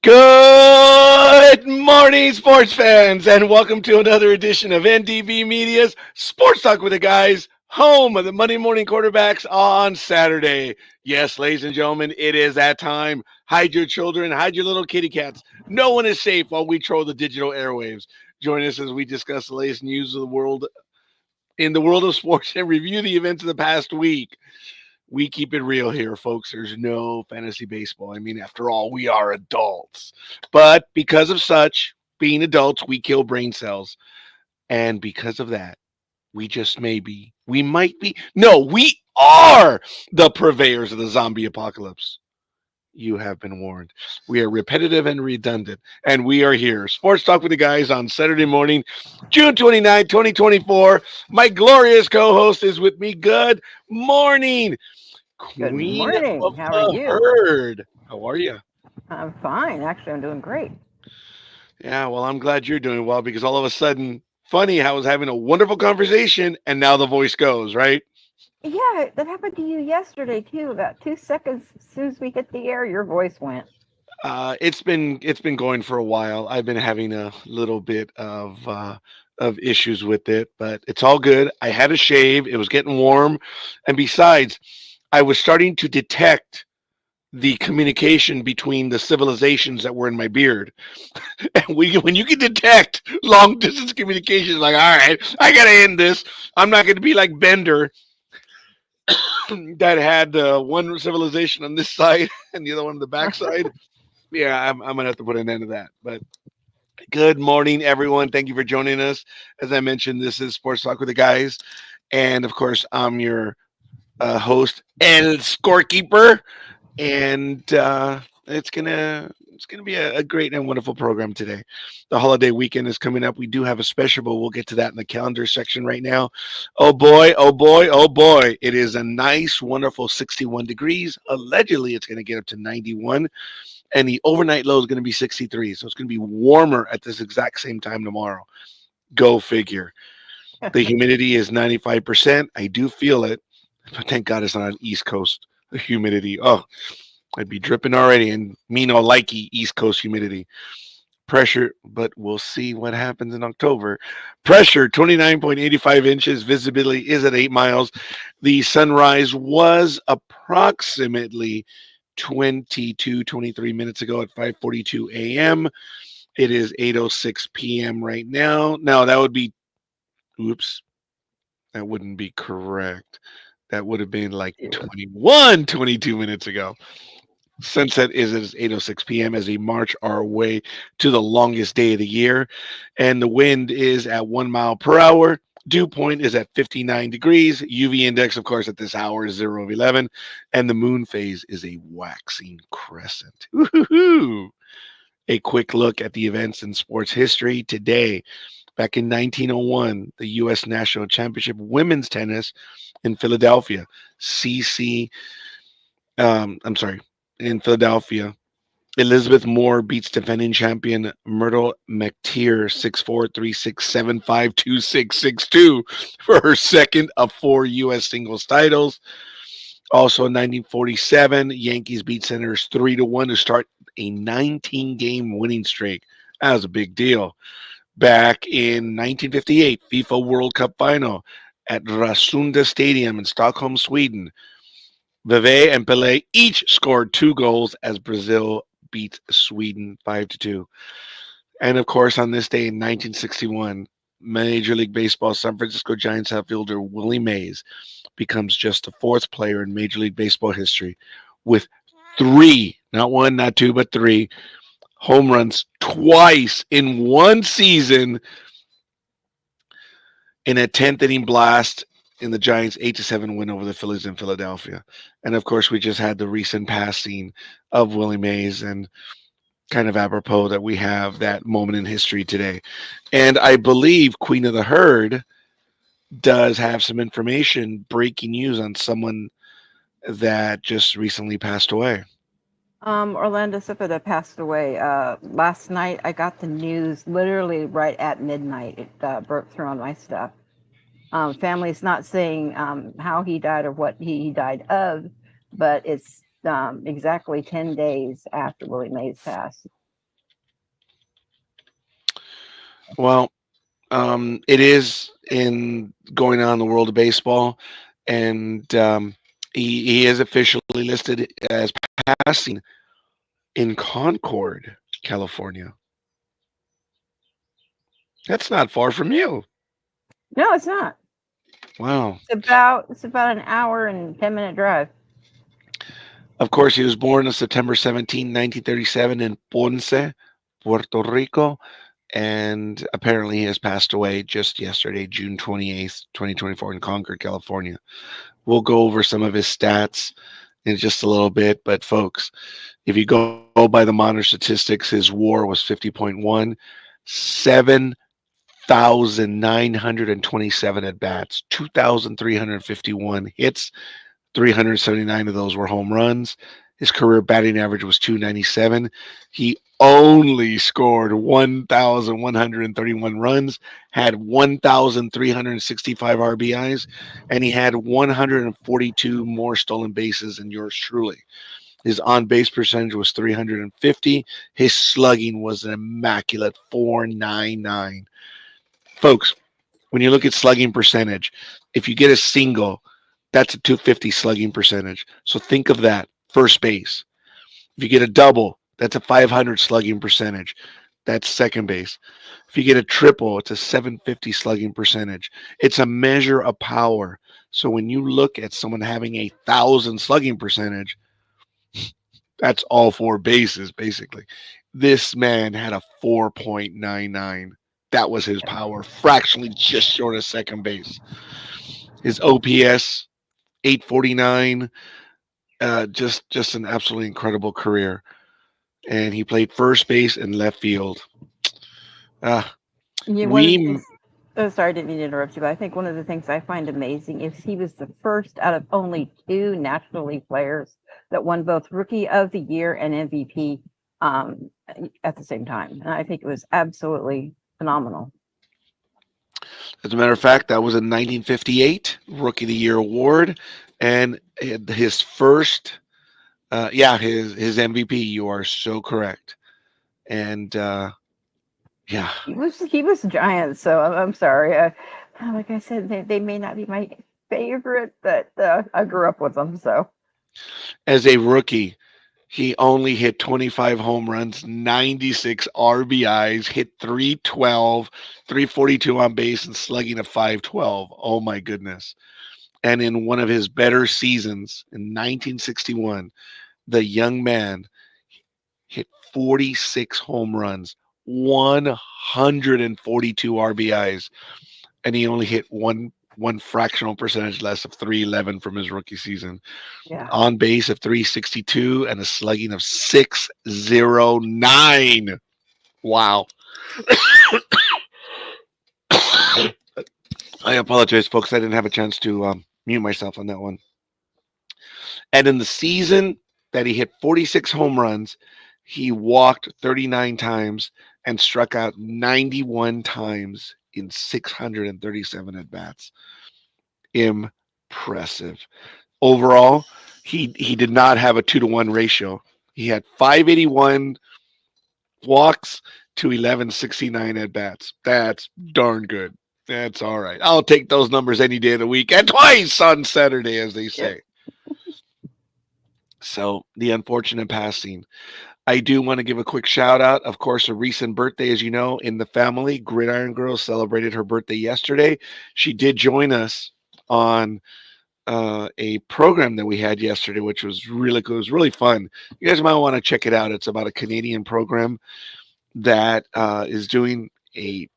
Good morning, sports fans, and welcome to another edition of NDB Media's Sports Talk with the Guys, home of the Monday morning quarterbacks on Saturday. Yes, ladies and gentlemen, it is that time. Hide your children, hide your little kitty cats. No one is safe while we troll the digital airwaves. Join us as we discuss the latest news of the world in the world of sports and review the events of the past week. We keep it real here, folks. There's no fantasy baseball. I mean, after all, we are adults. But because of such, being adults, we kill brain cells. And because of that, we might be, no, we are the purveyors of the zombie apocalypse. You have been warned. We are repetitive and redundant, and we are here. Sports Talk with the Guys on Saturday morning, June 29, 2024. My glorious co host is with me. Good morning. Good Queen morning. of How are the you? herd. How are you? I'm fine. Actually, I'm doing great. Yeah, well, I'm glad you're doing well because all of a sudden, funny how I was having a wonderful conversation and now the voice goes, right? Yeah, that happened to you yesterday too. About 2 seconds as soon as we hit the air, your voice went. It's been going for a while. I've been having a little bit of issues with it, but it's all good. I had a shave. It was getting warm, and besides, I was starting to detect the communication between the civilizations that were in my beard. And when you can detect long distance communication, like, all right, I gotta end this. I'm not gonna be like Bender that had one civilization on this side and the other one on the backside. Yeah, I'm gonna have to put an end to that. But good morning, everyone. Thank you for joining us. As I mentioned, this is Sports Talk with the Guys, and of course, I'm your host, El Scorekeeper, and it's gonna be a great and wonderful program today. The holiday weekend is coming up. We do have a special, but we'll get to that in the calendar section right now. Oh boy, oh boy, oh boy! It is a nice, wonderful 61 degrees. Allegedly, it's going to get up to 91, and the overnight low is going to be 63. So it's going to be warmer at this exact same time tomorrow. Go figure. The humidity is 95%. I do feel it, but thank God it's not an East Coast humidity. Oh, I'd be dripping already, and me no likey East Coast humidity. Pressure, but we'll see what happens in October. Pressure 29.85 inches. Visibility is at 8 miles. The sunrise was approximately 23 minutes ago at 5:42 a.m. It is 8:06 p.m. right now. Now, that would be, oops, that wouldn't be correct. That would have been like 22 minutes ago. Sunset is at 8:06 p.m. as we march our way to the longest day of the year. And the wind is at 1 mile per hour. Dew point is at 59 degrees. UV index, of course, at this hour is 0 of 11. And the moon phase is a waxing crescent. Woo-hoo-hoo. A quick look at the events in sports history today. Back in 1901, the U.S. National Championship Women's Tennis in Philadelphia. CC, I'm sorry, in Philadelphia. Elizabeth Moore beats defending champion Myrtle McTeer 6'4", 3'6", 7'5", 2'6", 6'2" for her second of 4 U.S. singles titles. Also in 1947, Yankees beat Senators 3-1 to start a 19-game winning streak. That was a big deal. Back in 1958, FIFA World Cup final at Rasunda Stadium in Stockholm, Sweden. Vevey and Pelé each scored 2 goals as Brazil beat Sweden 5-2. And of course, on this day in 1961, Major League Baseball San Francisco Giants outfielder Willie Mays becomes just the fourth player in Major League Baseball history with three, not one, not two, but three home runs twice in one season in a 10th inning blast in the Giants' 8-7 win over the Phillies in Philadelphia. And of course, we just had the recent passing of Willie Mays, and kind of apropos that we have that moment in history today. And I believe Queen of the Herd does have some information, breaking news on someone that just recently passed away. Orlando Cepeda passed away last night. I got the news literally right at midnight. It broke through on my stuff. Family's not saying how he died or what he died of, but it's exactly 10 days after Willie Mays passed. Well, it is in going on in the world of baseball, and he is officially listed as passing in Concord, California. That's not far from you. No, it's not. Wow. It's about an hour and 10-minute drive. Of course, he was born on September 17, 1937, in Ponce, Puerto Rico, and apparently he has passed away just yesterday, June 28th, 2024, in Concord, California. We'll go over some of his stats in just a little bit, but folks, if you go by the modern statistics, his WAR was 50.1, 7,927 at bats, 2,351 hits, 379 of those were home runs. His career batting average was 297. He only scored 1,131 runs, had 1,365 RBIs, and he had 142 more stolen bases than yours truly. His on base percentage was 350. His slugging was an immaculate 499. Folks, when you look at slugging percentage, if you get a single, that's a 250 slugging percentage. So think of that. First base. If you get a double, that's a 500 slugging percentage. That's second base. If you get a triple, it's a 750 slugging percentage. It's a measure of power. So when you look at someone having a 1,000 slugging percentage, that's all four bases, basically. This man had a 4.99. That was his power, fractionally just short of second base. His OPS, 849. Just an absolutely incredible career. And he played first base and left field. Uh, Yeah, one of the we things. Oh, sorry, I didn't mean to interrupt you, but I think one of the things I find amazing is he was the first out of only two National League players that won both Rookie of the Year and MVP um, at the same time, and I think it was absolutely phenomenal. As a matter of fact, that was in 1958 Rookie of the Year award, and his first, his MVP. You are so correct, and yeah, He was giant, so I'm sorry. Like I said, they may not be my favorite, but I grew up with them, so as a rookie, he only hit 25 home runs, 96 RBIs, hit 312, 342 on base, and slugging a 512. Oh my goodness. And in one of his better seasons in 1961, the young man hit 46 home runs, 142 RBIs, and he only hit one fractional percentage less of 311 from his rookie season. yeah. On base of 362 and a slugging of 609. Wow. I apologize, folks. I didn't have a chance to mute myself on that one. And in the season that he hit 46 home runs, he walked 39 times and struck out 91 times in 637 at bats. Impressive. Overall, he did not have a 2-to-1 ratio. He had 581 walks to 1169 at bats. That's darn good. That's all right. I'll take those numbers any day of the week and twice on Saturday, as they Yep. say. So, the unfortunate passing. I do want to give a quick shout out. Of course, a recent birthday, as you know, in the family. Gridiron Girl celebrated her birthday yesterday. She did join us on a program that we had yesterday, which was really cool. It was really fun. You guys might want to check it out. It's about a Canadian program that is doing a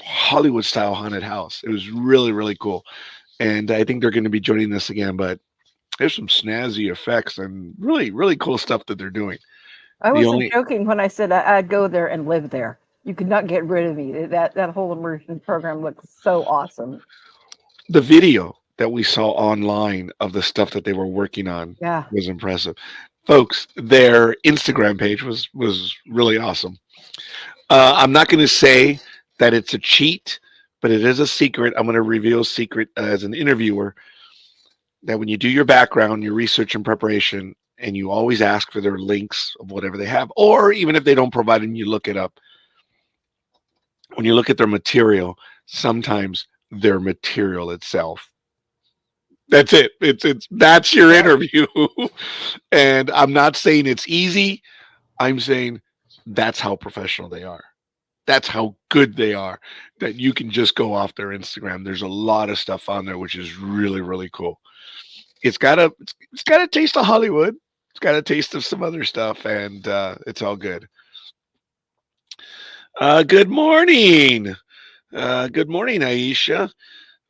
Hollywood style haunted house. It was really, really cool. And I think they're going to be joining us again, but there's some snazzy effects and really, really cool stuff that they're doing. I The wasn't only joking when I said I'd go there and live there. You could not get rid of me. That whole immersion program looks so awesome. the video that we saw online of the stuff that they were working on Yeah. was impressive. Folks, their Instagram page was really awesome. I'm not going to say that it's a cheat, but it is a secret. I'm going to reveal a secret as an interviewer that when you do your background, your research and preparation, and you always ask for their links of whatever they have, or even if they don't provide them, you look it up. when you look at their material, sometimes their material itself. That's it. It's that's your Yep. interview. And I'm not saying it's easy. I'm saying that's how professional they are. That's how good they are. That you can just go off their Instagram. There's a lot of stuff on there which is really really cool. It's got a taste of Hollywood. It's got a taste of some other stuff, and it's all good. Good morning. Good morning, Aisha.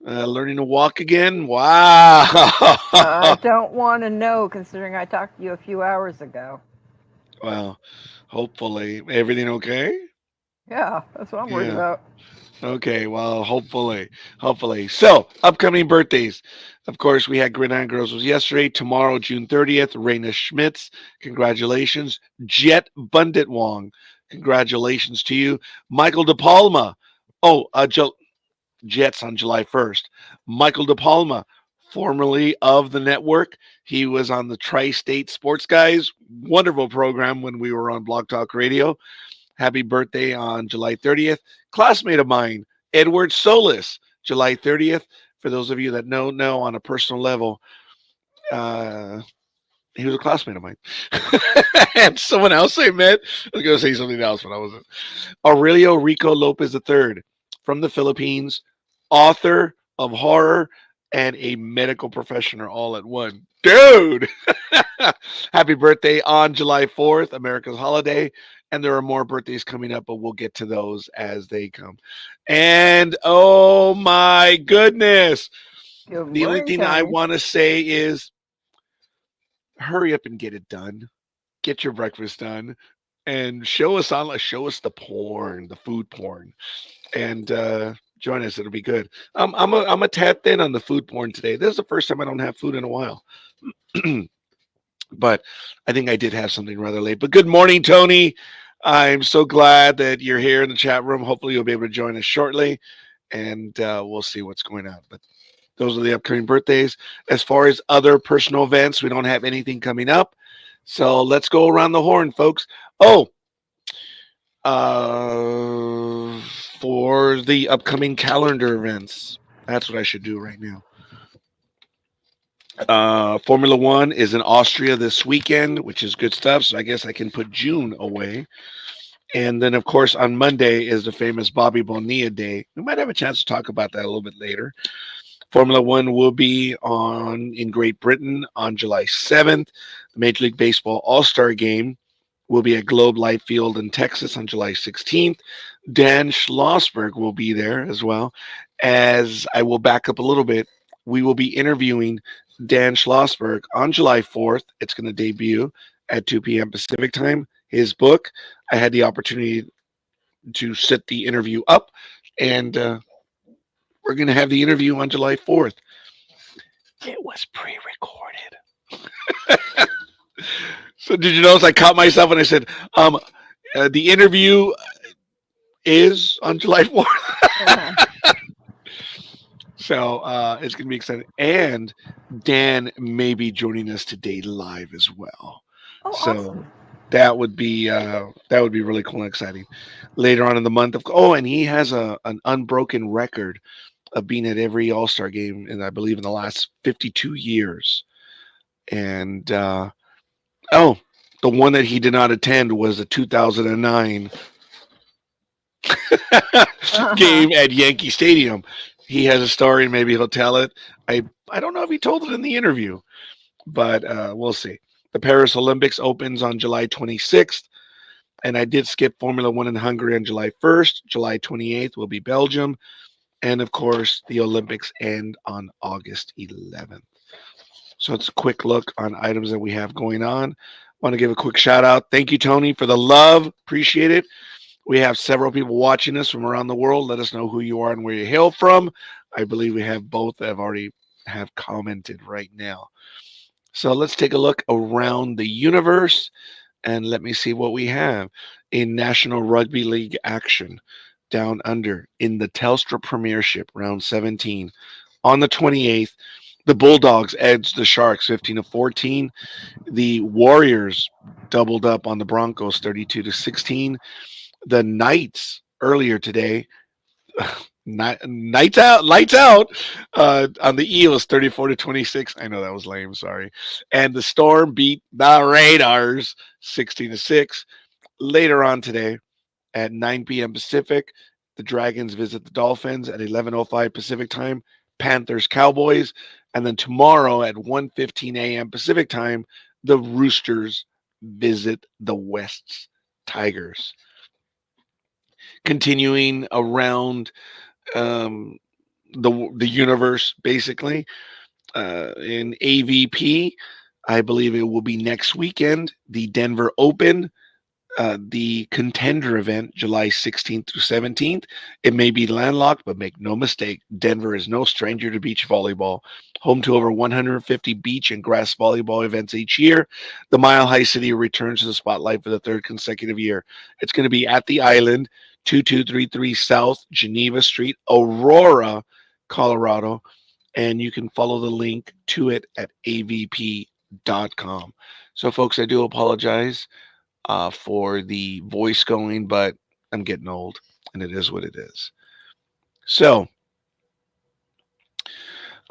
Learning to walk again. I Wow. don't want to know, considering I talked to you a few hours ago. Well, hopefully everything okay. Yeah, that's what I'm worried Yeah. about. Okay. Well, hopefully. So, upcoming birthdays. Of course, we had Gridiron Girls was yesterday. Tomorrow, June 30th, Raina Schmitz. Congratulations. Jet Bundit Wong. Congratulations to you. Michael De Palma. Oh, Jets on July 1st. Michael De Palma, formerly of the network. He was on the Tri State Sports Guys. Wonderful program when we were on Blog Talk Radio. Happy birthday on July 30th. Classmate of mine, Edward Solis, July 30th. For those of you that know on a personal level, uh, he was a classmate of mine. And someone else I met, I was going to say something else, but I wasn't. Aurelio Rico Lopez III from the Philippines, author of horror and a medical professional all at one. Dude! Happy birthday on July 4th, America's holiday. And there are more birthdays coming up, but we'll get to those as they come. And oh my goodness. Good The only morning, thing I Tony. want to say is hurry up and get it done. Get your breakfast done and show us the porn, the food porn. And join us. It'll be good. I'm a tad thin on the food porn today. This is the first time I don't have food in a while. But I think I did have something rather late. But good morning, Tony. I'm so glad that you're here in the chat room. Hopefully, you'll be able to join us shortly, and we'll see what's going on. But those are the upcoming birthdays. As far as other personal events, we don't have anything coming up. So let's go around the horn, folks. Oh, uh, for the upcoming calendar events, that's what I should do right now. Formula One is in Austria this weekend, which is good stuff. So I guess I can put June away. And then, of course, on Monday is the famous Bobby Bonilla Day. We might have a chance to talk about that a little bit later. Formula One will be on in Great Britain on July 7th. The Major League Baseball All Star Game will be at Globe Life Field in Texas on July 16th. Dan Schlossberg will be there as well. As I will back up a little bit, we will be interviewing Dan Schlossberg on July 4th. It's going to debut at 2 p.m. Pacific time. His book, I had the opportunity to set the interview up, and we're going to have the interview on July 4th. It was pre recorded. So, did you notice I caught myself and I said, the interview is on July 4th. Uh-huh. So it's going to be exciting. And Dan may be joining us today live as well. Oh, So awesome. that would be really cool and exciting. Later on in the month, and he has an unbroken record of being at every All Star game, and I believe in the last 52 years. And the one that he did not attend was the 2009 Uh-huh. game at Yankee Stadium. He has a story, maybe he'll tell it. I don't know if he told it in the interview, but we'll see. The Paris Olympics opens on July 26th, and I did skip Formula One in Hungary on July 1st. July 28th will be Belgium, and of course, the Olympics end on August 11th. So it's a quick look on items that we have going on. Want to give a quick shout out. Thank you, Tony, for the love. Appreciate it. We have several people watching us from around the world. Let us know who you are and where you hail from. I believe we have both that have already have commented right now. So let's take a look around the universe and let me see what we have in National Rugby League action down under in the Telstra Premiership round 17 on the 28th. The Bulldogs edged the Sharks 15-14. The Warriors doubled up on the Broncos 32-16. The Knights earlier today. Lights out. On the E, it was 34-26. I know that was lame. Sorry. And the Storm beat the Raiders 16-6. Later on today, at 9 p.m. Pacific, the Dragons visit the Dolphins at 11:05 Pacific time. Panthers Cowboys, and then tomorrow at 1:15 a.m. Pacific time, the Roosters visit the West's Tigers. Continuing around um, the universe, basically in AVP, I believe it will be next weekend. The Denver Open, the contender event, July 16th through 17th. It may be landlocked, but make no mistake, Denver is no stranger to beach volleyball. Home to over 150 beach and grass volleyball events each year, the Mile High City returns to the spotlight for the third consecutive year. It's going to be at the Island, 2233 South Geneva Street, Aurora, Colorado. And you can follow the link to it at avp.com. So, folks, I do apologize for the voice going, but I'm getting old, and it is what it is. So,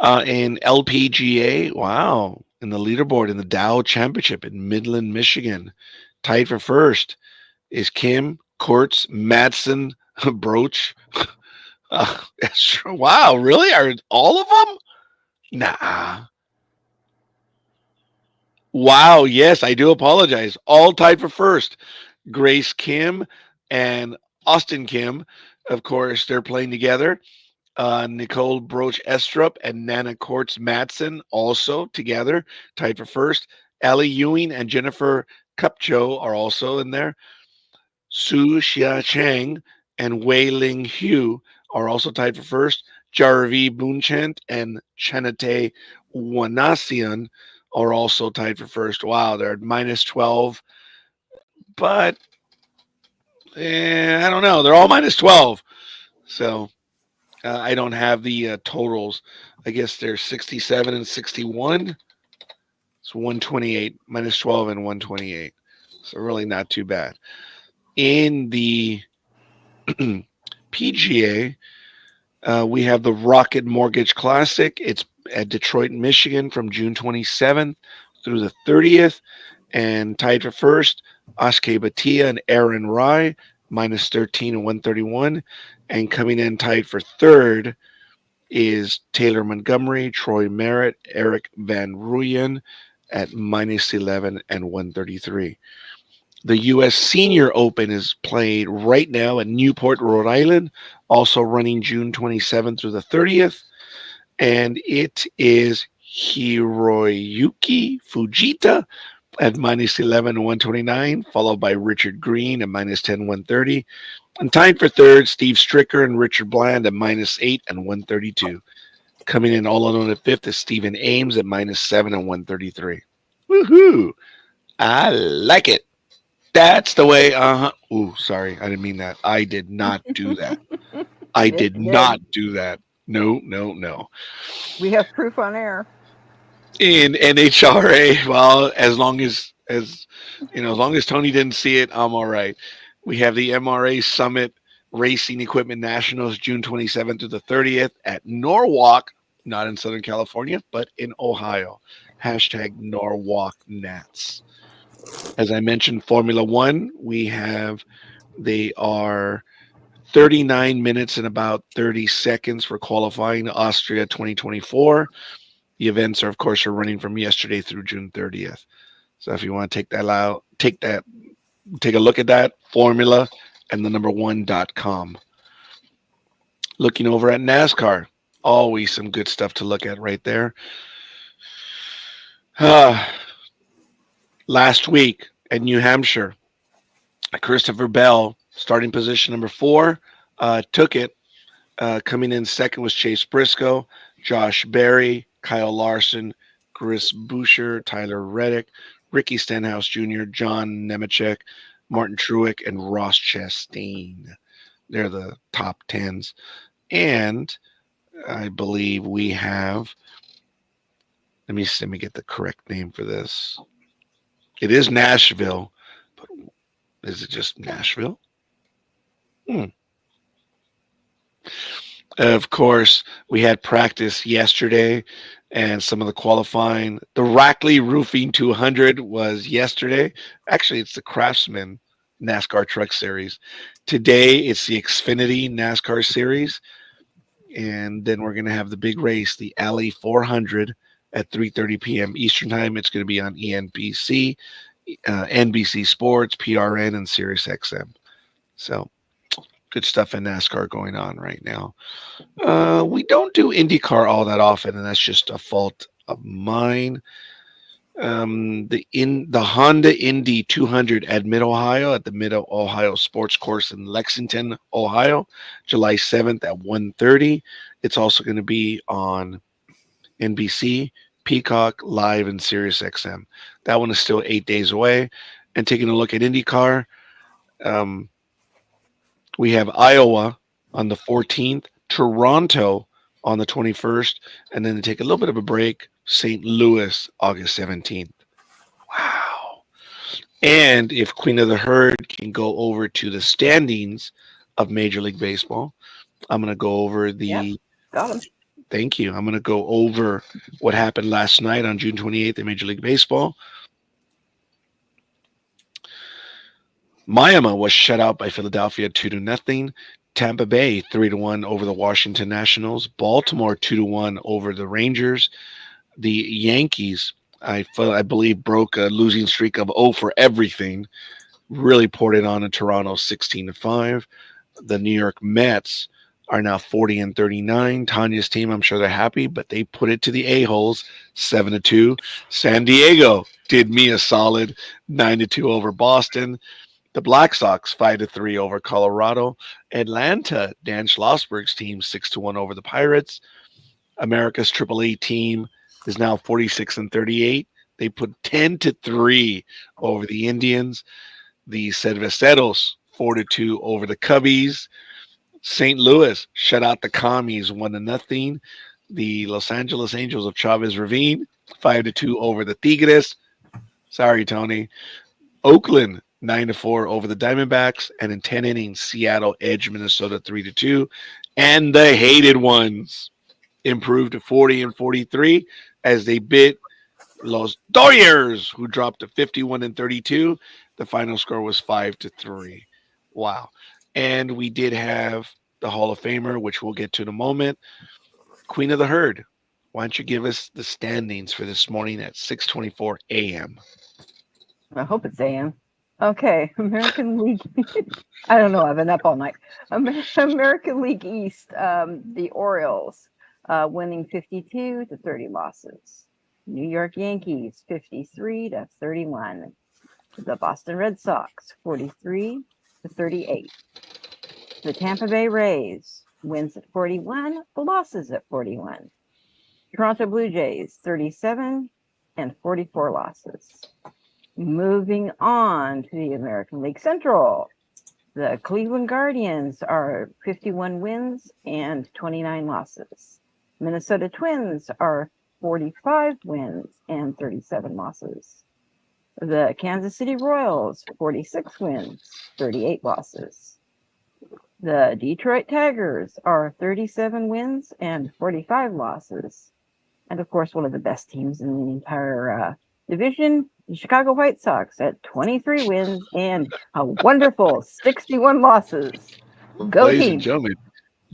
in LPGA, wow, in the leaderboard in the Dow Championship in Midland, Michigan, tied for first is Kim, Kurtz, Madsen, Broach. Wow, really? Are all of them? Nah. Wow, yes, I do apologize. All tied for first. Grace Kim and Austin Kim, of course, they're playing together. Nicole Broach Estrup and Nana Courts Matson also together, tied for first. Ellie Ewing and Jennifer Kupcho are also in there. Su Xia Chang and Wei Ling Hu are also tied for first. Jarvi Bunchant and Chanate Wanasian are also tied for first. Wow, they're at minus 12. But I don't know. They're all minus 12. So I don't have the totals. I guess they're 67 and 61. It's 128, minus 12 and 128. So really not too bad. In the PGA, we have the Rocket Mortgage Classic. It's at Detroit, Michigan from June 27th through the 30th. And tied for first, Aske Batia and Aaron Rai, minus 13 and 131. And coming in tied for third is Taylor Montgomery, Troy Merritt, Eric Van Ruyen at minus 11 and 133. The U.S. Senior Open is played right now at Newport, Rhode Island, also running June 27th through the 30th. And it is Hiroyuki Fujita at minus 11 and 129, followed by Richard Green at minus 10, 130. And tied for third, Steve Stricker and Richard Bland at minus 8 and 132. Coming in all alone at fifth is Stephen Ames at minus 7 and 133. Woohoo! I like it. That's the way. Ooh, sorry. I didn't mean that. I did not do that. I Yes, did you did. not do that. No, no, no. We have proof on air. In NHRA, well, as long as Tony didn't see it, I'm all right. We have the MRA Summit Racing Equipment Nationals June 27th to the 30th at Norwalk, not in Southern California, but in Ohio. Hashtag Norwalk Nats. As I mentioned, Formula One, they are 39 minutes and about 30 seconds for qualifying Austria 2024. The events are, of course, are running from yesterday through June 30th. So if you want to take a look at that formula and the number one.com. Looking over at NASCAR, always some good stuff to look at right there. Last week at New Hampshire, Christopher Bell, starting position number 4, took it. Coming in second was Chase Briscoe, Josh Berry, Kyle Larson, Chris Boucher, Tyler Reddick, Ricky Stenhouse Jr., John Nemechek, Martin Truex, and Ross Chastain. They're the top 10s. And I believe we have, let me get the correct name for this. It is Nashville, but is it just Nashville? Of course, we had practice yesterday and some of the qualifying. The Rackley Roofing 200 was yesterday. Actually, it's the Craftsman NASCAR Truck Series. Today, it's the Xfinity NASCAR Series. And then we're going to have the big race, the Alley 400 at 3:30 p.m. Eastern Time. It's going to be on ENBC, NBC Sports, PRN, and Sirius XM. So good stuff in NASCAR going on right now. We don't do IndyCar all that often, and that's just a fault of mine. The Honda Indy 200 at Mid Ohio at the Mid Ohio Sports Course in Lexington, Ohio, July 7th at 1:30. It's also going to be on NBC, Peacock, Live, and Sirius XM. That one is still 8 days away. And taking a look at IndyCar, um, we have Iowa on the 14th, Toronto on the 21st, and then to take a little bit of a break, St. Louis, August 17th. Wow. And if Queen of the Herd can go over to the standings of Major League Baseball, I'm going to go over Yep, the. got him. Thank you. I'm going to go over what happened last night on June 28th in Major League Baseball. Miami was shut out by Philadelphia 2-0. Tampa Bay 3-1 over the Washington Nationals. Baltimore 2-1 over the Rangers. The Yankees, I believe, broke a losing streak of 0 for everything. Really poured it on in Toronto 16-5. The New York Mets are now 40-39. Tanya's team, I'm sure they're happy, but they put it to the A-holes 7-2. San Diego did me a solid 9-2 over Boston. The Black Sox 5-3 over Colorado. Atlanta, Dan Schlossberg's team 6-1 over the Pirates. America's AAA team is now 46-38. They put 10-3 over the Indians. The Cerveceros 4-2 over the Cubbies. St. Louis shut out the Commies 1-0. The Los Angeles Angels of Chavez Ravine 5-2 over the Tigres. Sorry, Tony. Oakland 9-4 over the Diamondbacks, and in 10 innings, Seattle edged Minnesota 3-2. And the hated ones improved to 40-43 as they bit Los Dodgers, who dropped to 51-32. The final score was 5-3. Wow. And we did have the Hall of Famer, which we'll get to in a moment. Queen of the Herd, why don't you give us the standings for this morning at 6:24 a.m.? I hope it's AM. Okay, American League. I don't know. I've been up all night. American League East. The Orioles winning 52-30 losses. New York Yankees 53-31. The Boston Red Sox 43-38. The Tampa Bay Rays wins at 41, losses at 41. Toronto Blue Jays 37 and 44 losses. Moving on to the American League Central. The Cleveland Guardians are 51 wins and 29 losses. Minnesota Twins are 45 wins and 37 losses. The Kansas City Royals, 46 wins, 38 losses. The Detroit Tigers are 37 wins and 45 losses. And of course, one of the best teams in the entire division, the Chicago White Sox at 23 wins and a wonderful 61 losses. Go Ladies team. and gentlemen,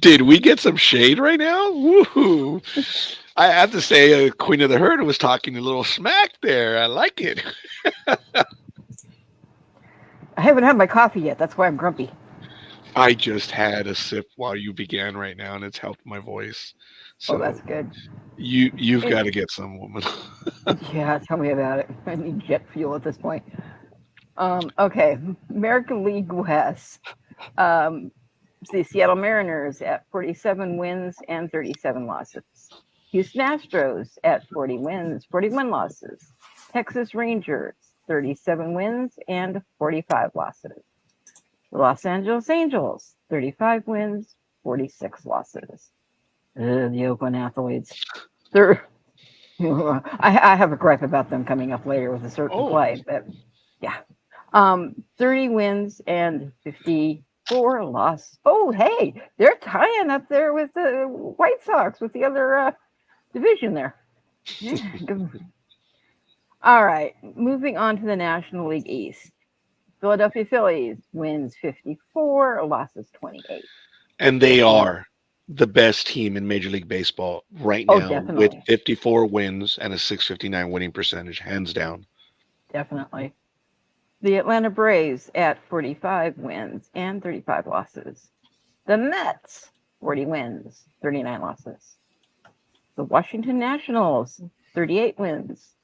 did we get some shade right now? Woohoo! I have to say, Queen of the Herd was talking a little smack there. I like it. I haven't had my coffee yet. That's why I'm grumpy. I just had a sip while you began right now, and it's helped my voice. So Oh, that's good. you've got to get some, woman. Yeah, tell me about it. I need jet fuel at this point. Okay, American League West. The Seattle Mariners at 47 wins and 37 losses. Houston Astros at 40 wins, 41 losses. Texas Rangers, 37 wins and 45 losses. The Los Angeles Angels, 35 wins, 46 losses. The Oakland Athletes, I have a gripe about them coming up later with a certain play, but yeah. 30 wins and 50 4 losses. Oh, hey, they're tying up there with the White Sox with the other division there. Yeah, good. All right, moving on to the National League East. Philadelphia Phillies wins 54, losses 28. And they are the best team in Major League Baseball right Oh, now with definitely. 54 wins and a 659 winning percentage, hands down. Definitely. The Atlanta Braves at 45 wins and 35 losses. The Mets, 40 wins, 39 losses. The Washington Nationals, 38 wins,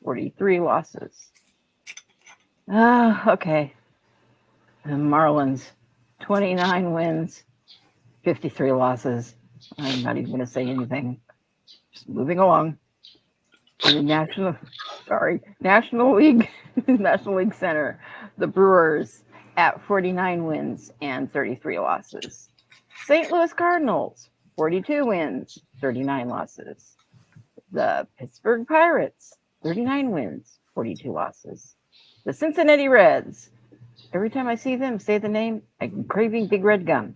43 losses. Okay. The Marlins, 29 wins, 53 losses. I'm not even going to say anything. Just moving along. The National League, National League Center, the Brewers at 49 wins and 33 losses. St. Louis Cardinals, 42 wins, 39 losses. The Pittsburgh Pirates, 39 wins, 42 losses. The Cincinnati Reds, every time I see them say the name, I'm craving Big Red Gum.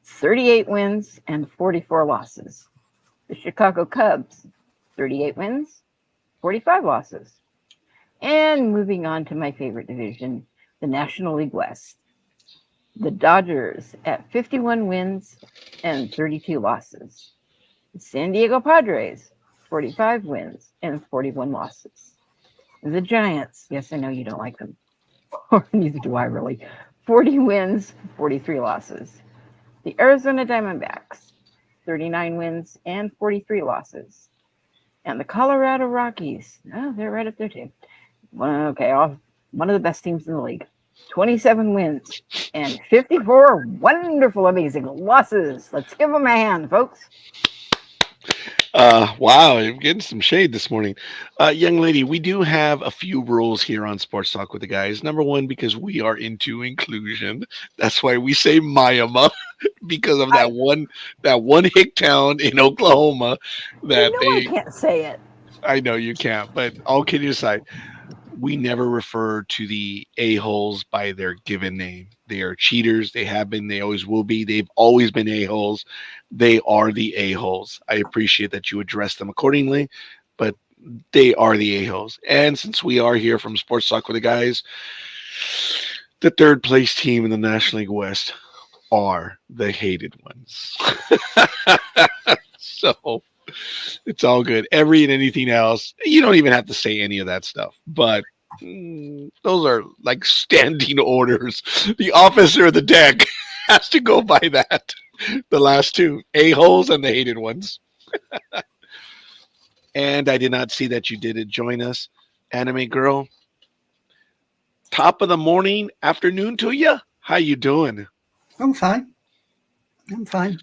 38 wins and 44 losses. The Chicago Cubs, 38 wins, 45 losses. And moving on to my favorite division, the National League West. The Dodgers at 51 wins and 32 losses. The San Diego Padres, 45 wins and 41 losses. The Giants, yes, I know you don't like them, or neither do I really, 40 wins, 43 losses. The Arizona Diamondbacks, 39 wins and 43 losses. And the Colorado Rockies, oh, they're right up there too. Okay, one of the best teams in the league. 27 wins and 54 wonderful, amazing losses. Let's give them a hand, folks. Wow, I'm getting some shade this morning. Young lady, we do have a few rules here on Sports Talk with the Guys. Number one, because we are into inclusion. That's why we say Miami, because of that one hick town in Oklahoma that I can't say it. I know you can't, but all kidding aside, we never refer to the a-holes by their given name. They are cheaters. They have been. They always will be. They've always been a-holes. They are the a-holes. I appreciate that you address them accordingly, but they are the a-holes. And since we are here from Sports Talk with the Guys, the third place team in the National League West are the hated ones. So it's all good. Every and anything else, you don't even have to say any of that stuff. But those are like standing orders. The officer of the deck has to go by that. The last two, a-holes and the hated ones. And I did not see that you did join us, Anime Girl. Top of the morning, afternoon to you. How you doing? I'm fine. I'm fine.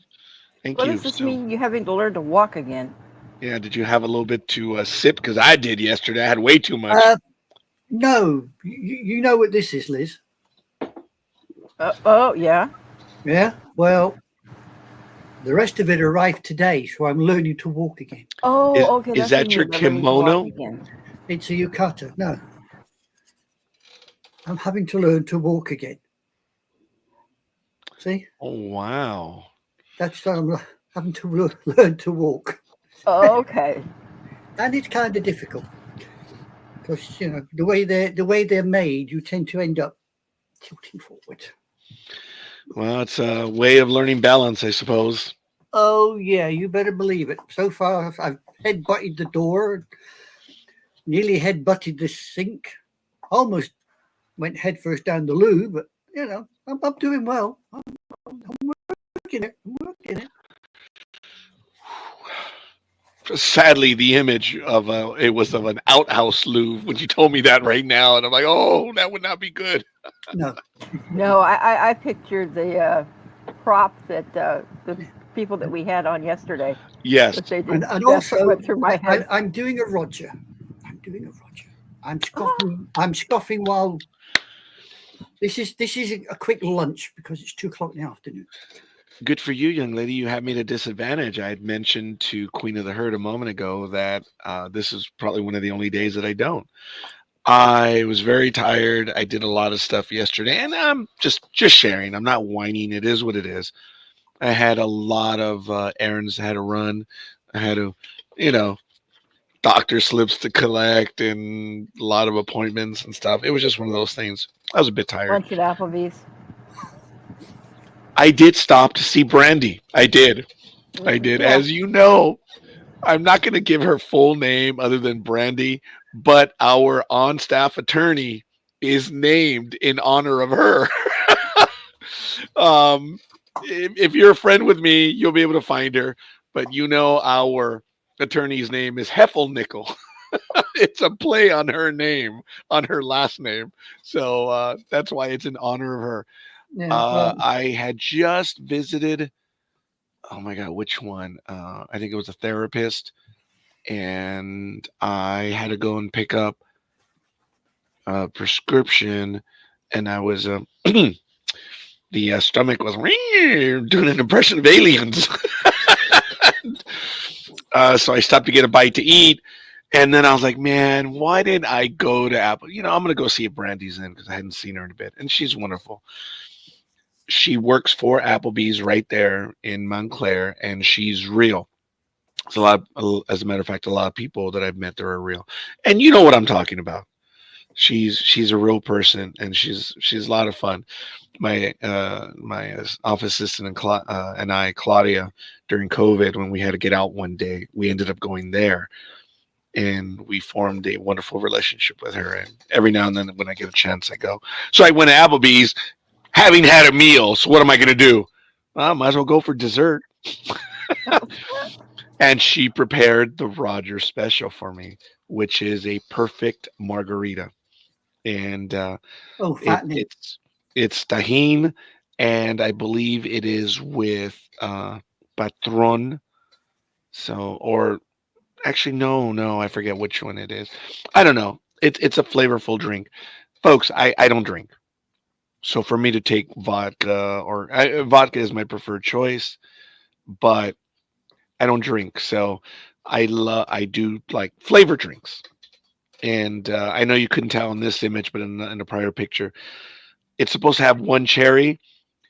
Thank What you. does this So, mean? You having to learn to walk again? yeah, did you have a little bit to sip? Because I did yesterday. I had way too much. No, you know what this is, Liz. Oh, yeah. Yeah. Well, the rest of it arrived today, so I'm learning to walk again. Oh, okay. Is That's what that you your mean by learning to walk kimono? again. It's a yukata. No, I'm having to learn to walk again. See, Oh, wow. that's what I'm having to learn to walk, Okay. and it's kind of difficult because the way they're made, you tend to end up tilting forward. Well, it's a way of learning balance, I suppose. Oh yeah, you better believe it. So far, I've head butted the door, nearly head butted the sink, almost went headfirst down the loo, but I'm doing well. I'm working it. I'm working it. Sadly, the image of it was of an outhouse loo when you told me that right now, and I'm like, oh, that would not be good. No, No, I pictured the prop that the people that we had on yesterday. Yes. That they did. and That's also what went through my head. I'm doing a Roger. I'm doing a Roger. I'm scoffing. I'm scoffing while this is a quick lunch because it's 2 o'clock in the afternoon. Good for you, young lady. You have me at a disadvantage. I had mentioned to Queen of the Herd a moment ago that this is probably one of the only days that I don't. I was very tired. I did a lot of stuff yesterday, and I'm just sharing. I'm not whining. It is what it is. I had a lot of errands I had to run. I had to, you know, doctor slips to collect and a lot of appointments and stuff. It was just one of those things. I was a bit tired. Lunch at Applebee's. I did stop to see Brandy. I did. I did. Yeah. As you know, I'm not going to give her full name other than Brandy, but our on staff attorney is named in honor of her. If you're a friend with me, you'll be able to find her. But you know, our attorney's name is Heffelnickel. It's a play on her name, on her last name. So that's why it's in honor of her. Yeah. Well, I had just visited, oh my God, which one? I think it was a therapist. And I had to go and pick up a prescription. And I was, the stomach was doing an impression of aliens. So I stopped to get a bite to eat. And then I was like, man, why didn't I go to Apple? You know, I'm going to go see if Brandy's in because I hadn't seen her in a bit. And she's wonderful. She works for Applebee's right there in Montclair, and she's real. It's a lot, as a matter of fact, a lot of people that I've met there are real. And you know what I'm talking about. She's a real person, and she's a lot of fun. My office assistant and I, Claudia, during COVID, when we had to get out one day, we ended up going there, and we formed a wonderful relationship with her. And every now and then, when I get a chance, I go. So I went to Applebee's, having had a meal. So what am I going to do? Well, I might as well go for dessert. And she prepared the Roger special for me, which is a perfect margarita. And fattening. it's tahine, and I believe it is with patron. So, or actually, no, I forget which one it is. I don't know. It's a flavorful drink, folks. I don't drink, so for me to take vodka vodka is my preferred choice, but I don't drink. So I do like flavor drinks. And I know you couldn't tell in this image, but in the prior picture, it's supposed to have one cherry.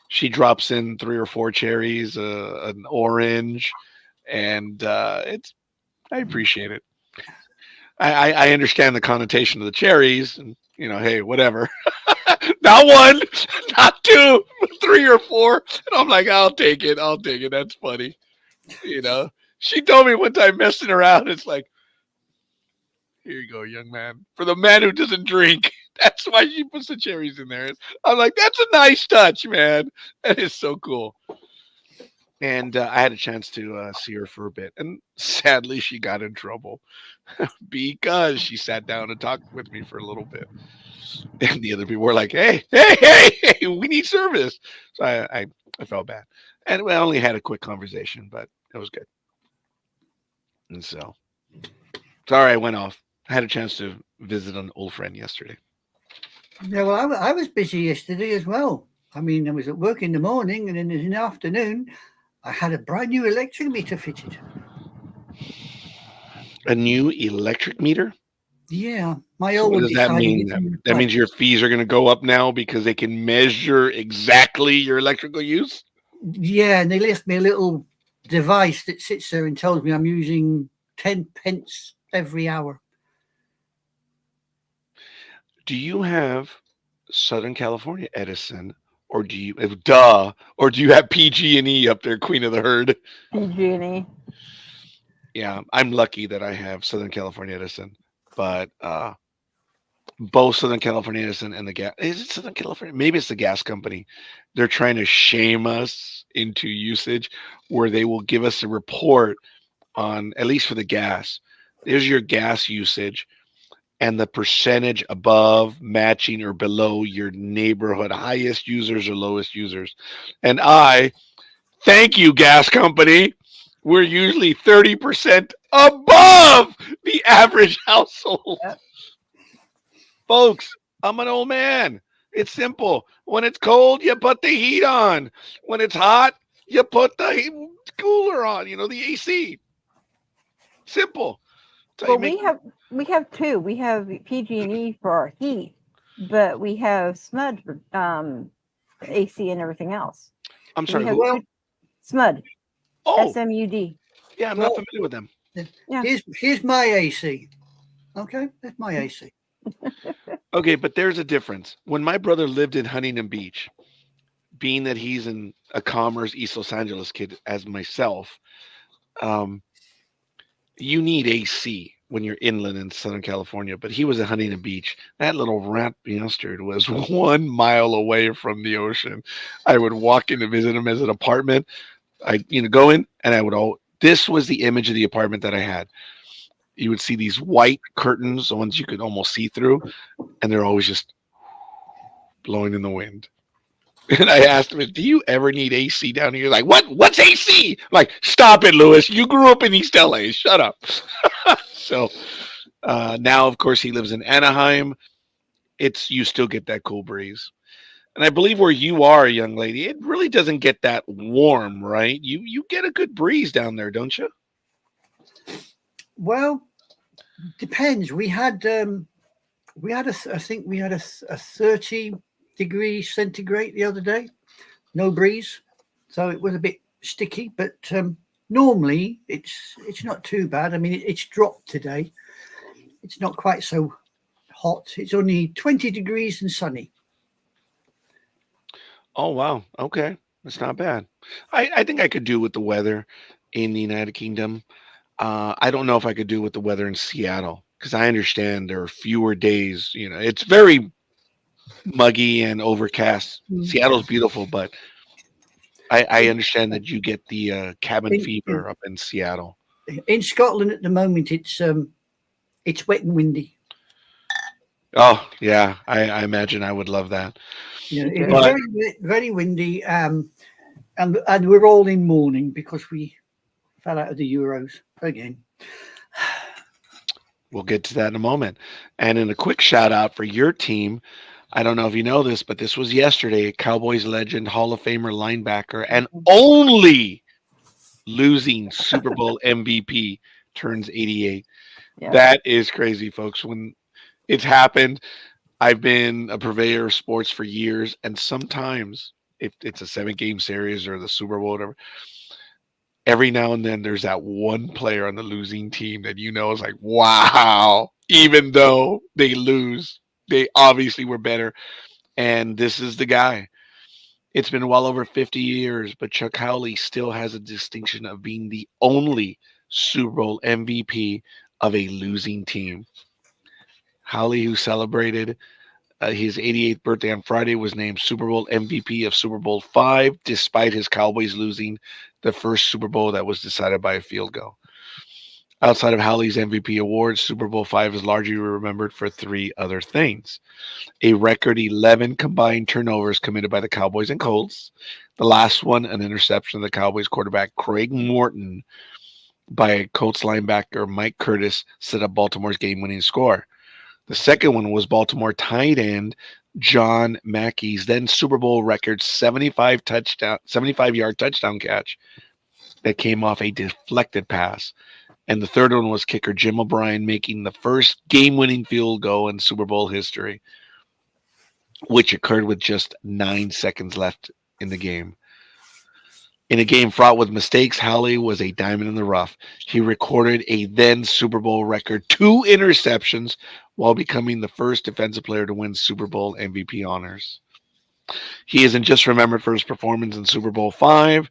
She drops in 3 or 4 cherries, an orange, and I appreciate it. I understand the connotation of the cherries, and hey, whatever. Not one, not two, but 3 or 4, and I'm like, I'll take it. That's funny. She told me one time messing around. It's like, here you go, young man. For the man who doesn't drink, that's why she puts the cherries in there. I'm like, that's a nice touch, man. That is so cool. And I had a chance to see her for a bit. And sadly, she got in trouble because she sat down and talked with me for a little bit. And the other people were like, hey, we need service. So I felt bad. And we only had a quick conversation, but it was good. And so, sorry I went off. I had a chance to visit an old friend yesterday. Yeah, well, I was busy yesterday as well. I mean, I was at work in the morning, and then in the afternoon, I had a brand new electric meter fitted. A new electric meter? Yeah, my So old what one does that decided. mean? That means your fees are going to go up now because they can measure exactly your electrical use? Yeah, and they left me a little device that sits there and tells me I'm using 10 pence every hour. Do you have Southern California Edison, or do you have PG&E up there, Queen of the Herd? PG&E. Yeah, I'm lucky that I have Southern California Edison, but both Southern California Edison and the gas. Is it Southern California? Maybe it's the gas company. They're trying to shame us into usage, where they will give us a report on, at least for the gas. There's your gas usage, and the percentage above, matching, or below your neighborhood highest users or lowest users. And thank you, gas company. We're usually 30% above the average household. Yep. Folks, I'm an old man. It's simple. When it's cold, you put the heat on. When it's hot, you put the cooler on, the AC. Simple. That's how you Well, make. we have two. We have PG&E for our heat, but we have SMUD for AC and everything else. I'm So we sorry. have Who? Well, two, SMUD, Oh, SMUD. yeah. I'm not well, familiar with them. Yeah. here's my AC. Okay, that's my AC. Okay, but there's a difference. When my brother lived in Huntington Beach, being that he's in a Commerce East Los Angeles kid as myself, um, you need AC when you're inland in Southern California. But he was at Huntington Beach. That little rat bastard was 1 mile away from the ocean. I would walk in to visit him as an apartment. I go in and I would this was the image of the apartment that I had. You would see these white curtains, the ones you could almost see through, and they're always just blowing in the wind. And I asked him, "Do you ever need AC down here?" Like, what? What's AC? Like, stop it, Lewis. You grew up in East LA. Shut up. So now, of course, he lives in Anaheim. You still get that cool breeze, and I believe where you are, young lady, it really doesn't get that warm, right? You get a good breeze down there, don't you? Well, depends. I think we had a 30-degree centigrade the other day. No breeze, so it was a bit sticky. But normally it's not too bad. I mean, it's dropped today. It's not quite so hot. It's only 20 degrees and sunny. Oh wow, okay, that's not bad. I think I could do with the weather in the United Kingdom. I don't know if I could do with the weather in Seattle because I understand there are fewer days. It's very muggy and overcast. Mm. Seattle's beautiful, but I understand that you get the cabin In, fever up in Seattle. in Scotland at the moment, it's wet and windy. Oh yeah, I imagine I would love that. It's But very windy, and we're all in mourning because we fell out of the Euros again. we'll get to that in a moment. And in a quick shout out for your team, I don't know if you know this, but this was yesterday. Cowboys legend, Hall of Famer linebacker, and only losing Super Bowl MVP turns 88. Yeah. That is crazy, folks. When it's happened, I've been a purveyor of sports for years, and sometimes if it's a 7-game series or the Super Bowl, whatever, every now and then there's that one player on the losing team that is like, wow, even though they lose, they obviously were better. And this is the guy. It's been well over 50 years, but Chuck Howley still has a distinction of being the only Super Bowl MVP of a losing team. Howley, who celebrated his 88th birthday on Friday, was named Super Bowl MVP of Super Bowl V, despite his Cowboys losing the first Super Bowl that was decided by a field goal. Outside of Howley's MVP award, Super Bowl V is largely remembered for three other things: a record 11 combined turnovers committed by the Cowboys and Colts. The last one, an interception of the Cowboys quarterback Craig Morton by Colts linebacker Mike Curtis, set up Baltimore's game-winning score. The second one was Baltimore tight end John Mackey's then Super Bowl record 75-yard touchdown catch that came off a deflected pass. And the third one was kicker Jim O'Brien making the first game-winning field goal in Super Bowl history, which occurred with just 9 seconds left in the game. In a game fraught with mistakes, Howley was a diamond in the rough. He recorded a then Super Bowl record 2 interceptions while becoming the first defensive player to win Super Bowl MVP honors. He isn't just remembered for his performance in Super Bowl V,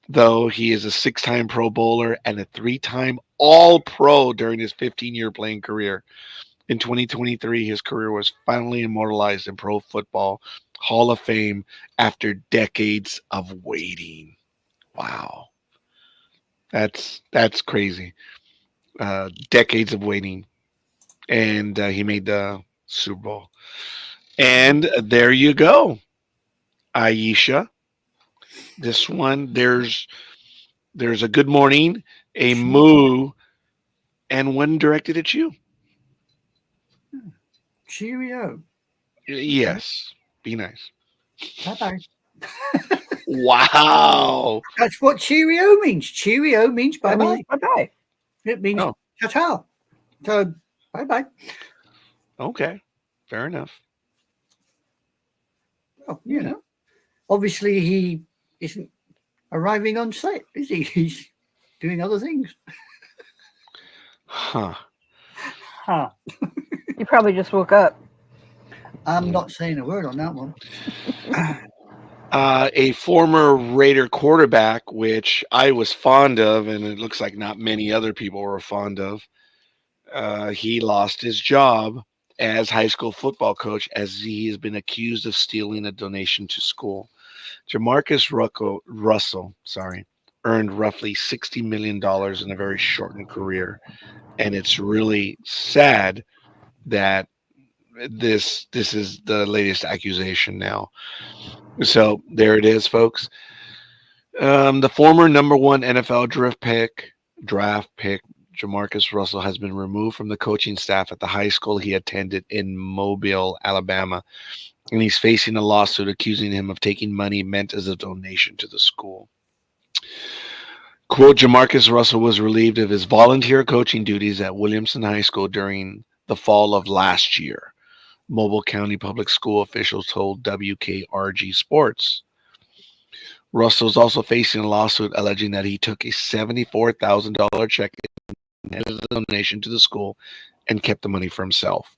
though he is a 6-time Pro Bowler and a 3-time All-Pro during his 15-year playing career. In 2023, his career was finally immortalized in Pro Football Hall of Fame after decades of waiting. Wow. That's crazy. Decades of waiting. And he made the Super Bowl. And there you go, Aisha. This one, there's a good morning, a moo, and one directed at you. Cheerio. Yes. Be nice. Bye-bye. Wow. That's what cheerio means. Cheerio means That bye-bye. means bye-bye. It means Oh. ta-ta. So bye-bye. Okay, fair enough. Well, obviously he isn't arriving on set, is he? He's doing other things. Huh. Huh. You probably just woke up. I'm not saying a word on that one. A former Raider quarterback, which I was fond of, and it looks like not many other people were fond of. He lost his job as high school football coach as he has been accused of stealing a donation to school. Jamarcus Russell, earned roughly $60 million in a very shortened career, and it's really sad that this is the latest accusation now. So there it is, folks. The former number one NFL draft pick, Jamarcus Russell, has been removed from the coaching staff at the high school he attended in Mobile, Alabama, and he's facing a lawsuit accusing him of taking money meant as a donation to the school. Quote, Jamarcus Russell was relieved of his volunteer coaching duties at Williamson High School during the fall of last year, Mobile County Public School officials told WKRG Sports. Russell is also facing a lawsuit alleging that he took a $74,000 check as a donation to the school and kept the money for himself.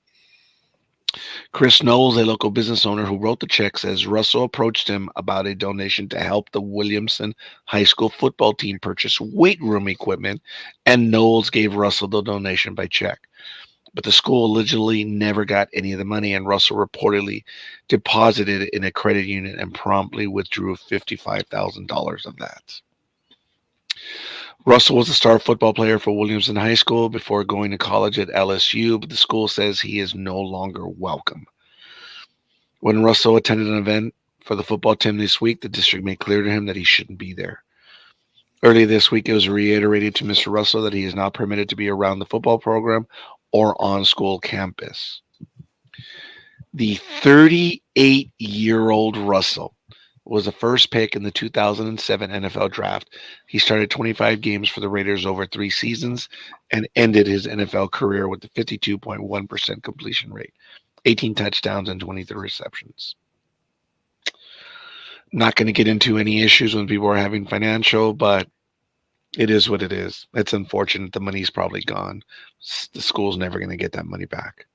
Chris Knowles, a local business owner who wrote the check, says Russell approached him about a donation to help the Williamson High School football team purchase weight room equipment, and Knowles gave Russell the donation by check. But the school allegedly never got any of the money, and Russell reportedly deposited it in a credit union and promptly withdrew $55,000 of that. Russell was a star football player for Williamson High School before going to college at LSU, but the school says he is no longer welcome. When Russell attended an event for the football team this week, the district made clear to him that he shouldn't be there. Earlier this week, it was reiterated to Mr. Russell that he is not permitted to be around the football program or on school campus. The 38-year-old Russell was the first pick in the 2007 NFL draft. He started 25 games for the Raiders over 3 seasons and ended his NFL career with a 52.1% completion rate, 18 touchdowns, and 23 receptions. Not going to get into any issues when people are having financial, but it is what it is. It's unfortunate. The money's probably gone. The school's never going to get that money back.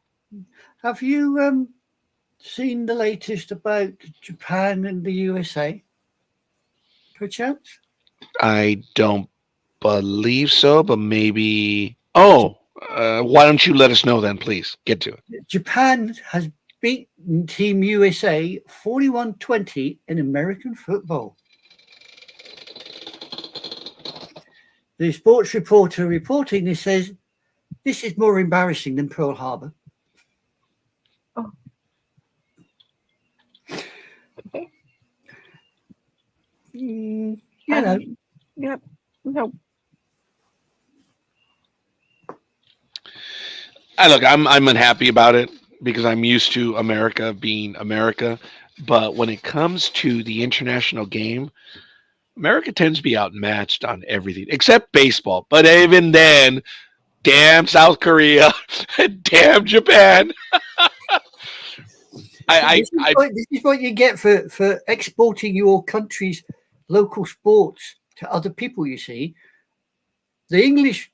Have you seen the latest about Japan and the USA? Perchance? I don't believe so, but maybe. Oh, why don't you let us know then, please? Get to it. Japan has beaten Team USA 41-20 in American football. The sports reporter reporting this says this is more embarrassing than Pearl Harbor. Oh. Yep. No. Look, I'm unhappy about it because I'm used to America being America. But when it comes to the international game, America tends to be outmatched on everything except baseball. But even then, damn South Korea, damn Japan. This is what you get for exporting your country's local sports to other people, you see. The English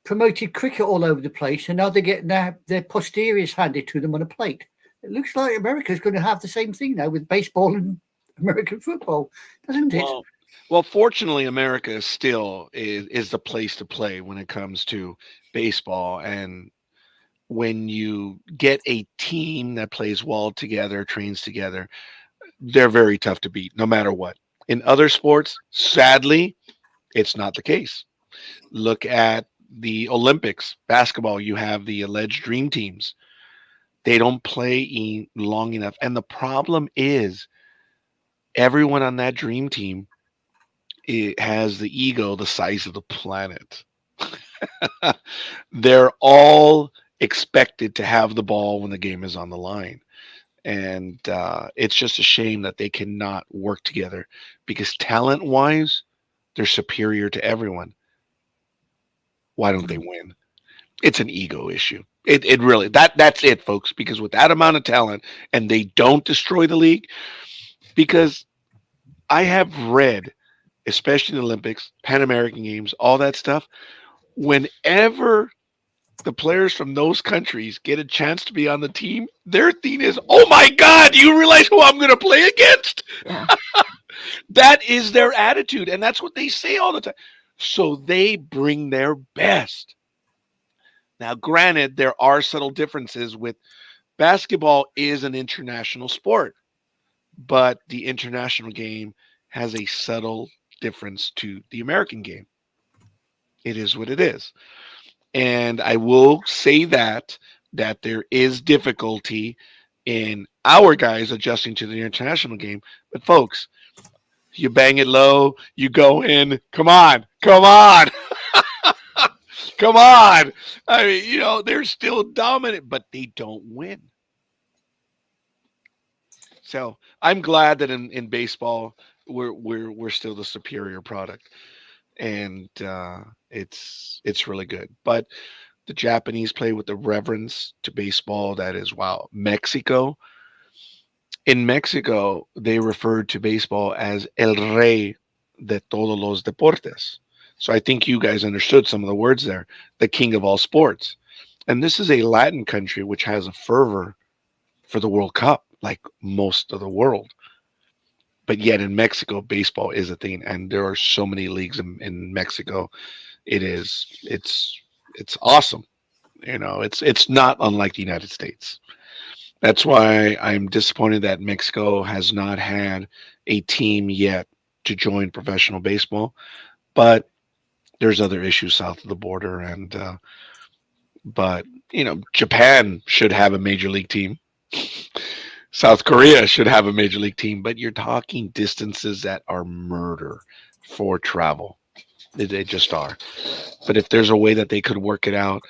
promoted cricket all over the place, and now they get their posteriors handed to them on a plate. It looks like America's going to have the same thing now with baseball and American football, doesn't it? Well, fortunately, America still is the place to play when it comes to baseball. And when you get a team that plays well together, trains together, they're very tough to beat, no matter what. In other sports, sadly, it's not the case. Look at the Olympics, basketball, you have the alleged dream teams. They don't play long enough. And the problem is everyone on that dream team, it has the ego the size of the planet. They're all expected to have the ball when the game is on the line. And it's just a shame that they cannot work together because talent-wise, they're superior to everyone. Why don't they win? It's an ego issue. It really that's it, folks. Because with that amount of talent, and they don't destroy the league, because I have read, especially in the Olympics, Pan American Games, all that stuff. Whenever the players from those countries get a chance to be on the team, their thing is, "Oh my God, do you realize who I'm going to play against?" Yeah. That is their attitude, and that's what they say all the time. So they bring their best. Now, granted, there are subtle differences with basketball is an international sport, but the international game has a subtle difference to the American game. It is what it is. And I will say that there is difficulty in our guys adjusting to the international game. But folks, you bang it low, you go in. Come on, come on, come on. I mean, they're still dominant, but they don't win. So I'm glad that in baseball we're still the superior product, and it's really good. But the Japanese play with the reverence to baseball that is wow. In Mexico, they referred to baseball as el rey de todos los deportes. So I think you guys understood some of the words there, the king of all sports. And this is a Latin country which has a fervor for the World Cup, like most of the world. But yet in Mexico, baseball is a thing, and there are so many leagues in Mexico. It's awesome. It's not unlike the United States. That's why I'm disappointed that Mexico has not had a team yet to join professional baseball. But there's other issues south of the border, and but Japan should have a major league team. South Korea should have a major league team, but you're talking distances that are murder for travel. They just are. But if there's a way that they could work it out,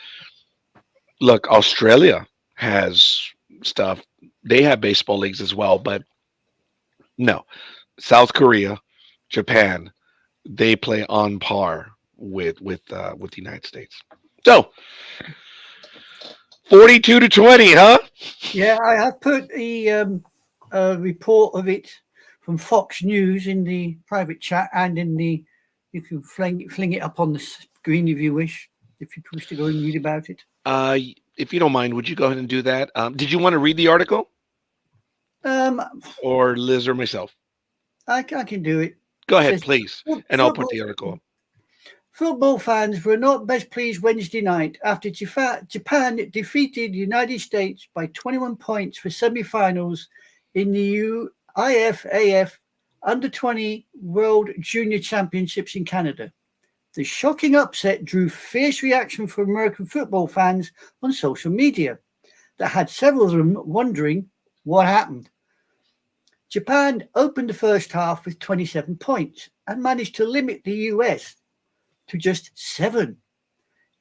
look, Australia has stuff. They have baseball leagues as well, but no. South Korea, Japan, they play on par with the United States. So 42-20, huh? Yeah, I have put a report of it from Fox News in the private chat and in the. You can fling it up on the screen if you wish to go and read about it. If you don't mind, would you go ahead and do that? Did you want to read the article, Um, or Liz or myself? I can do it. Go It ahead, says, please, and I'll put the article up. Football fans were not best pleased Wednesday night after Japan defeated the United States by 21 points for semi-finals in the IFAF Under-20 World Junior Championships in Canada. The shocking upset drew fierce reaction from American football fans on social media that had several of them wondering what happened. Japan opened the first half with 27 points and managed to limit the US to just 7.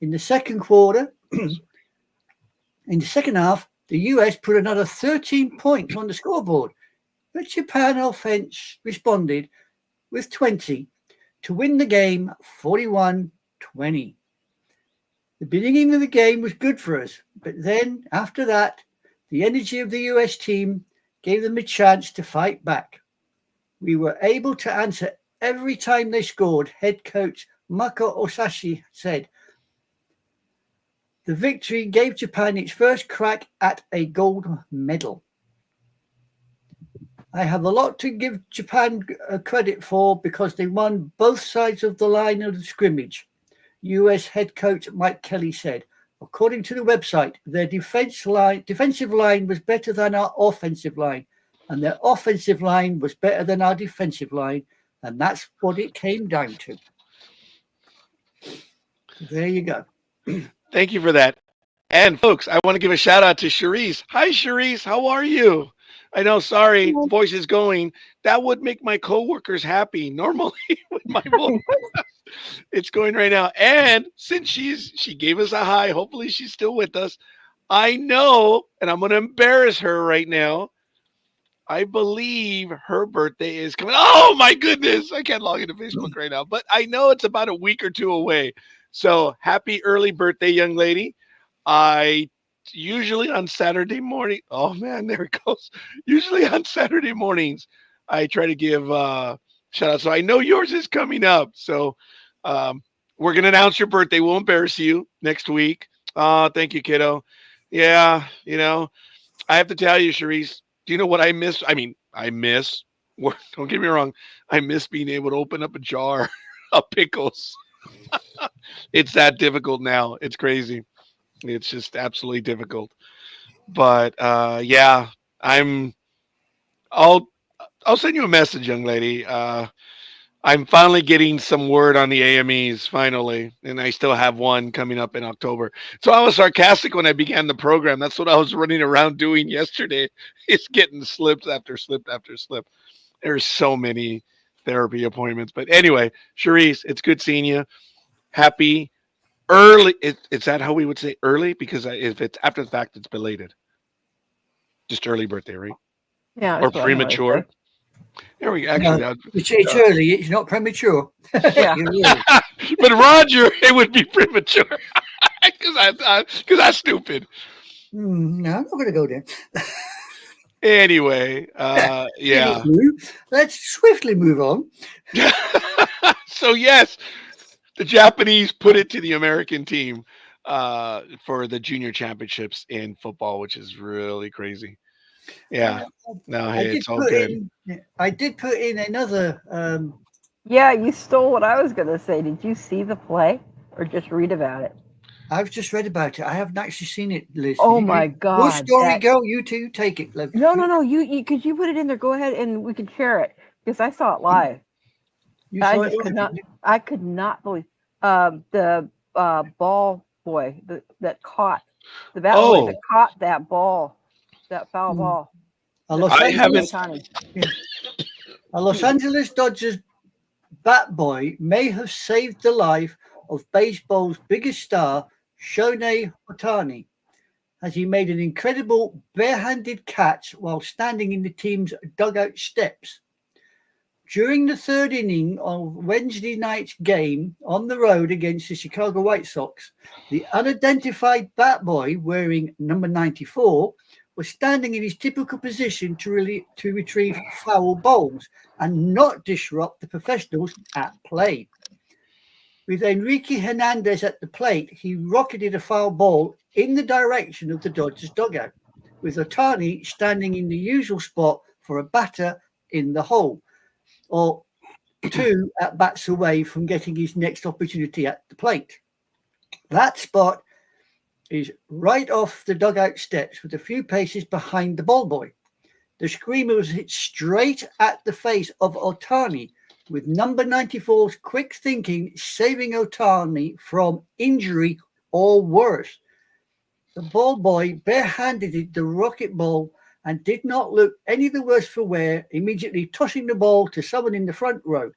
In the second quarter, in the second half, the US put another 13 points on the scoreboard, but Japan offense responded with 20 to win the game 41-20. The beginning of the game was good for us, but then after that, the energy of the US team gave them a chance to fight back. We were able to answer every time they scored, head coach Mako Osashi said. The victory gave Japan its first crack at a gold medal. I have a lot to give Japan credit for because they won both sides of the line of the scrimmage, US head coach Mike Kelly said. According to the website, their defensive line was better than our offensive line, and their offensive line was better than our defensive line, and that's what it came down to. There you go. Thank you for that. And folks, I want to give a shout out to Cherise. Hi, Cherise. How are you? I know, sorry, voice is going. That would make my coworkers happy. Normally, with my voice, it's going right now. And since she gave us a hi, hopefully she's still with us. I know, and I'm going to embarrass her right now. I believe her birthday is coming. Oh my goodness. I can't log into Facebook right now, but I know it's about a week or two away. So happy early birthday, young lady. I usually on Saturday morning. Oh man, there it goes. Usually on Saturday mornings, I try to give shout out. So I know yours is coming up. So um, we're gonna announce your birthday. We'll embarrass you next week. Thank you, kiddo. Yeah, I have to tell you, Charisse. Do you know what I miss? I mean, I miss. Don't get me wrong. I miss being able to open up a jar of pickles. It's that difficult now. It's crazy. It's just absolutely difficult. But yeah, I'm. I'll I'll send you a message, young lady. I'm finally getting some word on the AMEs finally, and I still have one coming up in October. So I was sarcastic when I began the program. That's what I was running around doing yesterday. It's getting slips after slip after slip. There's so many therapy appointments. But anyway, Charisse, it's good seeing you. Happy early. Is that how we would say early? Because if it's after the fact, it's belated. Just early birthday, right? Yeah, Or that's what I always premature. say. There we go. No, Actually, it's early. It's not premature. Yeah. You're early. but Roger, it would be premature because I'm stupid. No, I'm not going to go there. Anyway, yeah. Anywho, let's swiftly move on. So yes, the Japanese put it to the American team for the junior championships in football, which is really crazy. Yeah. No, I hey, did it's all put good. in. I did put in another. Yeah, you stole what I was going to say. Did you see the play or just read about it? I've just read about it. I haven't actually seen it, Liz. Oh You- my Your God. story, go. You two take it. Liv. No. You because you put it in there. Go ahead and we can share it because I saw it live. You I saw just it could live, not. didn't I could not believe the ball boy that caught the bat boy that Oh, caught that ball, that foul you? ball. A That Los I saved haven't. Angeles, Ohtani. a Los Angeles Dodgers bat boy may have saved the life of baseball's biggest star, Shohei Ohtani, as he made an incredible barehanded catch while standing in the team's dugout steps. During the third inning of Wednesday night's game on the road against the Chicago White Sox, the unidentified bat boy wearing number 94 was standing in his typical position to retrieve foul balls and not disrupt the professionals at play. With Enrique Hernandez at the plate, he rocketed a foul ball in the direction of the Dodgers dugout, with Otani standing in the usual spot for a batter in the hole, or two at bats away from getting his next opportunity at the plate. That spot is right off the dugout steps with a few paces behind the ball boy. The screamer was hit straight at the face of Otani, with number 94's quick thinking saving Otani from injury or worse. The ball boy barehanded the rocket ball and did not look any the worse for wear, immediately tossing the ball to someone in the front row.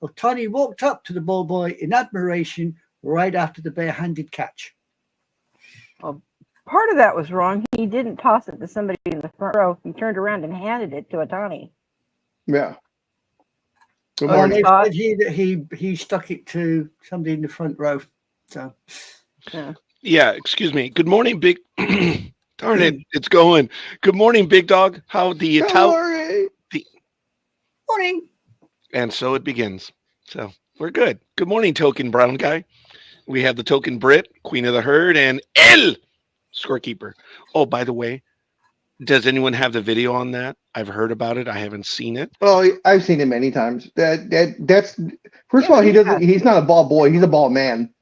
Otani walked up to the ball boy in admiration right after the barehanded catch. Well, part of that was wrong. He didn't toss it to somebody in the front row. He turned around and handed it to Ohtani. Yeah. Good And morning. they said he stuck it to somebody in the front row. So Yeah. Excuse me. Good morning, big. Darn it, it's going. Good morning, big dog. How do you Good tell? morning. morning. And so it begins. So we're good. Good morning, token brown guy. We have the token Brit, queen of the herd, and El scorekeeper. Oh, by the way, does anyone have the video on that? I've heard about it. I haven't seen it. Well, I've seen him many times. That's first of Yeah, all, he yeah. doesn't. He's not a ball boy. He's a ball man.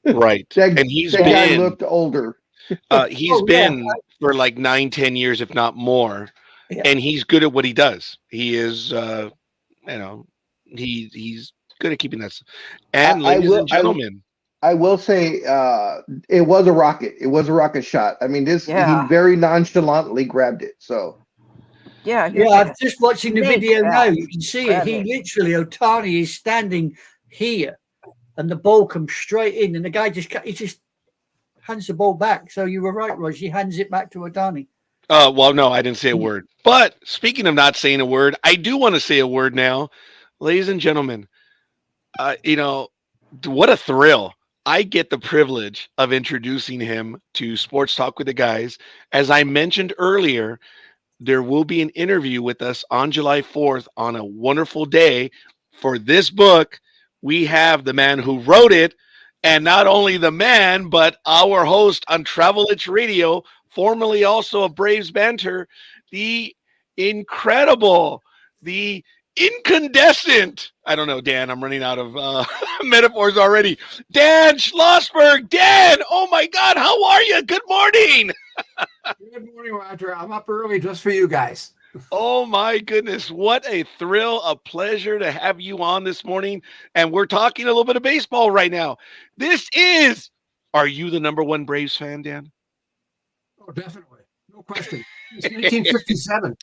Right. That, And he's that guy been looked older. he's Oh, yeah. been for like 9-10 years, if not more. Yeah. And he's good at what he does. He is he's good at keeping that. And I ladies will- and gentlemen, I will say it was a rocket. It was a rocket shot. I mean, he Yeah. very nonchalantly grabbed it. So yeah, Yeah, like I'm just watching the snake video now. grab. You can see it. He Grab it. literally, Otani is standing here, and the ball comes straight in, and the guy just hands the ball back. So you were right, Roger. He hands it back to Otani. well, no, I didn't say a word. But speaking of not saying a word, I do want to say a word now, ladies and gentlemen. What a thrill! I get the privilege of introducing him to Sports Talk with the Guys. As I mentioned earlier, there will be an interview with us on July 4th on a wonderful day for this book. We have the man who wrote it, and not only the man, but our host on Travel Itch Radio, formerly also of Braves Banter, the incredible, the incandescent. I don't know, Dan. I'm running out of metaphors already. Dan Schlossberg. Dan, oh my God, how are you? Good morning. Good morning, Roger. I'm up early just for you guys. Oh my goodness. What a thrill, a pleasure to have you on this morning. And we're talking a little bit of baseball right now. Are you the number one Braves fan, Dan? Oh, definitely. No question. It's 1957.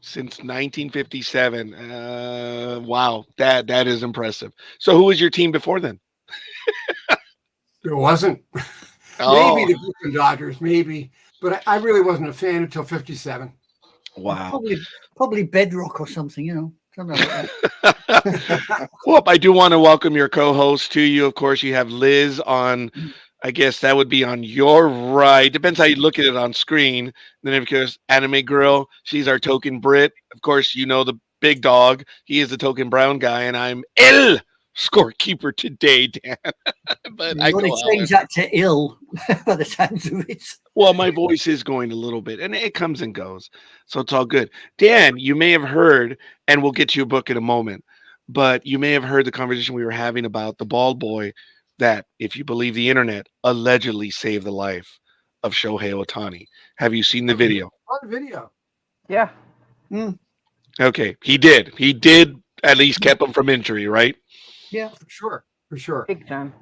Since 1957. Wow, that is impressive. So who was your team before then? There wasn't. Oh, Maybe the Brooklyn Dodgers, maybe. But I really wasn't a fan until 57. wow. Probably Bedrock or something, you know. Something like that. Well, I do want to welcome your co-host to you. Of course, you have Liz on. I guess that would be on your right. Depends how you look at it on screen. Then, of course, Anime Girl. She's our token Brit. Of course, you know the big dog. He is the token brown guy, and I'm El Scorekeeper today, Dan. But You I want go to change that to ill by the sounds of it. Well, my voice is going a little bit, and it comes and goes, so it's all good. Dan, you may have heard, and we'll get to your book in a moment, but you may have heard the conversation we were having about the bald boy that, if you believe the internet, allegedly saved the life of Shohei Ohtani. Have you seen the video? On video. Yeah. Okay, he did. He did at least kept him from injury, right? Yeah. For sure. For sure. Big time.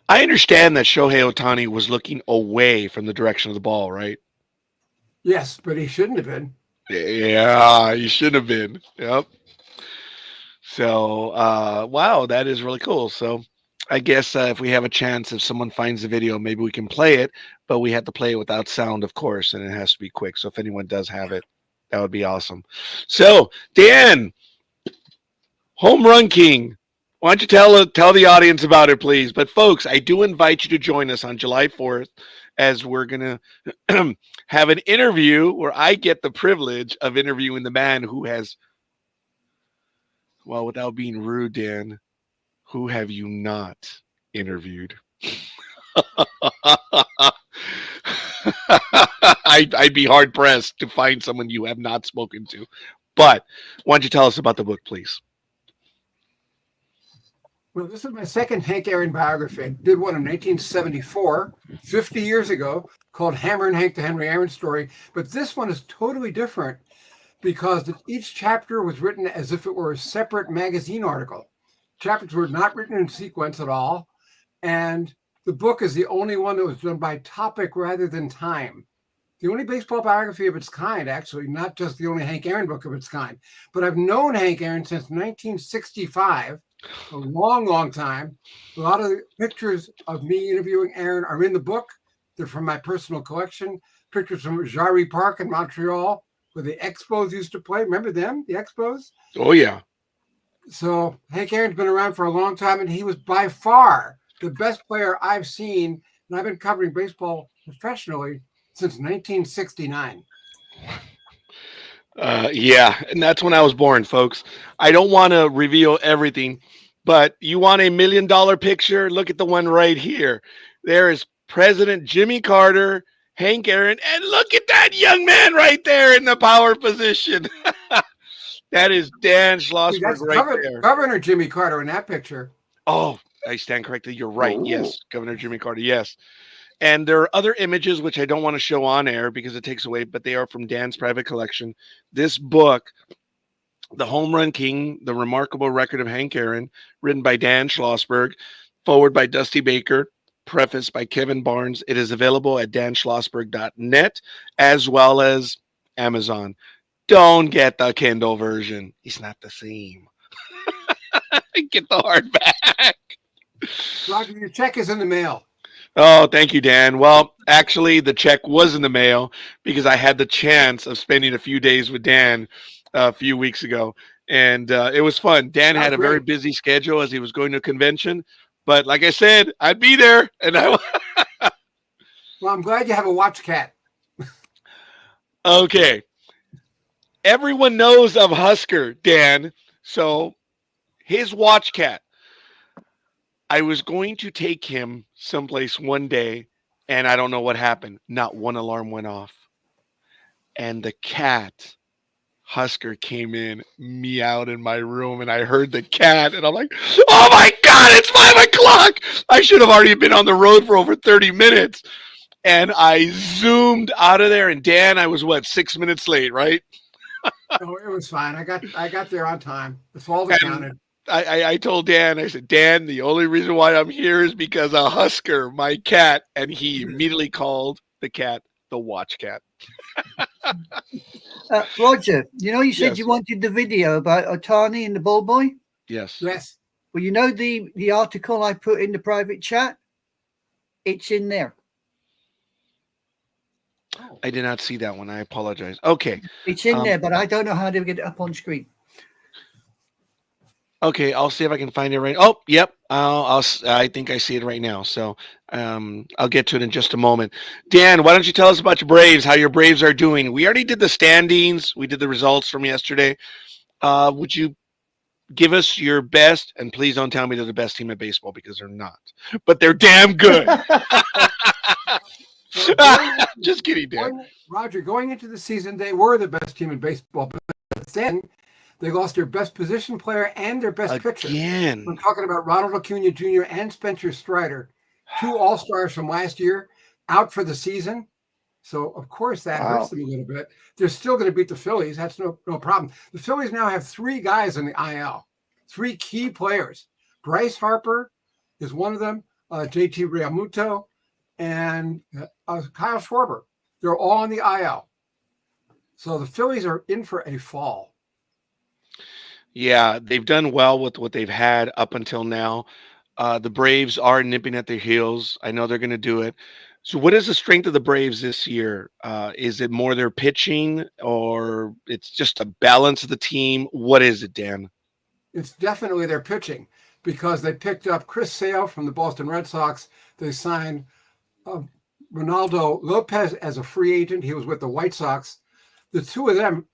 I understand that Shohei Ohtani was looking away from the direction of the ball, right? Yes, but he shouldn't have been. Yeah, he should have been. Yep. So, wow, that is really cool. So, I guess if we have a chance, if someone finds the video, maybe we can play it, but we have to play it without sound, of course, and it has to be quick. So, if anyone does have it, that would be awesome. So, Dan, Home Run King, why don't you tell the audience about it, please? But, folks, I do invite you to join us on July 4th as we're going to have an interview where I get the privilege of interviewing the man who has, well, without being rude, Dan, who have you not interviewed? I'd be hard pressed to find someone you have not spoken to. But why don't you tell us about the book, please? Well, this is my second Hank Aaron biography. I did one in 1974, 50 years ago, called Hammer and Hank, the Henry Aaron story. But this one is totally different because each chapter was written as if it were a separate magazine article. Chapters were not written in sequence at all. And the book is the only one that was done by topic rather than time. The only baseball biography of its kind, actually, not just the only Hank Aaron book of its kind. But I've known Hank Aaron since 1965, a long, long time. A lot of the pictures of me interviewing Aaron are in the book. They're from my personal collection. Pictures from Jarry Park in Montreal, where the Expos used to play. Remember them, the Expos? Oh, yeah. So Hank Aaron's been around for a long time, and he was by far the best player I've seen. And I've been covering baseball professionally since 1969. Yeah, and that's when I was born, folks. I don't want to reveal everything, but you want $1 million picture? Look at the one right here. There is President Jimmy Carter, Hank Aaron, and look at that young man right there in the power position. That is Dan Schlossberg That's right there. Governor Jimmy Carter in that picture. Oh, I stand corrected. You're right. Ooh. Yes, Governor Jimmy Carter. Yes. And there are other images which I don't want to show on air because it takes away, but they are from Dan's private collection. This book, The Home Run King, The Remarkable Record of Hank Aaron, written by Dan Schlossberg, forward by Dusty Baker, preface by Kevin Barnes. It is available at danschlossberg.net as well as Amazon. Don't get the Kindle version. It's not the same. Get the hardback. Roger, your check is in the mail. Oh, thank you, Dan. Well, actually, the check was in the mail because I had the chance of spending a few days with Dan a few weeks ago, and it was fun. Dan had a very busy schedule as he was going to a convention, But like I said, I'd be there, and I. Well, I'm glad you have a watch cat. Okay. Everyone knows of Husker, Dan. So his watch cat. I was going to take him someplace one day, and I don't know what happened. Not one alarm went off. And the cat, Husker, came in, meowed in my room, and I heard the cat, and I'm like, oh my God, it's 5 o'clock. I should have already been on the road for over 30 minutes. And I zoomed out of there, and Dan, I was 6 minutes late, right? No, it was fine. I got there on time. That's all that counted. I told Dan, I said, Dan, the only reason why I'm here is because of Husker, my cat. And he immediately called the cat the watch cat. Roger, you said Yes. you wanted the video about Otani and the ball boy? Yes. Yes. Well, the article I put in the private chat? It's in there. I did not see that one. I apologize. Okay. It's in there, but I don't know how to get it up on screen. Okay, I'll see if I can find it right. Oh, yep. I think I see it right now. So I'll get to it in just a moment. Dan, why don't you tell us about your Braves, how your Braves are doing? We already did the standings. We did the results from yesterday. Would you give us your best? And please don't tell me they're the best team in baseball, because they're not. But they're damn good. Just kidding, Dan. Roger, going into the season, they were the best team in baseball. But then they lost their best position player and their best pitcher. Again. I'm talking about Ronald Acuna Jr. and Spencer Strider, 2 All-Stars from last year, out for the season. So, of course, that hurts them a little bit. They're still going to beat the Phillies. That's no problem. The Phillies now have 3 guys in the IL, 3 key players. Bryce Harper is one of them, JT Realmuto, and Kyle Schwarber. They're all on the IL. So the Phillies are in for a fall. Yeah, they've done well with what they've had up until now. The Braves are nipping at their heels. I know they're going to do it. So what is the strength of the Braves this year? Is it more their pitching, or it's just a balance of the team? What is it, Dan? It's definitely their pitching, because they picked up Chris Sale from the Boston Red Sox. They signed Ronaldo Lopez as a free agent. He was with the White Sox. The two of them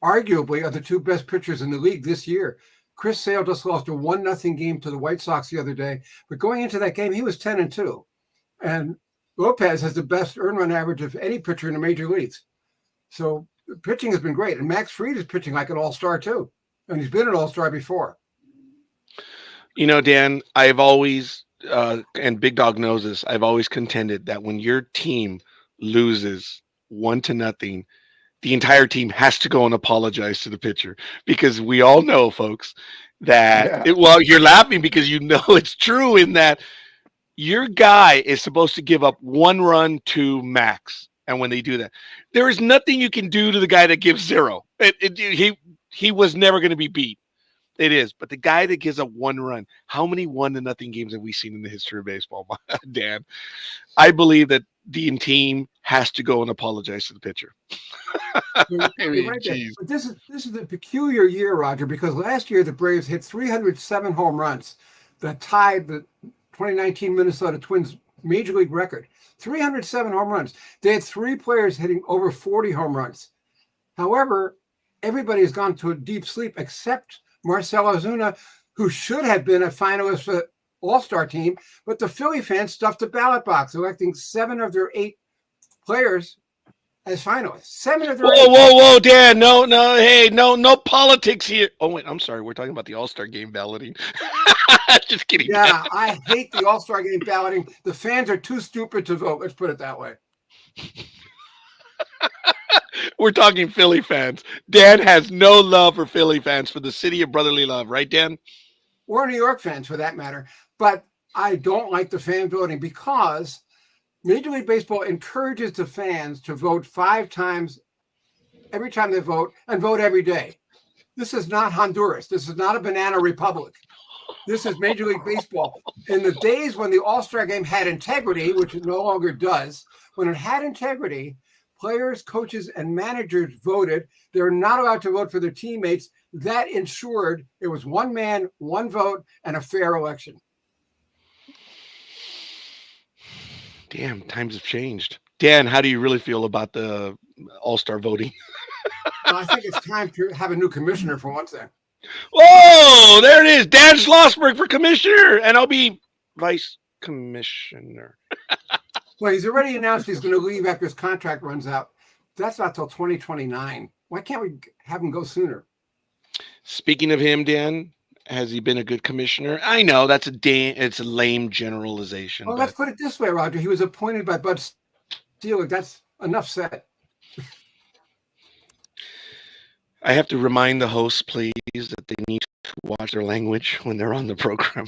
arguably are the 2 best pitchers in the league this year. Chris Sale just lost a 1-0 game to the White Sox the other day, but going into that game, he was 10-2. And Lopez has the best earned run average of any pitcher in the major leagues. So pitching has been great. And Max Fried is pitching like an all-star too. And he's been an all-star before. Dan, I've always, and Big Dog knows this, I've always contended that when your team loses 1-0, the entire team has to go and apologize to the pitcher, because we all know, folks, that you're laughing because you know it's true, in that your guy is supposed to give up 1 run to max. And when they do that, there is nothing you can do to the guy that gives 0. He was never going to be beat. It is. But the guy that gives up 1 run, how many 1-0 games have we seen in the history of baseball, Dan? I believe that the team has to go and apologize to the pitcher. Right, but this is a peculiar year, Roger, because last year the Braves hit 307 home runs that tied the 2019 Minnesota Twins major league record. 307 home runs. They had 3 players hitting over 40 home runs. However, everybody has gone to a deep sleep except Marcell Ozuna, who should have been a finalist for the All-Star team, but the Philly fans stuffed the ballot box, electing 7 of their 8 players as finalists. 7 of their 8. Whoa, Dan! No, hey, no politics here. Oh wait, I'm sorry. We're talking about the All-Star game balloting. Just kidding. Yeah, I hate the All-Star game balloting. The fans are too stupid to vote. Let's put it that way. We're talking Philly fans. Dan has no love for Philly fans, for the city of brotherly love, right, Dan? Or New York fans, for that matter. But I don't like the fan voting, because Major League Baseball encourages the fans to vote 5 times every time they vote, and vote every day. This is not Honduras. This is not a banana republic. This is Major League Baseball. In the days when the All-Star game had integrity, which it no longer does, when it had integrity, players, coaches, and managers voted. They were not allowed to vote for their teammates. That ensured it was 1 man, 1 vote, and a fair election. Damn, times have changed. Dan, how do you really feel about the All-Star voting? Well, I think it's time to have a new commissioner for one thing. Whoa, there it is. Dan Schlossberg for commissioner, and I'll be vice commissioner. Well, he's already announced he's going to leave after his contract runs out. That's not till 2029. Why can't we have him go sooner? Speaking of him, Dan, has he been a good commissioner? I know that's it's a lame generalization. Well, but let's put it this way, Roger. He was appointed by Bud Selig. That's enough said. I have to remind the hosts, please, that they need to watch their language when they're on the program.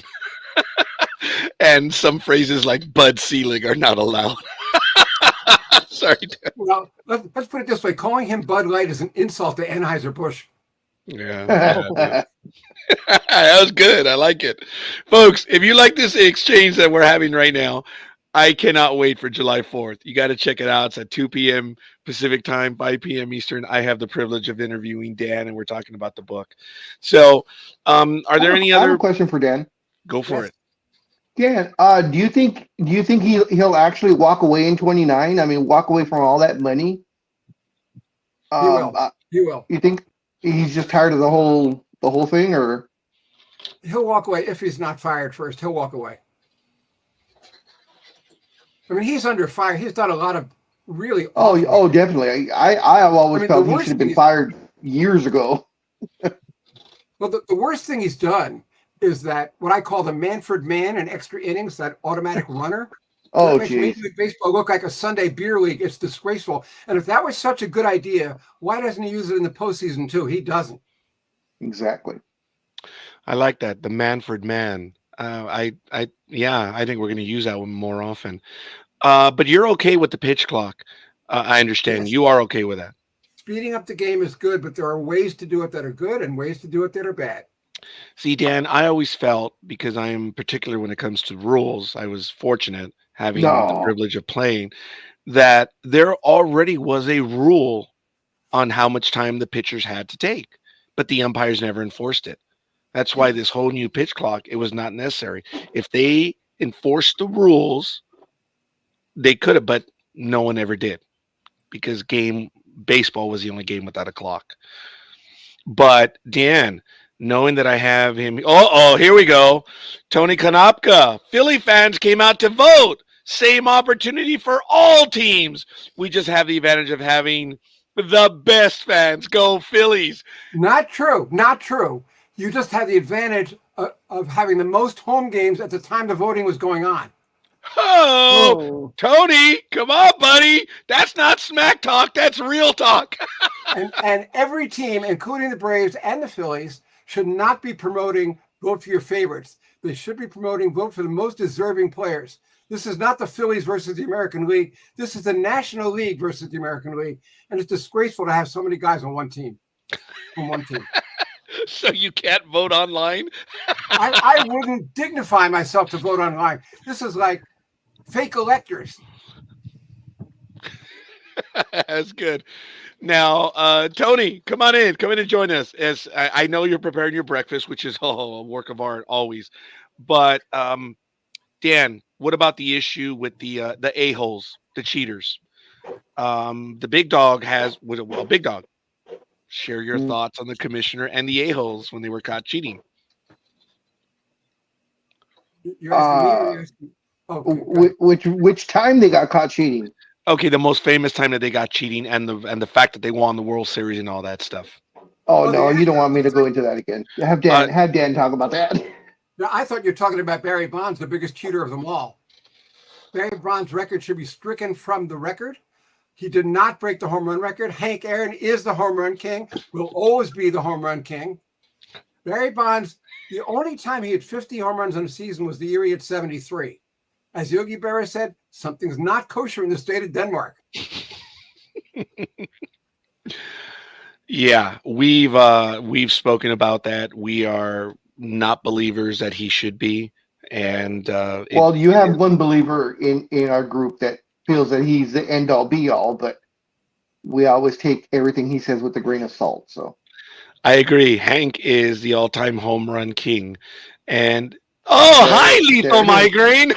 And some phrases like Bud Selig are not allowed. Sorry, Dan. Well, let's put it this way. Calling him Bud Light is an insult to Anheuser-Busch. Yeah. That was good. I like it. Folks, if you like this exchange that we're having right now, I cannot wait for July 4th. You got to check it out. It's at 2 p.m. Pacific time, 5 p.m. Eastern. I have the privilege of interviewing Dan, and we're talking about the book. So are there any I have other a question for Dan? Go for it. Dan, do you think he'll actually walk away in 29? I mean, walk away from all that money? He will. He will. You think he's just tired of the whole thing, or He'll walk away if he's not fired first. He'll walk away. I mean, he's under fire. He's done a lot of really. Oh, definitely. I have always felt the he worst should have been thing- fired years ago. Well, the worst thing he's done is that what I call the Manfred Man in extra innings, that automatic runner. Oh, That makes geez. Major League Baseball look like a Sunday beer league. It's disgraceful. And if that was such a good idea, why doesn't he use it in the postseason too? He doesn't. Exactly. I like that. The Manfred Man. I think we're going to use that one more often. But you're okay with the pitch clock. I understand. Yes. You are okay with that. Speeding up the game is good, but there are ways to do it that are good and ways to do it that are bad. See, Dan, I always felt, because I am particular when it comes to rules, I was fortunate having the privilege of playing, that there already was a rule on how much time the pitchers had to take, but the umpires never enforced it. That's why this whole new pitch clock, it was not necessary. If they enforced the rules, they could have, but no one ever did, because baseball was the only game without a clock. But Dan, knowing that I have him, here we go. Tony Konopka, Philly fans came out to vote. Same opportunity for all teams. We just have the advantage of having the best fans. Go Phillies. Not true. Not true. You just had the advantage of having the most home games at the time the voting was going on. Oh, Tony, come on, buddy. That's not smack talk. That's real talk. and every team, including the Braves and the Phillies, should not be promoting vote for your favorites. They should be promoting vote for the most deserving players. This is not the Phillies versus the American League. This is the National League versus the American League. And it's disgraceful to have so many guys on one team. So you can't vote online? I wouldn't dignify myself to vote online. This is like fake electors. That's good. Now, Tony, come on in. Come in and join us. As I know you're preparing your breakfast, which is a work of art always. But Dan, what about the issue with the a-holes, the cheaters? The big dog big dog. Share your thoughts on the commissioner and the a-holes when they were caught cheating. You're asking me or you're asking... Which time they got caught cheating? Okay, the most famous time that they got cheating and the fact that they won the World Series and all that stuff. Oh, no, you don't want me to go into that again. Have Dan talk about that. No, I thought you were talking about Barry Bonds, the biggest cheater of them all. Barry Bonds' record should be stricken from the record. He did not break the home run record. Hank Aaron is the home run king, will always be the home run king. Barry Bonds, the only time he had 50 home runs in a season was the year he had 73. As Yogi Berra said, something's not kosher in the state of Denmark. Yeah, we've spoken about that. We are not believers that he should be. And you have one believer in our group that feels that he's the end all be all, but we always take everything he says with a grain of salt. So I agree. Hank is the all-time home run king. And hi, Lethal Migraine.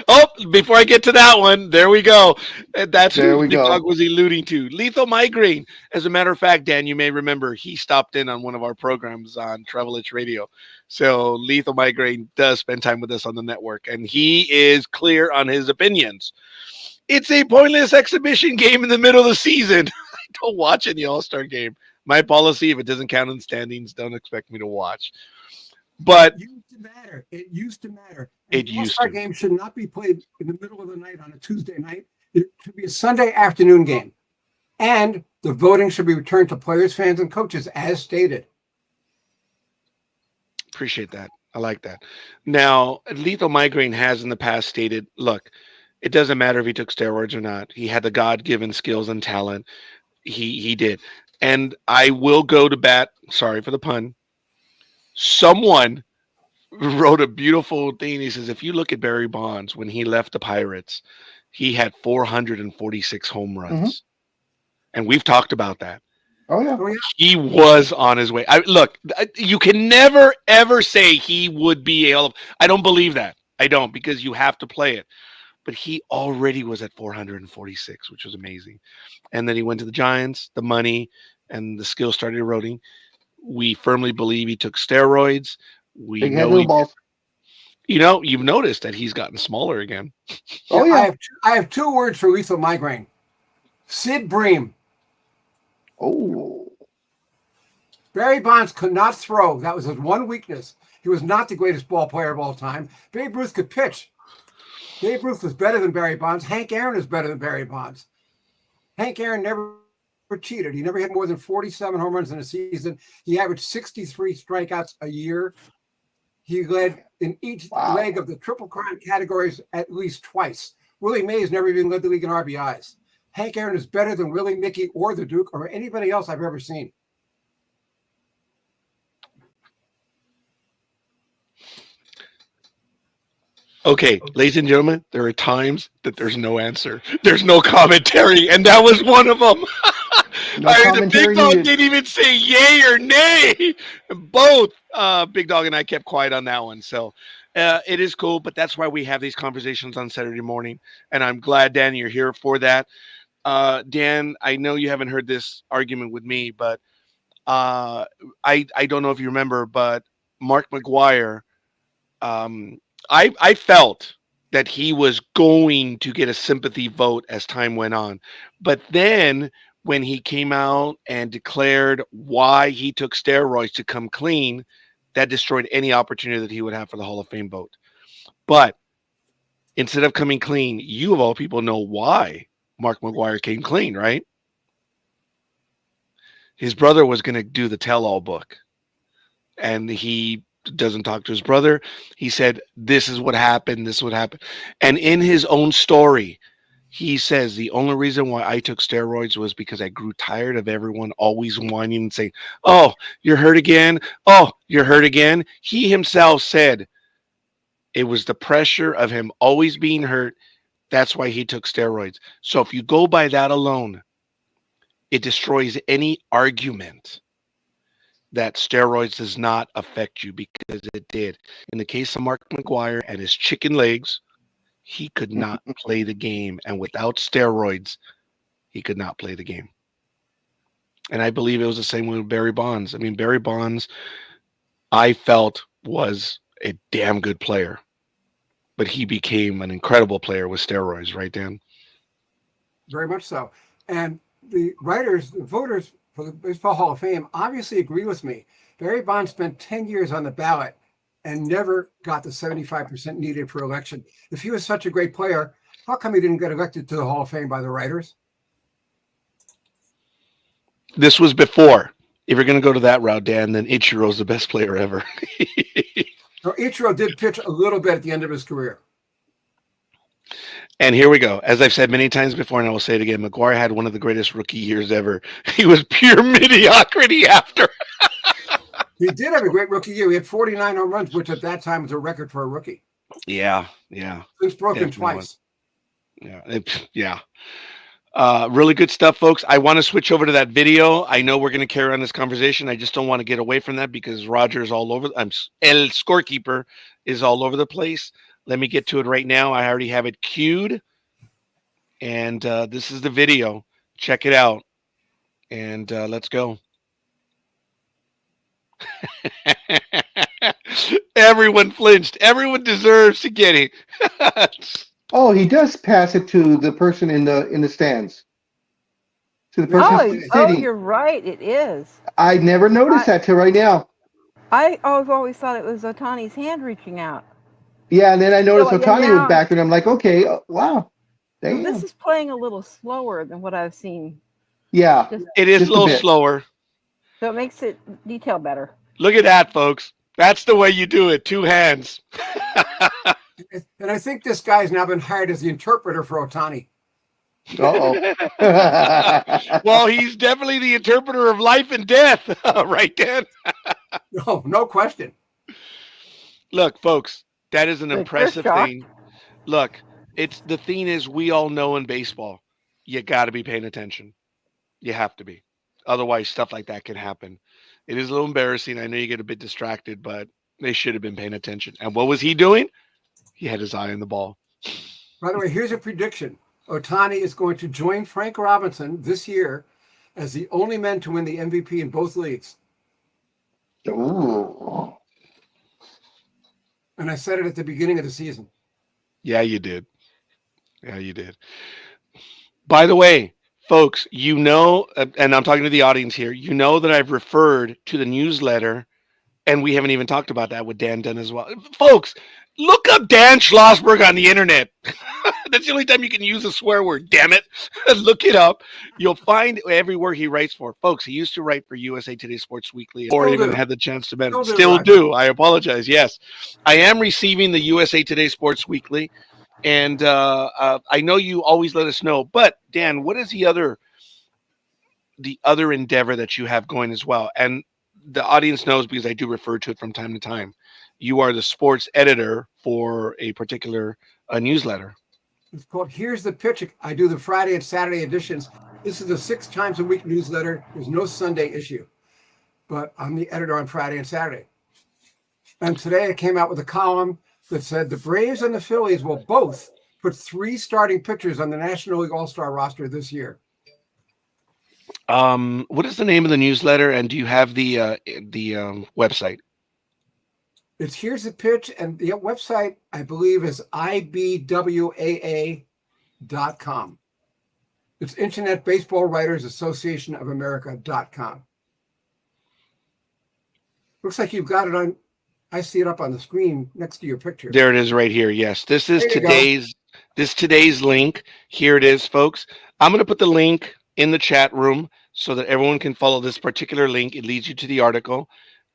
Oh, before I get to that one, there we go. And that's There who we Big go. Dog was alluding to. Lethal migraine. As a matter of fact, Dan, you may remember he stopped in on one of our programs on Travel Itch Radio. So Lethal Migraine does spend time with us on the network, and he is clear on his opinions. It's a pointless exhibition game in the middle of the season. I don't watch any All-Star game. My policy, if it doesn't count in standings, don't expect me to watch. But It used to matter. It used to matter. It And the used All-Star to. game should not be played in the middle of the night on a Tuesday night. It should be a Sunday afternoon game. And the voting should be returned to players, fans, and coaches as stated. appreciate that. I like that. Now, Lethal Migraine has in the past stated, look, it doesn't matter if he took steroids or not. He had the God-given skills and talent. He did. And I will go to bat, sorry for the pun. Someone wrote a beautiful thing. He says, if you look at Barry Bonds when he left the Pirates, he had 446 home runs. And we've talked about that. Oh yeah. Oh, yeah. He was on his way. Look, you can never, ever say he would be I don't believe that. I don't, because you have to play it. But he already was at 446, which was amazing. And then he went to the Giants, the money, and the skills started eroding. We firmly believe he took steroids. We Big head, know little balls. you've noticed that he's gotten smaller again. Oh yeah. I have two words for lethal migraine. Sid Bream. Oh. Barry Bonds could not throw. That was his one weakness. He was not the greatest ball player of all time. Babe Ruth could pitch. Babe Ruth was better than Barry Bonds. Hank Aaron is better than Barry Bonds. Hank Aaron never cheated. He never hit more than 47 home runs in a season. He averaged 63 strikeouts a year. He led in each leg of the Triple Crown categories at least twice. Willie Mays never even led the league in RBIs. Hank Aaron is better than Willie, Mickey, or the Duke, or anybody else I've ever seen. Okay, ladies and gentlemen, there are times that there's no answer. There's no commentary, and that was one of them. No The commentary Big Dog needed. didn't even say yay or nay. Both Big Dog and I kept quiet on that one. So it is cool, but that's why we have these conversations on Saturday morning. And I'm glad, Dan, you're here for that. Dan, I know you haven't heard this argument with me, but I don't know if you remember, but Mark McGwire, I felt that he was going to get a sympathy vote as time went on. But then when he came out and declared why he took steroids to come clean, that destroyed any opportunity that he would have for the Hall of Fame vote. But instead of coming clean, you of all people know why Mark McGwire came clean, right? His brother was going to do the tell-all book, and he doesn't talk to his brother. He said, this is what happened, this would happen. And in his own story, he says the only reason why I took steroids was because I grew tired of everyone always whining and saying, oh, you're hurt again. Oh, you're hurt again. He himself said it was the pressure of him always being hurt. That's why he took steroids. So if you go by that alone, it destroys any argument that steroids does not affect you, because it did. In the case of Mark McGwire and his chicken legs, he could not play the game. And without steroids, he could not play the game. And I believe it was the same way with Barry Bonds. I mean, Barry Bonds, I felt, was a damn good player. But he became an incredible player with steroids, right, Dan? Very much so. And the writers, the voters for the Baseball Hall of Fame obviously agree with me. Barry Bonds spent 10 years on the ballot and never got the 75% needed for election. If he was such a great player, how come he didn't get elected to the Hall of Fame by the writers? This was before. If you're going to go to that route, Dan, then Ichiro's the best player ever. So Ichiro did pitch a little bit at the end of his career. And here we go. As I've said many times before, and I will say it again, McGwire had one of the greatest rookie years ever. He was pure mediocrity after. He did have a great rookie year. He had 49 home runs, which at that time was a record for a rookie. Yeah. It's broken Definitely twice. Yeah. Really good stuff, folks. I want to switch over to that video. I know we're going to carry on this conversation. I just don't want to get away from that because Roger's all over. El scorekeeper is all over the place. Let me get to it right now. I already have it queued. And this is the video. Check it out. And let's go. Everyone flinched. Everyone deserves to get it. Oh, he does pass it to the person in the stands. To the person sitting. You're right. It is. I never noticed that till right now. I've always thought it was Otani's hand reaching out. Yeah, and then I noticed So, Otani now- was back, and I'm like, okay, wow. Damn. This is playing a little slower than what I've seen. Yeah. It is Just a a little bit. slower. So it makes it detail better. Look at that, folks. That's the way you do it. 2 hands. And I think this guy's now been hired as the interpreter for Otani. Uh-oh. Well, he's definitely the interpreter of life and death. Right, Dan? No question. Look, folks, that is an You're impressive shocked. thing. Look, the thing is, we all know in baseball, you got to be paying attention. You have to be. Otherwise, stuff like that can happen. It is a little embarrassing. I know you get a bit distracted, but they should have been paying attention. And what was he doing? He had his eye on the ball. By the way, here's a prediction. Otani is going to join Frank Robinson this year as the only man to win the MVP in both leagues. Ooh. And I said it at the beginning of the season. Yeah, you did. Yeah, you did. By the way, folks, you know, and I'm talking to the audience here, you know that I've referred to the newsletter, and we haven't even talked about that with Dan Dunn as well. Folks, look up Dan Schlossberg on the internet. That's the only time you can use a swear word, damn it. Look it up. You'll find everywhere he writes for. Folks, he used to write for USA Today Sports Weekly or even had the chance to mention. Still do. I apologize. Yes. I am receiving the USA Today Sports Weekly. And I know you always let us know. But, Dan, what is the other endeavor that you have going as well? And the audience knows because I do refer to it from time to time. You are the sports editor for a particular newsletter. It's called Here's the Pitch. I do the Friday and Saturday editions. This is a 6 times a week newsletter. There's no Sunday issue. But I'm the editor on Friday and Saturday. And today I came out with a column that said the Braves and the Phillies will both put 3 starting pitchers on the National League All-Star roster this year. What is the name of the newsletter, and do you have the website? It's Here's the Pitch, and the website, I believe, is ibwaa.com. It's Internet Baseball Writers Association of America.com. Looks like you've got it on. I see it up on the screen next to your picture. There it is right here. Yes, this is today's link. Here it is, folks. I'm going to put the link in the chat room so that everyone can follow this particular link. It leads you to the article.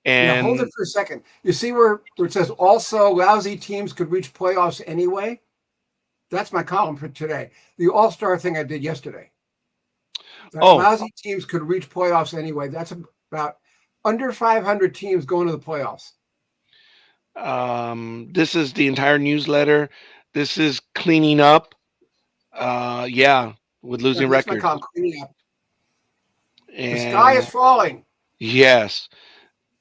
And now, hold it for a second. You see where it says also lousy teams could reach playoffs anyway? That's my column for today. The All-Star thing I did yesterday. Lousy teams could reach playoffs anyway. That's about under 500 teams going to the playoffs. This is the entire newsletter. This is cleaning up. With losing records. My column, cleaning up. And the sky is falling. Yes.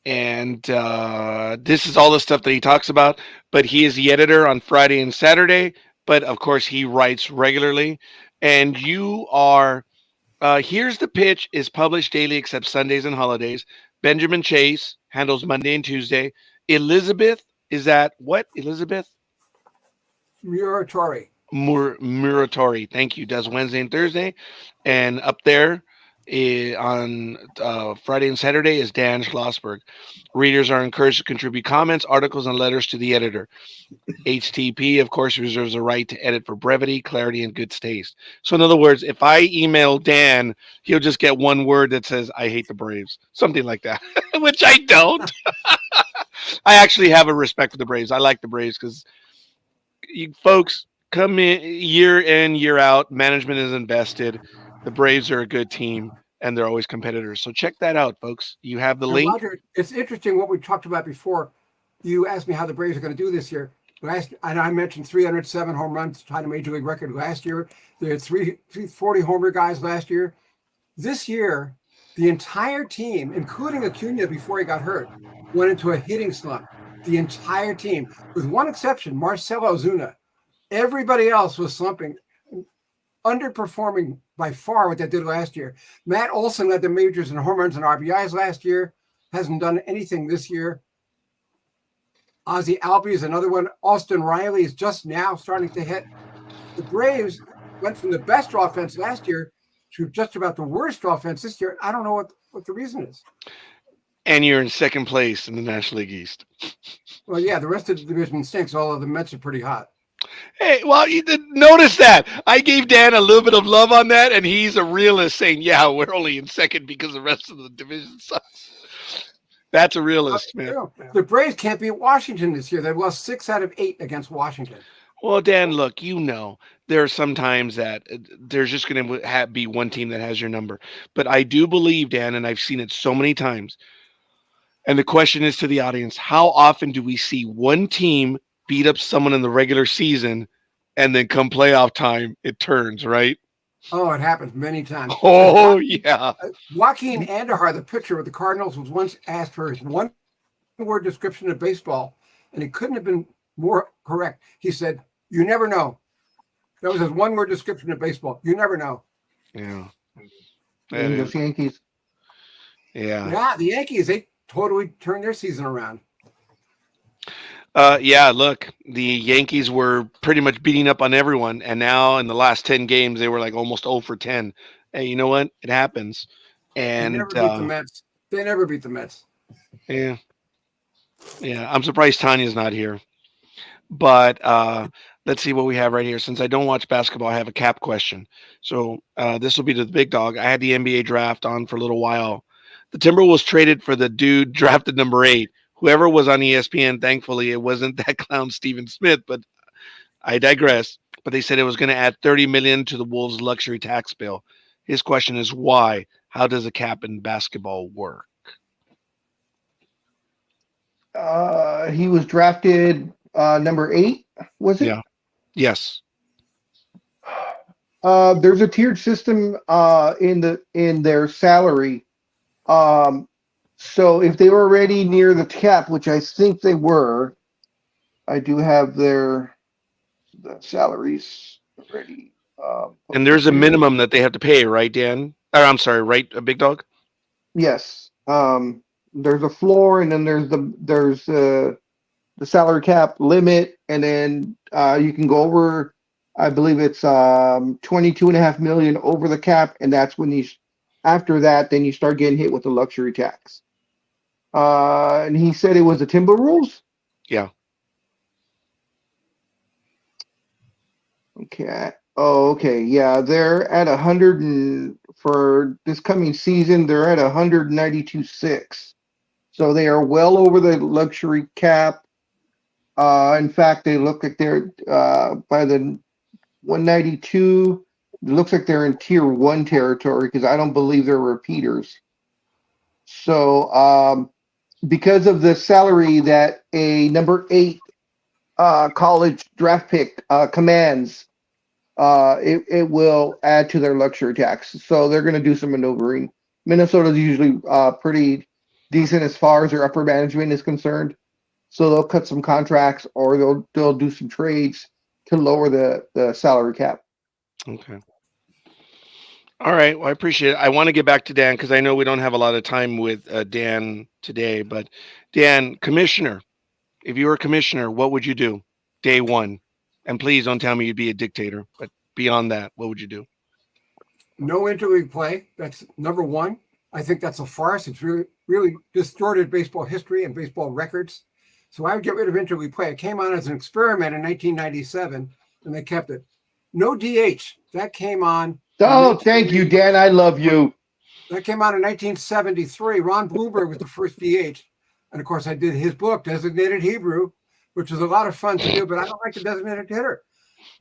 And this is all the stuff that he talks about, but he is the editor on Friday and Saturday, but of course he writes regularly. And you are, Here's the Pitch is published daily except Sundays and holidays. Benjamin Chase handles Monday and Tuesday. Elizabeth, is that what? Elizabeth? Muratori. Muratori, thank you, does Wednesday and Thursday. And up there on Friday and Saturday is Dan Schlossberg. Readers are encouraged to contribute comments, articles, and letters to the editor. HTP, of course, reserves the right to edit for brevity, clarity, and good taste. So in other words, if I email Dan, he'll just get one word that says, I hate the Braves. Something like that, which I don't. I actually have a respect for the Braves. I like the Braves because you folks come in, year out. Management is invested. The Braves are a good team, and they're always competitors. So check that out, folks. You have the link. Roger, it's interesting what we talked about before. You asked me how the Braves are going to do this year. And I mentioned 307 home runs, tied a major league record last year. They had 340 homer guys last year. This year, the entire team, including Acuna before he got hurt, went into a hitting slump. The entire team, with one exception, Marcelo Ozuna. Everybody else was slumping, underperforming by far what they did last year. Matt Olson led the majors in home runs and RBIs last year. Hasn't done anything this year. Ozzie Albies is another one. Austin Riley is just now starting to hit. The Braves went from the best offense last year to just about the worst offense this year. I don't know what the reason is. And you're in second place in the National League East. Well, yeah, the rest of the division stinks. All of the Mets are pretty hot. Hey, well, you did notice that. I gave Dan a little bit of love on that, and he's a realist saying, yeah, we're only in second because the rest of the division sucks. That's a realist, man. The Braves can't beat Washington this year. They've lost 6 out of 8 against Washington. Well, Dan, look, there are some times that there's just going to be one team that has your number. But I do believe, Dan, and I've seen it so many times, and the question is to the audience, how often do we see one team beat up someone in the regular season and then come playoff time, it turns, right? Oh, it happens many times. Oh, yeah. Joaquin Andahar, the pitcher with the Cardinals, was once asked for his one-word description of baseball, and it couldn't have been more correct. He said, "You never know." That was his one-word description of baseball. You never know. Yeah. And those Yankees. Yeah. Yeah, the Yankees, they totally turned their season around. Yeah, look, the Yankees were pretty much beating up on everyone, and now in the last 10 games, they were like almost 0 for 10. Hey, you know what? It happens. And they never beat the Mets. They never beat the Mets. Yeah. Yeah, I'm surprised Tanya's not here. But let's see what we have right here. Since I don't watch basketball, I have a cap question. So this will be to the big dog. I had the NBA draft on for a little while. The Timberwolves traded for the dude drafted number 8. Whoever was on ESPN, thankfully, it wasn't that clown Stephen Smith, but I digress. But they said it was going to add $30 million to the Wolves' luxury tax bill. His question is why? How does a cap in basketball work? He was drafted number 8, was it? Yeah. Yes. There's a tiered system in their salary. So if they were already near the cap, which I think they were, I do have the salaries already. And there's a minimum that they have to pay, right, Dan? Or I'm sorry, right, a big dog? Yes. There's a floor, and then there's the salary cap limit, and then you can go over. I believe it's $22.5 million over the cap, and that's when after that, then you start getting hit with the luxury tax. And he said it was the Timber rules. Yeah. Okay. Oh, okay. Yeah, they're at 100, and for this coming season, they're at 192.6. So they are well over the luxury cap. In fact, they look like they're by the 192. It looks like they're in tier 1 territory because I don't believe they're repeaters. So because of the salary that a number 8 college draft pick commands, it will add to their luxury tax. So they're going to do some maneuvering. Minnesota's usually pretty decent as far as their upper management is concerned. So they'll cut some contracts, or they'll do some trades to lower the salary cap. Okay. All right. Well, I appreciate it. I want to get back to Dan because I know we don't have a lot of time with Dan today. But Dan, commissioner, if you were a commissioner, what would you do day one? And please don't tell me you'd be a dictator. But beyond that, what would you do? No interleague play. That's number one. I think that's a farce. It's really, really distorted baseball history and baseball records. So I would get rid of interleague play. It came on as an experiment in 1997, and they kept it. No DH. That came on. Oh, thank you, Dan. I love you. That came out in 1973. Ron Bloomberg was the first DH. And, of course, I did his book, Designated Hebrew, which was a lot of fun to do, but I don't like the designated hitter.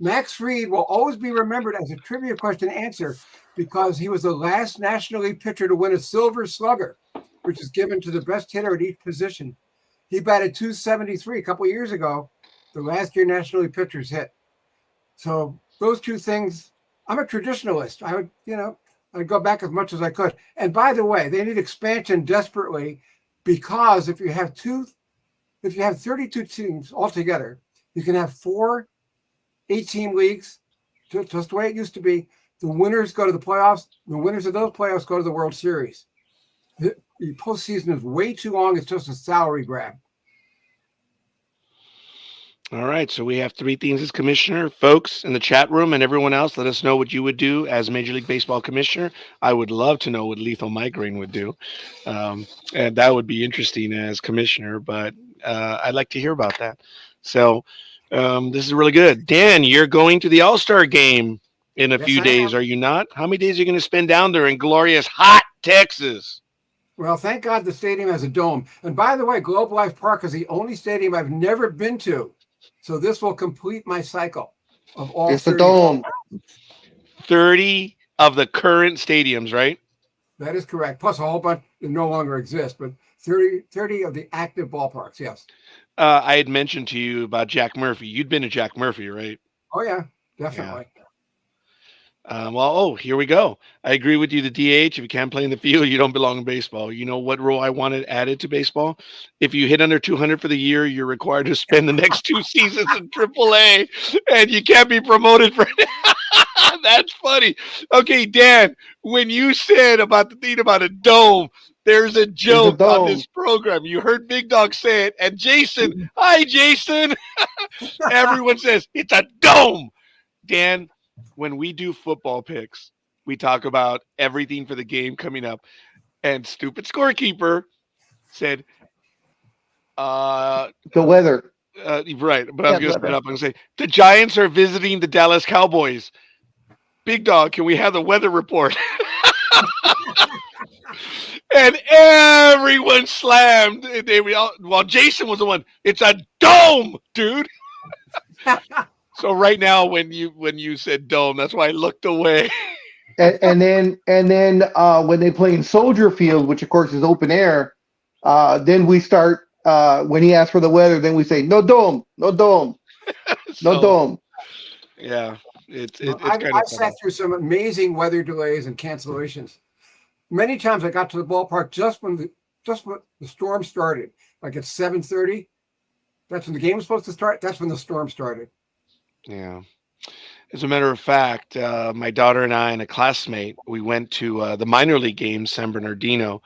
Max Fried will always be remembered as a trivia question answer because he was the last National League pitcher to win a Silver Slugger, which is given to the best hitter at each position. He batted .273 a couple of years ago, the last year National League pitchers hit. So those two things, I'm a traditionalist. I would, I'd go back as much as I could. And by the way, they need expansion desperately because if you have two if you have 32 teams altogether, you can have 4 8-team leagues, just the way it used to be. The winners go to the playoffs. The winners of those playoffs go to the World Series. The postseason is way too long. It's just a salary grab. All right, so we have 3 things as commissioner. Folks in the chat room and everyone else, let us know what you would do as Major League Baseball commissioner. I would love to know what lethal migraine would do. And that would be interesting as commissioner, but I'd like to hear about that. So this is really good. Dan, you're going to the All-Star game in a few days, are you not? How many days are you going to spend down there in glorious, hot Texas? Well, thank God the stadium has a dome. And by the way, Globe Life Park is the only stadium I've never been to. So this will complete my cycle of all. It's a dome. 30 of the current stadiums, right? That is correct. Plus a whole bunch that no longer exist, but 30 of the active ballparks, yes. I had mentioned to you about Jack Murphy. You'd been to Jack Murphy, right? Oh, yeah, definitely. Yeah. Here we go. I agree with you. The DH, if you can't play in the field, you don't belong in baseball. You know what rule I wanted added to baseball? If you hit under 200 for the year, you're required to spend the next 2 seasons in AAA, and you can't be promoted for That's funny. Okay, Dan, when you said about the thing about a dome, there's a joke on this program. You heard Big Dog say it, and Jason, hi, Jason. Everyone says it's a dome. Dan, when we do football picks, we talk about everything for the game coming up. And stupid scorekeeper said, the weather. Right. But I was going to spit up and say, the Giants are visiting the Dallas Cowboys. Big Dog, can we have the weather report? And everyone slammed. Well, Jason was the one. It's a dome, dude. So right now, when you said dome, that's why I looked away. And then when they play in Soldier Field, which of course is open air, then we start. When he asks for the weather, then we say no dome, no dome, no dome. Yeah, it's I sat through some amazing weather delays and cancellations. Many times I got to the ballpark just when the storm started, like at 7:30. That's when the game was supposed to start. That's when the storm started. Yeah. As a matter of fact, my daughter and I and a classmate, we went to the minor league game, San Bernardino,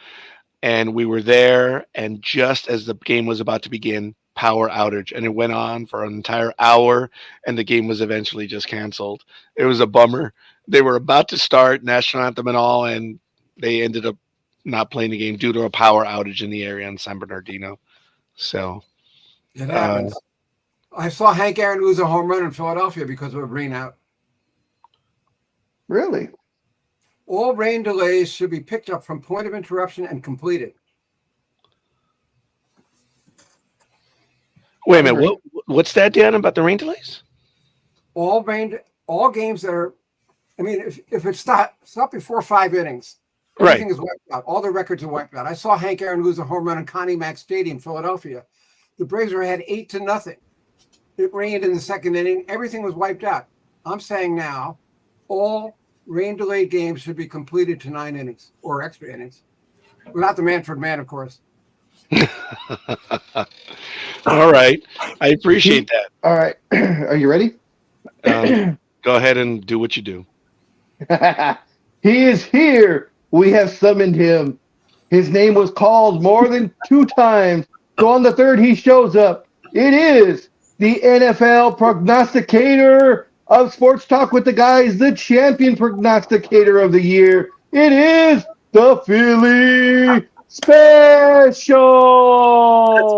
and we were there. And just as the game was about to begin, power outage, and it went on for an entire hour, and the game was eventually just canceled. It was a bummer. They were about to start national anthem and all, and they ended up not playing the game due to a power outage in the area in San Bernardino. So it happens. I saw Hank Aaron lose a home run in Philadelphia because of a rain out. Really? All rain delays should be picked up from point of interruption and completed. Wait a minute. What's that, Dan, about the rain delays? All games that are, I mean, if it's not before 5 innings, everything is wiped out. All the records are wiped out. I saw Hank Aaron lose a home run in Connie Mack Stadium, Philadelphia. The Braves were ahead 8-0. It rained in the second inning. Everything was wiped out. I'm saying now, all rain-delayed games should be completed to 9 innings or extra innings. Without the Manfred man, of course. All right. I appreciate that. All right. Are you ready? Go ahead and do what you do. He is here. We have summoned him. His name was called more than 2 times. So on the 3rd, he shows up. It is the NFL prognosticator of Sports Talk with the Guys, the champion prognosticator of the year. It is the Philly Special.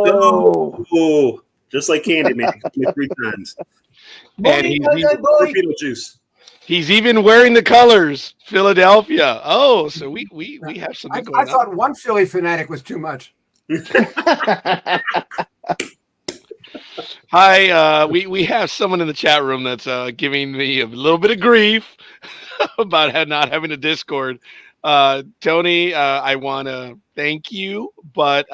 Let's go. Just like Candyman, 3 times. And he's even wearing the colors, Philadelphia. Oh, so we have something going on. I thought one Philly fanatic was too much. Hi, we have someone in the chat room that's giving me a little bit of grief about not having a Discord. Tony, I want to thank you, but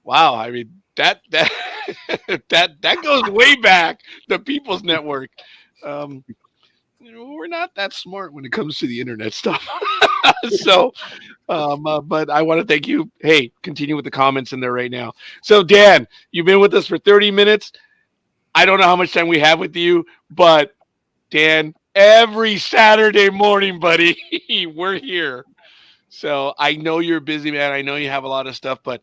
wow, I mean that that goes way back. The People's Network. We're not that smart when it comes to the internet stuff. So, but I want to thank you. Hey, continue with the comments in there right now. So, Dan, you've been with us for 30 minutes. I don't know how much time we have with you, but Dan, every Saturday morning, buddy, we're here. So I know you're busy, man. I know you have a lot of stuff, but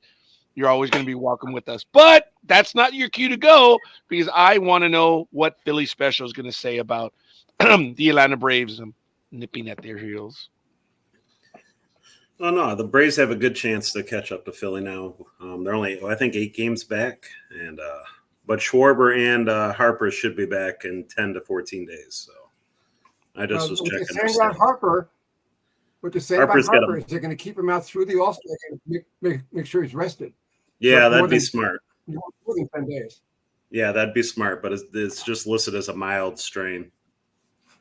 you're always going to be welcome with us. But that's not your cue to go because I want to know what Philly Special is going to say about the Atlanta Braves nipping at their heels. Oh no, the Braves have a good chance to catch up to Philly now. They're only, I think, 8 games back, and but Schwarber and Harper should be back in 10 to 14 days. So I just was checking. What they're saying about Harper is they're going to keep him out through the All-Star game, make sure he's rested. Yeah, that'd be smart. More than 10 days. Yeah, that'd be smart, but it's just listed as a mild strain.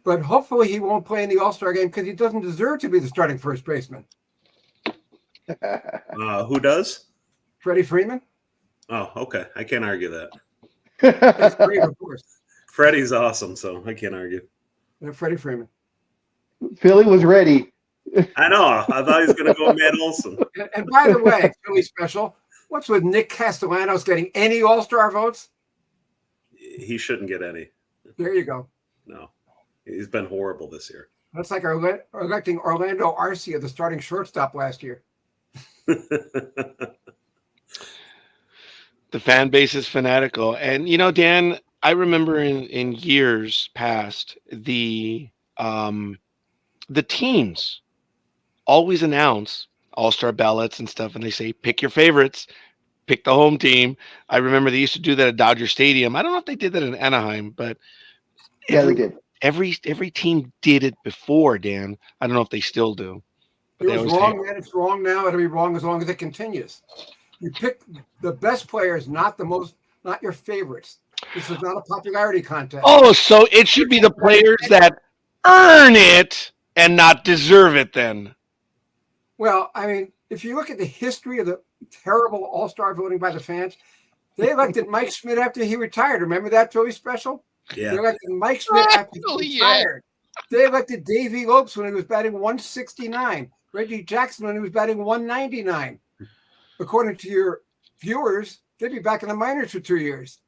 But hopefully he won't play in the All-Star game because he doesn't deserve to be the starting first baseman. Who does? Freddie Freeman. Oh, okay. I can't argue that. That's great, of course. Freddie's awesome, so I can't argue. Freddie Freeman. Philly was ready. I know. I thought he was going to go Matt Olson. And by the way, Philly Special, what's with Nick Castellanos getting any All-Star votes? He shouldn't get any. There you go. No. He's been horrible this year. That's like electing Orlando Arcia the starting shortstop last year. The fan base is fanatical. And, you know, Dan, I remember in years past, the teams always announce all-star ballots and stuff, and they say, pick your favorites, pick the home team. I remember they used to do that at Dodger Stadium. I don't know if they did that in Anaheim, but yeah, they did. Every team did it before, Dan. I don't know if they still do. It was wrong then, it's wrong now. It'll be wrong as long as it continues. You pick the best players, not your favorites. This is not a popularity contest. Oh, so it should be the players that earn it and not deserve it then. Well, I mean, if you look at the history of the terrible all-star voting by the fans, they elected Mike Schmidt after he retired. Remember that Philly Special? Yeah. They elected Mike Schmidt after he retired. They elected Davey Lopes when he was batting 169. Reggie Jackson when he was batting 199. According to your viewers, they'd be back in the minors for 2 years.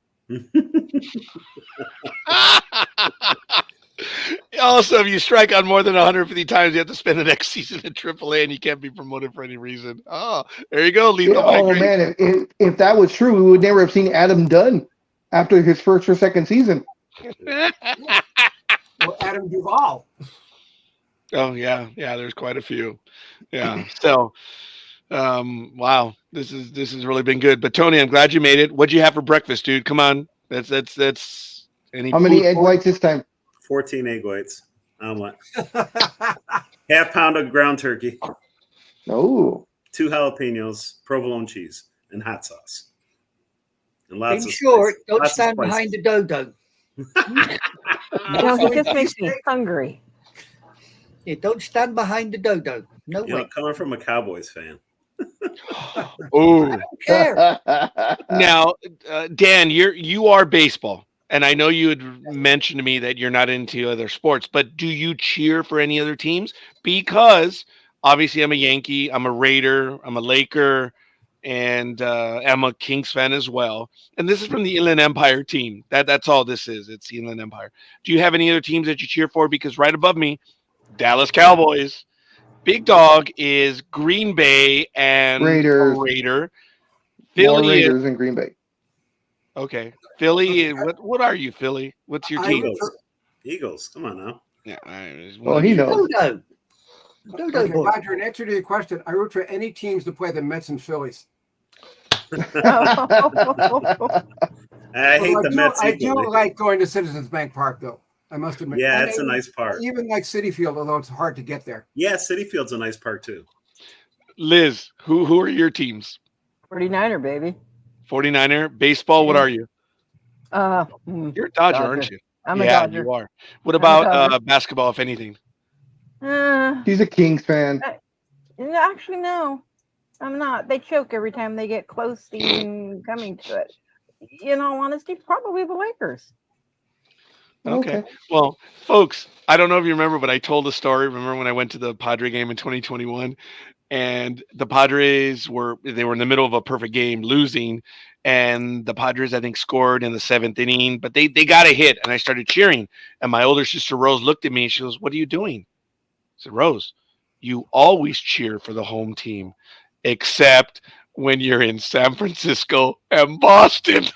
Also, if you strike out more than 150 times, you have to spend the next season in AAA, and you can't be promoted for any reason. Oh, there you go. Lethal migrate. Man, if that was true, we would never have seen Adam Dunn after his first or second season. Or Adam Duvall. Oh yeah, there's quite a few. Yeah. So, wow, this has really been good. But Tony, I'm glad you made it. What'd you have for breakfast, dude? Come on, that's any. How many egg whites this time? 14 egg whites, omelet, half pound of ground turkey. Oh. 2 jalapenos, provolone cheese, and hot sauce. And lots In of short, spice. don't Lots of stand spice. behind the dodo. No, he just makes me hungry. Yeah, don't stand behind the dodo. No You way. know, coming from a Cowboys fan. Oh, Care. now, Dan, you are baseball, and I know you had mentioned to me that you're not into other sports, but do you cheer for any other teams? Because obviously, I'm a Yankee, I'm a Raider, I'm a Laker, and I'm a Kings fan as well. And this is from the Inland Empire team. That's all this is. It's the Inland Empire. Do you have any other teams that you cheer for? Because right above me, Dallas Cowboys. Big dog is Green Bay and Raiders. Raider. More Philly Raiders in Green Bay. Okay. Philly, what are you, Philly? What's your team? Eagles. Come on now. Yeah. Well, he knows. Dodo. Dodo Okay, boy. Roger, in answer to your question, I root for any teams to play the Mets and Phillies. I hate the Mets. I do like going to Citizens Bank Park, though. I must admit. Yeah, And it's a nice park. I even like Citi Field, although it's hard to get there. Yeah, Citi Field's a nice park too. Liz, who are your teams? 49er, baby. 49er. Baseball, what are you? You're a Dodger, aren't you? I'm a Dodger. You are. What about basketball, if anything? He's a Kings fan. Actually, no. I'm not. They choke every time they get close to even coming to it. In all honesty, probably the Lakers. Okay. Okay. Well, folks, I don't know if you remember, but I told a story. Remember when I went to the Padre game in 2021, and the Padres were in the middle of a perfect game, losing, and the Padres I think scored in the seventh inning, but they got a hit, and I started cheering, and my older sister Rose looked at me, and she goes, "What are you doing?" I said, "Rose, you always cheer for the home team, except when you're in San Francisco and Boston."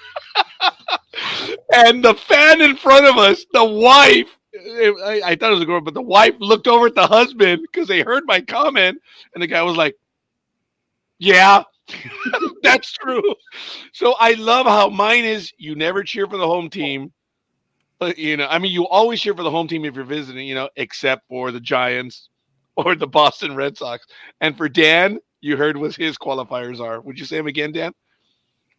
And the fan in front of us, the wife, I thought it was a girl, but the wife looked over at the husband because they heard my comment, and the guy was like, "Yeah, that's true." So I love how mine is you never cheer for the home team. But, I mean, you always cheer for the home team if you're visiting, except for the Giants or the Boston Red Sox. And for Dan, you heard what his qualifiers are. Would you say them again, Dan?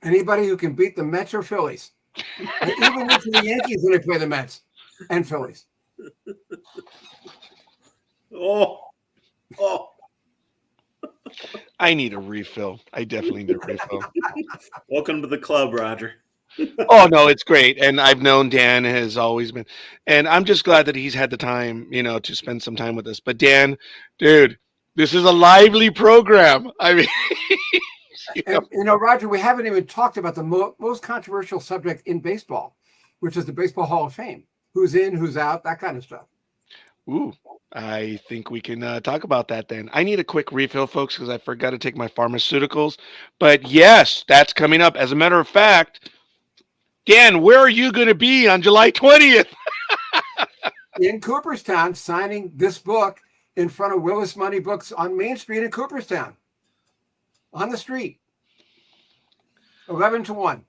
Anybody who can beat the Mets or Phillies. I even went to the Yankees when they play the Mets and Phillies. Oh, oh. I need a refill. I definitely need a refill. Welcome to the club, Roger. Oh no, it's great. And I've known Dan has always been, and I'm just glad that he's had the time, to spend some time with us. But Dan, dude, this is a lively program. I mean, And, Roger, we haven't even talked about the most controversial subject in baseball, which is the Baseball Hall of Fame. Who's in, who's out, that kind of stuff. ooh, I think we can talk about that then. I need a quick refill, folks, because I forgot to take my pharmaceuticals. But yes, that's coming up. As a matter of fact, Dan, where are you going to be on July 20th? In Cooperstown, signing this book in front of Willis Money Books on Main Street in Cooperstown. On the street. 11 to 1.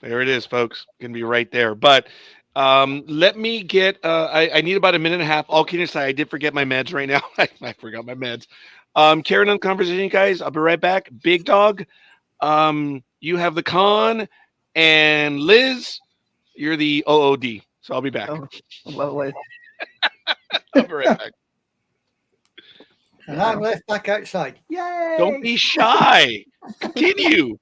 There it is, folks. Going to be right there. But let me get, I need about a minute and a half. All kidding aside, I did forget my meds right now. I forgot my meds. Carrying on the conversation, guys. I'll be right back. Big Dog, you have the con, and Liz, you're the OOD. So I'll be back. Oh, lovely. I'll be right back. And I'm left back outside. Yay! Don't be shy. Continue.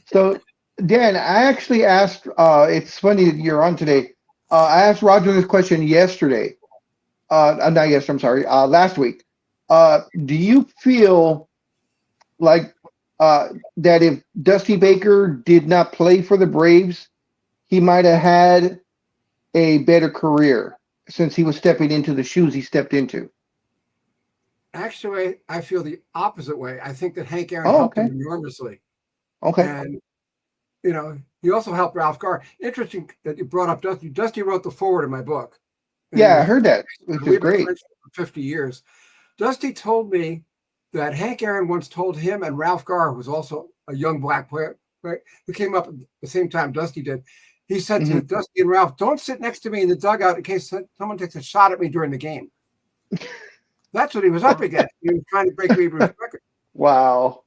So, Dan, I actually asked, it's funny that you're on today. I asked Roger this question yesterday. Not yesterday, I'm sorry, last week. Do you feel like that if Dusty Baker did not play for the Braves, he might have had a better career since he was stepping into the shoes he stepped into? Actually, I feel the opposite way. I think that Hank Aaron Oh, helped okay. him enormously. Okay. And, he also helped Ralph Garr. Interesting that you brought up Dusty. Dusty wrote the forward in my book. And Yeah, I heard that, which is we've been great. friends for 50 years. Dusty told me that Hank Aaron once told him and Ralph Garr, who was also a young black player, right, who came up at the same time Dusty did. He said to Dusty and Ralph, "Don't sit next to me in the dugout in case someone takes a shot at me during the game." That's what he was up against. He was trying to break Babe Ruth's record. Wow.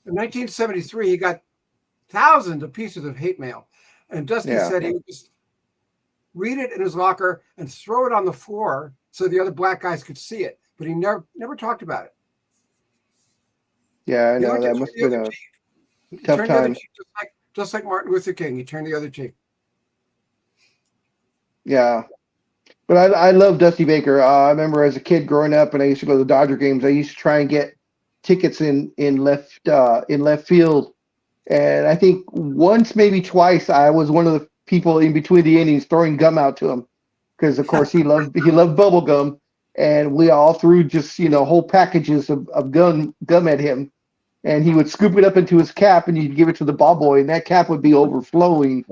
In 1973, he got thousands of pieces of hate mail. And Dusty said he would just read it in his locker and throw it on the floor so the other black guys could see it. But he never talked about it. Yeah, I He know. liked to That turn must the have been other a cheek. He tough turned the other time. cheek, just like Martin Luther King. He turned the other cheek. Yeah. But I love Dusty Baker. I remember as a kid growing up, and I used to go to the Dodger games. I used to try and get tickets in left field, and I think once, maybe twice, I was one of the people in between the innings throwing gum out to him, because of course he loved bubble gum, and we all threw just whole packages of gum at him, and he would scoop it up into his cap, and you'd give it to the ball boy, and that cap would be overflowing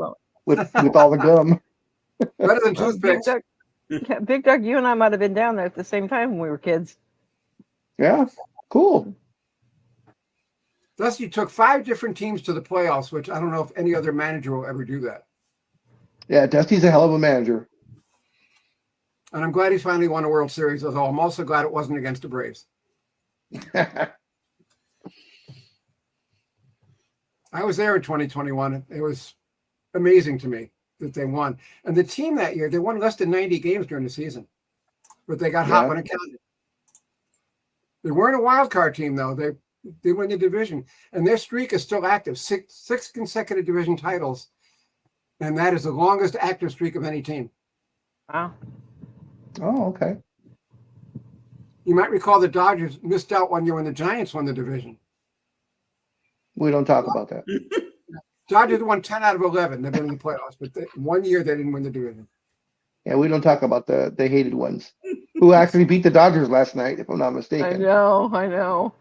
with all the gum. Better than Well, toothpicks. Big Doug, you and I might have been down there at the same time when we were kids. Yeah, cool. Dusty took 5 different teams to the playoffs, which I don't know if any other manager will ever do that. Yeah, Dusty's a hell of a manager. And I'm glad he finally won a World Series. Although I'm also glad it wasn't against the Braves. I was there in 2021. It was amazing to me that they won. And the team that year, they won less than 90 games during the season. But they got hot when it counted. They weren't a wild card team, though. They won the division. And their streak is still active. Six consecutive division titles. And that is the longest active streak of any team. Wow. Oh, okay. You might recall the Dodgers missed out one year when the Giants won the division. We don't talk about that. Dodgers won 10 out of 11. They've been in the playoffs, but 1 year they didn't win the division. Yeah, we don't talk about the hated ones who actually beat the Dodgers last night, if I'm not I mistaken. know.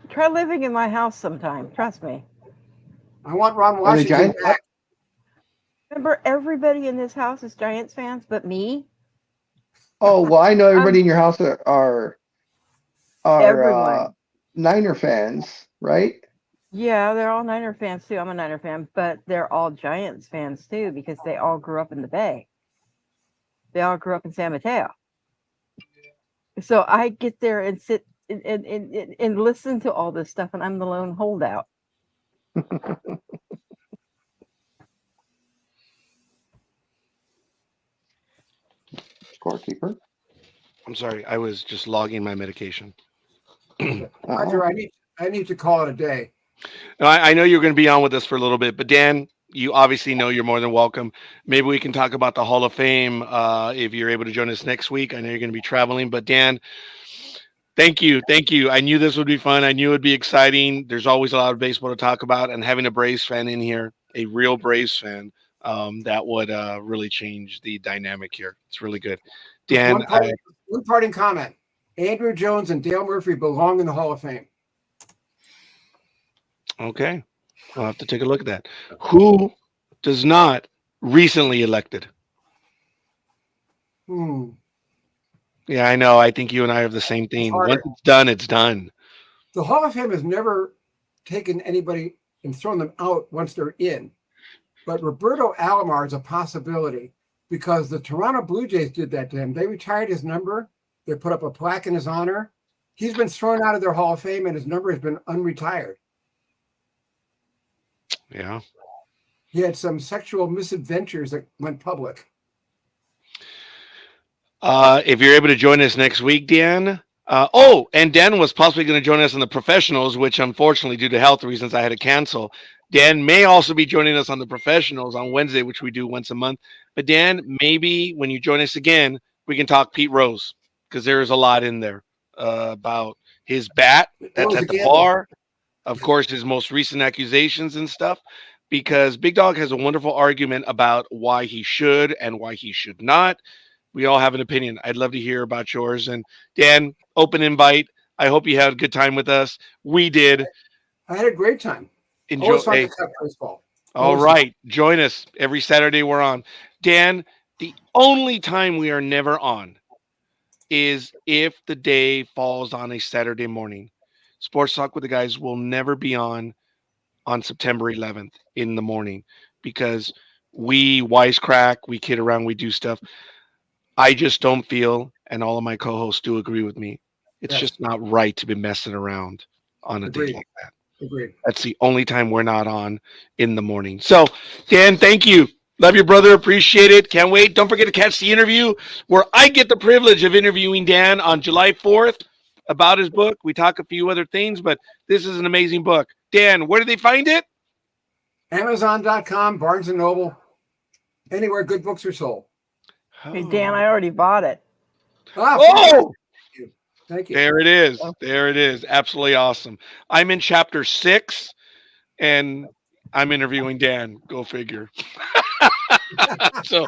Try living in my house sometime. Trust me. I want Ron And the Washington Giants, back. Remember, everybody in this house is Giants fans, but me. oh well, I know everybody in your house are Everyone. Niner fans, right? Yeah, they're all Niner fans too. I'm a Niner fan, but they're all Giants fans too because they all grew up in the Bay. They all grew up in San Mateo. So I get there and sit and listen to all this stuff, and I'm the lone holdout. Scorekeeper. I'm sorry, I was just logging my medication. Roger, I need to call it a day. No, I know you're going to be on with us for a little bit, but Dan, you obviously know you're more than welcome. Maybe we can talk about the Hall of Fame if you're able to join us next week. I know you're going to be traveling, but Dan, thank you. I knew this would be fun. I knew it would be exciting. There's always a lot of baseball to talk about, and having a Braves fan in here, a real Braves fan, that would really change the dynamic here. It's really good. Dan, One parting comment. Andrew Jones and Dale Murphy belong in the Hall of Fame. okay, I'll have to take a look at that. Who does not recently elected? Yeah, I know. I think you and I have the same thing. Harder. Once it's done, it's done. The Hall of Fame has never taken anybody and thrown them out once they're in. But Roberto Alomar is a possibility because the Toronto Blue Jays did that to him. They retired his number. They put up a plaque in his honor. He's been thrown out of their Hall of Fame, and his number has been unretired. Yeah. He had some sexual misadventures that went public. If you're able to join us next week, Dan. And Dan was possibly going to join us on the professionals, which unfortunately, due to health reasons, I had to cancel. Dan may also be joining us on the professionals on Wednesday, which we do once a month. But Dan, maybe when you join us again, we can talk Pete Rose because there is a lot in there about his bat that's at the bar. Of course, his most recent accusations and stuff, because Big Dog has a wonderful argument about why he should and why he should not. We all have an opinion. I'd love to hear about yours. And Dan, open invite. I hope you had a good time with us. We did. I had a great time. Enjoy. Fun to cut baseball. All right. Join us every Saturday we're on. Dan, the only time we are never on is if the day falls on a Saturday morning. Sports Talk with the Guys will never be on September 11th in the morning because we wisecrack, we kid around, we do stuff. I just don't feel, and all of my co-hosts do agree with me, it's just not right to be messing around on a day like that. Agreed. That's the only time we're not on in the morning. So, Dan, thank you. Love you, brother. Appreciate it. Can't wait. Don't forget to catch the interview where I get the privilege of interviewing Dan on July 4th about his book. We talk a few other things, but this is an amazing book. Dan, where do they find it? Amazon.com, Barnes & Noble, anywhere good books are sold. Hey, Dan, I already bought it. Oh! Thank you. There it is. There it is. Absolutely awesome. I'm in chapter 6, and I'm interviewing Dan. Go figure. So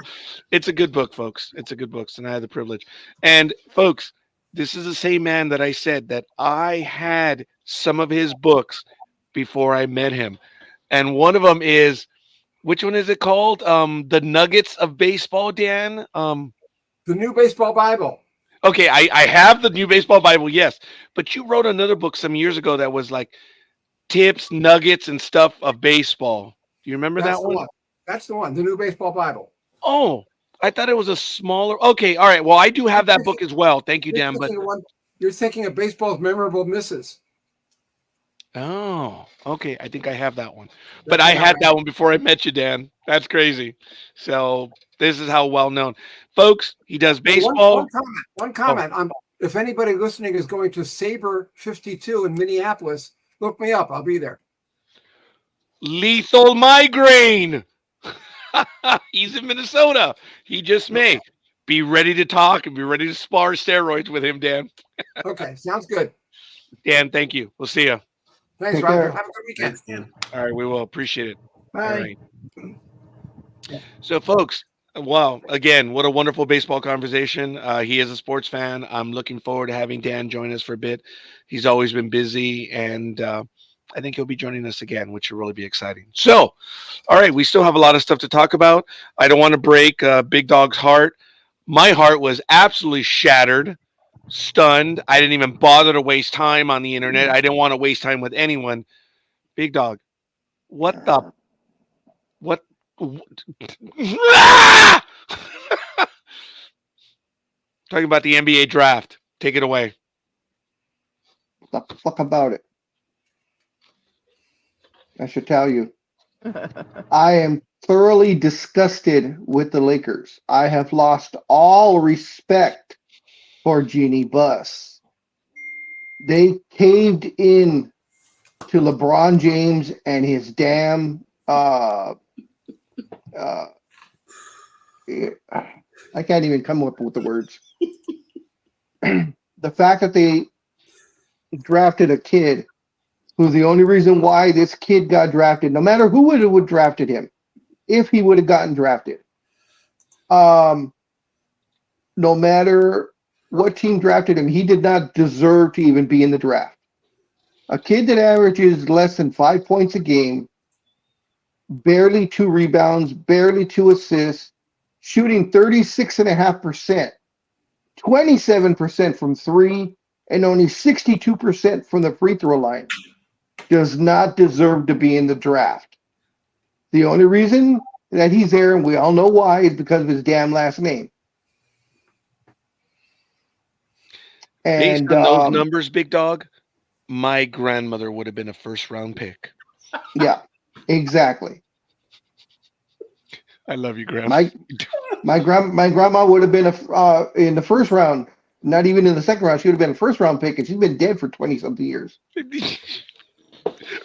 it's a good book, folks. It's a good book, and I had the privilege. And, folks, this is the same man that I said that I had some of his books before I met him. And one of them is, which one is it called? The Nuggets of Baseball, Dan? The New Baseball Bible. Okay, I have the New Baseball Bible, yes. But you wrote another book some years ago that was like tips, nuggets, and stuff of baseball. Do you remember that one? That's the one, the New Baseball Bible. Oh, I thought it was a smaller. Okay, all right. Well, I do have that book as well. Thank you, Dan. But you're thinking of baseball's memorable misses. Oh, okay. I think I have that one. But I had that one before I met you, Dan. That's crazy. So this is how well known. Folks, he does baseball. One comment. If anybody listening is going to Sabre 52 in Minneapolis, look me up. I'll be there. Lethal Migraine. He's in Minnesota. He just may. Be ready to talk and be ready to spar steroids with him, Dan. Okay, sounds good. Dan, thank you. We'll see you. Thanks, Take Roger. care. Have a good weekend. Thanks, Dan. All right, we will appreciate it. All Bye. right. So, folks, wow, again, what a wonderful baseball conversation. He is a sports fan. I'm looking forward to having Dan join us for a bit. He's always been busy, and I think he'll be joining us again, which will really be exciting. So, all right, we still have a lot of stuff to talk about. I don't want to break Big Dog's heart. My heart was absolutely shattered, stunned. I didn't even bother to waste time on the internet. I didn't want to waste time with anyone. Big Dog, what the? What? Ah! Talking about the NBA draft. Take it away. What the fuck about it? I should tell you. I am thoroughly disgusted with the Lakers. I have lost all respect for Jeannie Buss. They caved in to LeBron James and his damn I can't even come up with the words. The fact that they drafted a kid who the only reason why this kid got drafted, no matter who would have drafted him, if he would have gotten drafted, no matter what team drafted him, he did not deserve to even be in the draft. A kid that averages less than 5 points a game, barely 2 rebounds, barely 2 assists, shooting 36.5%, 27% from 3, and only 62% from the free throw line, does not deserve to be in the draft. The only reason that he's there, and we all know why, is because of his damn last name. Based And on those numbers, Big Dog, my grandmother would have been a first-round pick. yeah, exactly. I love you, Grandma. My grandma would have been in the first round, not even in the second round. She would have been a first round pick, and she's been dead for 20-something years.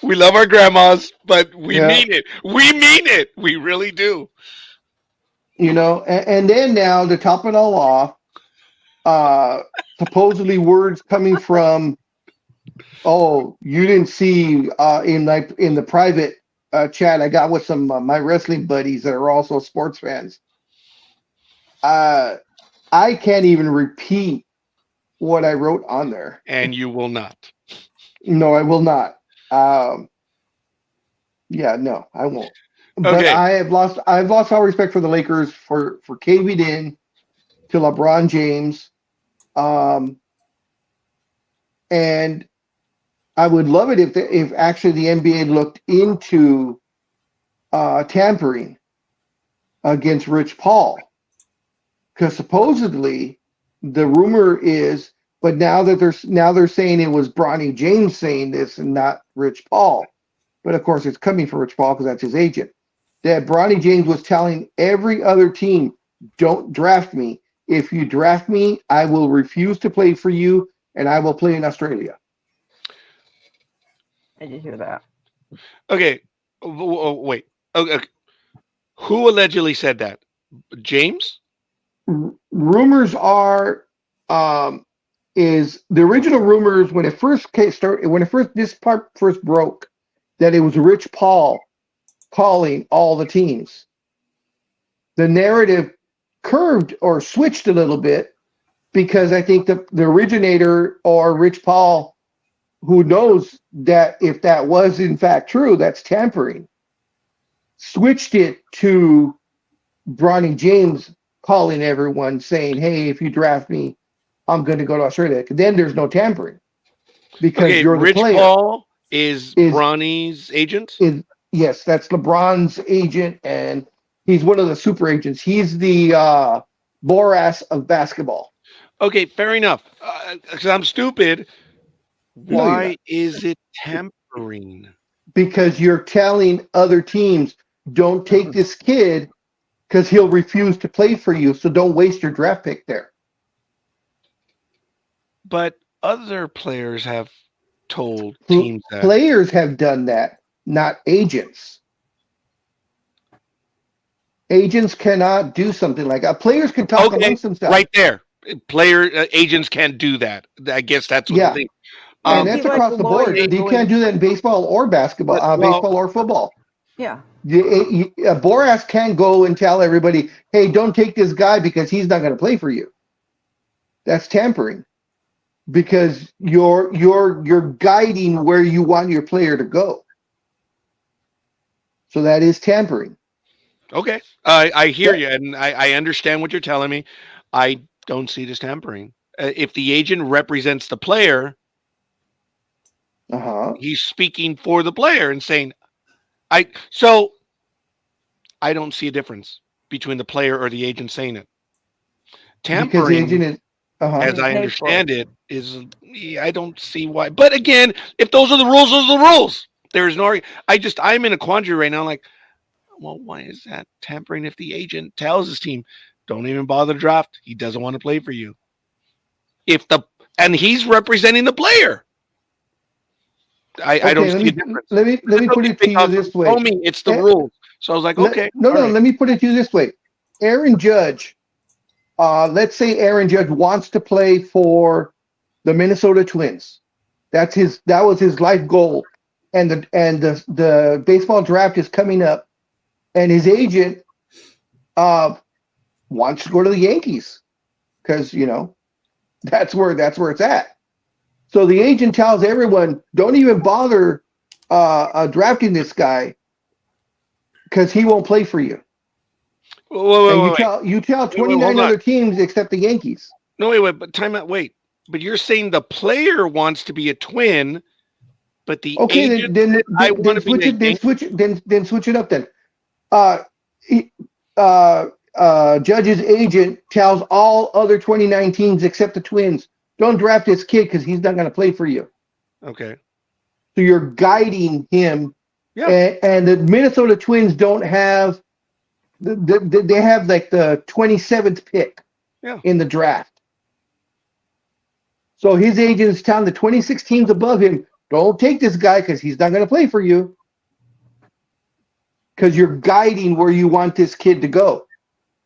We love our grandmas, but we Yeah. mean it. We mean it. We really do. You know, and then now to top it all off, supposedly words coming from, oh, you didn't see in the private chat I got with some my wrestling buddies that are also sports fans. I can't even repeat what I wrote on there. And you will not. No, I will not. Yeah, no, I won't. But Okay. I've lost all respect for the Lakers for caving in to LeBron James. And I would love it if actually the NBA looked into tampering against Rich Paul, because supposedly the rumor is, but now they're saying it was Bronny James saying this and not Rich Paul, but of course it's coming from Rich Paul because that's his agent. That Bronny James was telling every other team, "Don't draft me. If you draft me, I will refuse to play for you, and I will play in Australia." I did hear that. Okay. Wait. Okay. Who allegedly said that? James? Rumors are, is the original rumors when it first started, this part first broke, that it was Rich Paul calling all the teams. The narrative curved or switched a little bit because I think the originator or Rich Paul, who knows that if that was in fact true, that's tampering, switched it to Bronny James calling everyone saying, "Hey, if you draft me, I'm going to go to Australia." Then there's no tampering because you're the Rich player. Paul is Bronny's agent? Yes, that's LeBron's agent, and he's one of the super agents. He's the Boras of basketball. Okay, fair enough. Because I'm stupid. No, you're Why not. is it tampering? Because you're telling other teams, "Don't take this kid because he'll refuse to play for you, so don't waste your draft pick there." But other players have told teams that. Players have done that. not agents. Agents cannot do something like that. Players can talk Okay, amongst themselves. right there. Player agents can't do that. I guess that's what Yeah. the thing. And It'd that's be like across a the board. lawyer You going can't do that in baseball or basketball, But, well- baseball or football. Yeah. Boras can't go and tell everybody, "Hey, don't take this guy because he's not going to play for you." That's tampering, because you're guiding where you want your player to go. So that is tampering. Okay, I hear you, and I understand what you're telling me. I don't see it as tampering. If the agent represents the player, he's speaking for the player and saying, So I don't see a difference between the player or the agent saying it. Because the Tampering, agent is. as I Paid for understand it, is I don't see why. But again, if those are the rules, those are the rules. There is no. I'm in a quandary right now. Like, well, why is that tampering if the agent tells his team, don't even bother to draft. He doesn't want to play for you. And he's representing the player. I don't see a difference. Let me put it to you this way. Told me it's the rules. So I was like, okay. Let me put it to you this way. Aaron Judge, let's say Aaron Judge wants to play for the Minnesota Twins. That was his life goal. And the baseball draft is coming up. And his agent wants to go to the Yankees because, that's where it's at. So the agent tells everyone, don't even bother drafting this guy because he won't play for you. You tell 29 other teams except the Yankees. No, wait, but time out. Wait, but you're saying the player wants to be a Twin, but the agent then switch it up then. Judge's agent tells all other 29 teams except the Twins, don't draft this kid because he's not going to play for you. Okay. So you're guiding him. Yeah. And the Minnesota Twins don't have, they have like the 27th pick in the draft. So his agent's telling the 26 teams above him, don't take this guy because he's not going to play for you. Because you're guiding where you want this kid to go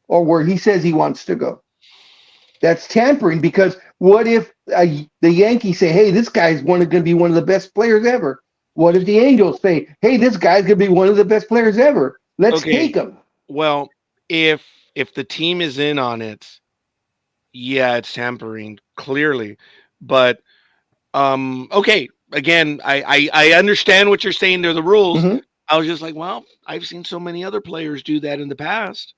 or where he says he wants to go. That's tampering, because what if the Yankees say, hey, this guy's going to be one of the best players ever? What if the Angels say, hey, this guy's going to be one of the best players ever? Let's take him. Well, if the team is in on it, yeah, it's tampering, clearly. But, okay, again, I understand what you're saying. They're the rules. Mm-hmm. I was just like, well, I've seen so many other players do that in the past.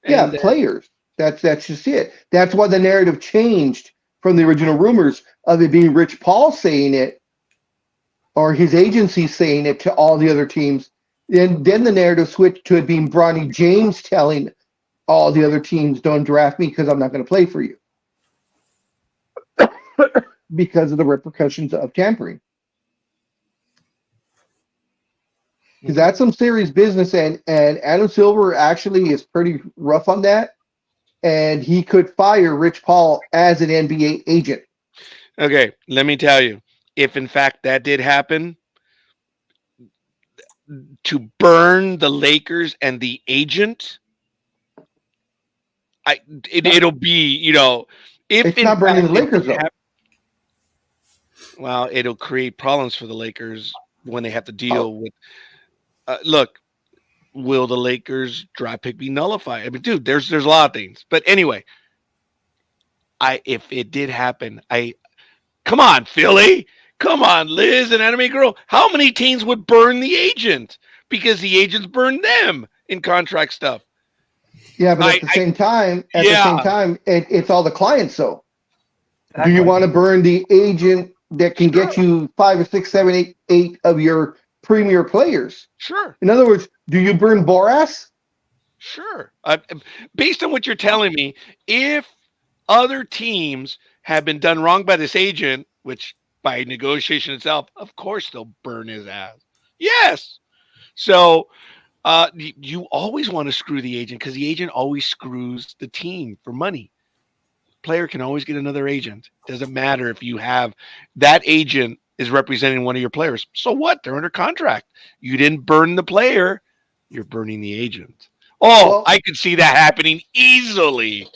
Players. That's just it. That's why the narrative changed from the original rumors of it being Rich Paul saying it or his agency saying it to all the other teams. And then the narrative switched to it being Bronny James telling all the other teams, don't draft me because I'm not going to play for you. Because of the repercussions of tampering. Because that's some serious business, and Adam Silver actually is pretty rough on that, and he could fire Rich Paul as an NBA agent. Okay, let me tell you, if in fact that did happen, to burn the Lakers and the agent, it'll be, if it's not burning the Lakers though. Well, it'll create problems for the Lakers when they have to deal with. Look, will the Lakers draft pick be nullified? I mean, dude, there's a lot of things. But anyway, if it did happen, come on, Philly. Come on, Liz and Anime Girl. How many teams would burn the agent? Because the agents burn them in contract stuff. Yeah, but at the same time, it's all the clients though. Exactly. Do you want to burn the agent that can get you 5 or 6, 7, 8 of your premier players? Sure. In other words, do you burn Boras? Sure. Based on what you're telling me, if other teams have been done wrong by this agent, which by negotiation itself, of course they'll burn his ass. Yes. So you always want to screw the agent because the agent always screws the team for money. Player can always get another agent. Doesn't matter if you have that agent is representing one of your players. So what? They're under contract. You didn't burn the player. You're burning the agent. Oh, Well, I could see that happening easily.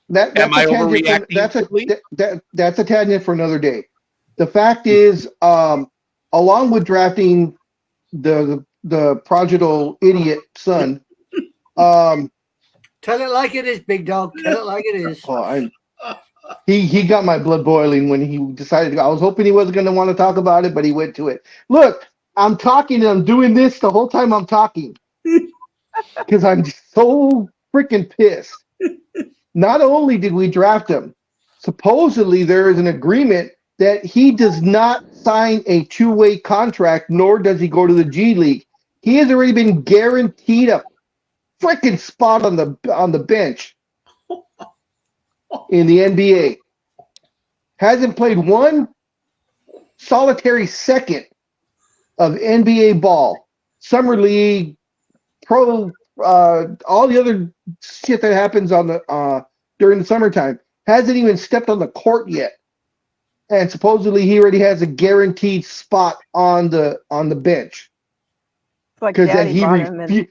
That's Am a I tangent. overreacting? That's a tangent for another day. The fact is, along with drafting the prodigal idiot son, Tell it like it is, big dog. Tell it like it is. he got my blood boiling when he decided to go. I was hoping he wasn't going to want to talk about it, but he went to it. Look, I'm talking and I'm doing this the whole time I'm talking because I'm so freaking pissed. Not only did we draft him, supposedly there is an agreement that he does not sign a two-way contract, nor does he go to the G League. He has already been guaranteed a freaking spot on the bench in the NBA. Hasn't played one solitary second of NBA ball, summer league, pro, all the other shit that happens on the during the summertime. Hasn't even stepped on the court yet, and supposedly he already has a guaranteed spot on the bench. It's like Because Daddy bought him and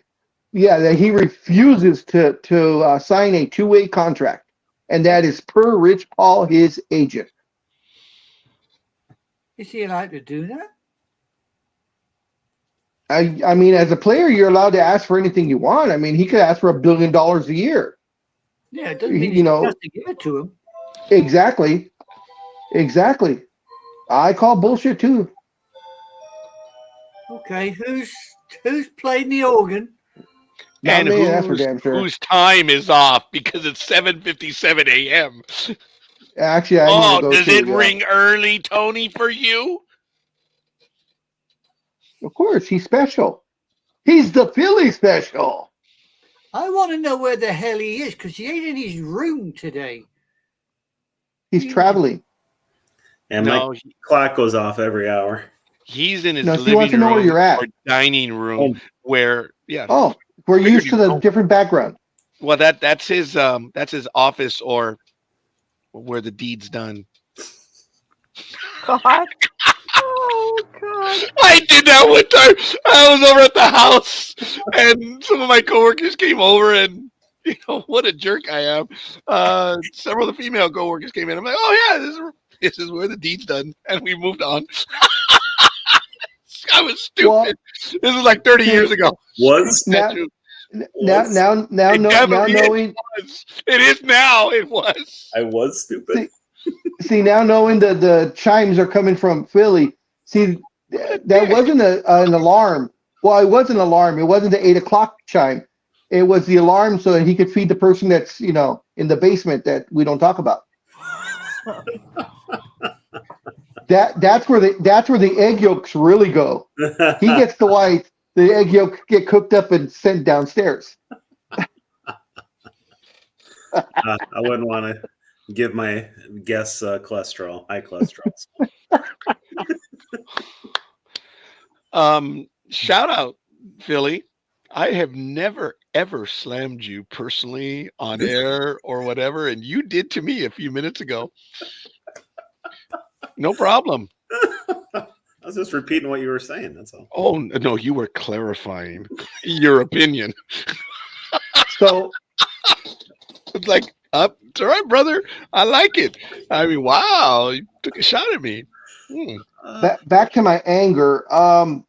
that he refuses to sign a two-way contract, and that is per Rich Paul, his agent. Is he allowed to do that? I mean, as a player, you're allowed to ask for anything you want. I mean, he could ask for $1 billion a year. Yeah, it doesn't mean You know- he has to give it to him. Exactly. I call bullshit too. Okay, who's playing the organ? Not And me, that's for damn sure. whose time is off because it's 7:57 a.m. Actually, I need Oh, to go does too, it yeah. ring early, Tony, for you? Of course, he's special. He's the Philly special. I want to know where the hell he is because he ain't in his room today. He's traveling. And No, my clock goes off every hour. he's in his No, he wants to living know where room you're at. or dining room where, yeah. Oh, we're Figured used to you'd the know. different background. Well, that's his office or where the deed's done. God. Oh God. I did that one time. I was over at the house, and some of my coworkers came over, and you know what a jerk I am. Several of the female coworkers came in. I'm like, oh yeah, this is where the deed's done, and we moved on. I was stupid. Well, this is like 30 years ago. Was now, Statue. now It definitely knowing It is now. It was. I was stupid. see now knowing the chimes are coming from Philly. See, that wasn't an alarm. Well, it was an alarm. It wasn't the 8 o'clock chime. It was the alarm so that he could feed the person that's in the basement that we don't talk about. That's where the egg yolks really go. He gets the white. The egg yolks get cooked up and sent downstairs. I wouldn't want to give my guests cholesterol, high cholesterol. Shout out, Philly. I have never ever slammed you personally on air or whatever, and you did to me a few minutes ago. No problem. I was just repeating what you were saying. That's all. Oh no, you were clarifying your opinion. So It's like, it's all right, brother. I like it. I mean, wow, you took a shot at me. back to my anger. Sorry.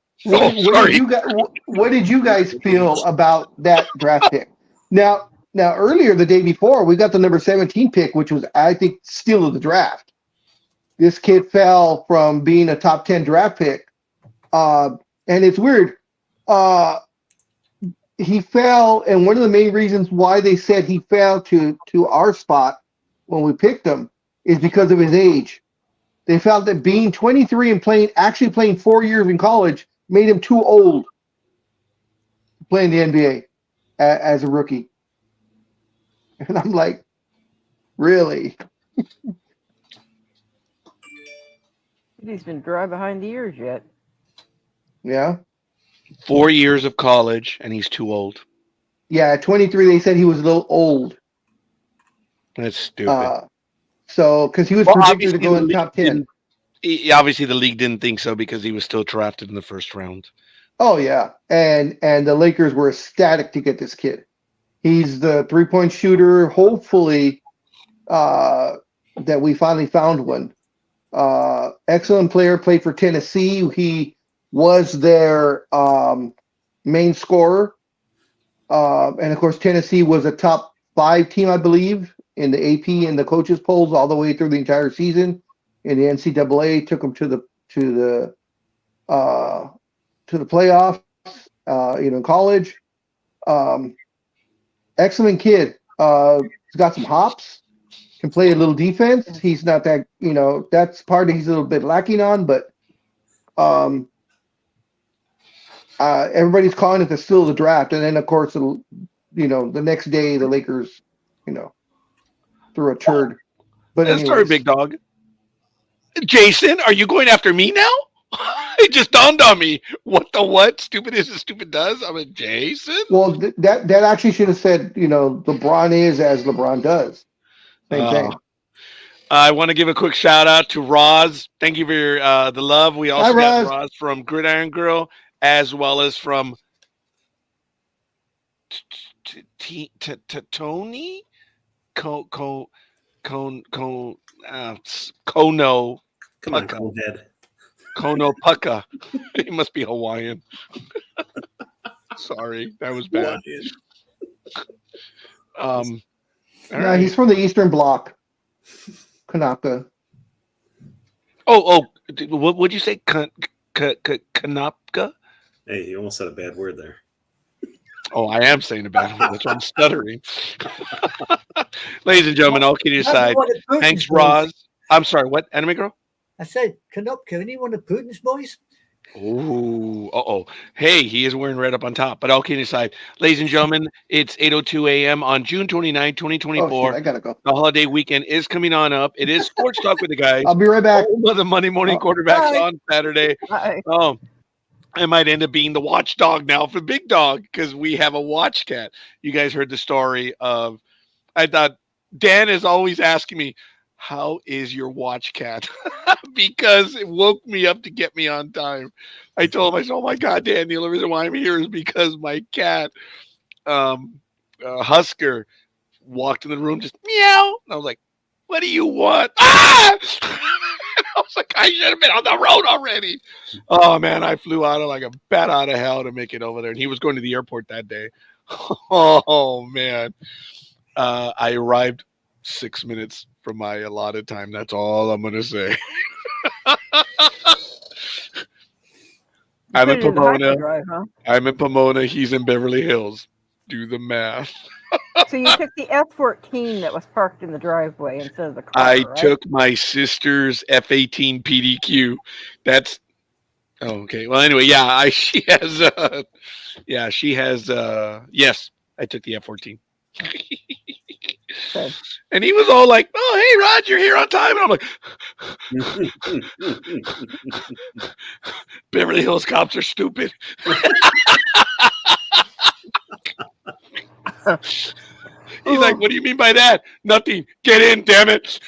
What did you guys feel about that draft pick? Now earlier the day before we got the number 17 pick, which was I think steal of the draft. This kid fell from being a top 10 draft pick, and it's weird. He fell, and one of the main reasons why they said he fell to our spot when we picked him is because of his age. They felt that being 23 and actually playing 4 years in college made him too old to play in the NBA as a rookie. And I'm like, really? He's been dry behind the ears yet. Yeah. 4 years of college, and he's too old. Yeah, at 23, they said he was a little old. That's stupid. So, because he was Well, predicted to obviously go in the the top league 10. obviously the league didn't think so because he was still drafted in the first round. Oh yeah, and the Lakers were ecstatic to get this kid. He's the 3-point shooter. Hopefully, that we finally found one. Excellent player. Played for Tennessee. He was their main scorer, and of course, Tennessee was a top 5 team, I believe, in the AP and the coaches polls all the way through the entire season. In the NCAA, took them to the playoffs. In college. Excellent kid. He's got some hops. Can play a little defense. He's not that, that's part he's a little bit lacking on, but everybody's calling it the steal of the draft. And then, of course, the next day the Lakers, threw a turd. But Sorry, big dog. Jason, are you going after me now? It just dawned on me. What? Stupid is as stupid does. I'm a Jason. Well, that actually should have said, LeBron is as LeBron does. Same thing. I want to give a quick shout out to Roz. Thank you for the love. We also got Roz from Gridiron Girl, as well as from Tony Kono. Come on, head. Kono Pucka. He must be Hawaiian. Sorry, that was bad. Right. He's from the Eastern Bloc. Kanaka. What would you say? Kanapka? Hey, you almost said a bad word there. Oh, I am saying a bad word. That's why I'm stuttering. Ladies and gentlemen, all kidding aside, thanks, Roz. I'm sorry, what? Anime Girl? I said, Kanopka, any one of Putin's boys? Oh, hey, he is wearing red up on top. But all kidding aside, ladies and gentlemen, it's 8:02 a.m. on June 29, 2024. Oh, shit, I gotta go. The holiday weekend is coming on up. It is Sports Talk with the guys. I'll be right back. The Monday morning quarterbacks bye. on Saturday. Bye. I might end up being the watchdog now for Big Dog because we have a watch cat. You guys heard the story of, I thought Dan is always asking me, how is your watch cat? Because it woke me up to get me on time. I told him, I said, oh my God, Dan, the only reason why I'm here is because my cat, Husker, walked in the room, just meow. And I was like, what do you want? Ah! I was like, I should have been on the road already. Oh man, I flew out of like a bat out of hell to make it over there. And he was going to the airport that day. Oh man. I arrived 6 minutes from my allotted time. That's all I'm gonna say. I'm in Pomona. Drive, huh? I'm in Pomona. He's in Beverly Hills. Do the math. So you took the F-14 that was parked in the driveway instead of the car. I right? took my sister's F-18 PDQ. That's okay. Well, anyway, yeah, she has. Yes, I took the F-14. Good. And he was all like, "Oh, hey, Rod, you're here on time." And I'm like, "Beverly Hills cops are stupid." He's like, what do you mean by that? Nothing. Get in, damn it.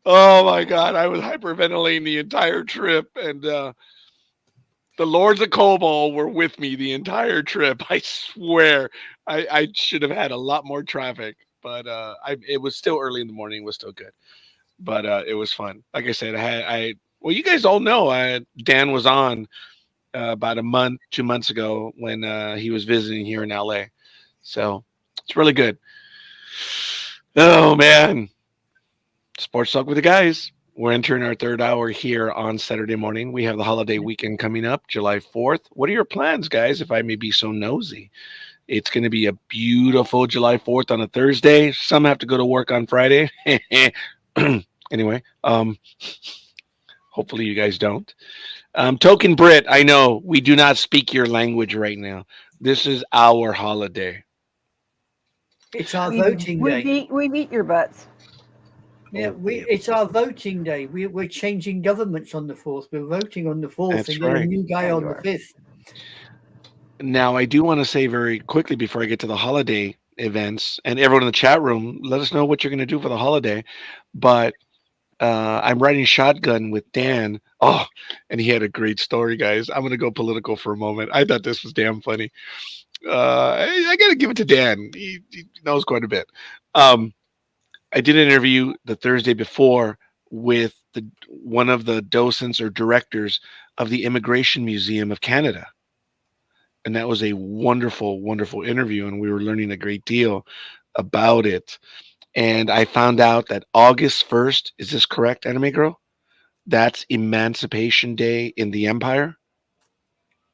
Oh my God. I was hyperventilating the entire trip. And the Lords of Cobalt were with me the entire trip. I swear I should have had a lot more traffic, but it was still early in the morning. It was still good, but it was fun. Like I said, well, you guys all know Dan was on about 2 months ago when he was visiting here in LA. So it's really good. Oh man. Sports Talk with the guys. We're entering our third hour here on Saturday morning. We have the holiday weekend coming up, July 4th. What are your plans, guys, if I may be so nosy? It's going to be a beautiful July 4th on a Thursday. Some have to go to work on Friday. Anyway, hopefully you guys don't. Token Brit, I know we do not speak your language right now. This is our holiday. It's our voting day. We beat your butts. Yeah, it's our voting day. We're changing governments on the 4th. We're voting on the 4th That's and get a new guy on the 5th. Now, I do want to say very quickly before I get to the holiday events, and everyone in the chat room, let us know what you're going to do for the holiday. But I'm riding shotgun with Dan. Oh, and he had a great story, guys. I'm going to go political for a moment. I thought this was damn funny. I got to give it to Dan. He knows quite a bit. I did an interview the Thursday before with one of the docents or directors of the Immigration Museum of Canada. And that was a wonderful, wonderful interview. And we were learning a great deal about it. And I found out that August 1st, is this correct, Anime Girl? That's Emancipation Day in the Empire.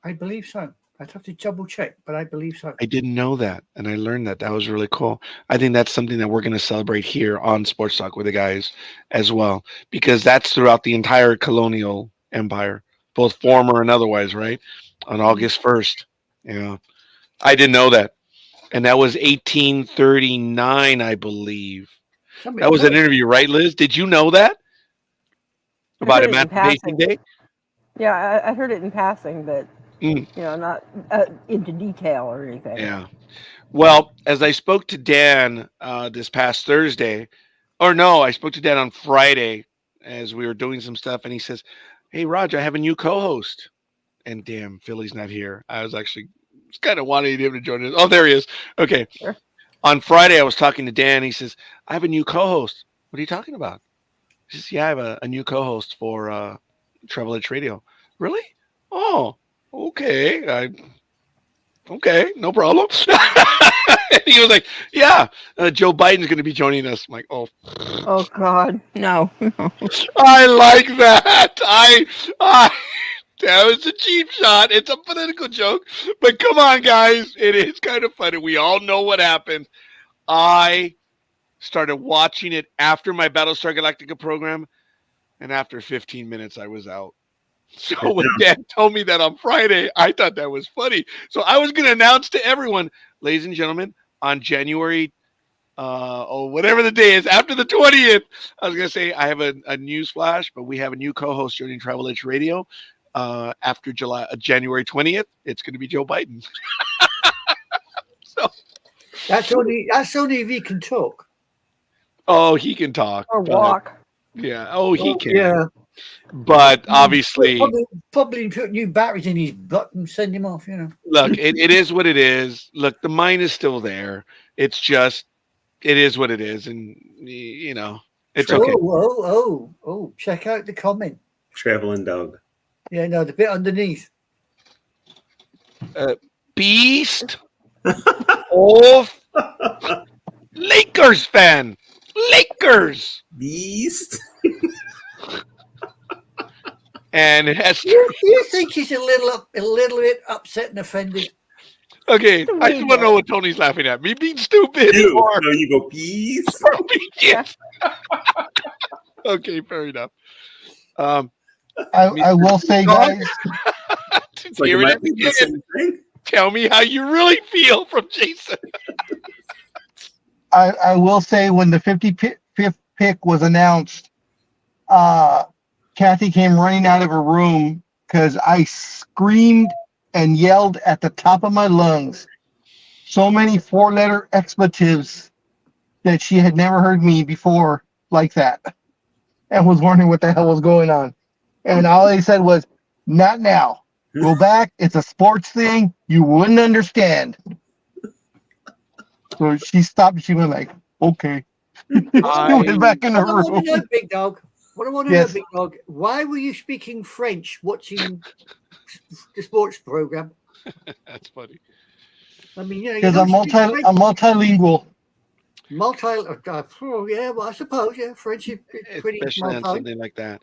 I believe so. I'd have to double check, but I believe so. I didn't know that, and I learned that. That was really cool. I think that's something that we're going to celebrate here on Sports Talk with the guys as well, because that's throughout the entire colonial empire, both former and otherwise, right? On August 1st. Yeah. I didn't know that. And that was 1839, I believe. That was an interview, right, Liz? Did you know that? About heard it in Emancipation passing. Day? Yeah, I heard it in passing, but Mm. not into detail or anything. Yeah. Well, as I spoke to Dan this past Thursday, or no, I spoke to Dan on Friday as we were doing some stuff, and he says, "Hey, Raj, I have a new co-host." And damn, Philly's not here. I was actually kind of wanting him to join us. Oh, there he is. Okay. Sure. On Friday, I was talking to Dan. He says, "I have a new co-host." What are you talking about? He says, "Yeah, I have a new co-host for Travel Edge Radio." Really? Oh, okay. Okay, no problem. And he was like, "Yeah, Joe Biden's going to be joining us." I'm like, "Oh, Oh God, no. I like that. That was a cheap shot. It's a political joke, but come on, guys, it is kind of funny. We all know what happened. I started watching it after my Battlestar Galactica program, and after 15 minutes, I was out. So when Dan told me that on Friday, I thought that was funny. So I was going to announce to everyone, ladies and gentlemen, on January, whatever the day is, after the 20th, I was going to say I have a news flash, but we have a new co-host joining Travel Edge Radio after January 20th. It's going to be Joe Biden. So That's only if he can talk. Oh, he can talk. Or walk. Yeah. Oh, he can. Yeah. But obviously, probably put new batteries in his butt and send him off. Look, it is what it is. Look, the mind is still there. It's just, it is what it is, and it's okay. Oh! Check out the comment. Traveling dog. Yeah, no, the bit underneath. Beast of Lakers fan. Lakers. Beast. And it has. You think he's a little bit upset and offended? Okay, I just want to know what Tony's laughing at. Me being stupid. No, you go beast. Yes. Okay, fair enough. I will say, guys. Tell me how you really feel from Jason. I will say when the 55th pick was announced, Kathy came running out of her room because I screamed and yelled at the top of my lungs. So many 4-letter expletives that she had never heard me before like that, and was wondering what the hell was going on. And all they said was, "Not now. Go back. It's a sports thing. You wouldn't understand." So she stopped and she went like, "Okay." She went back in her room. What I want to know, Big Dog. What I want to know, Big Dog. Why were you speaking French watching the sports program? That's funny. I mean, because I'm multilingual. Yeah, well, I suppose, yeah, French is pretty especially on something like that.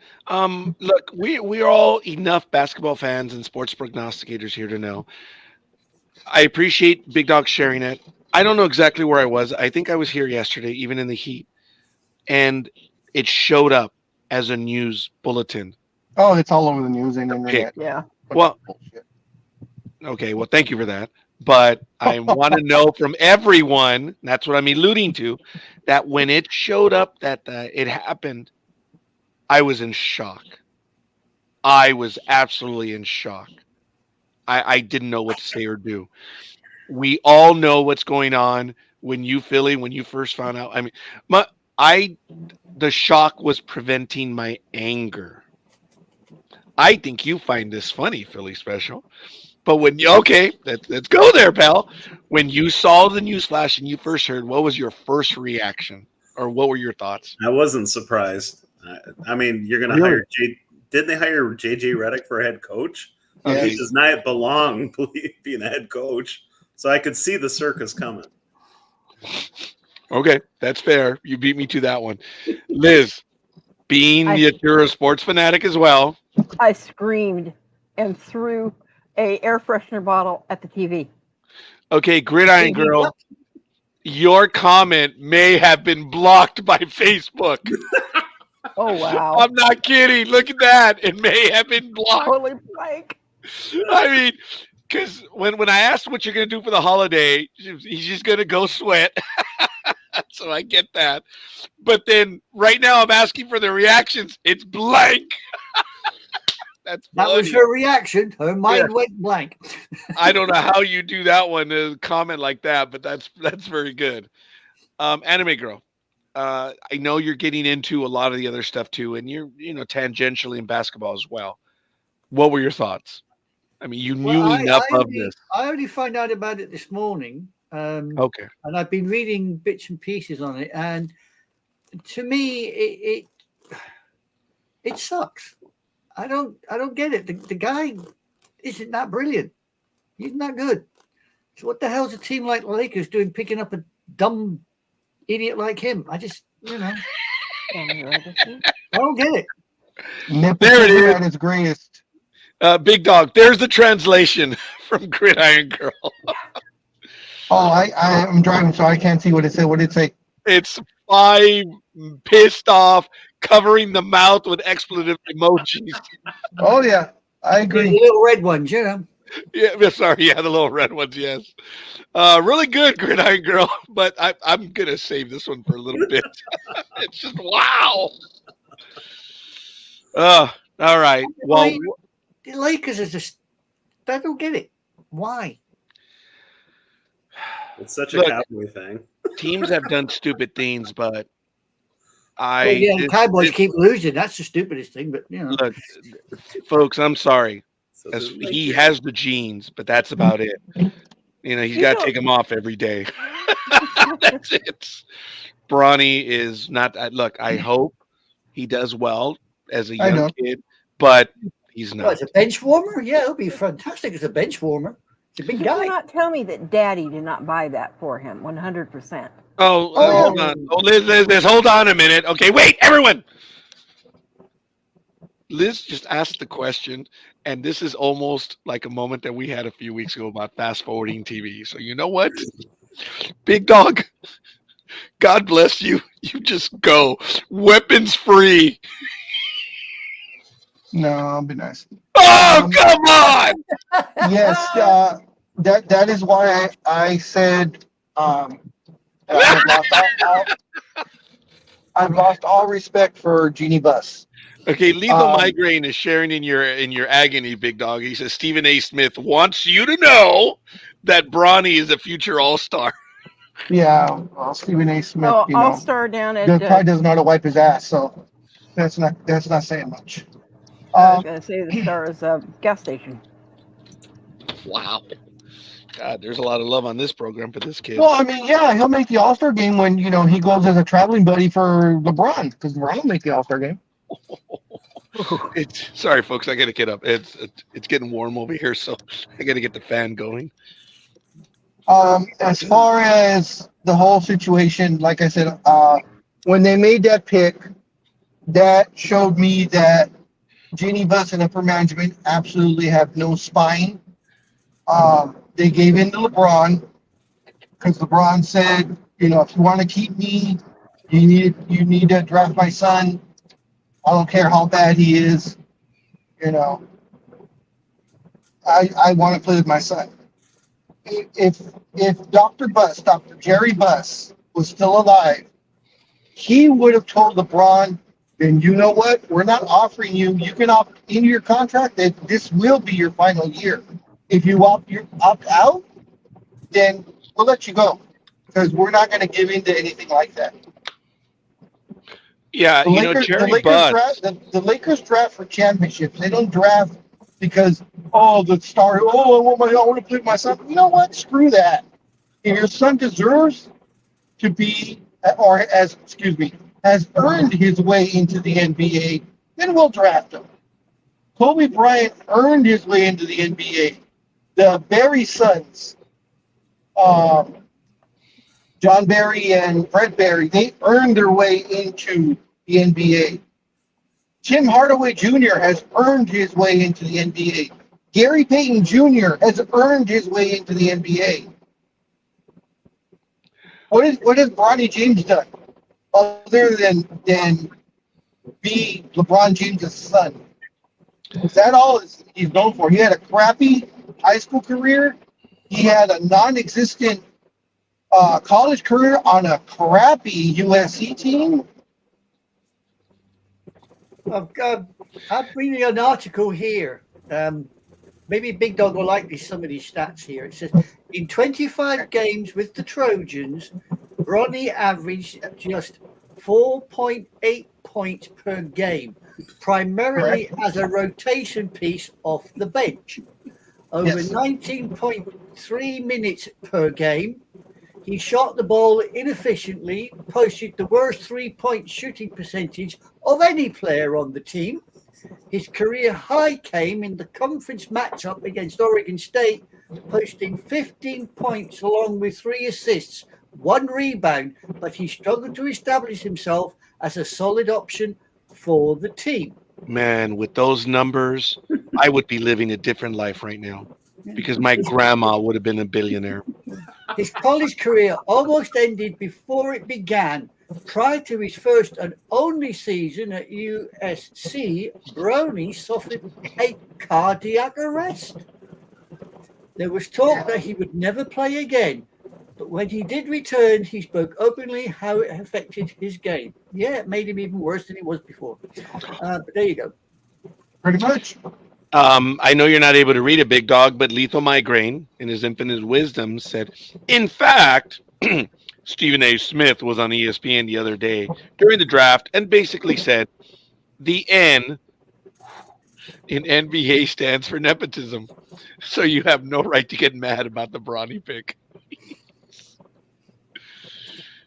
Look, we are all enough basketball fans and sports prognosticators here to know. I appreciate Big Dog sharing it. I don't know exactly where I was. I think I was here yesterday, even in the heat, and it showed up as a news bulletin. Oh, it's all over the news and internet. Yeah. Well, okay. Well, thank you for that. But I want to know from everyone, that's what I'm alluding to, that when it showed up that it happened, I was in shock. I was absolutely in shock. I didn't know what to say or do. We all know what's going on when you first found out? I mean, the shock was preventing my anger. I think you find this funny, Philly Special. But let's go there, pal. When you saw the news flash and you first heard, what was your first reaction, or what were your thoughts? I wasn't surprised. I mean, you're going to hire didn't they hire JJ Redick for a head coach? Okay. He does not belong being a head coach. So I could see the circus coming. Okay, that's fair. You beat me to that one. Liz, you're a sports fanatic as well. I screamed and threw a air freshener bottle at the TV. Okay, Gridiron Girl, your comment may have been blocked by Facebook. Oh, wow. I'm not kidding. Look at that. It may have been blocked. Totally blank. I mean, because when I asked what you're going to do for the holiday, he's just going to go sweat. So I get that. But then right now I'm asking for the reactions. It's blank. That was her reaction. Her mind went blank. I don't know how you do that one, a comment like that, but that's very good. Anime Girl. I know you're getting into a lot of the other stuff too, and you're tangentially in basketball as well. What were your thoughts? I mean, you knew enough of this. I only found out about it this morning. Okay. And I've been reading bits and pieces on it, and to me, it sucks. I don't get it. The guy isn't that brilliant. He's not good. So what the hell's a team like the Lakers doing picking up a dumb idiot like him? I just, I don't get it. There it is. At its greatest. Big Dog, there's the translation from Gridiron Girl. I'm driving, so I can't see what it said. What did it say? It's 5 pissed off, covering the mouth with expletive emojis. Oh, yeah. I agree. The little red ones, Yeah, sorry. Yeah, the little red ones, yes. Really good, Gridiron Girl, but I'm going to save this one for a little bit. It's just, wow. All right. Well, the Lakers are just, I don't get it. Why? It's such a Cowboy thing. Teams have done stupid things, but the Cowboys keep losing. That's the stupidest thing, but, Look, folks, I'm sorry. He has the genes, but that's about it. He's got to take them off every day. That's it. Bronny is not. Look, I hope he does well as a young kid, but he's not. As a bench warmer? Yeah, it'll be fantastic as a bench warmer. It's a big guy. Do not tell me that Daddy did not buy that for him 100%. Hold on. Liz, hold on a minute. Okay, wait, everyone. Liz just asked the question, and this is almost like a moment that we had a few weeks ago about fast forwarding TV. So you know what? Big Dog, God bless you. You just go. Weapons free. No, I'll be nice. Oh, come on! Yes, that is why I said I've lost all respect for Jeannie Buss. Okay, Lethal Migraine is sharing in your agony, Big Dog. He says Stephen A. Smith wants you to know that Bronny is a future All-Star. Yeah, well, Stephen A. Smith, All-Star down at probably doesn't know how to wipe his ass, so that's not saying much. I was going to say the Star is a gas station. Wow. God, there's a lot of love on this program for this kid. Well, I mean, yeah, he'll make the All-Star game when, he goes as a traveling buddy for LeBron, because LeBron will make the All-Star game. Sorry, folks, I got to get up. It's getting warm over here, so I got to get the fan going. As far as the whole situation, like I said, when they made that pick, that showed me that Jeannie Buss and upper management absolutely have no spine. They gave in to LeBron because LeBron said, if you want to keep me, you need to draft my son. I don't care how bad he is. I want to play with my son. If Dr. Jerry Buss was still alive, he would have told LeBron, then you know what? We're not offering you. You can opt into your contract that this will be your final year. If you opt out, then we'll let you go. because we're not going to give in to anything like that. Yeah, The Lakers, Jerry Buss. the Lakers draft for championships. They don't draft because the star. Oh, I want to play with my son. You know what? Screw that. If your son deserves to be, or has earned his way into the NBA, then we'll draft him. Kobe Bryant earned his way into the NBA. The Barry sons, John Barry and Fred Barry, they earned their way into the NBA. Tim Hardaway Jr. has earned his way into the NBA. Gary Payton Jr. has earned his way into the NBA. What has Bronny James done other than be LeBron James' son? Is that all he's known for? He had a crappy high school career. He had a non-existent college career on a crappy USC team. I'm reading an article here. Maybe Big Dog will like some of these stats here. It says, in 25 games with the Trojans, Bronny averaged just 4.8 points per game, primarily as a rotation piece off the bench. Over 19.3 minutes per game, he shot the ball inefficiently, posted the worst three-point shooting percentage of any player on the team. His career high came in the conference matchup against Oregon State, posting 15 points along with 3 assists, 1 rebound, but he struggled to establish himself as a solid option for the team. Man, with those numbers, I would be living a different life right now because my grandma would have been a billionaire. His college career almost ended before it began. Prior to his first and only season at USC, Bronny suffered a cardiac arrest. There was talk that he would never play again, but when he did return, he spoke openly how it affected his game. Yeah, it made him even worse than he was before. But there you go. Pretty much. I know you're not able to read it, Big Dog, but Lethal Migraine, in his infinite wisdom, said, in fact, Stephen A. Smith was on ESPN the other day during the draft and basically said, the N in NBA stands for nepotism. So you have no right to get mad about the Bronny pick.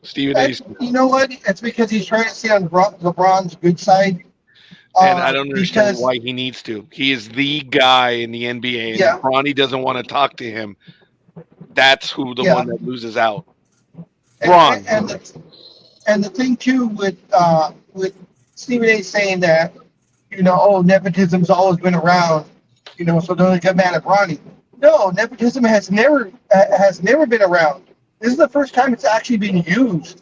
Stephen A. Smith. You know what? It's because he's trying to stay on LeBron's good side. And I don't understand why he needs to. He is the guy in the NBA, and if Bronny doesn't want to talk to him, that's who the one that loses out. Bron. And the thing too with Stephen A. saying that, nepotism's always been around, so don't get mad at Bronny. No, nepotism has never been around. This is the first time it's actually been used.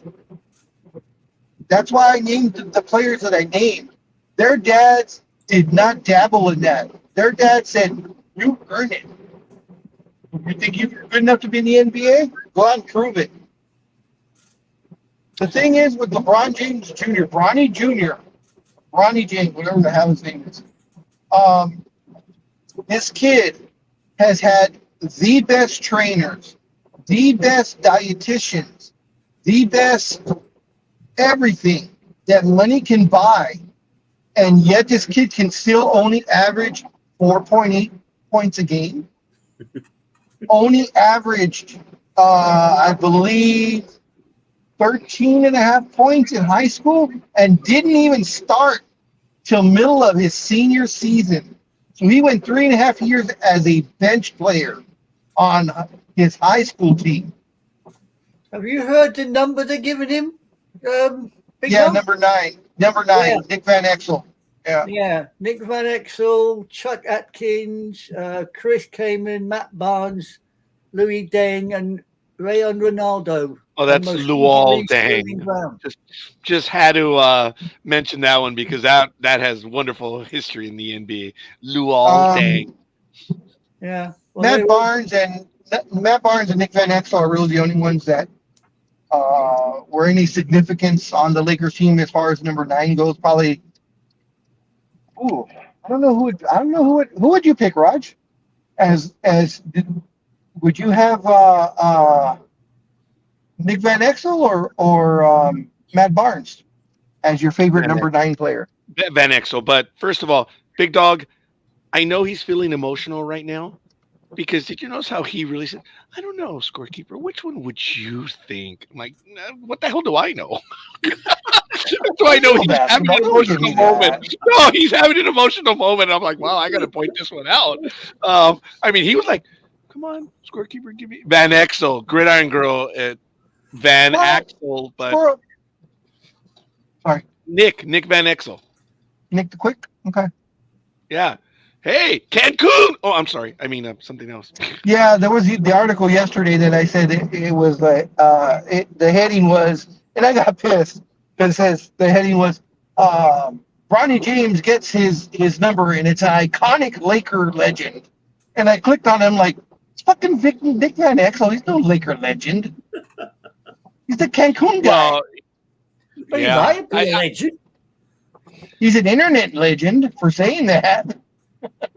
That's why I named the players that I named. Their dads did not dabble in that. Their dad said, you earn it. You think you're good enough to be in the NBA? Go out and prove it. The thing is with LeBron James Jr., Bronny James, whatever the hell his name is, this kid has had the best trainers, the best dietitians, the best everything that money can buy. And yet this kid can still only average 4.8 points a game. Only averaged, I believe, 13.5 points in high school and didn't even start till middle of his senior season. So he went 3.5 years as a bench player on his high school team. Have you heard the number they're giving him? Number nine. Yeah. Nick Van Exel. Yeah, Nick Van Exel, Chuck Atkins, Chris Kaman, Matt Barnes, Louis Deng, and Rayon Ronaldo. Oh, that's Luol Deng. Just had to mention that one because that has wonderful history in the NBA. Luol Deng. Yeah. Well, Matt Barnes and Nick Van Exel are really the only ones that were any significance on the Lakers team as far as number 9 goes. Probably. Ooh, I don't know who would you pick, Raj? Would you have Nick Van Exel or Matt Barnes as your favorite number 9 player? Van Exel. But first of all, Big Dog, I know he's feeling emotional right now because did you notice how he really said, I don't know, scorekeeper, which one would you think? I'm like, "Nah, what the hell do I know? Do I know he's having an emotional moment? No, he's having an emotional moment. I'm like, well, I got to point this one out. I mean, he was like, come on, scorekeeper, give me Van Exel, Gridiron Girl, Van Axel, but sorry, Nick Van Exel. Nick the Quick. Okay. Yeah. Hey, Cancun. Oh, I'm sorry. I mean something else. Yeah, there was the article yesterday that I said it was like the heading was, and I got pissed because it says the heading was Bronny James gets his number and it's an iconic Laker legend, and I clicked on him like it's fucking Nick Van Exel. He's no Laker legend. He's the Cancun guy. Well, But he yeah, might be a legend. He's an internet legend for saying that.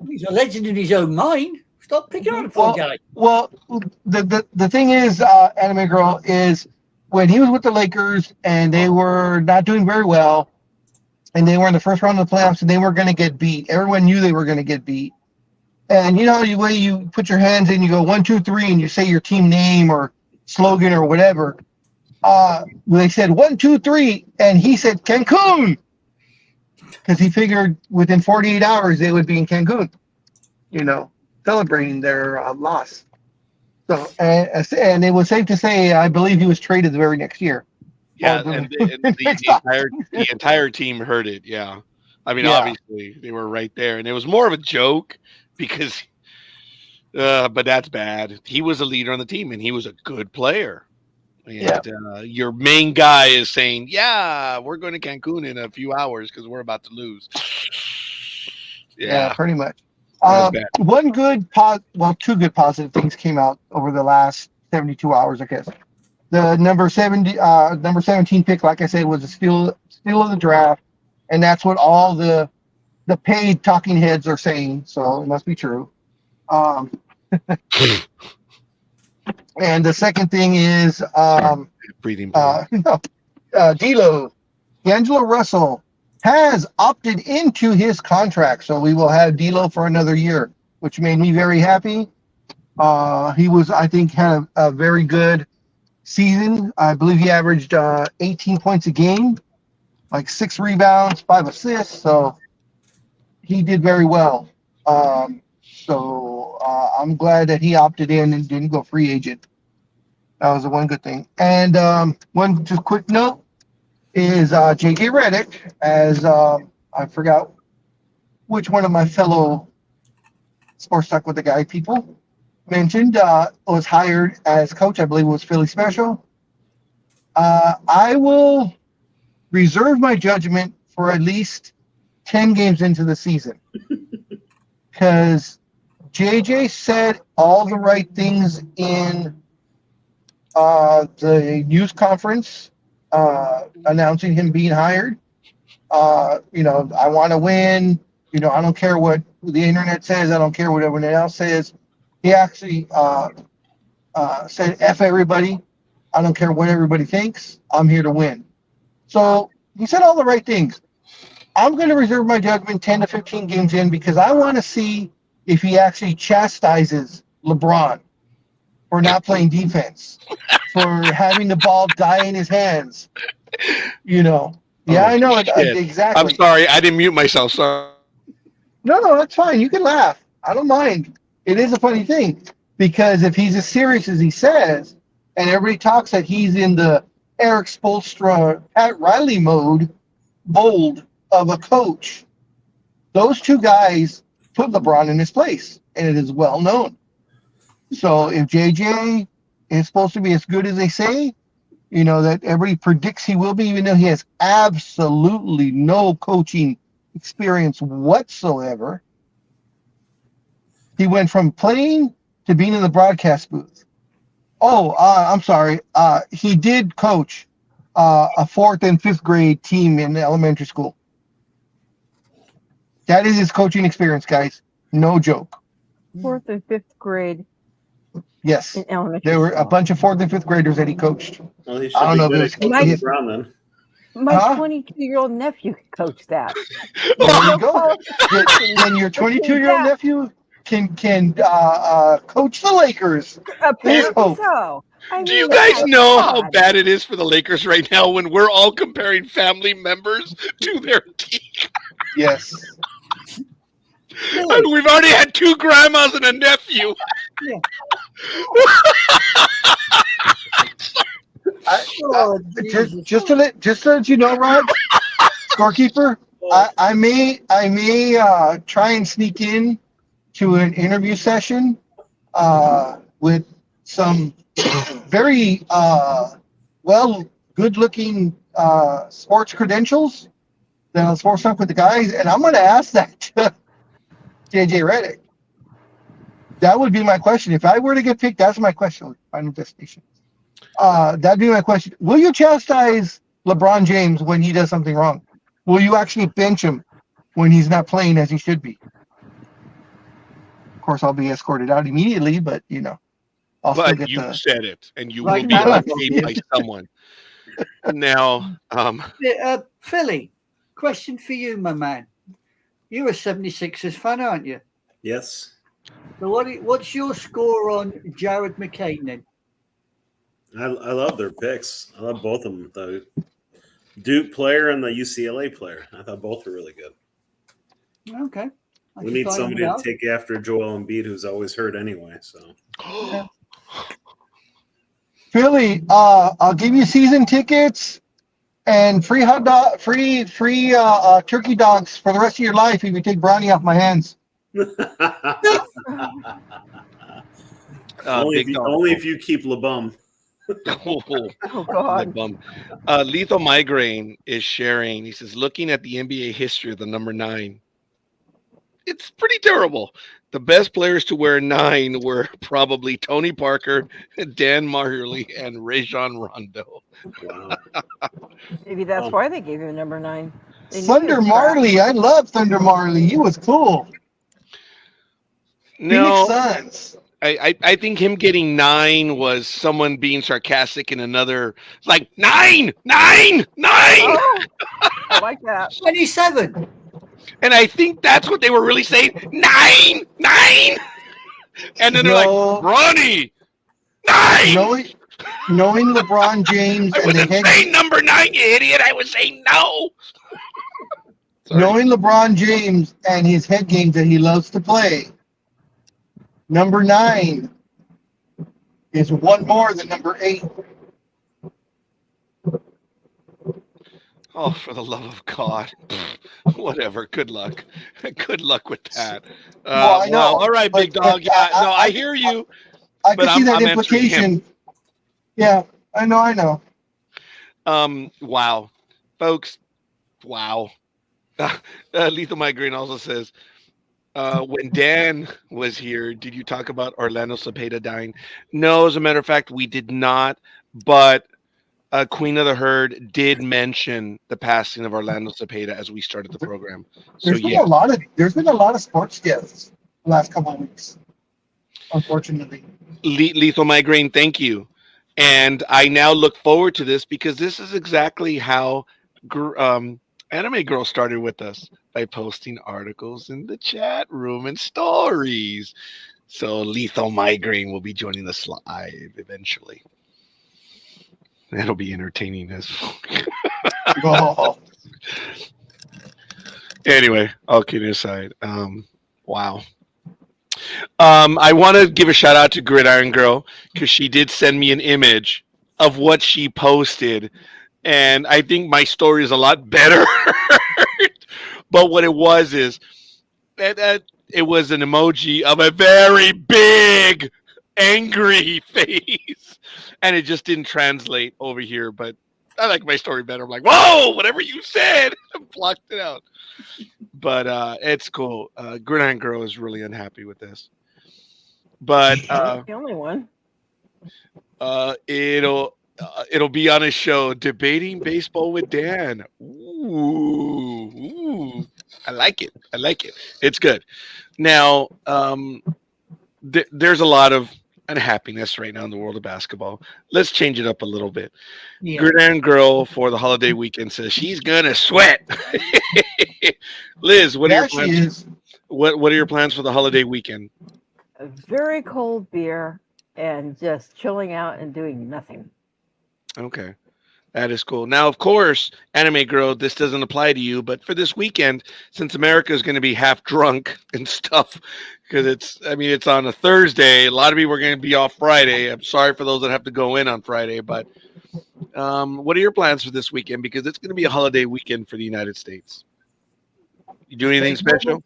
He's a legend in his own mind. Stop picking on the poor guy. Well, the thing is, Anime Girl, is when he was with the Lakers and they were not doing very well, and they were in the first round of the playoffs and they were going to get beat. Everyone knew they were going to get beat. And you know the way you put your hands in, you go 1, 2, 3, and you say your team name or slogan or whatever. They said 1, 2, 3, and he said Cancun because he figured within 48 hours they would be in Cancun, celebrating their loss. So, and it was safe to say, I believe he was traded the very next year. yeah, and the entire team heard it. Yeah, I mean, obviously they were right there, and it was more of a joke because, but that's bad. He was a leader on the team, and he was a good player. And your main guy is saying, "Yeah, we're going to Cancun in a few hours because we're about to lose." Yeah, pretty much. Two good positive things came out over the last 72 hours, I guess. The number 17 pick, like I said, was a steal of the draft, and that's what all the paid talking heads are saying. So it must be true. And the second thing is breathing. D'Lo, D'Angelo Russell has opted into his contract, so we will have D'Lo for another year, which made me very happy. He was, I think, had a very good season. I believe he averaged 18 points a game, like 6 rebounds, 5 assists. So he did very well. So I'm glad that he opted in and didn't go free agent. That was the one good thing. And one just quick note is J.J. Redick, as I forgot which one of my fellow Sports Talk with the Guy people mentioned, was hired as coach. I believe it was Philly Special. I will reserve my judgment for at least 10 games into the season because JJ said all the right things in the news conference announcing him being hired. I want to win. I don't care what the internet says. I don't care what everyone else says. He actually said, F everybody. I don't care what everybody thinks. I'm here to win. So he said all the right things. I'm going to reserve my judgment 10 to 15 games in because I want to see if he actually chastises LeBron for not playing defense, for having the ball die in his hands. Yeah, I know. Exactly. I'm sorry. I didn't mute myself. Sorry. No, that's fine. You can laugh. I don't mind. It is a funny thing because if he's as serious as he says, and everybody talks that he's in the Eric Spoelstra, Pat Riley mode, bold of a coach, those two guys put LeBron in his place, and it is well known. So if JJ is supposed to be as good as they say, that everybody predicts he will be, even though he has absolutely no coaching experience whatsoever. He went from playing to being in the broadcast booth. I'm sorry. He did coach a 4th and 5th grade team in elementary school. That is his coaching experience, guys. No joke. 4th and 5th grade. Yes, in elementary there were a school. bunch of 4th and 5th graders that he coached. Well, he I should don't be know if good it at was coaching his, LeBron then. My Huh? 22-year-old nephew could coach that. There There's you no go. qualifications Then your between 22-year-old that. nephew can coach the Lakers. There's Apparently hope. so. I Do you mean, guys my know how God. bad it is for the Lakers right now when we're all comparing family members to their team? Yes. Philly, And we've already had 2 grandmas and a nephew. yeah. I, Oh, Jesus. just to let you know, Raj, scorekeeper, I may try and sneak in to an interview session with some very good-looking sports credentials. Then I'll sports talk with the guys, and I'm going to ask that to JJ Redick. That would be my question. If I were to get picked, that's my question. Final destination. That'd be my question. Will you chastise LeBron James when he does something wrong? Will you actually bench him when he's not playing as he should be? Of course, I'll be escorted out immediately, but I'll still But get you the. said it, and you Like will be that. paid by someone. Now, Philly, question for you, my man. You're a 76ers fan, aren't you? Yes. So what's your score on Jared McCain then? I love their picks. I love both of them. The Duke player and the UCLA player. I thought both were really good. Okay. We need somebody to take after Joel Embiid, who's always hurt anyway. So, Philly, I'll give you season tickets and free hot dog, free turkey dogs for the rest of your life if you take brownie off my hands. only Big dog. if you keep LeBum. Oh, God. Bum. Lethal Migraine is sharing. He says, looking at the NBA history of the number 9, it's pretty terrible. The best players to wear 9 were probably Tony Parker, Dan Majerle, and Rajon Rondo. Wow. Maybe that's why they gave him number 9. They knew he Thunder was crap. Marley, I love Thunder Marley. He was cool. No, Phoenix Suns. I think him getting 9 was someone being sarcastic in another, like 9. Oh, I like that. 27. And I think that's what they were really saying. 9. And then they're No. like, Ronnie, 9. Knowing LeBron James I and the wasn't head, saying number 9, you idiot. I was saying no. Sorry. knowing LeBron James and his head games that he loves to play, number 9 is one more than number 8. Oh, for the love of God. Whatever. Good luck. Good luck with that. Well, I know, well, all right, big but dog. Yeah, no, I hear you. I But can see that I'm answering implication. Yeah, I know. Wow. Folks, wow. Lethal Migraine also says, when Dan was here, did you talk about Orlando Cepeda dying? No, as a matter of fact, we did not. But Queen of the Herd did mention the passing of Orlando Cepeda as we started the program. So There's been a lot of sports deaths the last couple of weeks, unfortunately. Lethal Migraine, thank you. And I now look forward to this because this is exactly how Anime Girl started with us, by posting articles in the chat room and stories. So Lethal Migraine will be joining us live eventually. That'll be entertaining as fuck. Oh. Anyway, all kidding aside. Wow. I want to give a shout out to Gridiron Girl because she did send me an image of what she posted, and I think my story is a lot better. But what it was is that it was an emoji of a very big, angry face, and it just didn't translate over here. But I like my story better. I'm like, whoa, whatever you said, I blocked it out. But it's cool. Gridiron Girl is really unhappy with this. But Not the only one. it'll be on a show, Debating Baseball with Dan. Ooh, I like it. It's good. Now, there's a lot of unhappiness right now in the world of basketball. Let's change it up a little bit. Yeah. Gridiron Girl for the holiday weekend says she's gonna sweat. Liz, what are Yeah, your she plans? is. What are your plans for the holiday weekend? A very cold beer and just chilling out and doing nothing. Okay. That is cool. Now, of course, Anime Girl, this doesn't apply to you, but for this weekend, since America is going to be half drunk and stuff, because it's on a Thursday. A lot of people are going to be off Friday. I'm sorry for those that have to go in on Friday, but what are your plans for this weekend? Because it's going to be a holiday weekend for the United States. You do anything special?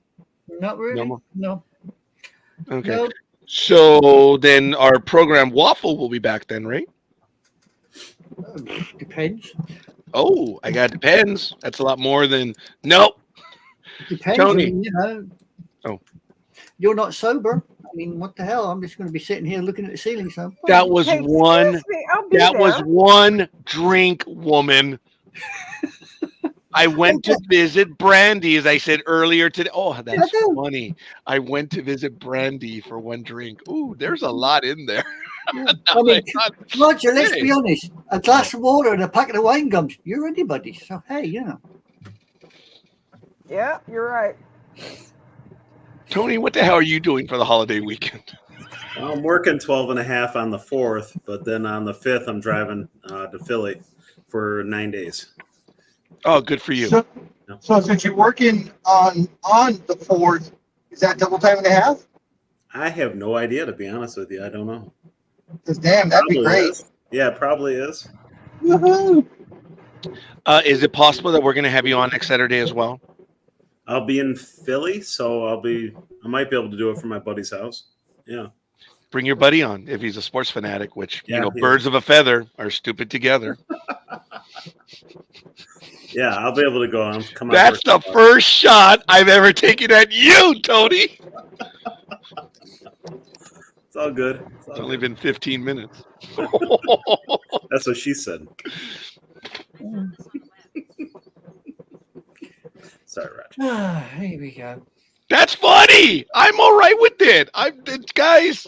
Not really. No. No. Okay. No. So then our program Waffle will be back then, right? Depends. Oh, I got depends. That's a lot more than nope. Depends. Tony. I mean, you know. Oh. You're not sober. I mean, what the hell? I'm just going to be sitting here looking at the ceiling. So That was Hey, one. excuse me, I'll be That was there. one drink, woman. I went to visit Brandy, as I said earlier today. Oh, that's Yeah. funny. I went to visit Brandy for one drink. Ooh, there's a lot in there. Yeah. I mean, Roger, let's Hey. be honest. A glass of water and a packet of wine gums. You're anybody. So hey, you know. Yeah, you're right. Tony, what the hell are you doing for the holiday weekend? I'm working 12 and a half on the 4th, but then on the 5th, I'm driving to Philly for 9 days. Oh, good for you. So since you're working on the 4th, is that double time and a half? I have no idea, to be honest with you. I don't know. Because damn, that'd be Probably great. is. Yeah, it probably is. Woohoo! Is it possible that we're going to have you on next Saturday as well? I'll be in Philly, so I might be able to do it from my buddy's house. Yeah. Bring your buddy on if he's a sports fanatic, which, Yeah. birds of a feather are stupid together. Yeah, I'll be able to go on. Come on. That's the first shot I've ever taken at you, Tony. It's all good. It's only been 15 minutes. That's what she said. Sorry, Roger. Here we go. That's funny. I'm all right with it. Guys,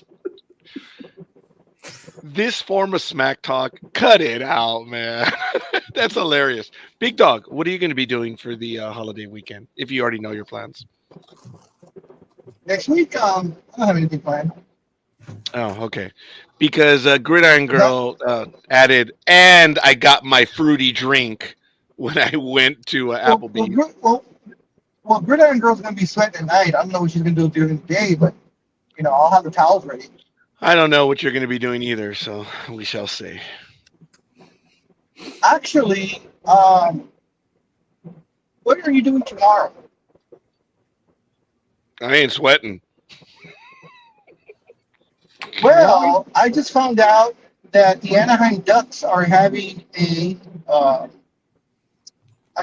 this form of smack talk, cut it out, man. That's hilarious. Big Dog, what are you going to be doing for the holiday weekend, if you already know your plans? Next week, I don't have anything planned. Oh, okay. Because Gridiron Girl added, and I got my fruity drink when I went to Applebee's. Well, Gridiron Girl's going to be sweating at night. I don't know what she's going to do during the day, but, I'll have the towels ready. I don't know what you're going to be doing either, so we shall see. Actually, what are you doing tomorrow? I ain't sweating. Well, I just found out that the Anaheim Ducks are having a, I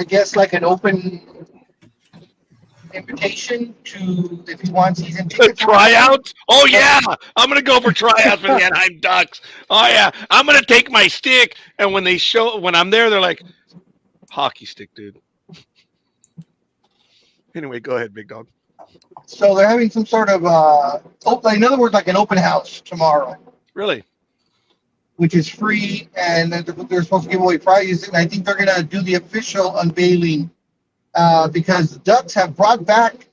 guess, like an open invitation to, if he wants season The tickets. tryouts? Oh, yeah. I'm going to go for tryouts for the Anaheim Ducks. Oh, yeah. I'm going to take my stick, and when I'm there, they're like, hockey stick, dude. Anyway, go ahead, Big Dog. So they're having some sort of, in other words, like an open house tomorrow, Really? which is free, and they're supposed to give away prizes, and I think they're going to do the official unveiling because the Ducks have brought back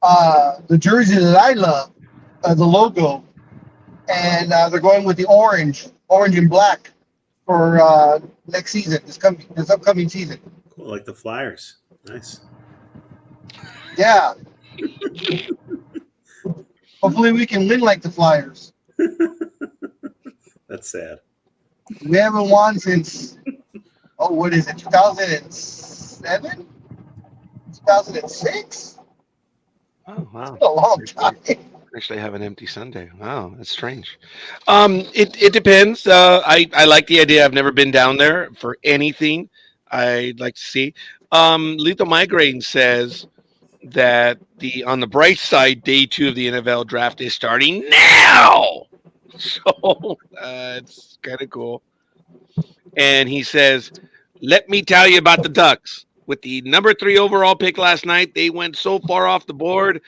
the jersey that I love, the logo, and they're going with the orange and black for next season, this upcoming season. Cool, like the Flyers. Nice. Yeah. Hopefully we can win like the Flyers. That's sad. We haven't won since, what is it, 2007? 2006? Oh, wow. A long time. Actually have an empty Sunday. Wow, that's strange. It depends. I like the idea. I've never been down there for anything. I'd like to see. Lethal Migraine says that on the bright side, day 2 of the NFL draft is starting now. So it's kind of cool. And he says, let me tell you about the Ducks. With the number 3 overall pick last night, they went so far off the board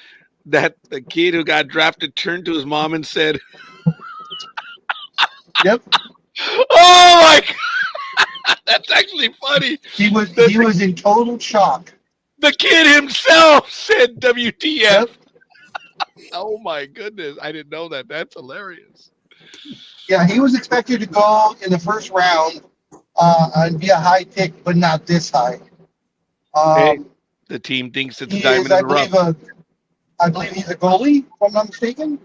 that the kid who got drafted turned to his mom and said, Yep. Oh my God. That's actually funny. He was in total shock. The kid himself said WTF. Yep. Oh my goodness. I didn't know that. That's hilarious. Yeah, he was expected to go in the first round and be a high pick, but not this high. Hey, the team thinks it's a He diamond is, in the rough. I believe he's a goalie, if I'm not mistaken.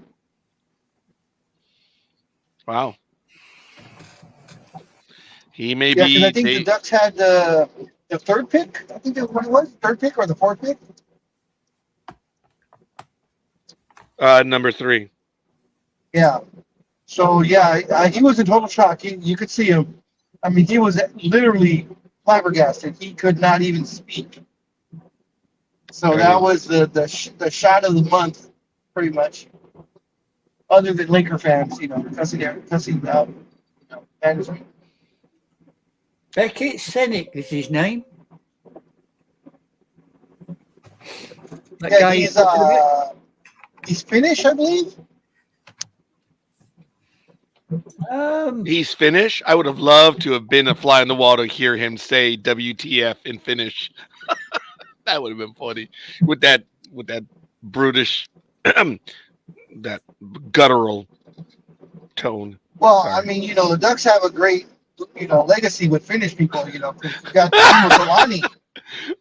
Wow. He may Yeah, because be. I think the Ducks had the third pick. I think that's what it was, third pick or the fourth pick. Number 3. Yeah. So yeah, he was in total shock. You could see him. I mean, he was literally flabbergasted. He could not even speak. So that was the shot of the month, pretty much. Other than Laker fans, cussing out, management. Beckett Sennick is his name. That Yeah, guy he's Finnish, I believe. He's Finnish. I would have loved to have been a fly on the wall to hear him say WTF in Finnish. That would have been funny with that brutish, that guttural tone. Well, Sorry. I mean, the Ducks have a great, legacy with Finnish people. 'Cause you got Timo Solani.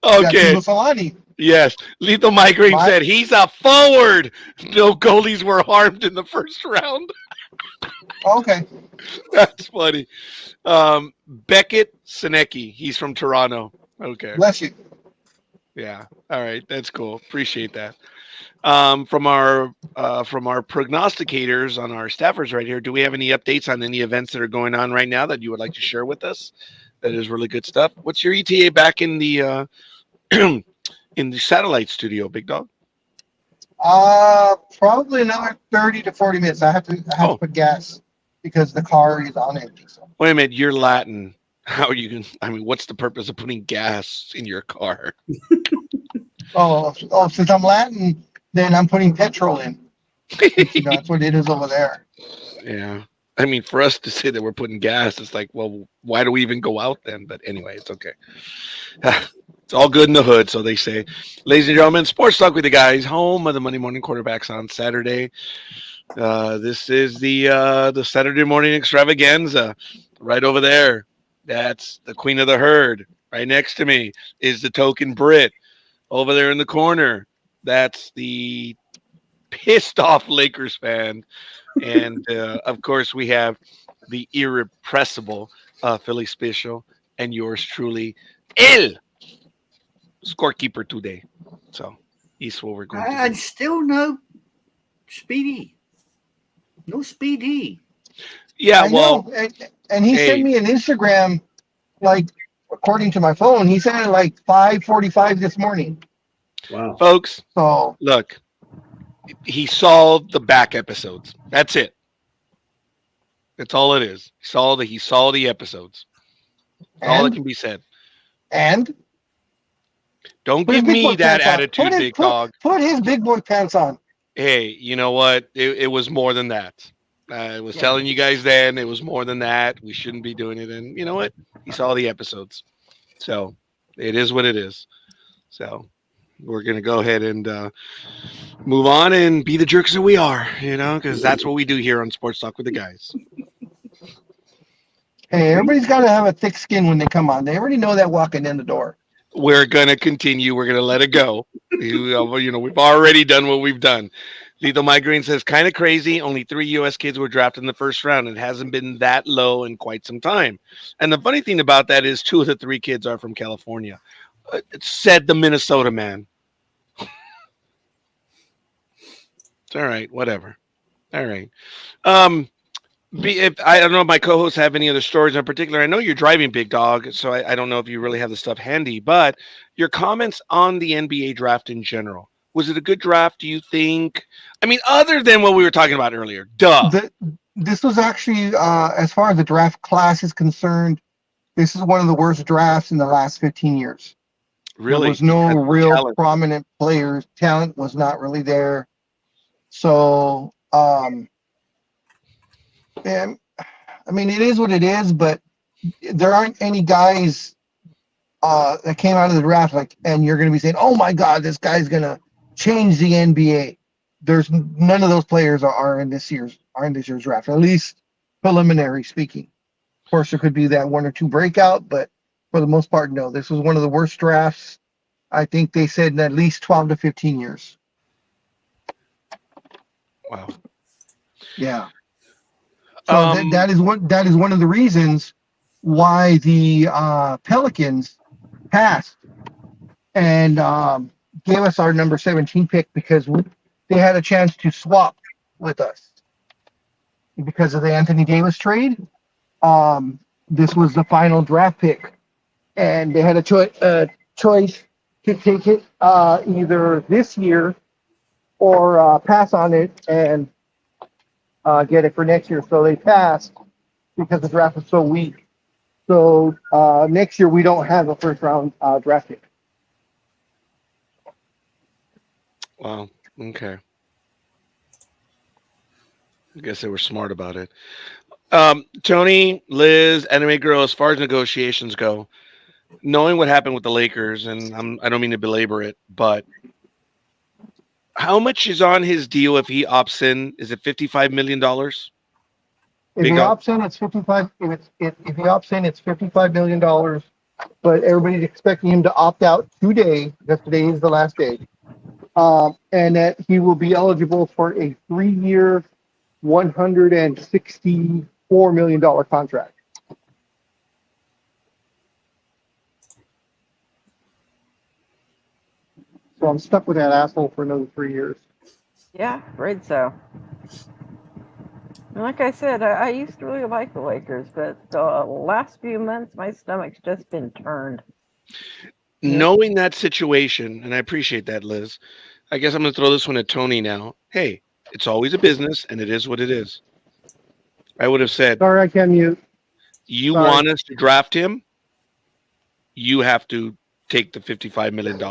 Okay. Timo Solani. Yes. Lethal Migraine said he's a forward. No goalies were harmed in the first round. Okay. That's funny. Beckett Senecki. He's from Toronto. Okay. Bless you. Yeah. All right. That's cool. Appreciate that. From our prognosticators on our staffers right here, do we have any updates on any events that are going on right now that you would like to share with us? That is really good stuff. What's your ETA back in the in the satellite studio, Big Dog? Probably another 30 to 40 minutes. I have to put gas because the car is on empty. So. Wait a minute. You're Latin. How are you going? I mean, what's the purpose of putting gas in your car? Oh, since I'm Latin, then I'm putting petrol in. That's what it is over there. Yeah. I mean, for us to say that we're putting gas, it's like, well, why do we even go out then? But anyway, it's okay. It's all good in the hood, so they say. Ladies and gentlemen, Sports Talk with the Guys, home of the Monday Morning Quarterbacks on Saturday. This is the Saturday morning extravaganza right over there. That's the queen of the herd. Right next to me is the token Brit. Over there in the corner, that's the pissed off Lakers fan. And, of course, we have the irrepressible Philly Special and yours truly, El Scorekeeper today. So, he's what we're going to do. And still no Speedy. No Speedy. Yeah, I well. know. And he sent me an Instagram, like, according to my phone, he sent it like 5:45 this morning. Wow. Folks, so look, he saw the back episodes. That's it. That's all it is. He saw the episodes. That's all that can be said. And don't give me that attitude, big dog. Put his big boy pants on. Hey, you know what? It was more than that. I was telling you guys then, it was more than that. We shouldn't be doing it. And you know what? He saw the episodes. So it is what it is. So we're going to go ahead and move on and be the jerks that we are, because that's what we do here on Sports Talk with the Guys. Hey, everybody's got to have a thick skin when they come on. They already know that walking in the door. We're going to continue. We're going to let it go. We've already done what we've done. Lethal Migraine says, kind of crazy. Only 3 U.S. kids were drafted in the first round. It hasn't been that low in quite some time. And the funny thing about that is 2 of the 3 kids are from California. Said the Minnesota man. It's all right. Whatever. All right. If I don't know if my co-hosts have any other stories in particular. I know you're driving, Big Dog, so I don't know if you really have the stuff handy. But your comments on the NBA draft in general. Was it a good draft, do you think? I mean, other than what we were talking about earlier. Duh. This was actually, as far as the draft class is concerned, this is one of the worst drafts in the last 15 years. Really? There was no real prominent players. Talent was not really there. So, and I mean, it is what it is, but there aren't any guys that came out of the draft and you're going to be saying, "Oh my God, this guy's going to change the NBA." There's none of those players are in this year's draft, at least preliminary speaking. Of course, there could be that one or two breakout, but for the most part, no. This was one of the worst drafts. I think they said in at least 12 to 15 years. Wow. Yeah. So that is one of the reasons why the Pelicans passed and gave us our number 17 pick, because they had a chance to swap with us because of the Anthony Davis trade. This was the final draft pick, and they had a choice to take it either this year or pass on it and get it for next year. So they passed because the draft was so weak. So next year we don't have a first round draft pick. Wow. Okay. I guess they were smart about it. Tony, Liz, Anime Girl, as far as negotiations go, knowing what happened with the Lakers, and I don't mean to belabor it, but how much is on his deal if he opts in? Is it $55 million? If he opts in, it's 55. If he opts in, it's $55 million. But everybody's expecting him to opt out today, because today is the last day, and that he will be eligible for a 3-year, $164 million contract. So I'm stuck with that asshole for another 3 years. Yeah, afraid so. And like I said, I used to really like the Lakers, but the last few months, my stomach's just been turned. Knowing that situation, and I appreciate that, Liz, I guess I'm going to throw this one at Tony now. Hey, it's always a business, and it is what it is. I would have said, Sorry, I can't mute. You Sorry. want us to draft him, you have to take the $55 million.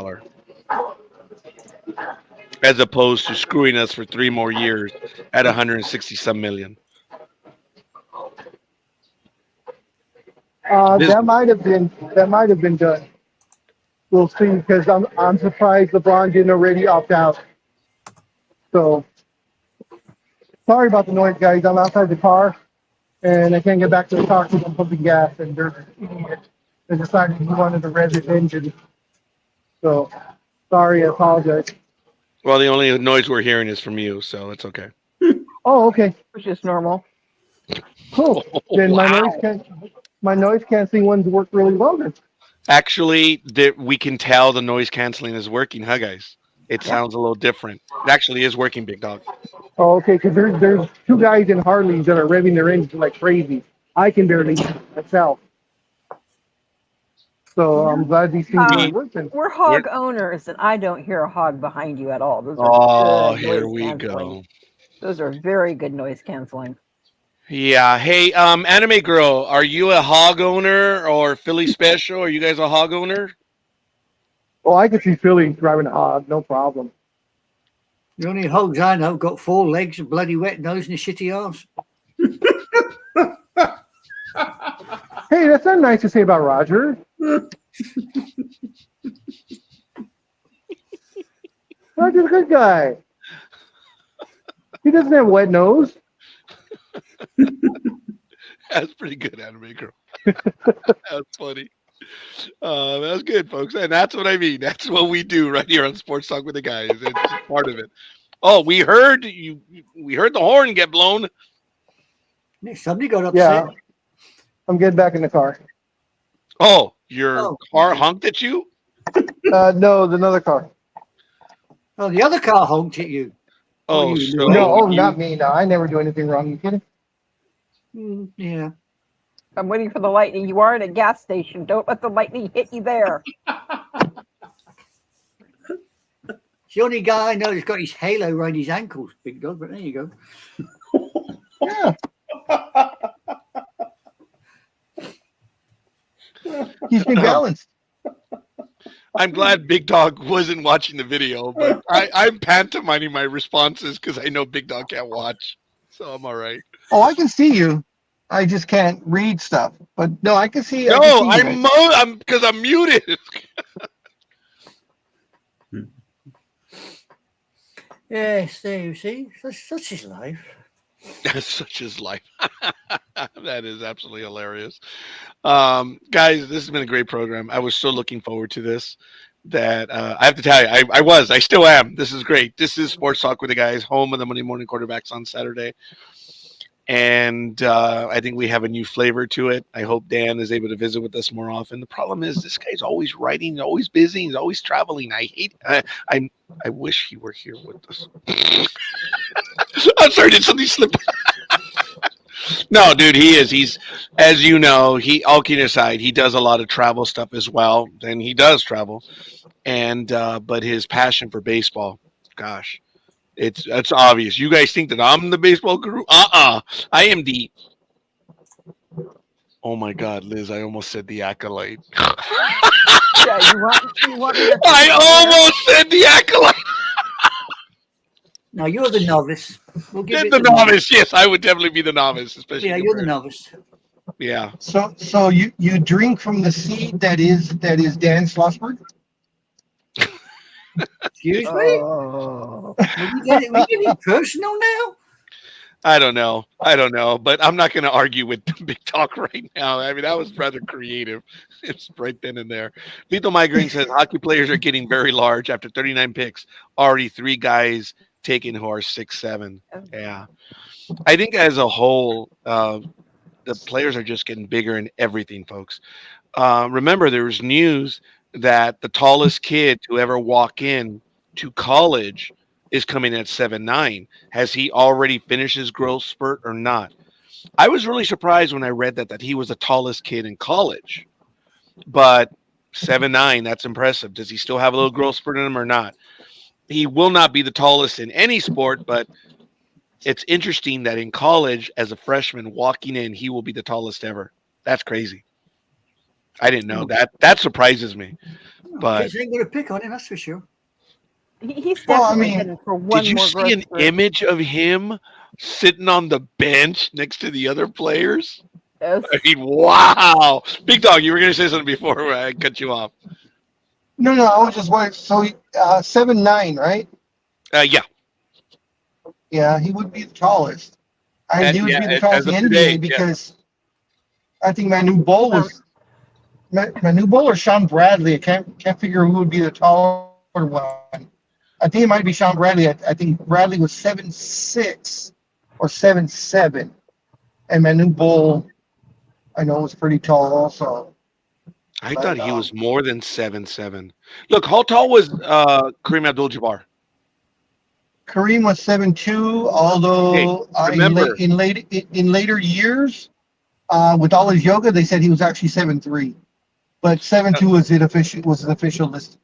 As opposed to screwing us for 3 more years at 160-some million. That might have been done. We'll see, because I'm surprised LeBron didn't already opt out. So sorry about the noise, guys. I'm outside the car and I can't get back to the car because I'm pumping gas, and there's an idiot that decided he wanted to rev his engine. So sorry, I apologize. Well, the only noise we're hearing is from you, so it's okay. Oh, okay. Which is normal. Cool. Then Wow. my noise canceling ones work really well then. Actually, we can tell the noise canceling is working, huh, guys? It sounds a little different. It actually is working, Big Dog. Oh, okay, because there's 2 guys in Harleys that are revving their engines like crazy. I can barely hear myself. So I'm glad these things are working. We're hog owners, and I don't hear a hog behind you at all. Those are Oh, good here noise we canceling. go. Those are very good noise canceling. Yeah. Hey, Anime Girl, are you a hog owner or Philly Special? Are you guys a hog owner? Oh, I could see Philly driving a hog, no problem. The only hogs I know got 4 legs, a bloody wet nose, and a shitty arse. Hey, that's not nice to say about Roger. Roger's a good guy. He doesn't have a wet nose. That's pretty good, Anime Girl. That's funny. That's good, folks. And that's what I mean. That's what we do right here on Sports Talk with the Guys. It's part of it. Oh, we heard you. We heard the horn get blown. Somebody got upset. Yeah. I'm getting back in the car. Oh, your car honked at you? No, another car. Oh, the other car honked at you. Oh, you so No, you- not me. No, I never do anything wrong. You kidding? Yeah. I'm waiting for the lightning. You are at a gas station. Don't let the lightning hit you there. It's the only guy I know that's got his halo around his ankles, Big Dog, but there you go. Yeah. He's been balanced. I'm glad Big Dog wasn't watching the video, but I'm pantomiming my responses because I know Big Dog can't watch. So I'm all right. Oh, I can see you. I just can't read stuff. But no, I can see. No, I can see you guys. I'm because I'm muted. Yes, there you see. Such is life. Such is life. That is absolutely hilarious. Guys, this has been a great program. I was so looking forward to this that I have to tell you, I still am. This is great. This is Sports Talk with the Guys, home of the Monday Morning Quarterbacks on Saturday. And I think we have a new flavor to it. I hope Dan is able to visit with us more often. The problem is this guy's always writing, he's always busy, he's always traveling. I wish he were here with us. I'm sorry, did something slip? No, dude, he is. He's, as you know, all kidding aside, he does a lot of travel stuff as well. And he does travel. And but his passion for baseball, gosh. It's obvious. You guys think that I'm the baseball guru? I am the. Oh my God, Liz! I almost said the acolyte. Yeah, you want me to I almost said the acolyte. Now you're the novice. We'll give it The novice. Yes, I would definitely be the novice, especially. Yeah, you're the novice. Yeah. So you drink from the seed that is Dan Schlossberg? Excuse me? Oh. We getting personal now? I don't know, but I'm not going to argue with Big Talk right now. I mean, that was rather creative. It's right then and there. Lethal Migraine says hockey players are getting very large after 39 picks. Already 3 guys taken who are 6'7". Yeah, I think as a whole, the players are just getting bigger in everything, folks. Remember, there was news that the tallest kid to ever walk in to college is coming at 7'9". Has he already finished his growth spurt or not? I was really surprised when I read that he was the tallest kid in college. But 7'9", that's impressive. Does he still have a little growth spurt in him or not? He will not be the tallest in any sport, but it's interesting that in college, as a freshman walking in, he will be the tallest ever. That's crazy. I didn't know that. That surprises me. But Kids ain't going to pick on him, that's for sure. He's Well, I definitely mean, heading for one did you more see growth an spurt. image of him sitting on the bench next to the other players? Yes. I mean, wow. Big Dog, you were going to say something before I cut you off. No, I was just wondering. So 7'9", right? Yeah. Yeah, he would be the tallest. He would be the as tallest of in the today, NBA because I think Manu Bol or Sean Bradley. I can't figure who would be the taller one. I think it might be Sean Bradley. I think Bradley was 7'6" or 7'7", and Manu Bol, I know, was pretty tall also. I thought he was more than 7'7". Look, how tall was Kareem Abdul-Jabbar? Kareem was 7'2", although remember- in later years, with all his yoga, they said he was actually 7'3". But 7'2" was an official list.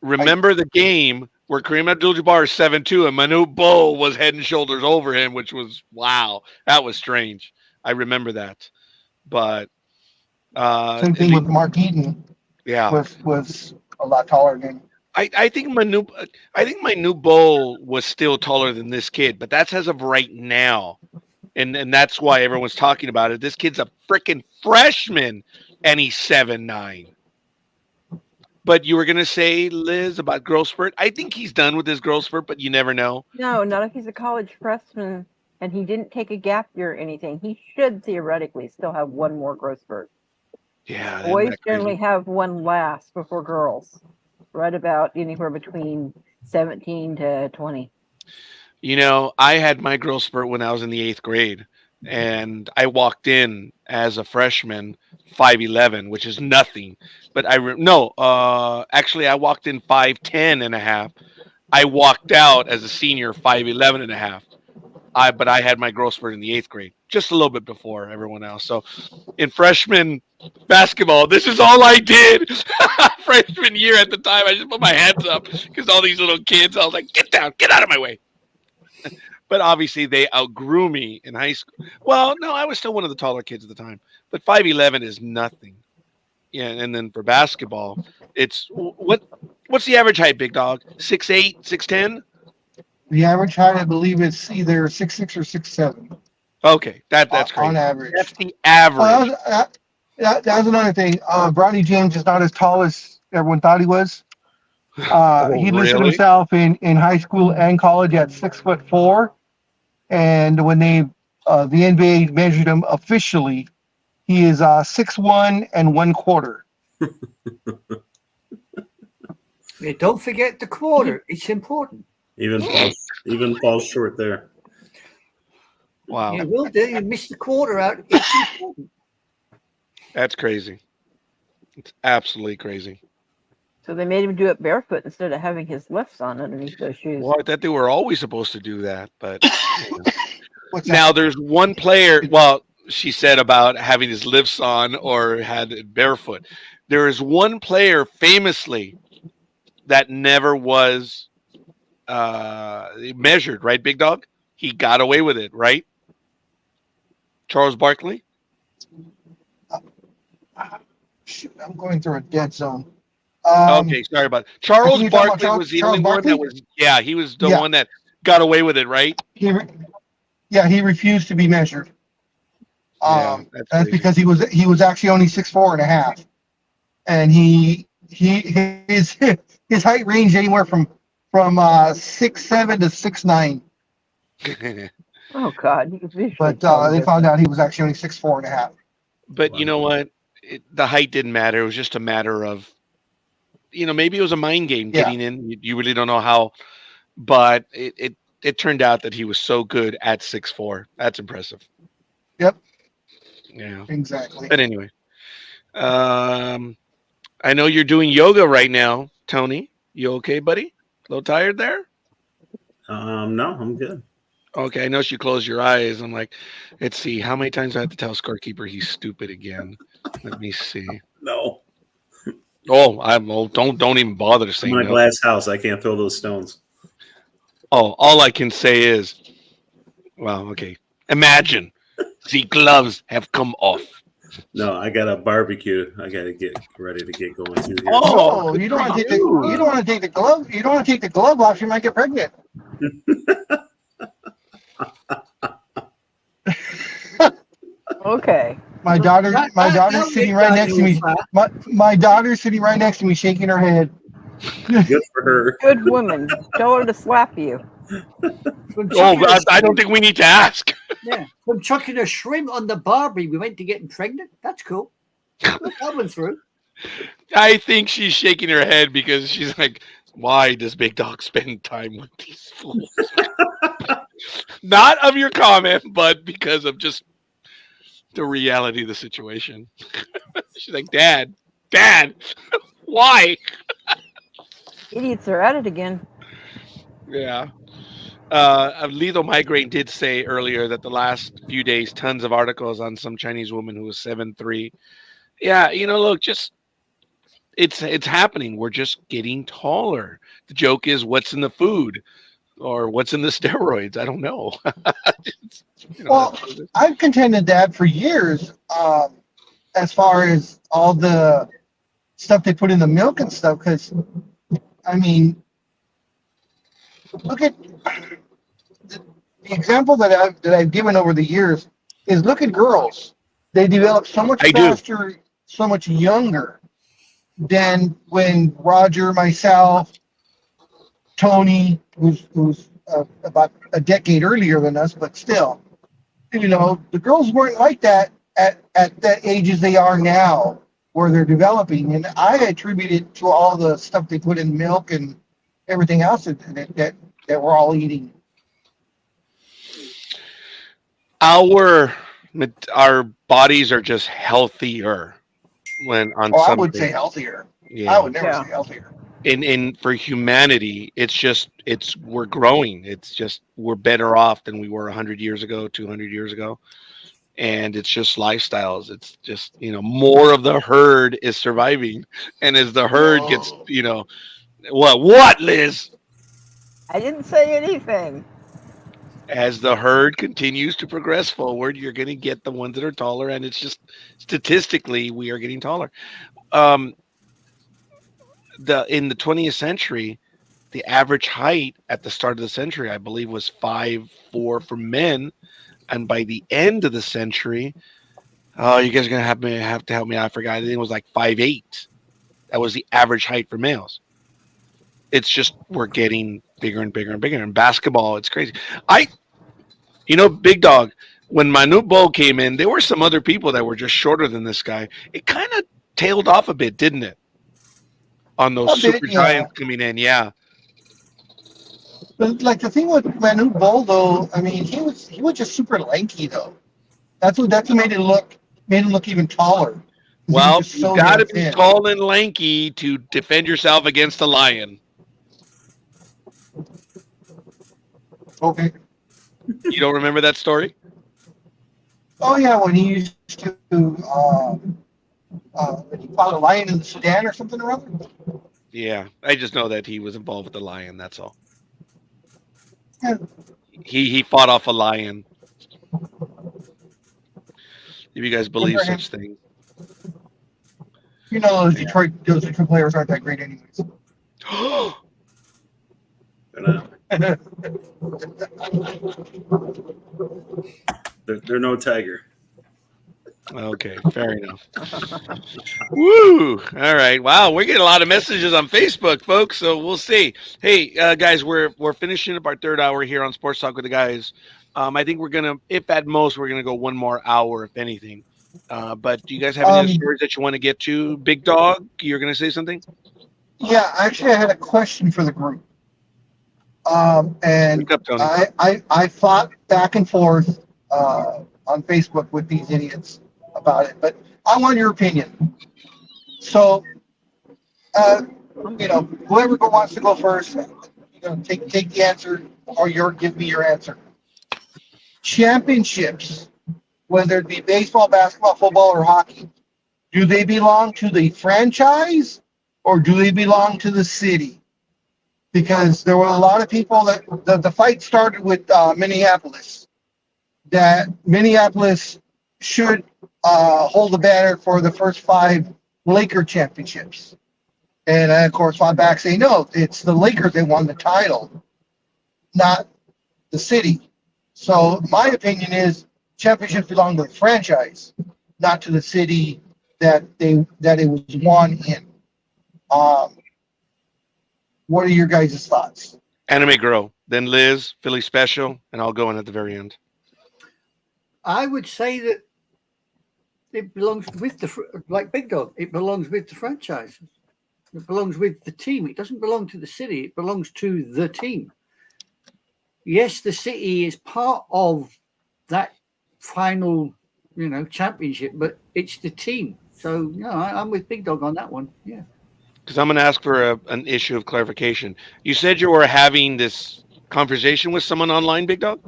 Remember the game where Kareem Abdul-Jabbar is 7'2" and Manu Bol was head and shoulders over him, which was, wow, that was strange. I remember that. But same thing with Mark Eaton. Yeah, was a lot taller than him. I think Manu Bol was still taller than this kid, but that's as of right now. And that's why everyone's talking about it. This kid's a freaking freshman and he's 7'9". But you were going to say, Liz, about growth spurt? I think he's done with his growth spurt, but you never know. No, not if he's a college freshman and he didn't take a gap year or anything. He should theoretically still have one more growth spurt. Yeah. Boys generally have one last before girls, right about anywhere between 17 to 20. You know, I had my growth spurt when I was in the 8th grade, and I walked in as a freshman 5'11", which is nothing. But actually, I walked in 5'10 and a half. I walked out as a senior 5'11 and a half. But I had my growth spurt in the 8th grade, just a little bit before everyone else. So in freshman basketball, this is all I did. Freshman year at the time, I just put my hands up because all these little kids, I was like, get down, get out of my way. But obviously they outgrew me in high school. Well, no, I was still one of the taller kids at the time. But 5'11 is nothing. Yeah, and then for basketball, it's what's the average height, Big Dog? 6'8", 6'10"? The average height, I believe, is either 6'6" or 6'7". Okay, that's on crazy. average. That's the Oh, average. that was another thing. Bronny James is not as tall as everyone thought he was. Oh, He listed really? himself in high school and college at 6'4", and when the NBA measured him officially, he is 6'1" and 1/4. Yeah, don't forget the quarter. It's important. Even falls short there. Wow, You will do. You miss the quarter out. It's important. that's crazy. It's absolutely crazy. So they made him do it barefoot instead of having his lifts on underneath those shoes. Well, I thought they were always supposed to do that, but What's that? now there's one player. Well, she said about having his lifts on or had it barefoot. There is one player famously that never was measured, right, Big Dog? He got away with it, right? Charles Barkley? Shoot, I'm going through a dead zone. Okay, sorry about it. Charles you're talking about Barkley was the Charles only one Barkley? that was, yeah, he was the Yeah. one that got away with it, right? He refused to be measured. Yeah, That's crazy. because he was actually only 6'4.5", and his height ranged anywhere from 6'7" to 6'9". Oh God! You could visually But tell the they found out he was actually only 6'4.5". But you know what? The height didn't matter. It was just a matter of, maybe it was a mind game Yeah. getting in. You really don't know how, but it turned out that he was so good at 6'4". That's impressive. Yep. Yeah. Exactly. But anyway, I know you're doing yoga right now, Tony. You okay, buddy? A little tired there? No, I'm good. Okay, I know you close your eyes. I'm like, let's see. How many times do I have to tell scorekeeper he's stupid again? Let me see. No, Don't even bother to say I'm in a no. glass house. I can't throw those stones. Oh, all I can say is, well, okay. Imagine the gloves have come off. No, I got a barbecue. I got to get ready to get going through here. Oh, You don't good want for to take you don't want to take the glove. You don't want to take the glove off. You might get pregnant. Okay. My daughter's sitting right next to me. My daughter's sitting right next to me, shaking her head. Good for her. Good woman. Tell her to slap you. I don't think we need to ask. Yeah, from chucking a shrimp on the Barbie, we went to getting pregnant. That's cool. Look that one through. I think she's shaking her head because she's like, why does Big Dog spend time with these fools? Not of your comment, but because of just the reality of the situation. She's like, Dad, why? Idiots are at it again. Yeah. Lethal Migraine did say earlier that the last few days, tons of articles on some Chinese woman who was 7'3". Yeah, look, just it's happening. We're just getting taller. The joke is what's in the food or what's in the steroids. I don't know. Well, I've contended that for years, as far as all the stuff they put in the milk and stuff. Because, I mean, look at the example that I've given over the years is look at girls. They develop so much faster, so much younger than when Roger, myself, Tony, who's about a decade earlier than us, but still, the girls weren't like that at the ages they are now, where they're developing. And I attribute it to all the stuff they put in milk and everything else that we're all eating. Our bodies are just healthier when on some I would days. say healthier. Yeah. I would never say healthier. And for humanity, we're growing. It's just we're better off than we were 100 years ago, 200 years ago. And it's just lifestyles. It's just, more of the herd is surviving. And as the herd gets, what, Liz? I didn't say anything. As the herd continues to progress forward, you're going to get the ones that are taller. And it's just statistically, we are getting taller. In the 20th century, the average height at the start of the century, I believe, was 5'4" for men, and by the end of the century, oh, you guys are gonna have to help me out. I forgot. I think it was like 5'8". That was the average height for males. It's just we're getting bigger and bigger and bigger. In basketball, it's crazy. Big Dog. When Manute Bol came in, there were some other people that were just shorter than this guy. It kind of tailed off a bit, didn't it? On those A bit, super yeah. giants coming in, yeah. But like the thing with Manute Bol, though, I mean, he was just super lanky, though. That's what made him look even taller. He was Well, just you so got to damn be thin. tall and lanky to defend yourself against a lion. Okay. You don't remember that story? Oh yeah, when he used to when he fought a lion in the Sudan or something or other. Yeah, I just know that he was involved with the lion. That's all. Yeah. He fought off a lion. If you guys believe Good for him. such things. You know, those Detroit players aren't that great anyways. They're not. They're no tiger. Okay, fair enough. Woo! All right. Wow, we're getting a lot of messages on Facebook, folks. So we'll see. Hey, guys, we're finishing up our third hour here on Sports Talk with the guys. I think we're gonna, if at most, we're gonna go one more hour, if anything. But do you guys have any other stories that you want to get to? Big Dog, you're gonna say something? Yeah, actually, I had a question for the group. And Speak up, Tony. I fought back and forth on Facebook with these idiots about it, but I want your opinion. So, whoever wants to go first, take the answer, or give me your answer. Championships, whether it be baseball, basketball, football, or hockey, do they belong to the franchise or do they belong to the city? Because there were a lot of people that the fight started with Minneapolis, that Minneapolis should hold the banner for the first 5 Laker championships. And I, of course, fought back saying, no, it's the Lakers that won the title, not the city. So my opinion is championships belong to the franchise, not to the city that it was won in. What are your guys' thoughts? Anime Girl, then Liz, Philly Special, and I'll go in at the very end. I would say that it belongs with like Big Dog. It belongs with the franchise. It belongs with the team. It doesn't belong to the city. It belongs to the team. Yes, the city is part of that final, championship, but it's the team. So, I'm with Big Dog on that one. Yeah. Because I'm going to ask for an issue of clarification. You said you were having this conversation with someone online, Big Dog?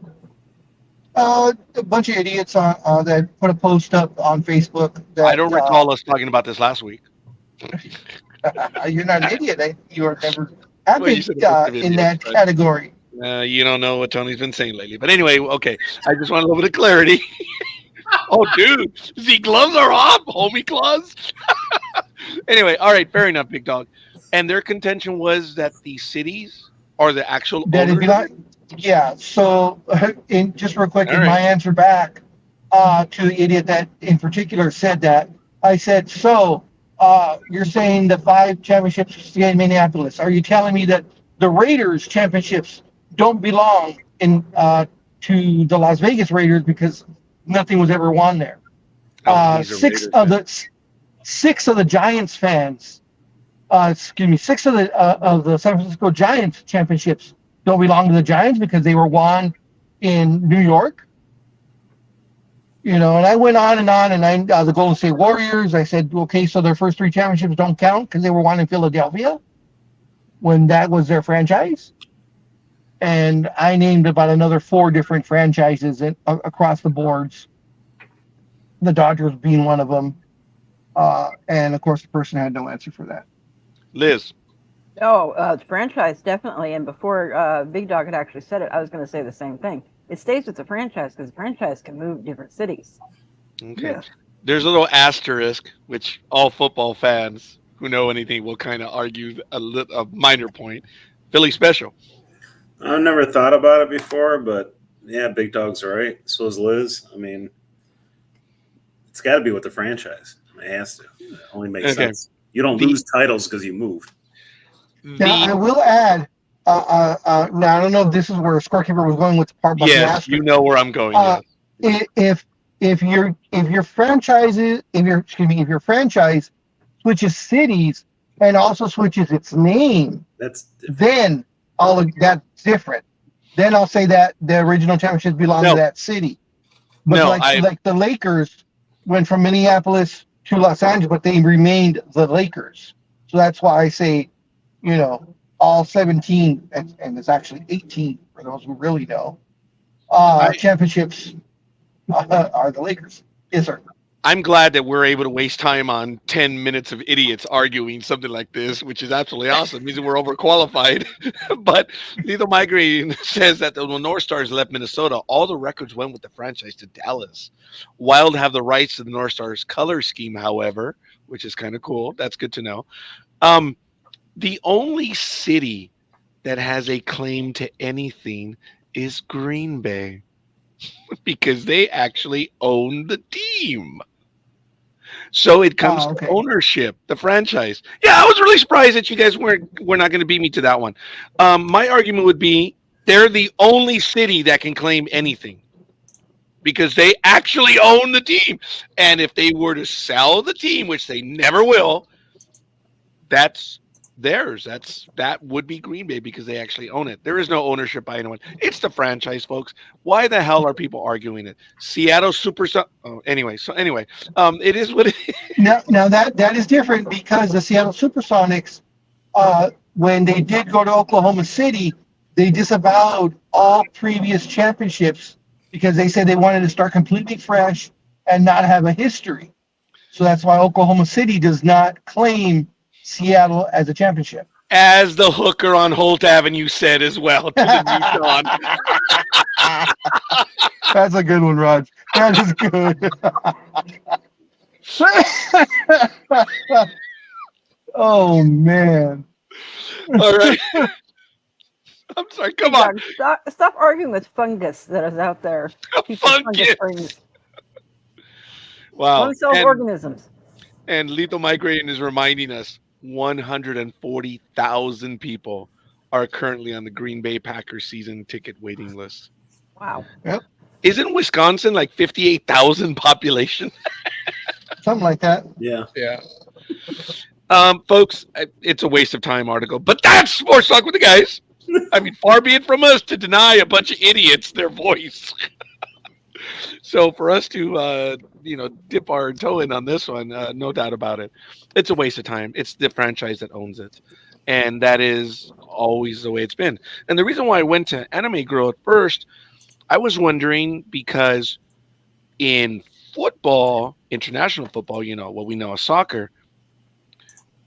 A bunch of idiots that put a post up on Facebook. I don't recall us talking about this last week. You're not an idiot. You are never happy in that right? category. You don't know what Tony's been saying lately. But anyway, okay. I just want a little bit of clarity. Oh, dude. The gloves are off, homie gloves. Anyway, all right. Fair enough, Big Dog. And their contention was that the cities are the actual owners? Yeah. So, just real quick, All my right. answer back to the idiot that in particular said that, I said, so you're saying the 5 championships in Minneapolis. Are you telling me that the Raiders championships don't belong to the Las Vegas Raiders because nothing was ever won there? Six of the Giants fans, six of the San Francisco Giants championships don't belong to the Giants because they were won in New York. And I went on, and the Golden State Warriors, I said, okay, so their first 3 championships don't count because they were won in Philadelphia when that was their franchise. And I named about another 4 different franchises across the boards, the Dodgers being one of them. And, of course, the person had no answer for that. Liz. Oh, franchise, definitely. And before Big Dog had actually said it, I was going to say the same thing. It stays with the franchise because the franchise can move different cities. Okay. Yeah. There's a little asterisk, which all football fans who know anything will kind of argue a minor point. Philly special. I've never thought about it before, but yeah, Big Dog's right. So is Liz. I mean, it's got to be with the franchise. It has to. It only makes Okay. sense. You don't lose titles because you moved. Now, I will add, now I don't know if this is where Scorekeeper was going with the part about the yes, asterisk. you know where I'm going. If your franchise switches cities and also switches its name, That's different. then that's different. Then I'll say that the original championship belongs to that city. But No, like the Lakers went from Minneapolis to Los Angeles, but they remained the Lakers. So that's why I say, you know, all 17, and it's actually 18 for those who really know, championships are the Lakers. Yes, sir. I'm glad that we're able to waste time on 10 minutes of idiots arguing something like this, which is absolutely awesome. It means that we're overqualified. But Lethal Migraine says that when the North Stars left Minnesota, all the records went with the franchise to Dallas. Wild have the rights to the North Stars color scheme, however, which is kind of cool. That's good to know. The only city that has a claim to anything is Green Bay because they actually own the team. So it comes to ownership, the franchise. Yeah, I was really surprised that you guys were not going to beat me to that one. My argument would be they're the only city that can claim anything because they actually own the team. And if they were to sell the team, which they never will, that's theirs. That would be Green Bay because they actually own it. There is no ownership by anyone. It's the franchise, folks. Why the hell are people arguing it? Seattle Supersonics. Oh, anyway. It is what it is. Now that is different because the Seattle Supersonics, when they did go to Oklahoma City, they disavowed all previous championships because they said they wanted to start completely fresh and not have a history. So that's why Oklahoma City does not claim Seattle as a championship. As the hooker on Holt Avenue said as well to the new Sean. That's a good one, Raj. That is good. Oh, man. All right. I'm sorry. Come on. Stop arguing with fungus that is out there. Fungus. Wow. Organisms. And Lethal Migraine is reminding us 140,000 people are currently on the Green Bay Packers season ticket waiting list. Wow. Yep. Isn't Wisconsin like 58,000 population? Something like that. Yeah. Yeah. Folks, it's a waste of time article, but that's Sports Talk with the guys. I mean, far be it from us to deny a bunch of idiots their voice. So for us to, dip our toe in on this one, no doubt about it. It's a waste of time. It's the franchise that owns it. And that is always the way it's been. And the reason why I went to Anime Girl at first, I was wondering because in football, international football, what we know as soccer,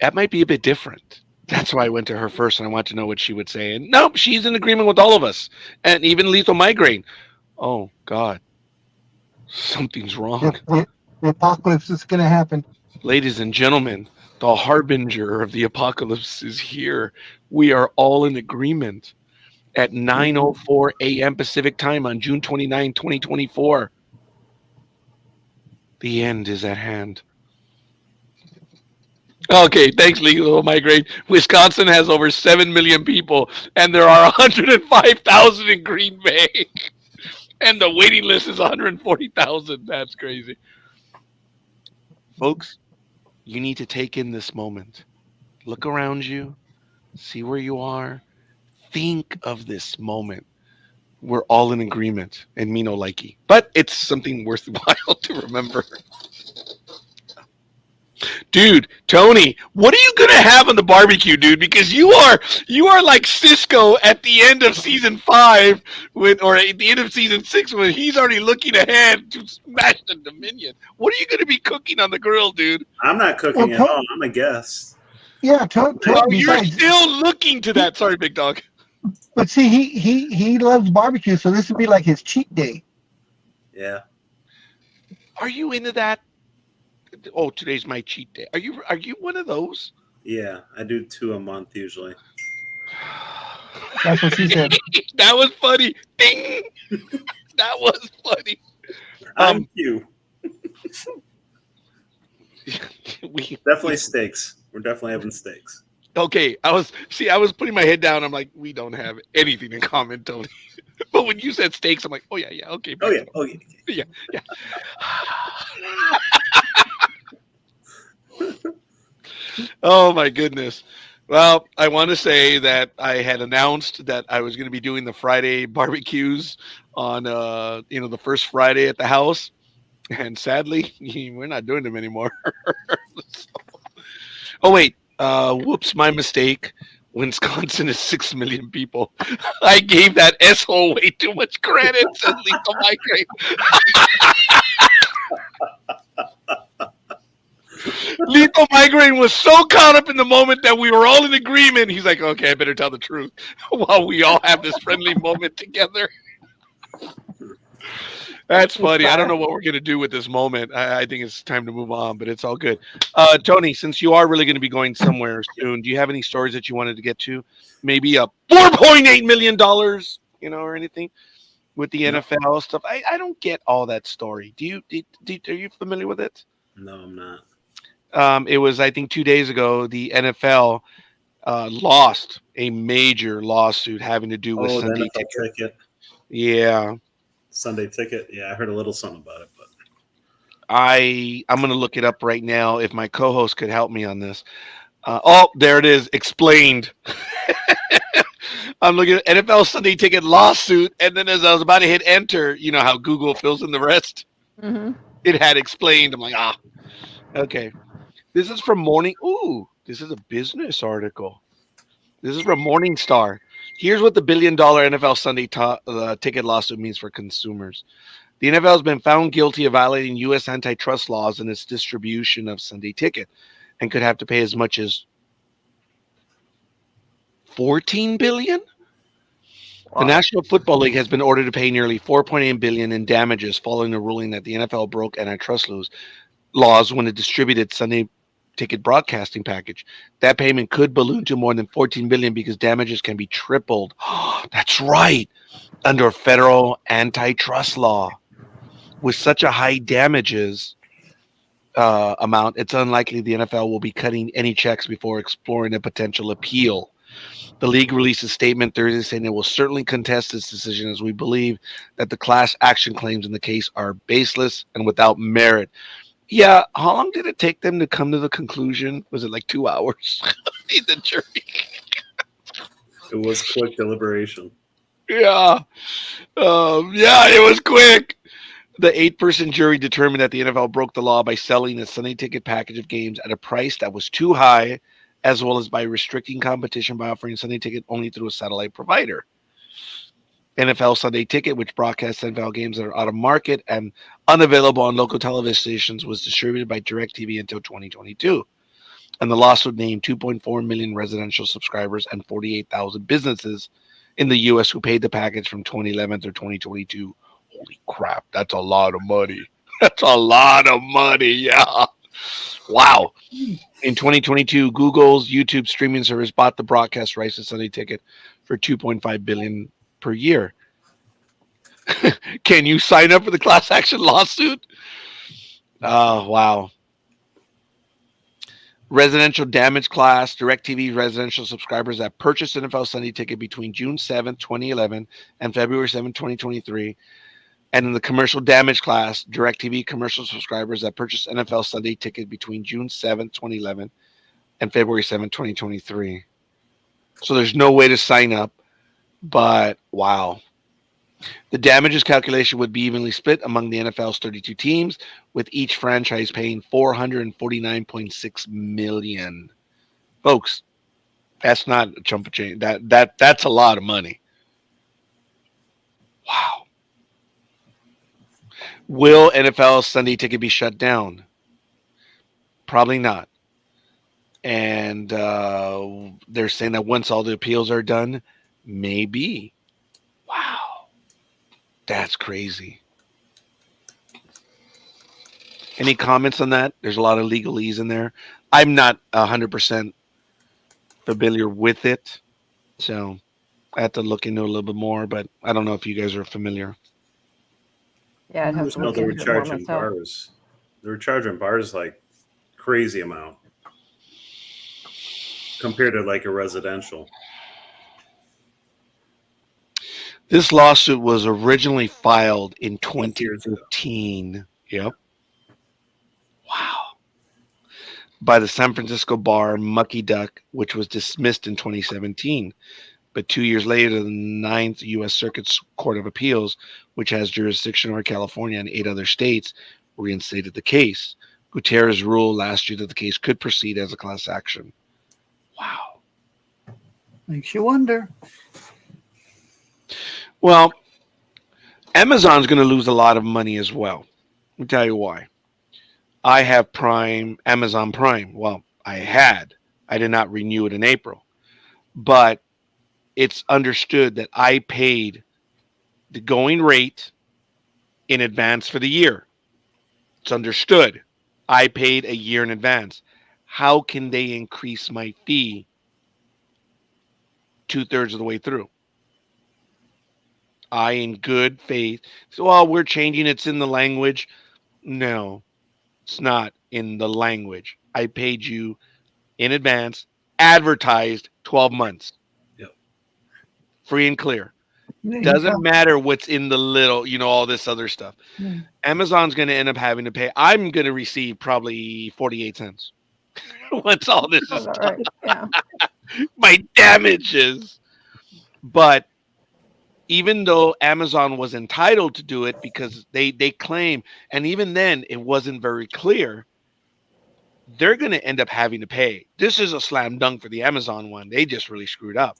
that might be a bit different. That's why I went to her first, and I wanted to know what she would say. And nope, she's in agreement with all of us. And even Lethal Migraine. Oh, God. Something's wrong. The apocalypse is going to happen. Ladies and gentlemen, the harbinger of the apocalypse is here. We are all in agreement at 9:04 a.m. Pacific time on June 29, 2024. The end is at hand. Okay, thanks, Legal Migraine. Wisconsin has over 7 million people, and there are 105,000 in Green Bay. And the waiting list is 140,000. That's crazy. Folks, you need to take in this moment. Look around you. See where you are. Think of this moment. We're all in agreement, and me no likey. But it's something worthwhile to remember. Dude, Tony, what are you gonna have on the barbecue, dude? Because you are like Cisco at the end of season 5, or at the end of season 6, when he's already looking ahead to smash the Dominion. What are you gonna be cooking on the grill, dude? I'm not cooking at all. I'm a guest. Yeah, you're still looking to that. Sorry, big dog. But see, he loves barbecue, so this would be like his cheat day. Yeah. Are you into that? Oh, today's my cheat day. Are you one of those? Yeah, I do 2 a month usually. That's what she said. That was funny. Ding. That was funny. I'm you. We Definitely steaks. We're definitely having steaks. okay. I was putting my head down. I'm like, we don't have anything in common, Tony. But when you said steaks, I'm like, oh yeah, okay. Oh back yeah. to- Oh yeah. yeah. Oh my goodness. Well, I want to say that I had announced that I was going to be doing the Friday barbecues on the first Friday at the house, and sadly, we're not doing them anymore. Oh wait, whoops, my mistake. Wisconsin is 6 million people. I gave that asshole way too much credit. Says Lethal Migraine. Lethal Migraine was so caught up in the moment that we were all in agreement. He's like, okay, I better tell the truth while we all have this friendly moment together. That's funny. I don't know what we're going to do with this moment. I think it's time to move on, but it's all good. Tony, since you are really going to be going somewhere soon, do you have any stories that you wanted to get to? Maybe a $4.8 million, or anything with the NFL stuff? I don't get all that story. Are you familiar with it? No, I'm not. It was, I think, 2 days ago, the NFL lost a major lawsuit having to do with Oh, the Sunday NFL Ticket. ticket. Yeah. Sunday Ticket. Yeah, I heard a little something about it, but I'm going to look it up right now if my co-host could help me on this. There it is, explained. I'm looking at NFL Sunday Ticket lawsuit, and then as I was about to hit enter, you know how Google fills in the rest? Mm-hmm. It had explained. I'm like, okay. This is from Morning. Ooh, this is a business article. This is from Morningstar. Here's what the $1 billion NFL Sunday Ticket lawsuit means for consumers. The NFL has been found guilty of violating U.S. antitrust laws in its distribution of Sunday Ticket, and could have to pay as much as $14 billion. The National Football League has been ordered to pay nearly $4.8 billion in damages following the ruling that the NFL broke antitrust laws when it distributed Sunday Ticket broadcasting package. That payment could balloon to more than $14 billion because damages can be tripled. That's right, under federal antitrust law. With such a high damages amount, it's unlikely the NFL will be cutting any checks before exploring a potential appeal. The league released a statement Thursday saying it will certainly contest this decision, as we believe that the class action claims in the case are baseless and without merit. Yeah, how long did it take them to come to the conclusion? Was it like 2 hours? The jury. it was quick deliberation. Yeah. It was quick. The 8-person jury determined that the NFL broke the law by selling a Sunday Ticket package of games at a price that was too high, as well as by restricting competition by offering Sunday Ticket only through a satellite provider. NFL Sunday Ticket, which broadcasts NFL games that are out of market and unavailable on local television stations, was distributed by DirecTV until 2022. And the lawsuit named 2.4 million residential subscribers and 48,000 businesses in the U.S. who paid the package from 2011 through 2022. Holy crap, that's a lot of money. That's a lot of money, yeah. Wow. In 2022, Google's YouTube streaming service bought the broadcast rights to Sunday Ticket for $2.5 billion per year. Can you sign up for the class action lawsuit? Wow. Residential damage class, DirecTV residential subscribers that purchased NFL Sunday Ticket between June 7th, 2011 and February 7th, 2023. And in the commercial damage class, DirecTV commercial subscribers that purchased NFL Sunday Ticket between June 7th, 2011 and February 7th, 2023. So there's no way to sign up, but wow. The damages calculation would be evenly split among the NFL's 32 teams, with each franchise paying $449.6 million. Folks, that's not a chump of change. That's a lot of money. Wow. Will NFL Sunday Ticket be shut down? Probably not. And they're saying that once all the appeals are done, maybe. Wow. That's crazy. Any comments on that? There's a lot of legalese in there. I'm not 100% familiar with it. So I had to look into it a little bit more, but I don't know if you guys are familiar. Yeah, I'd I have just to know look they were into it more charging myself. bars. They were charging bars like crazy amount compared to like a residential. This lawsuit was originally filed in years ago. 2015. Yep. Wow. By the San Francisco bar Mucky Duck, which was dismissed in 2017. But 2 years later, the Ninth U.S. Circuit Court of Appeals, which has jurisdiction over California and 8 other states, reinstated the case. Gutierrez ruled last year that the case could proceed as a class action. Wow. Makes you wonder. Well, Amazon's going to lose a lot of money as well. Let me tell you why. I have Prime, Amazon Prime. Well, I did not renew it in April. But it's understood that I paid the going rate in advance for the year. It's understood. I paid a year in advance. How can they increase my fee 2/3 of the way through? I, in good faith, so, well, we're changing. It's in the language. No, it's not in the language. I paid you in advance, advertised 12 months. Yep. Free and clear. Yeah, you Doesn't can't- matter what's in the little, all this other stuff. Yeah. Amazon's going to end up having to pay. I'm going to receive probably 48 cents once all this is All done. right. Yeah. My damages. But even though Amazon was entitled to do it because they claim, and even then it wasn't very clear, they're going to end up having to pay. This is a slam dunk for the Amazon one. They just really screwed up.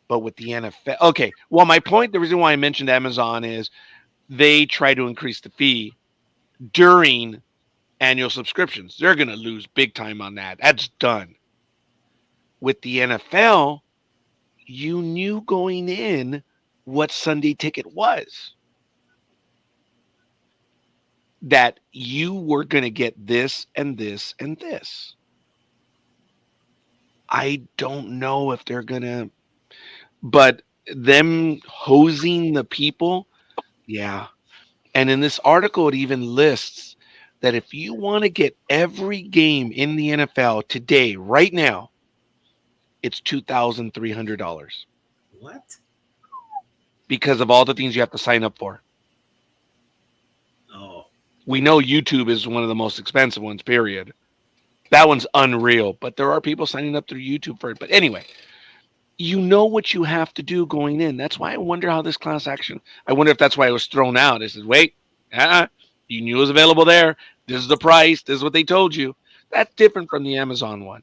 But with the NFL, okay. Well, my point, the reason why I mentioned Amazon is they try to increase the fee during annual subscriptions. They're going to lose big time on that. That's done. With the NFL, you knew going in what Sunday Ticket was. That you were going to get this and this and this. I don't know if they're going to, but them hosing the people, yeah. And in this article, it even lists that if you want to get every game in the NFL today, right now, it's $2,300 What? because of all the things you have to sign up for. Oh, We know YouTube is one of the most expensive ones, period. That one's unreal, but there are people signing up through YouTube for it. But anyway, you know what you have to do going in. That's why I wonder how this class action, I wonder if that's why it was thrown out. It says, wait, you knew it was available there. This is the price. This is what they told you. That's different from the Amazon one.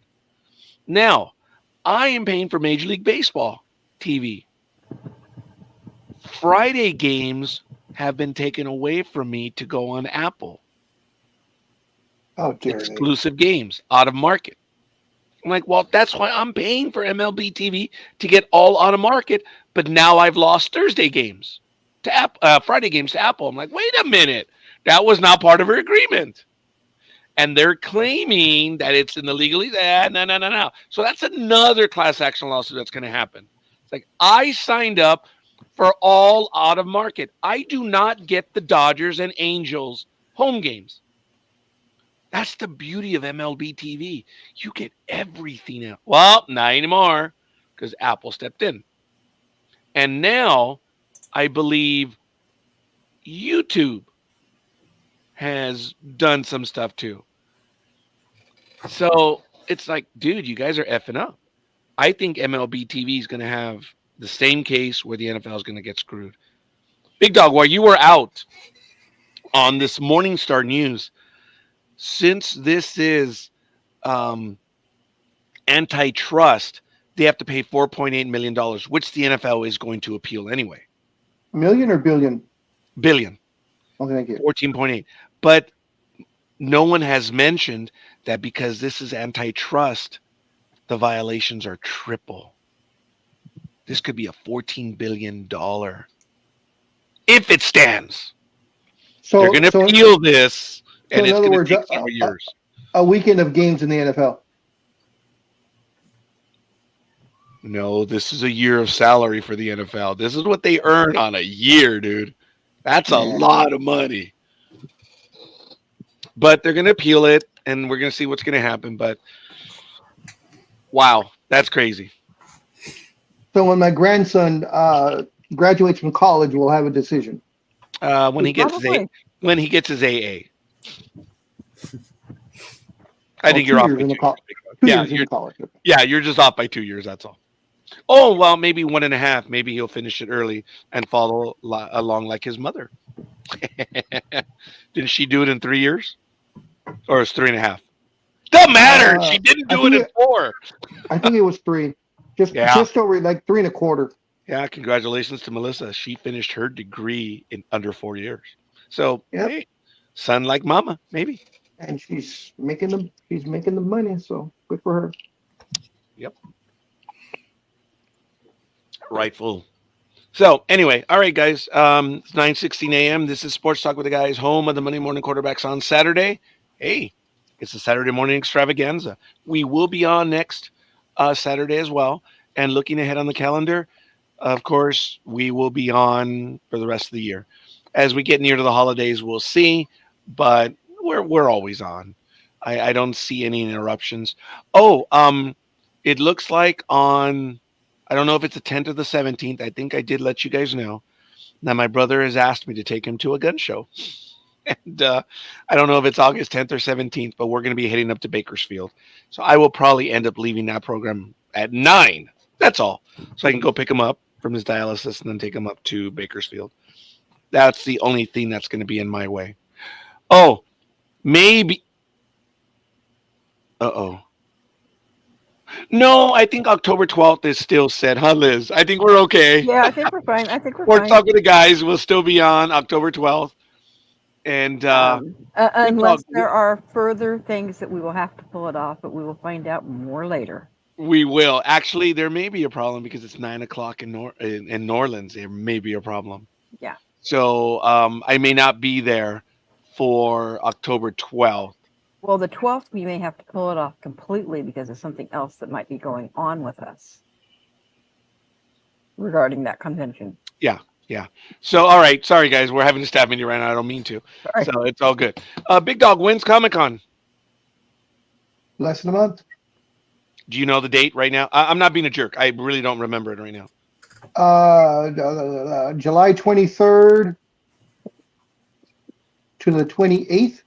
Now, I am paying for Major League Baseball TV. Friday games have been taken away from me to go on Apple. Oh, dear. Exclusive games out of market. I'm like, well, that's why I'm paying for MLB TV to get all out of market. But now I've lost Thursday games to Friday games to Apple. I'm like, wait a minute, that was not part of her agreement. And they're claiming that it's in the legalese. No. So that's another class action lawsuit that's going to happen. It's like, I signed up for all out of market. I do not get the Dodgers and Angels home games. That's the beauty of MLB TV. You get everything out. Well, not anymore because Apple stepped in. And now I believe YouTube has done some stuff too. So it's like, dude, you guys are effing up. I think MLB TV is going to have the same case where the NFL is going to get screwed. Big Dog, while you were out on this Morningstar News, since this is antitrust, they have to pay $4.8 million, which the NFL is going to appeal anyway. Million or billion? Billion. Okay, thank you. 14.8. But no one has mentioned that because this is antitrust, the violations are triple. This could be a $14 billion if it stands. So They're going to appeal this, and in it's other going words, to take several years. a weekend of games in the NFL. No, this is a year of salary for the NFL. This is what they earn on a year, dude. That's a Yeah. lot of money. But they're going to appeal it, and we're going to see what's going to happen. But wow, that's crazy. So when my grandson graduates from college, we'll have a decision. When he gets his Probably. when he gets his AA, I think 2 you're off years by in 2 the college. years. 2 Yeah, years in you're college. you're just off by 2 years. That's all. Oh well, maybe 1.5. Maybe he'll finish it early and follow along like his mother. Didn't she do it in 3 years, or it's 3.5? Doesn't matter. She didn't I do it think in 4. I think it was 3, Yeah. just over like 3.25. Yeah, congratulations to Melissa. She finished her degree in under 4 years. So, Yep. hey, son like mama, maybe. And she's making the money, so good for her. Yep. Rightful. So, anyway, all right, guys. It's 9:16 a.m. This is Sports Talk with the Guys, home of the Monday morning quarterbacks on Saturday. Hey, it's a Saturday morning extravaganza. We will be on next Saturday as well. And looking ahead on the calendar, of course, we will be on for the rest of the year. As we get near to the holidays, we'll see, but we're always on. I don't see any interruptions. Oh, it looks like on, I don't know if it's the 10th or the 17th. I think I did let you guys know. Now my brother has asked me to take him to a gun show, and I don't know if it's August 10th or 17th, but we're going to be heading up to Bakersfield. So I will probably end up leaving that program at 9. That's all. So I can go pick him up from his dialysis and then take him up to Bakersfield. That's the only thing that's going to be in my way. Oh, maybe. Uh-oh. No, I think October 12th is still set, huh, Liz? I think we're okay. Yeah, I think we're fine. I think we're We're fine. talking to the guys. We'll still be on October 12th. And Unless there are further things that we will have to pull it off, but we will find out more later. we will. Actually, there may be a problem because it's 9 o'clock in New Orleans. There may be a problem. Yeah. So I may not be there for October 12th. Well, the 12th, we may have to pull it off completely because of something else that might be going on with us regarding that convention. Yeah. So, all right. Sorry, guys. We're having a staff meeting right now. I don't mean to. Sorry. So it's all good. Big Dog, when's Comic-Con? Less than a month. Do you know the date right now? I'm not being a jerk. I really don't remember it right now. July 23rd to the 28th,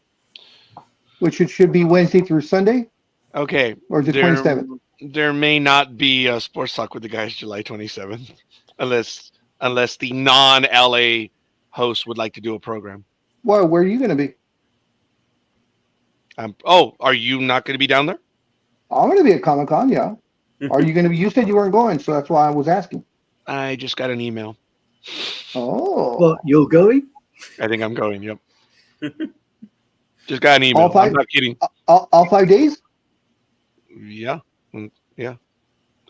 which it should be Wednesday through Sunday, Okay. or the 27th. There may not be a Sports Talk with the Guys July 27th unless the non-LA host would like to do a program. Well, where are you going to be? Are you not going to be down there? I'm going to be at Comic-Con, yeah. Are you going to be? You said you weren't going, so that's why I was asking. I just got an email. Oh. Well, you're going? I think I'm going. Yep. Just got an email. All 5? I'm not kidding. All 5 days? Yeah. Yeah.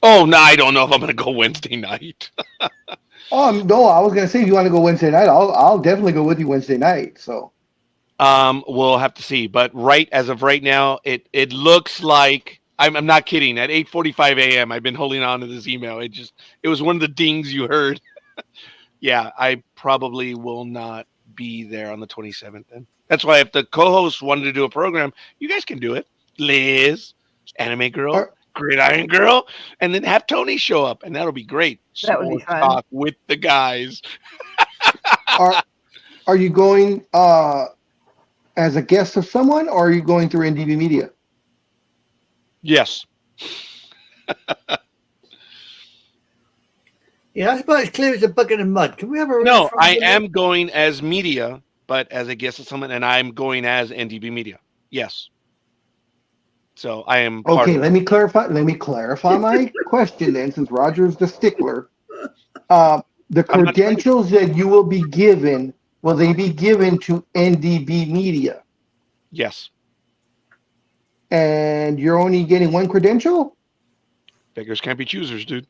Oh, no, I don't know if I'm going to go Wednesday night. Oh, no, I was going to say if you want to go Wednesday night, I'll definitely go with you Wednesday night. So. We'll have to see. But as of right now, it looks like I'm not kidding. At 8:45 a.m., I've been holding on to this email. It was one of the dings you heard. Yeah, I probably will not be there on the 27th. Then that's why if the co-hosts wanted to do a program, you guys can do it. Liz, Anime Girl, Gridiron Girl, and then have Tony show up, and that'll be great. That would be Sports fun. Talk with the guys. Are you going as a guest of someone, or are you going through NDB Media? Yes. Yeah, that's about as clear as a bucket of mud. Can we have a No, I am going as media, but as a guest of someone, and I'm going as NDB Media. Yes. So I am. Okay, let me clarify my question then, since Roger's the stickler. The credentials that you will be given, will they be given to NDB Media? Yes. And you're only getting one credential? Beggars can't be choosers, dude.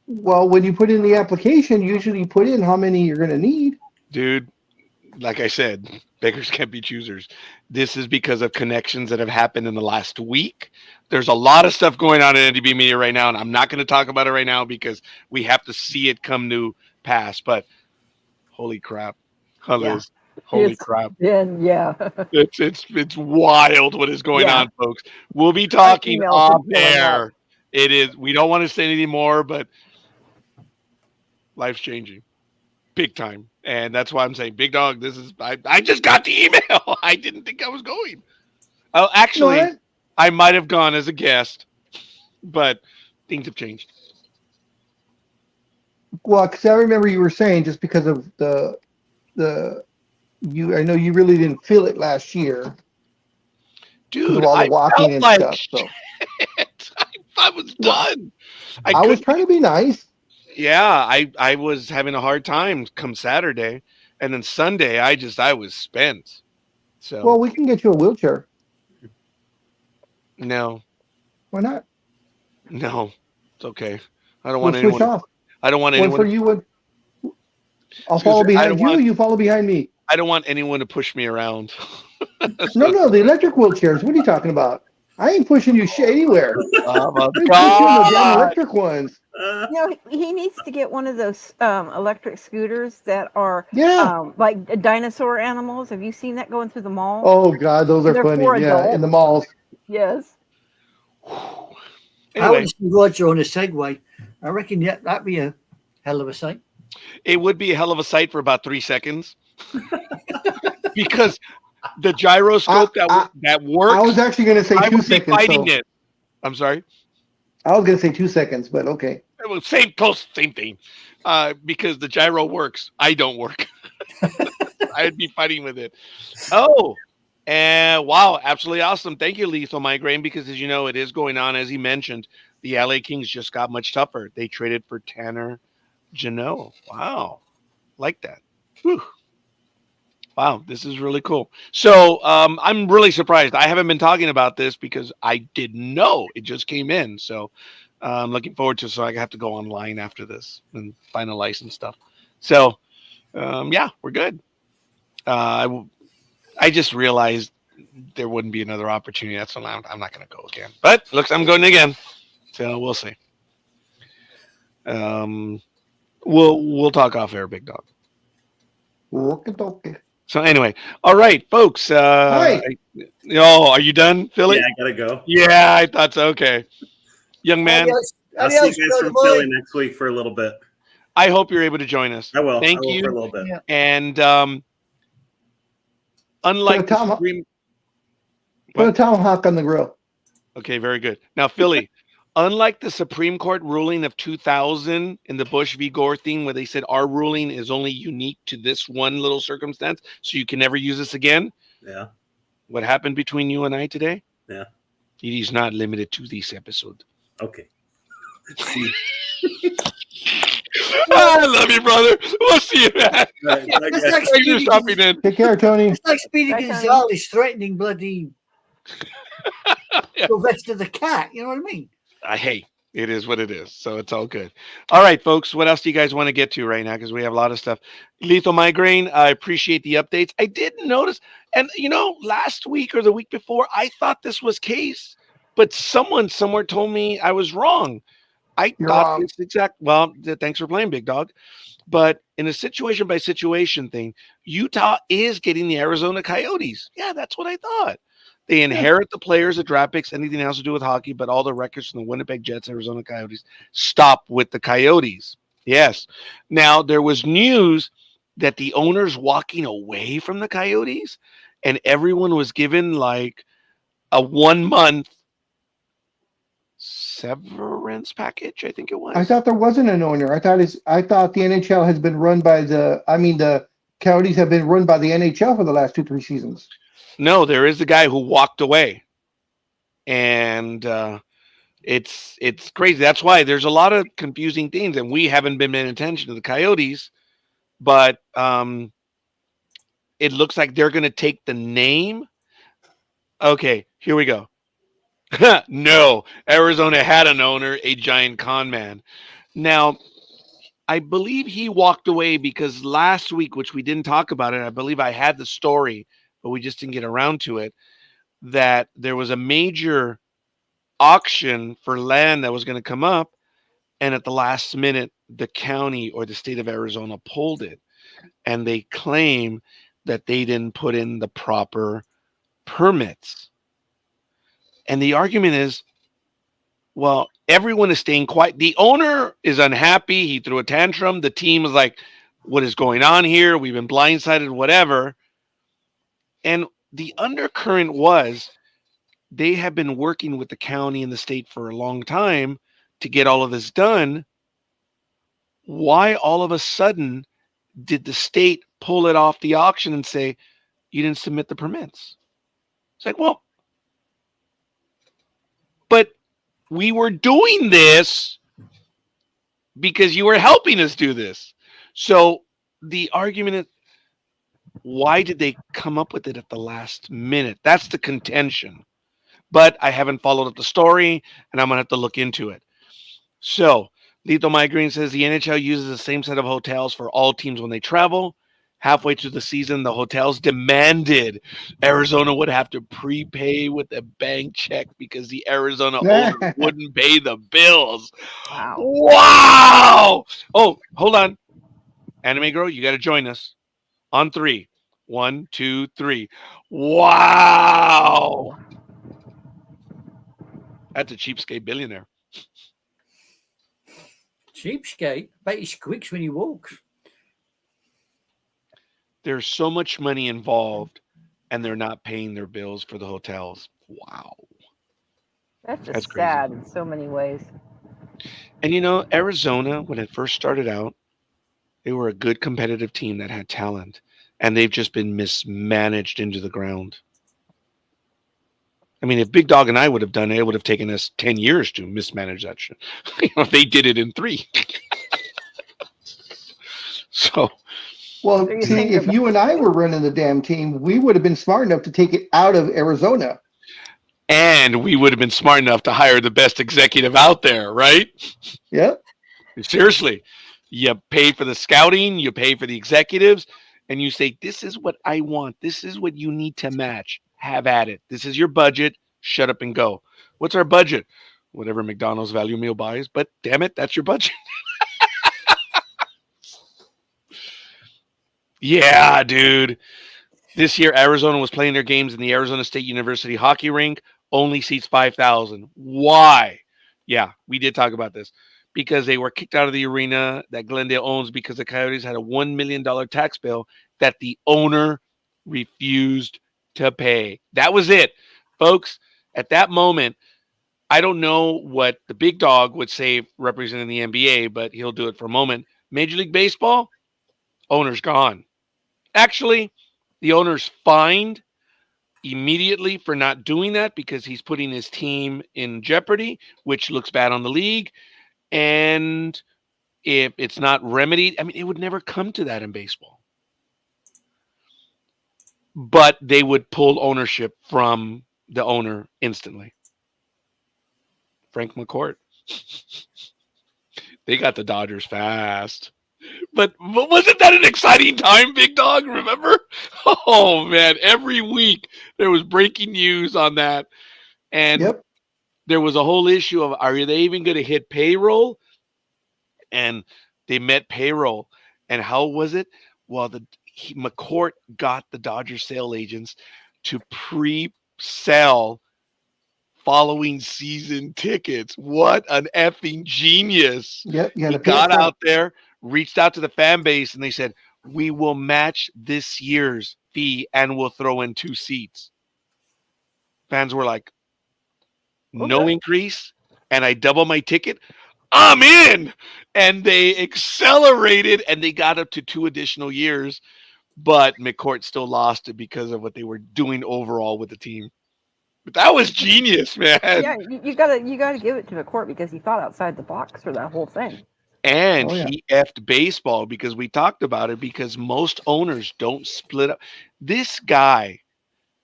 Well, when you put in the application, usually you put in how many you're going to need. Dude, like I said, beggars can't be choosers. This is because of connections that have happened in the last week. There's a lot of stuff going on in NDB Media right now, and I'm not going to talk about it right now because we have to see it come to pass. But holy crap, Yeah. Liz, holy It's crap. been, yeah. It's wild what is going Yeah. on, folks. We'll be My talking emails off are blowing up. air. It is. We don't want to say any more, but life's changing big time, and that's why I'm saying, Big Dog. This is. I just got the email. I didn't think I was going. Oh, No, actually, I might have gone as a guest, but things have changed. well, because I remember you were saying just because of the I know you really didn't feel it last year because Dude, of all the I walking felt and like stuff. So shit. I was Well, done. I was couldn't. trying to be nice. Yeah, I was having a hard time come Saturday, and then Sunday I was spent. So Well, we can get you a wheelchair. no, Why not? no, it's okay. I don't We'll want switch anyone. off. I don't want One anyone. for you, one. I'll Excuse follow me, behind you. You follow behind me. I don't want anyone to push me around. No, no, the electric wheelchairs. What are you talking about? I ain't pushing you shit anywhere. Oh my Let me put you in the damn God! electric ones. You know, he needs to get one of those electric scooters that are Yeah. like dinosaur animals. Have you seen that going through the mall? Oh God, those are They're funny. for Yeah, in the adults. malls. Yes. I Anyway, would see Roger on a Segway. I reckon that'd be a hell of a sight. it would be a hell of a sight for about 3 seconds because the gyroscope that works. I was actually going to say I 2 would be seconds. fighting So it. I'm sorry. I was going to say 2 seconds, but okay. Well, same thing. Because the gyro works, I don't work. I'd be fighting with it. Oh, and wow, absolutely awesome. Thank you, Lethal Migraine, because as you know, it is going on. As he mentioned, the LA Kings just got much tougher. They traded for Tanner Janot. Wow, like that. Whew. Wow, this is really cool. So I'm really surprised. I haven't been talking about this because I didn't know it just came in. So I'm looking forward to it. So I have to go online after this and finalize some stuff. So yeah, we're good. I just realized there wouldn't be another opportunity. That's why I'm not going to go again. But looks, I'm going again. So we'll see. We'll talk off air, Big Dog. Okay. So anyway, all right, folks. Hi. Are you done, Philly? Yeah, I gotta go. Yeah, I thought so. Okay, young man. I'll see you guys from Philly next week for a little bit. I hope you're able to join us. I will. Thank I will you for a little bit. Yeah. And unlike the Supreme, Put a tomahawk on the grill. okay, very good. Now, Philly, unlike the Supreme Court ruling of 2000 in the Bush v. Gore thing, where they said our ruling is only unique to this one little circumstance, so you can never use this again. Yeah. What happened between you and I today? Yeah. It is not limited to this episode. Okay. I love you, brother. We'll see you, man. Right, I It's guess. like Thanks for Speedy, stopping in. Take care, Tony. it's like Speedy Bye, Tony. Gonzales threatening bloody Yeah. Sylvester the cat. You know what I mean? Hey, it is what it is. So it's all good. All right, folks. What else do you guys want to get to right now? Because we have a lot of stuff. Lethal Migraine, I appreciate the updates. I did notice, and last week or the week before, I thought this was case, but someone somewhere told me I was wrong. You're thought wrong. this exact. Well, thanks for playing, Big Dog. But in a situation by situation thing, Utah is getting the Arizona Coyotes. Yeah, that's what I thought. They inherit the players, the draft picks, anything else to do with hockey, but all the records from the Winnipeg Jets, Arizona Coyotes stop with the Coyotes. Yes. Now, there was news that the owner's walking away from the Coyotes, and everyone was given like a 1 month severance package, I think it was. I thought there wasn't an owner. I thought the NHL has been run by the Coyotes have been run by the NHL for the last 2-3 seasons. No, there is a guy who walked away, and it's crazy. That's why there's a lot of confusing things, and we haven't been paying attention to the Coyotes, but it looks like they're going to take the name. Okay, here we go. No, Arizona had an owner, a giant con man. Now, I believe he walked away because last week, which we didn't talk about it, I believe I had the story, but we just didn't get around to it, that there was a major auction for land that was going to come up, and at the last minute, the county or the state of Arizona pulled it, and they claim that they didn't put in the proper permits. And the argument is, well, everyone is staying quiet. The owner is unhappy. He threw a tantrum. The team is like, what is going on here? We've been blindsided, whatever. And the undercurrent was they have been working with the county and the state for a long time to get all of this done. Why all of a sudden did the state pull it off the auction and say, you didn't submit the permits? It's like, well, but we were doing this because you were helping us do this. So the argument is, why did they come up with it at the last minute? That's the contention. But I haven't followed up the story, and I'm going to have to look into it. So Lethal Migraine says the NHL uses the same set of hotels for all teams when they travel. Halfway through the season, the hotels demanded Arizona would have to prepay with a bank check because the Arizona owner wouldn't pay the bills. Wow. Wow! Oh, hold on. Anime Girl, you got to join us on 3. 1, 2, 3. Wow! That's a cheapskate billionaire. Cheapskate. Bet he squeaks when he walks. There's so much money involved, and they're not paying their bills for the hotels. Wow. That's just That's crazy. sad in so many ways. And you know, Arizona, when it first started out, they were a good competitive team that had talent, and they've just been mismanaged into the ground. I mean, if Big Dog and I would have done it, it would have taken us 10 years to mismanage that shit. They did it in 3. So, Well, So you see, think if about- you and I were running the damn team, we would have been smart enough to take it out of Arizona. and we would have been smart enough to hire the best executive out there, right? Yep. Seriously, you pay for the scouting, you pay for the executives, and you say, this is what I want. This is what you need to match. Have at it. This is your budget. Shut up and go. What's our budget? Whatever McDonald's value meal buys, but damn it, that's your budget. Yeah, dude. This year, Arizona was playing their games in the Arizona State University hockey rink. Only seats 5,000. Why? Yeah, we did talk about this. Because they were kicked out of the arena that Glendale owns because the Coyotes had a $1 million tax bill that the owner refused to pay. That was it. Folks, at that moment, I don't know what the Big Dog would say representing the NBA, but he'll do it for a moment. Major League Baseball, owner's gone. Actually, the owner's fined immediately for not doing that because he's putting his team in jeopardy, which looks bad on the league. And if it's not remedied, I mean, it would never come to that in baseball. But they would pull ownership from the owner instantly. Frank McCourt. They got the Dodgers fast. But wasn't that an exciting time, Big Dog? Remember? Oh, man. Every week there was breaking news on that. And Yep. there was a whole issue of, are they even going to hit payroll? And they met payroll. And how was it? Well, McCourt got the Dodgers sale agents to pre-sell following season tickets. What an effing genius. Yep. You He gotta pay got up out there, reached out to the fan base, and they said, we will match this year's fee and we'll throw in 2 seats. Fans were like, no Okay. increase, and I double my ticket. I'm in. And they accelerated and they got up to 2 additional years, but McCourt still lost it because of what they were doing overall with the team. But that was genius, man. Yeah, you gotta give it to McCourt because he thought outside the box for that whole thing. And Oh, yeah. he effed baseball because we talked about it, because most owners don't split up. This guy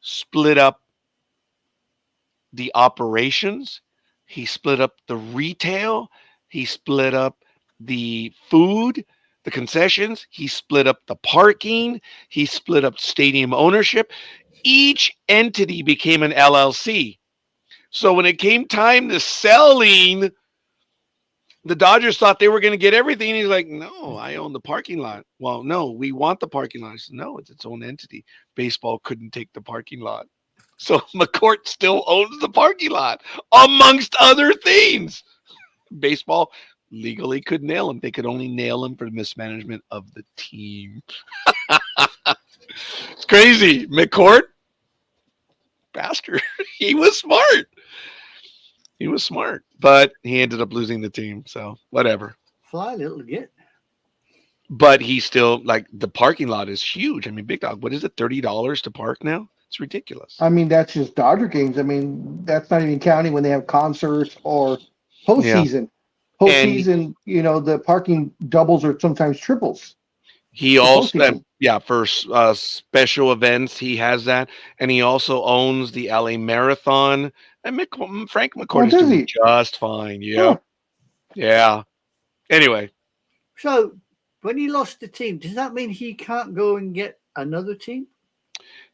split up the operations. He split up the retail. He split up the food, the concessions. He split up the parking. He split up stadium ownership. Each entity became an LLC. So when it came time to selling, the Dodgers thought they were going to get everything. He's like, no, I own the parking lot. Well, no, we want the parking lot. I said, no, it's its own entity. Baseball couldn't take the parking lot. So McCourt still owns the parking lot, amongst other things. Baseball legally could nail him. They could only nail him for mismanagement of the team. It's crazy. McCourt, bastard. He was smart. He was smart, but he ended up losing the team. So whatever. Fly little git. But he still, like, the parking lot is huge. I mean, Big Dog, what is it? $30 to park now? It's ridiculous. I mean, that's just Dodger games. I mean, that's not even counting when they have concerts or postseason. Postseason, the parking doubles or sometimes triples. He for also, postseason. for special events, he has that. And he also owns the LA Marathon. And Frank McCourt is does doing he? just fine. Yeah. Huh. Yeah. Anyway, So when he lost the team, does that mean he can't go and get another team?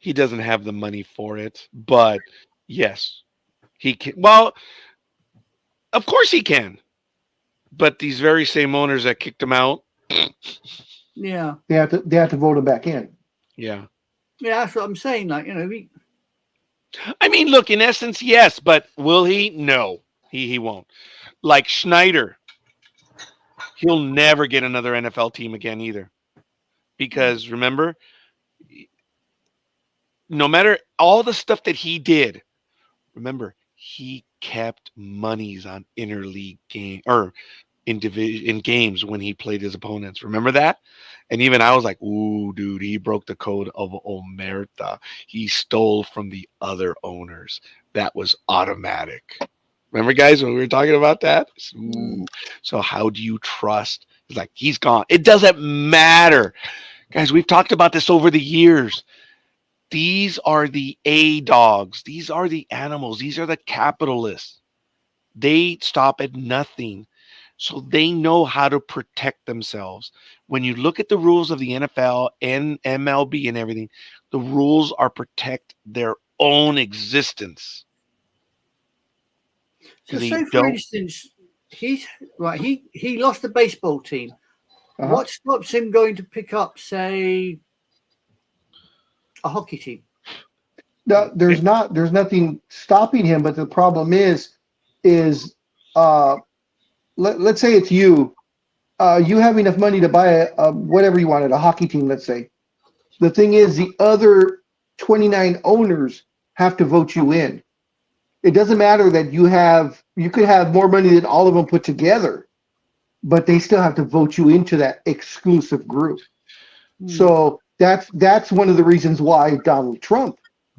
he doesn't have the money for it. But yes, he can. Well, of course he can. But these very same owners that kicked him out, Yeah. They have to vote him back in. yeah. Yeah, that's what I'm saying. Like, I mean, look, in essence, yes, but will he? No, he won't. Like Schneider, he'll never get another NFL team again either. Because remember, no matter all the stuff that he did, remember, he kept monies on interleague game or in games when he played his opponents. Remember that? And even I was like, ooh, dude, he broke the code of Omerta. He stole from the other owners. That was automatic. Remember, guys, when we were talking about that? Ooh. So how do you trust? It's like, he's gone. It doesn't matter. Guys, we've talked about this over the years. These are the A-dogs. These are the animals. These are the capitalists. They stop at nothing. So they know how to protect themselves. When you look at the rules of the NFL and MLB and everything, the rules are protect their own existence. so say for instance, he lost the baseball team. Uh-huh. What stops him going to pick up, say, a hockey team? No, there's nothing stopping him, but the problem is let's say it's you. You have enough money to buy whatever you wanted, a hockey team, let's say. The thing is, the other 29 owners have to vote you in. It doesn't matter that you could have more money than all of them put together, but they still have to vote you into that exclusive group. So that's one of the reasons why Donald Trump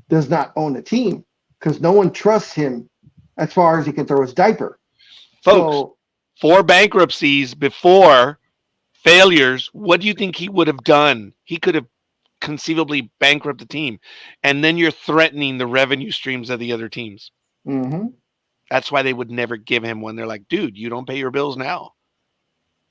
does not own a team, because no one trusts him as far as he can throw his diaper. Folks, 4 bankruptcies before failures, what do you think he would have done? He could have conceivably bankrupted the team. And then you're threatening the revenue streams of the other teams. Mm-hmm. That's why they would never give him one. They're like, dude, you don't pay your bills now.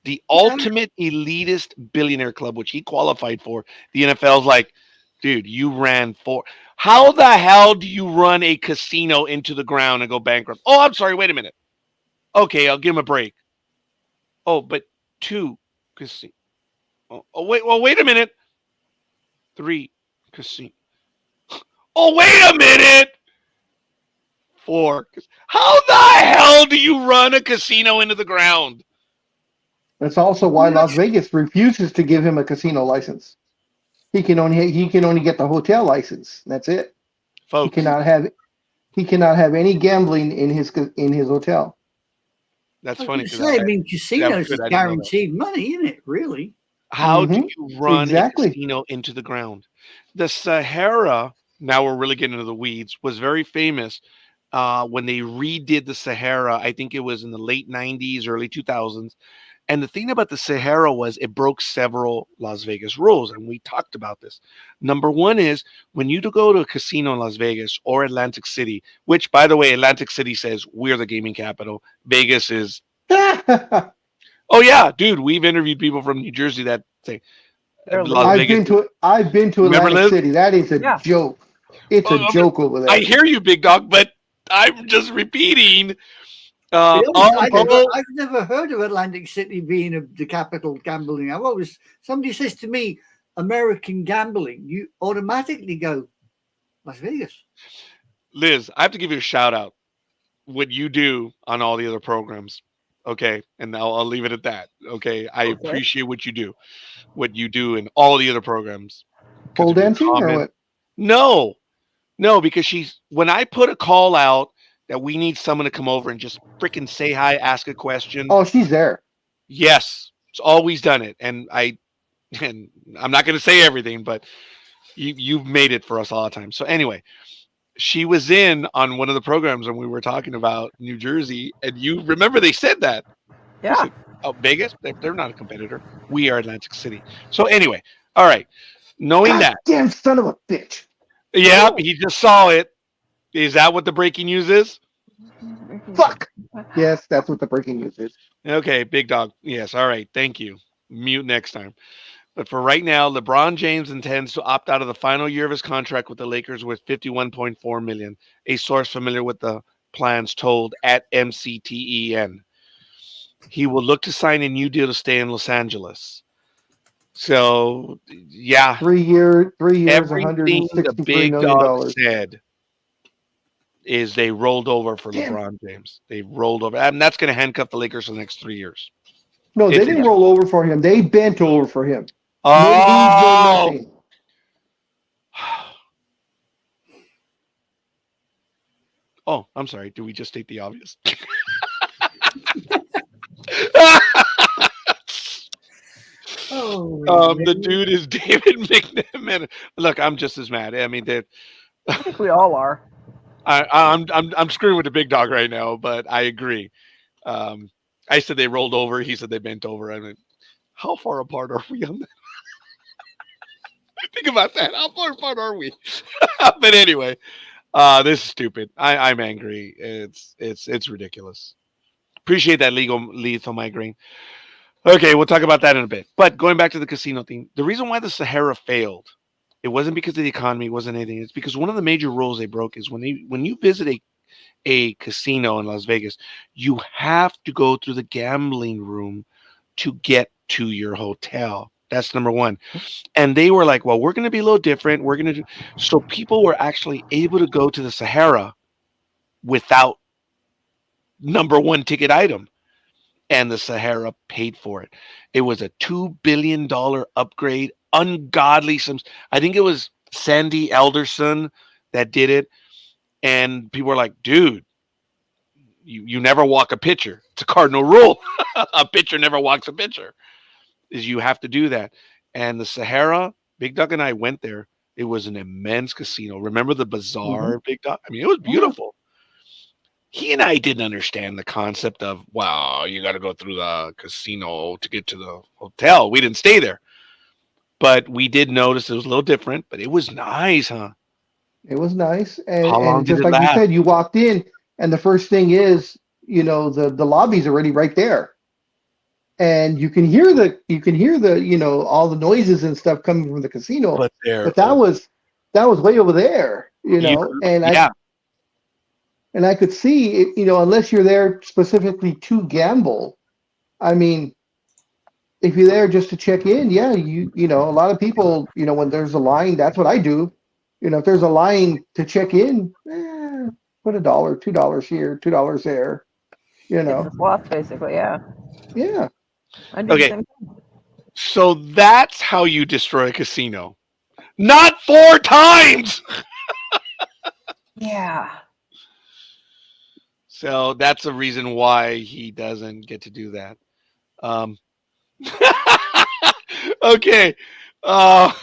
The ultimate elitist billionaire club, which he qualified for, the NFL's like, dude, you ran for. How the hell do you run a casino into the ground and go bankrupt? Oh, I'm sorry. Wait a minute. Okay, I'll give him a break. Oh, but 2 casino. Oh, wait. Well, wait a minute. 3 casino. Oh, wait a minute. 4. How the hell do you run a casino into the ground? That's also why Las Vegas refuses to give him a casino license. He can only get the hotel license. That's it. Folks, He cannot have any gambling in his hotel. that's I funny. was gonna say, I mean, casinos good, is I didn't know that. guaranteed money, isn't it? Really? How do Mhm. you run Exactly. a casino into the ground? The Sahara, now we're really getting into the weeds, was very famous when they redid the Sahara. I think it was in the late 90s, early 2000s. And the thing about the Sahara was it broke several Las Vegas rules. And we talked about this. Number one is when you go to a casino in Las Vegas or Atlantic City, which, by the way, Atlantic City says we're the gaming capital. Vegas is Oh yeah, dude, we've interviewed people from New Jersey that say They're Las I've Vegas. been to Remember, Atlantic Liz? City. That is a Yeah. joke. It's a Oh, joke over I there. hear you, big dog, but I'm just repeating. To be honest, Although, I've never heard of Atlantic City being the capital of gambling. I've always, somebody says to me, American gambling, you automatically go Las Vegas. Liz, I have to give you a shout out. What you do on all the other programs, okay, and I'll leave it at that. Okay, I Okay. appreciate what you do in all the other programs. 'Cause Pole of your dancing or comment. what? No, because when I put a call out that we need someone to come over and just freaking say hi, ask a question. Oh, she's there. Yes, it's always done it, and I'm not going to say everything, but you've made it for us all the time. So anyway, she was in on one of the programs when we were talking about New Jersey, and you remember they said that. They Yeah. said, oh, Vegas, they're not a competitor. We are Atlantic City. So anyway, all right, knowing that, Damn son of a bitch. yeah, he just saw it. Is that what the breaking news is? Fuck. Yes, that's what the breaking news is. Okay, big dog. Yes, all right. Thank you. Mute next time. But for right now, LeBron James intends to opt out of the final year of his contract with the Lakers with $51.4 million. A source familiar with the plans told at MCTEN. He will look to sign a new deal to stay in Los Angeles. So, yeah, 3 years, everything the $163 big million. dog said is they rolled over for Damn. LeBron James. They rolled over, and that's going to handcuff the Lakers for the next 3 years. No, they If didn't it- roll over for him. They bent over for him. No moves, no Oh, nothing. oh, I'm sorry. Did we just state the obvious? Oh, The dude is David McNamara. Look, I'm just as mad. I mean, I think we all are. I'm screwing with the big dog right now, but I agree. I said they rolled over. He said they bent over. I mean, how far apart are we on that? Think about that. How far apart are we? But anyway, this is stupid. I'm angry. It's ridiculous. Appreciate that lethal migraine. Okay, we'll talk about that in a bit. But going back to the casino thing, the reason why the Sahara failed, it wasn't because of the economy, it wasn't anything. It's because one of the major rules they broke is when you visit a casino in Las Vegas, you have to go through the gambling room to get to your hotel. That's number one. And they were like, well, we're going to be a little different. We're going to do so people were actually able to go to the Sahara without number one ticket item. And the Sahara paid for it. It was a $2 billion upgrade. Ungodly. I think it was Sandy Elderson that did it. And people were like, dude, you never walk a pitcher. It's a cardinal rule. A pitcher never walks a pitcher. Is you have to do that. And the Sahara, Big Duck and I went there. It was an immense casino. Remember the bazaar, Big Duck? I mean, it was beautiful. He and I didn't understand the concept of, wow, you got to go through the casino to get to the hotel. We didn't stay there. But we did notice it was a little different, but it was nice, huh? It was nice. How long And did just it like you last? said, you walked in, and the first thing is, the lobby's already right there. And you can hear the all the noises and stuff coming from the casino. But there, But that was way over there, yeah. And I could see it, unless you're there specifically to gamble. I mean, if you're there just to check in, yeah, a lot of people, when there's a line, that's what I do. If there's a line to check in, put $1, $2 here, $2 there, Get the slots, basically, yeah. Yeah. I do Okay. the same thing. So that's how you destroy a casino. Not 4 times. Yeah. So that's the reason why he doesn't get to do that. Okay. Oh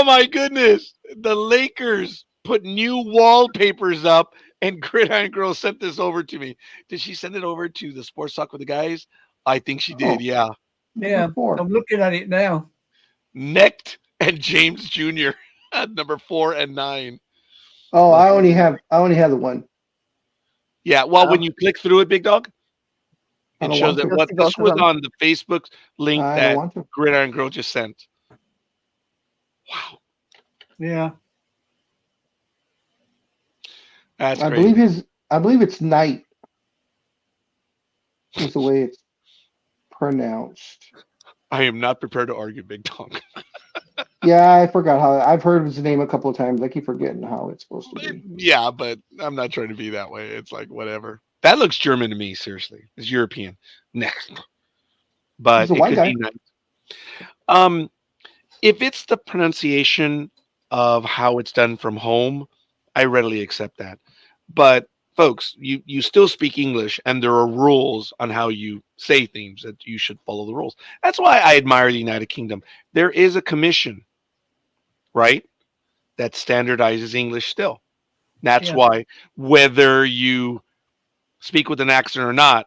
my goodness. The Lakers put new wallpapers up, and Gridiron Girl sent this over to me. Did she send it over to the Sports Talk with the guys? I think she did, Oh. yeah. Yeah, Number 4. I'm looking at it now. Necht and James Jr. at number 4 and 9. Oh, I only have the one. Yeah, well, when you click through it, Big Dog, I It don't shows want that to. what See this both of was them. on the Facebook link I don't that want to. Gridiron Girl just sent. Wow, Yeah. that's I crazy. believe it's night is the way it's pronounced. I am not prepared to argue, Big Dog. Yeah, I forgot how. I've heard his name a couple of times. I keep forgetting how it's supposed to be. Yeah, but I'm not trying to be that way. It's like whatever. That looks German to me. Seriously, it's European. Next, but He's a it white could guy. be nice. If it's the pronunciation of how it's done from home, I readily accept that. But folks, you still speak English, and there are rules on how you say things that you should follow the rules. That's why I admire the United Kingdom. There is a commission, right, that standardizes English still. That's Yeah. why whether you speak with an accent or not,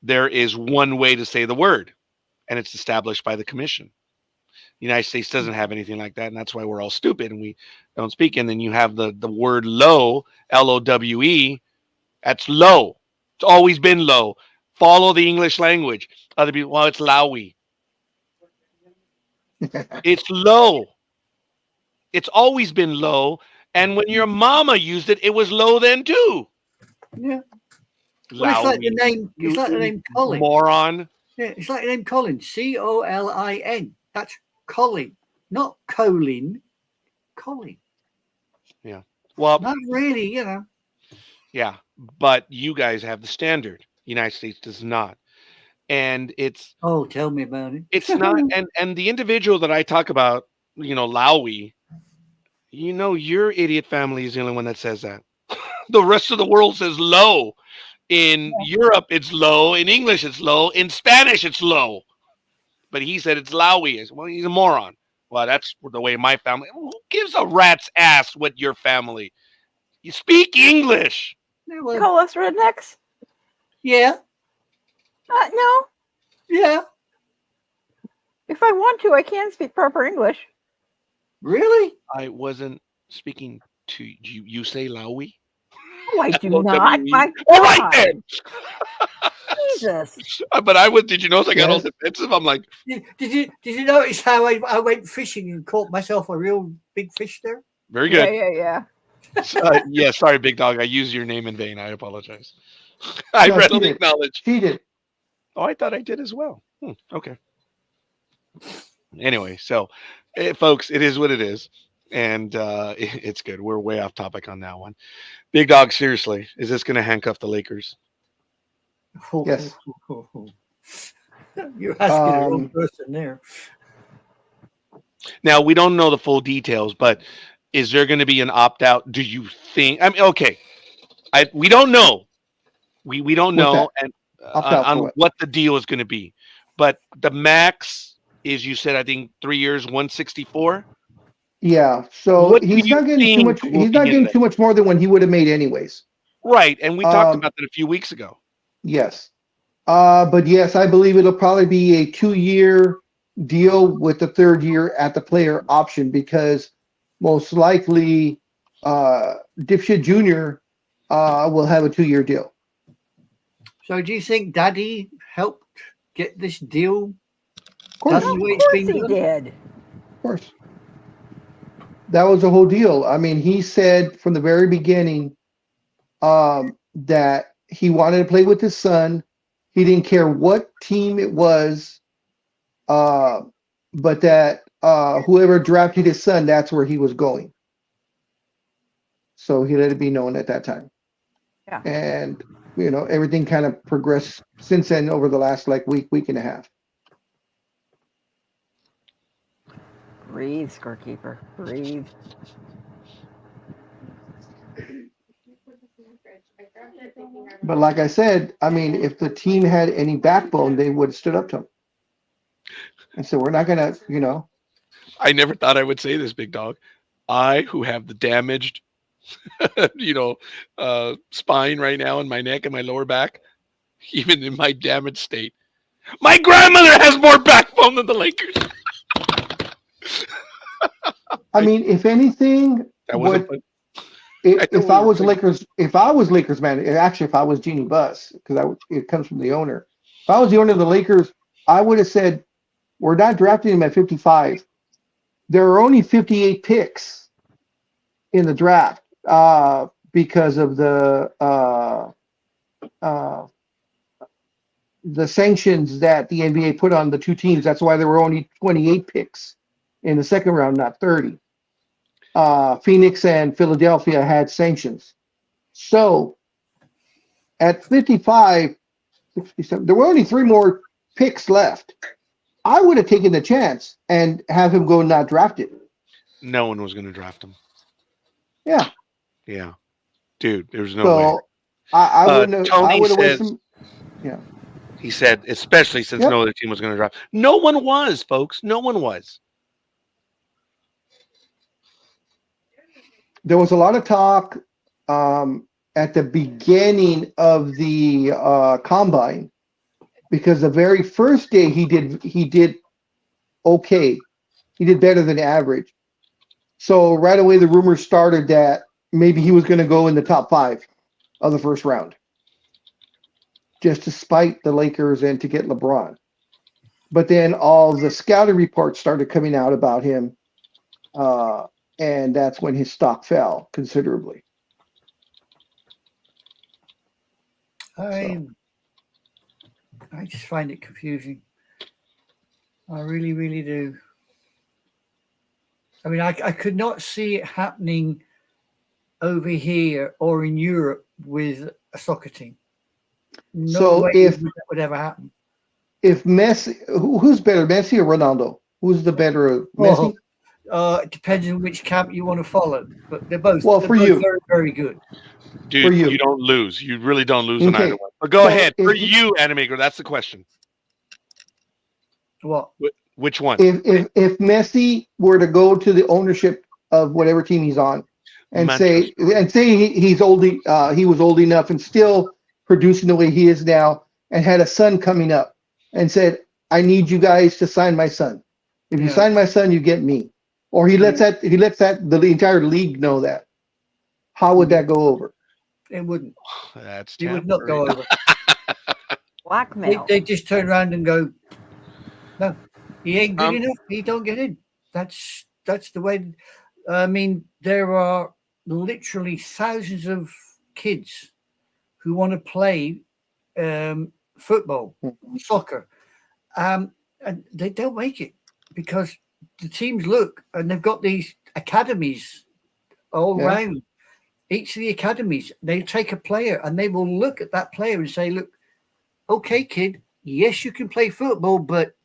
there is one way to say the word, and it's established by the commission. The United States doesn't have anything like that, and that's why we're all stupid and we don't speak. And then you have the word low, LOWE. That's low. It's always been low. Follow the English language. Other people, well, it's lowy. It's low. It's always been low. And when your mama used it, it was low then too. Yeah. Well, it's like the Lowy. name. It's like the name Colin. Moron. Yeah, it's like the name Colin. Colin. That's Colin, not Colin. Colin. Well, Not really, you know. yeah, but you guys have the standard. United States does not. And it's Oh, tell me about it. not and the individual that I talk about, Lowy, your idiot family is the only one that says that. The rest of the world says low. In Europe, it's low. In English, it's low. In Spanish, it's low. But he said it's Lowy. I said, well, he's a moron. Well, that's the way my family. Who gives a rat's ass what your family? You speak English. Yeah, well, Call us rednecks? yeah, No. yeah. If I want to, I can speak proper English. Really? I wasn't speaking to you. You say Lowy? No, I do L-O-W-E. not. My All right God. then. Jesus. But I was. Did you notice I got all Yes. defensive? I'm like, Did you notice how I went fishing and caught myself a real big fish there? very Yeah, good. yeah. Yeah, sorry, Big Dog. I used your name in vain. I apologize. I No, readily she did. acknowledge. She did. Oh, I thought I did as well. Okay. Anyway, so folks, it is what it is, and it's good. We're way off topic on that one. Big Dog, seriously, is this going to handcuff the Lakers? Yes. You're asking the wrong Um, person there. Now we don't know the full details, but is there going to be an opt out? Do you think? I mean, okay, we don't know. We don't What's know, and Opt-out for on what? what the deal is going to be. But the max is, you said, I think 3 years, 164. Yeah. So What do he's you not getting too think much. will He's be not in getting there? too much more than what he would have made anyways. Right, and we talked Um, about that a few weeks ago. Yes. But yes, I believe it'll probably be a 2-year deal with the third year at the player option, because most likely Dipshit Jr. Will have a 2-year deal. So do you think Daddy helped get this deal Of course, done Of the way it's course been he done? did. of course. That was the whole deal. I mean, he said from the very beginning that he wanted to play with his son. He didn't care what team it was, but that whoever drafted his son, that's where he was going. So he let it be known at that time. Yeah. And, everything kind of progressed since then over the last week and a half. Breathe, scorekeeper. Breathe. But like I said, I mean, if the team had any backbone, they would have stood up to him. And so we're not going to, I never thought I would say this, Big Dog. I, who have the damaged, spine right now in my neck and my lower back, even in my damaged state, my grandmother has more backbone than the Lakers. I mean, if anything, That wasn't. if I was Lakers man, actually, if I was Jeannie Buss, because it comes from the owner, If I was the owner of the Lakers, I would have said, we're not drafting him at 55. There are only 58 picks in the draft because of the sanctions that the NBA put on the two teams. That's why there were only 28 picks in the second round, not 30. Phoenix and Philadelphia had sanctions. So at 55, 67, there were only 3 more picks left. I would have taken the chance and have him go not drafted. No one was going to draft him. Yeah. Yeah. Dude, there's no way. So I wouldn't have. Tony I would have says- wasted. Yeah. He said, especially since Yep. no other team was going to draft. No one was, folks. No one was. There was a lot of talk at the beginning of the combine because the very first day he did okay. He did better than average. So right away the rumors started that maybe he was going to go in the top 5 of the first round, just to spite the Lakers and to get LeBron. But then all the scouting reports started coming out about him, and that's when his stock fell considerably. I just find it confusing. I really, really do. I mean, I could not see it happening over here or in Europe with a soccer team. No So way if- that would ever happen. If Messi, who's better, Messi or Ronaldo? Who's the better, Messi? It depends on which camp you want to follow, but they're both, Well, they're for both you. very, very good. Dude, For you. you don't lose. You really don't lose on Okay. either one. But go So ahead. For if- you, Animaker, that's the question. What? Which one? If Messi were to go to the ownership of whatever team he's on and say he was old enough and still producing the way he is now and had a son coming up and said, I need you guys to sign my son. If you Yeah. sign my son, you get me. Or he lets the entire league know that. How would that go over? It wouldn't. That's It would not go tampering. over. Blackmail. They just turn around and go, no, he ain't good Um, enough. He don't get in. That's the way. I mean, there are literally thousands of kids who want to play football, soccer, and they don't make it because the teams look and they've got these academies all Yeah. around. Each of the academies, they take a player and they will look at that player and say, look, okay, kid, yes, you can play football, but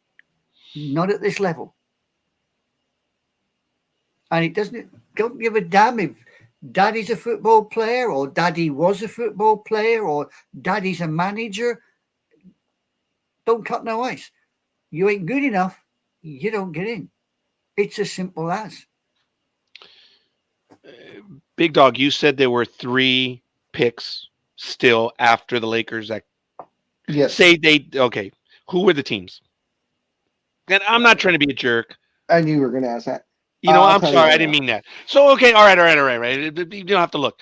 not at this level. And it don't give a damn if daddy's a football player or daddy was a football player or daddy's a manager. Don't cut no ice. You ain't good enough, you don't get in. It's as simple as. Big Dog, you said there were 3 picks still after the Lakers that Yes. say they okay. Who were the teams? And I'm not trying to be a jerk. I knew you were going to ask that. You know, I'll I'm tell you sorry, right I didn't now. mean that. So okay, all right. You don't have to look.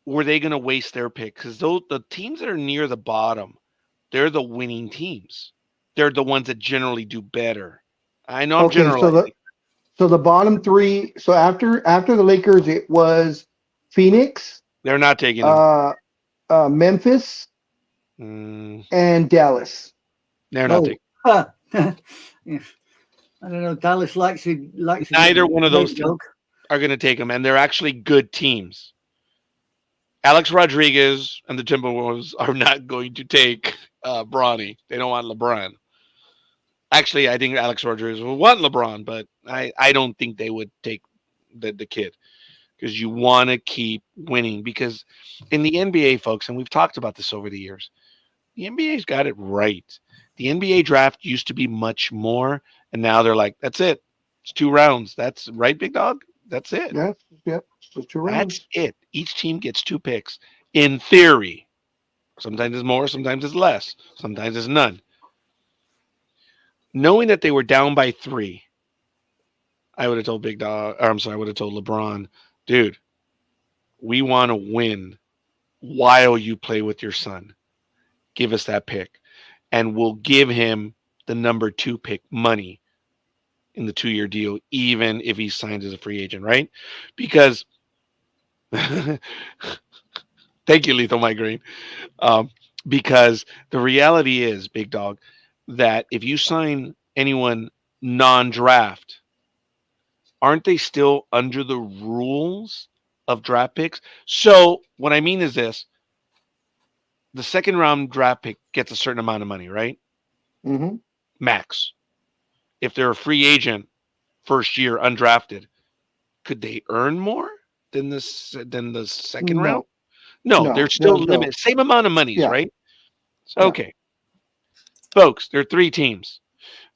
Were they going to waste their pick? Because the teams that are near the bottom, they're the winning teams. They're the ones that generally do better. I know I'm Okay, generalizing. so the bottom 3. So after the Lakers, it was Phoenix, They're not taking them. Memphis, Mm, and Dallas. they're not taking. Yeah. I don't know. Dallas likes it. Neither one of those teams are going to take them, and they're actually good teams. Alex Rodriguez and the Timberwolves are not going to take Bronny. They don't want LeBron. Actually, I think Alex Rodriguez will want LeBron, but I don't think they would take the kid because you want to keep winning. Because in the NBA, folks, and we've talked about this over the years, the NBA's got it right. The NBA draft used to be much more, and now they're like, that's it. It's 2 rounds. That's right, Big Dog? That's it. Yeah, yep. So 2 rounds. That's it. Each team gets 2 picks. In theory. Sometimes it's more, sometimes it's less, sometimes it's none. Knowing that they were down by 3, I would have told I would have told LeBron, dude, we want to win. while you play with your son. Give us that pick, and we'll give him the number 2 pick money in the 2-year deal, even if he signs as a free agent, right? Because thank you, Lethal Migraine. Because the reality is, Big Dog, that if you sign anyone non-draft, aren't they still under the rules of draft picks? So what I mean is this: the second round draft pick gets a certain amount of money, right? Hmm. Max. If they're a free agent, first year undrafted, could they earn more than the second round? No, No, they're no, still no. limited. Same amount of monies, Yeah, right? yeah. Okay. Folks, there are 3 teams.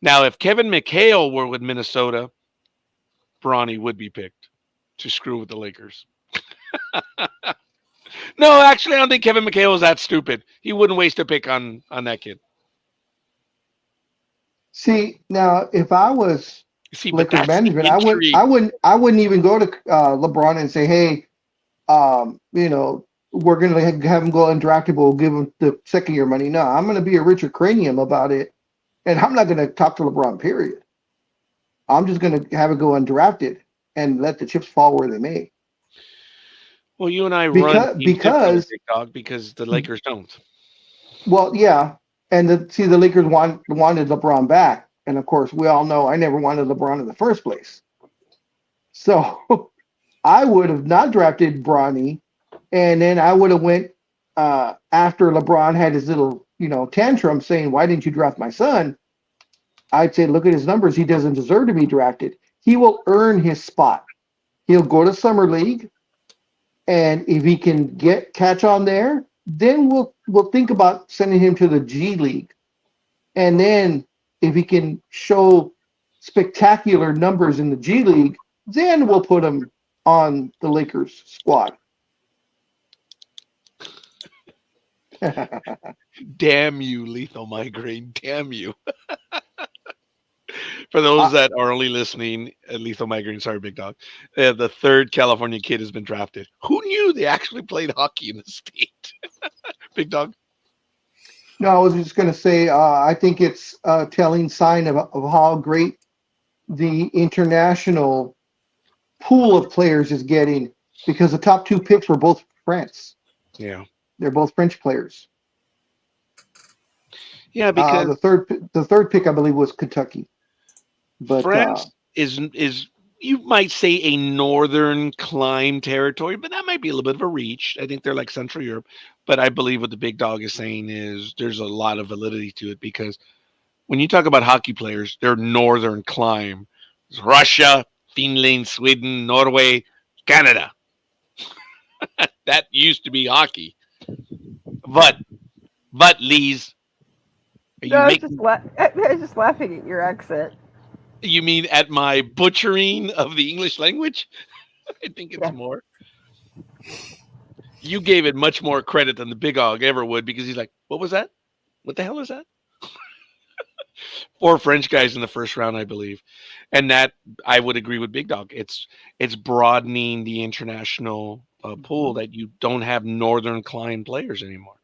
Now, if Kevin McHale were with Minnesota, Bronny would be picked to screw with the Lakers. No, actually, I don't think Kevin McHale was that stupid. He wouldn't waste a pick on that kid. See, now if I was See, but Lakers that's the management, intrigue. I wouldn't even go to LeBron and say, hey, we're gonna have him go undrafted, but we'll give him the second year money. No, I'm gonna be a Richard Cranium about it, and I'm not gonna talk to LeBron. Period. I'm just gonna have it go undrafted and let the chips fall where they may. Well, you and I run Because teams differently, because Big Dog, because the Lakers don't. well, yeah, and the Lakers wanted LeBron back, and of course we all know I never wanted LeBron in the first place. So I would have not drafted Bronny, and then I would have went after LeBron had his little tantrum saying, "Why didn't you draft my son?" I'd say, "Look at his numbers. He doesn't deserve to be drafted. He will earn his spot. He'll go to summer league, and if he can catch on there, then we'll think about sending him to the G League, and then if he can show spectacular numbers in the G League, then we'll put him on the Lakers squad." Damn you, Lethal Migraine. Damn you. For those that are only listening, Lethal Migraine, sorry, Big Dog. The 3rd California kid has been drafted. Who knew they actually played hockey in the state? Big Dog. No, I was just going to say, I think it's a telling sign of how great the international pool of players is getting, because the top 2 picks were both France. Yeah. They're both French players. Yeah, because the third pick, I believe, was Kentucky. But France is you might say a northern climb territory, but that might be a little bit of a reach. I think they're like Central Europe. But I believe what the Big Dog is saying is there's a lot of validity to it, because when you talk about hockey players, they're northern climb. It's Russia, Finland, Sweden, Norway, Canada. That used to be hockey. But Lees, are No, you I was making I was just laughing at your accent. you mean at my butchering of the English language? I think it's Yeah. more. You gave it much more credit than the Big Dog ever would, because he's like, what was that? What the hell is that? 4 French guys in the first round, I believe. And that, I would agree with Big Dog. It's broadening the international pool, that you don't have northern climb players anymore.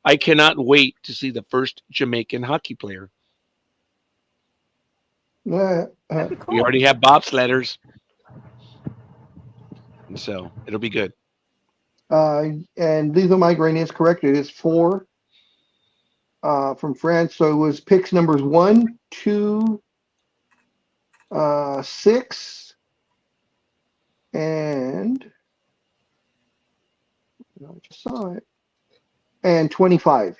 I cannot wait to see the first Jamaican hockey player. That'd be We cool. already have bobsledders. So it'll be good. and Lethal Migraine is correct. It is 4 from France. So it was picks numbers 1, 2, 6, and I just saw it, and 25.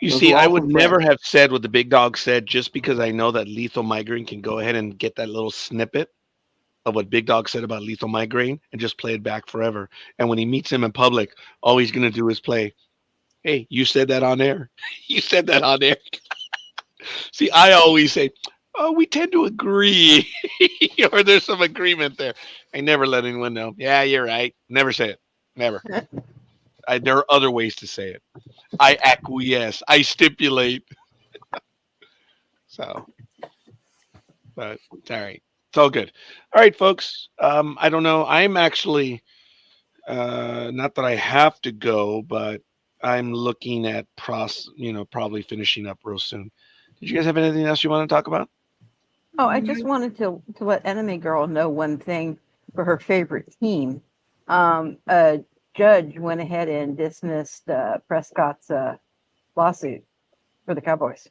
You Those see, were I all would from never France. have said what the Big Dog said, just because I know that Lethal Migraine can go ahead and get that little snippet of what Big Dog said about Lethal Migraine and just play it back forever. And when he meets him in public, all he's going to do is play, hey, you said that on air. You said that on air. See, I always say, oh, we tend to agree, or there's some agreement there. I never let anyone know. Yeah, you're right. Never say it. Never. There are other ways to say it. I acquiesce. I stipulate. So, but it's all right. It's all good. All right, folks. I don't know. I'm actually Not that I have to go, but I'm looking at probably finishing up real soon. Did you guys have anything else you want to talk about? Oh, I just wanted to let Enemy Girl know one thing for her favorite team. A judge went ahead and dismissed Prescott's lawsuit for the Cowboys.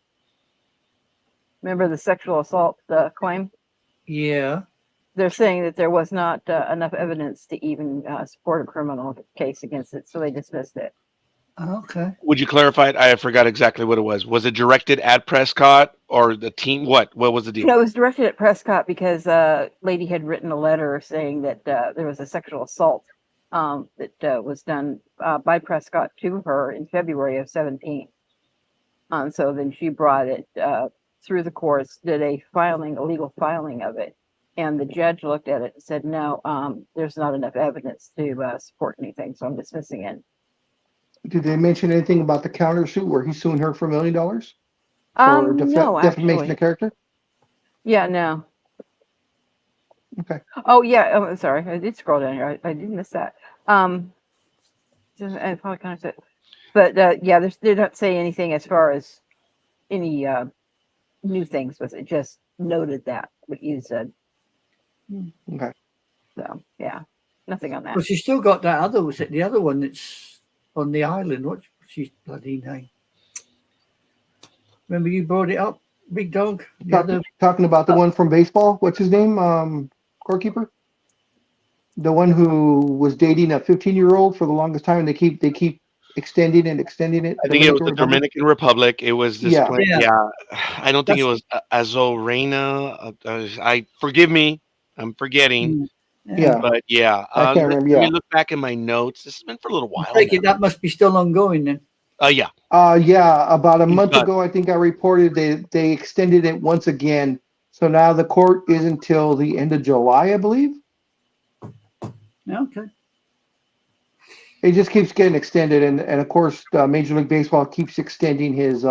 Remember the sexual assault claim? Yeah. They're saying that there was not enough evidence to even support a criminal case against it, so they dismissed it. Okay. Would you clarify it? I forgot exactly what it was. Was it directed at Prescott or the team? What was the deal? No, it was directed at Prescott because a lady had written a letter saying that there was a sexual assault that was done by Prescott to her in February of 17. So then she brought it through the courts, did a legal filing of it. And the judge looked at it and said, no, there's not enough evidence to support anything, so I'm dismissing it. Did they mention anything about the countersuit where he's suing her for $1 million for No, defamation actually. of character? Yeah, no. Okay. Oh, yeah. Oh, sorry, I did scroll down here. I did miss that. I probably kind of said, but yeah, they don't say anything as far as any new things with it. Just noted that what you said. Okay. So yeah, nothing on that. Well, she's still got that other. Was it the other one that's on the island? What's she's bloody name? Remember you brought it up, Big Dog? Talking about the one from baseball. What's his name? Scorekeeper. The one who was dating a 15-year-old for the longest time. They keep extending it. I think it was the Dominican Republic. It was this Yeah. plan. Yeah. I don't think it was Azorena. Forgive me. I'm forgetting. Yeah. But yeah. I can't remember. Let Yeah. me look back in my notes. This has been for a little while. I take it that must be still ongoing then. Yeah. Yeah. About a month But- ago, I think I reported they extended it once again. So now the court is until the end of July, I believe. Okay. It just keeps getting extended, and of course, Major League Baseball keeps extending his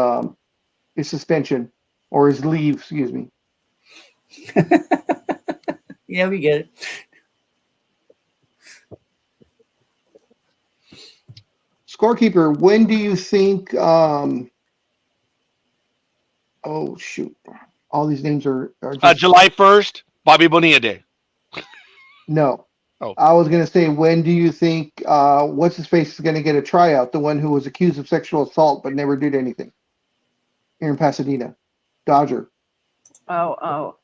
suspension or his leave. Excuse me. Yeah, we get it. Scorekeeper, when do you think? Oh shoot! All these names are just July 1st, Bobby Bonilla Day. no. Oh. I was gonna say, when do you think what's his face is gonna get a tryout? The one who was accused of sexual assault but never did anything here in Pasadena, Dodger. Oh.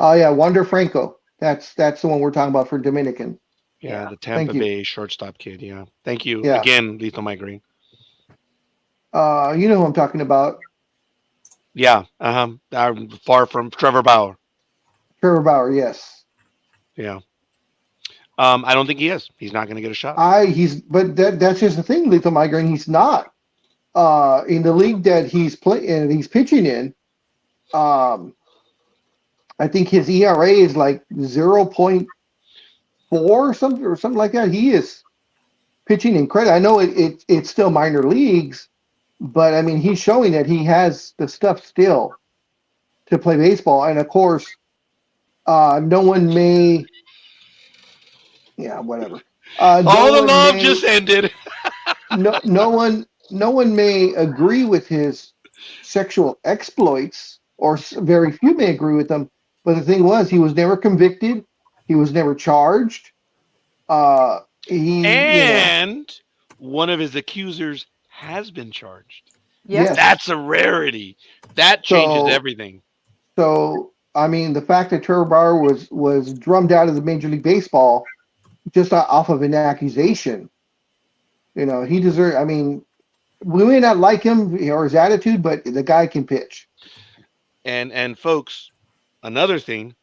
Oh yeah, Wander Franco. That's the one we're talking about for Dominican. Yeah, the Thank Tampa you. Bay shortstop kid. Yeah. Thank you. Yeah. Again, lethal migraine. You know who I'm talking about. Yeah. I'm far from Trevor Bauer. Trevor Bauer, yes. Yeah. I don't think he is. He's not going to get a shot. But that's just the thing, lethal migraine. He's not in the league that he's pitching in. I think his ERA is like 0.4 or something like that. He is pitching incredible. I know it's still minor leagues, but I mean he's showing that he has the stuff still to play baseball. And of course, no one may. Yeah, whatever. All the love just ended. no one may agree with his sexual exploits, or very few may agree with them. But the thing was, he was never convicted. He was never charged. One of his accusers has been charged. Yes. That's a rarity. That changes everything. So, I mean, the fact that Trevor Bauer was drummed out of the Major League Baseball just off of an accusation, he deserves. I mean, we may not like him or his attitude, but the guy can pitch. And folks, another thing,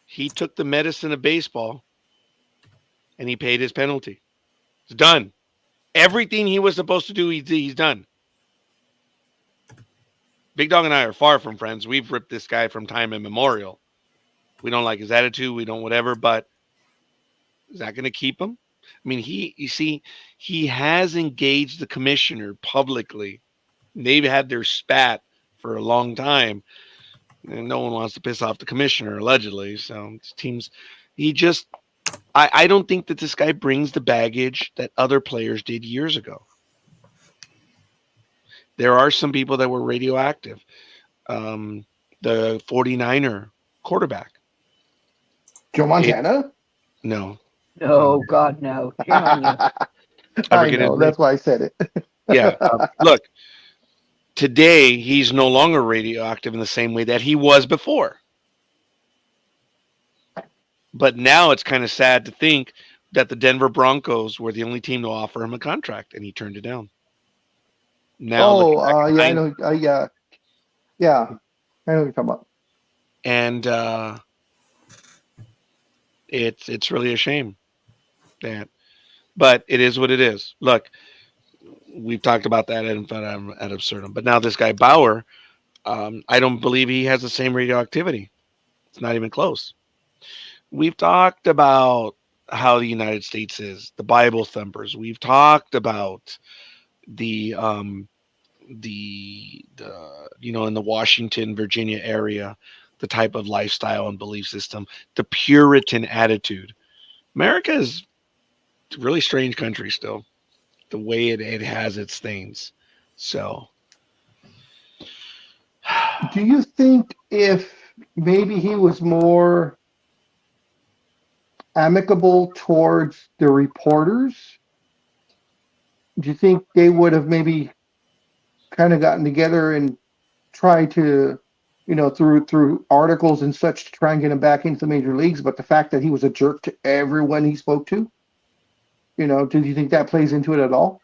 he took the medicine of baseball and he paid his penalty. It's done. Everything he was supposed to do, he's done. Big Dog and I are far from friends. We've ripped this guy from time immemorial. We don't like his attitude. We don't whatever, but is that going to keep him? I mean, he has engaged the commissioner publicly. They've had their spat for a long time. And no one wants to piss off the commissioner, allegedly. So teams, he just I don't think that this guy brings the baggage that other players did years ago. There are some people that were radioactive. The 49er quarterback. Joe Montana? No. Oh God, no! Shame on you. I I forget his know. name. That's why I said it. Yeah. Look, today he's no longer radioactive in the same way that he was before. But now it's kind of sad to think that the Denver Broncos were the only team to offer him a contract, and he turned it down. Now, Oh, looking back in yeah, I know. Yeah, I know what you're talking about. and it's really a shame that, but it is what it is. Look, we've talked about that ad absurdum, but now this guy Bauer, I don't believe he has the same radioactivity. It's not even close. We've talked about how the United States is, the Bible thumpers. We've talked about the in the Washington, Virginia area, the type of lifestyle and belief system, the Puritan attitude. America is a really strange country still, the way it has its things. So, Do you think if maybe he was more amicable towards the reporters, do you think they would have maybe kind of gotten together and tried to, through articles and such, to try and get him back into the major leagues? But the fact that he was a jerk to everyone he spoke to, do you think that plays into it at all?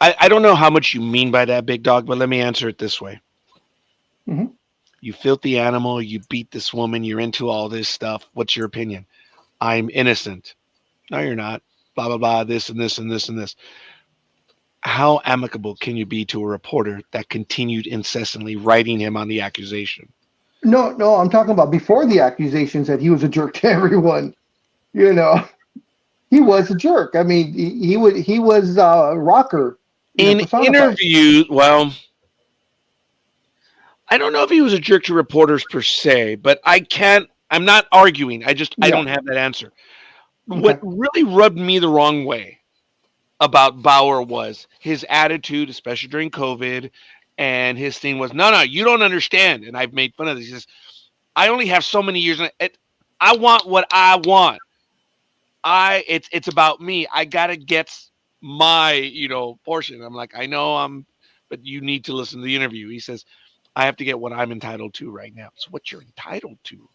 I don't know how much you mean by that, big dog, but let me answer it this way. Mhm. You filthy animal, you beat this woman, you're into all this stuff. What's your opinion? I'm innocent. No, you're not. Blah, blah, blah, this and this and this and this. How amicable can you be to a reporter that continued incessantly writing him on the accusation? No, I'm talking about before the accusations that he was a jerk to everyone. He was a jerk. I mean, he was Rocker In personified. interviews, well, I don't know if he was a jerk to reporters per se, but I'm not arguing. I Yeah. don't have that answer. Okay. What really rubbed me the wrong way about Bauer was his attitude, especially during COVID, and his thing was, no, you don't understand. And I've made fun of this. He says, I only have so many years. I want what I want. It's about me. I gotta get my portion. I'm like, I know but you need to listen to the interview. He says, I have to get what I'm entitled to right now. So what you're entitled to?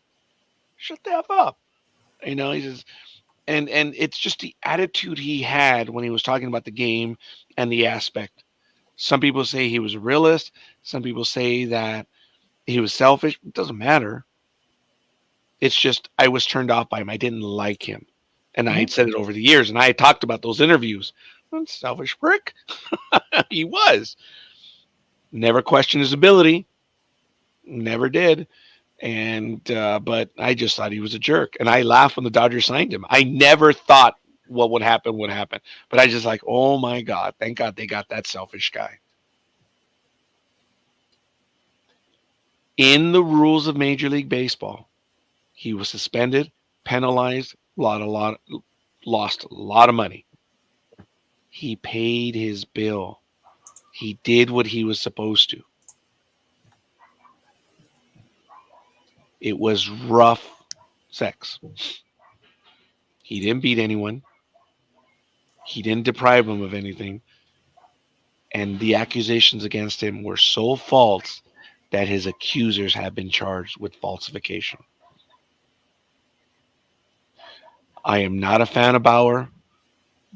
Shut the F up. He says, and it's just the attitude he had when he was talking about the game and the aspect. Some people say he was a realist. Some people say that he was selfish. It doesn't matter. It's just I was turned off by him. I didn't like him. And I had said it over the years, and I had talked about those interviews. Selfish prick. He was. Never questioned his ability. Never did. And but I just thought he was a jerk. And I laughed when the Dodgers signed him. I never thought what would happen. But I just like, oh my God, thank God they got that selfish guy. In the rules of Major League Baseball, he was suspended, penalized, lost a lot of money. He paid his bill. He did what he was supposed to. It was rough sex. He didn't beat anyone. He didn't deprive him of anything. And the accusations against him were so false that his accusers have been charged with falsification. I am not a fan of Bauer,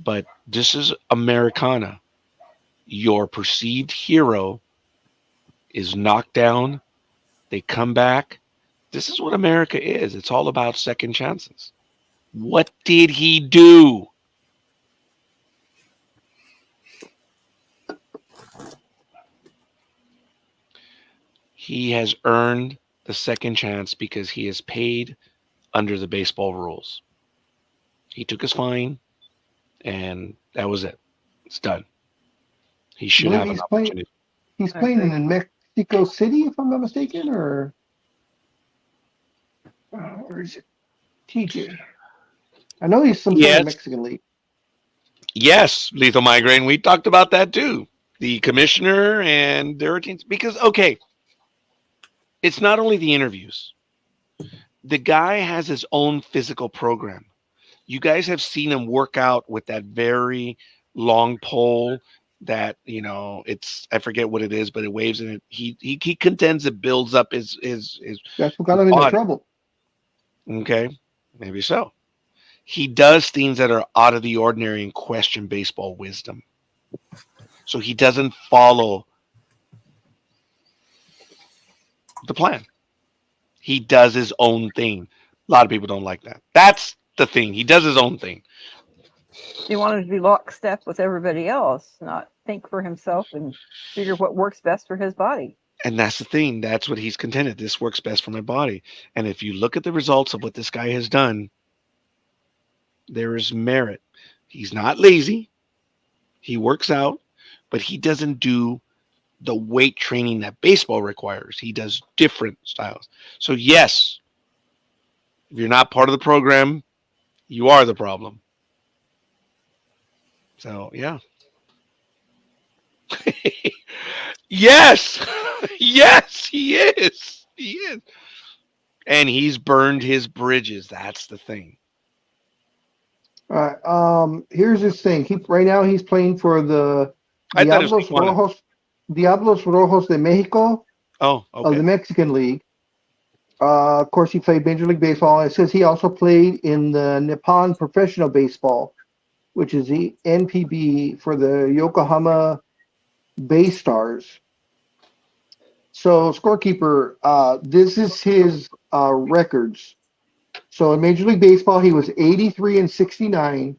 but this is Americana. Your perceived hero is knocked down. They come back. This is what America is. It's all about second chances. What did he do? He has earned the second chance because he is paid under the baseball rules. He took his fine, and that was it. It's done. He should have an opportunity. He's playing in Mexico City, if I'm not mistaken, or Where is it? TJ. I know he's some sort Yes. of Mexican league. Yes, lethal migraine. We talked about that too. The commissioner and their teams. Because, okay, it's not only the interviews. The guy has his own physical program. You guys have seen him work out with that very long pole that, it's, I forget what it is, but it waves, and he contends it builds up his That's what got him into body. trouble. Okay, maybe so. He does things that are out of the ordinary and question baseball wisdom. So he doesn't follow the plan. He does his own thing. A lot of people don't like that. That's the thing. He does his own thing. He wanted to be lockstep with everybody else, not think for himself and figure what works best for his body. And that's the thing. That's what he's contended. This works best for my body. And if you look at the results of what this guy has done, there is merit. He's not lazy. He works out, but he doesn't do the weight training that baseball requires. He does different styles. So yes, if you're not part of the program, you are the problem. So yeah. Yes. Yes, he is. He is. And he's burned his bridges. That's the thing. All right. Here's his thing. Right now he's playing for the I thought it was Diablos Rojos de Mexico Oh, of the okay. Mexican League. Of course, he played Major League Baseball. It says he also played in the Nippon Professional Baseball, which is the NPB for the Yokohama Bay Stars. So, scorekeeper, this is his records. So, in Major League Baseball, he was 83 and 69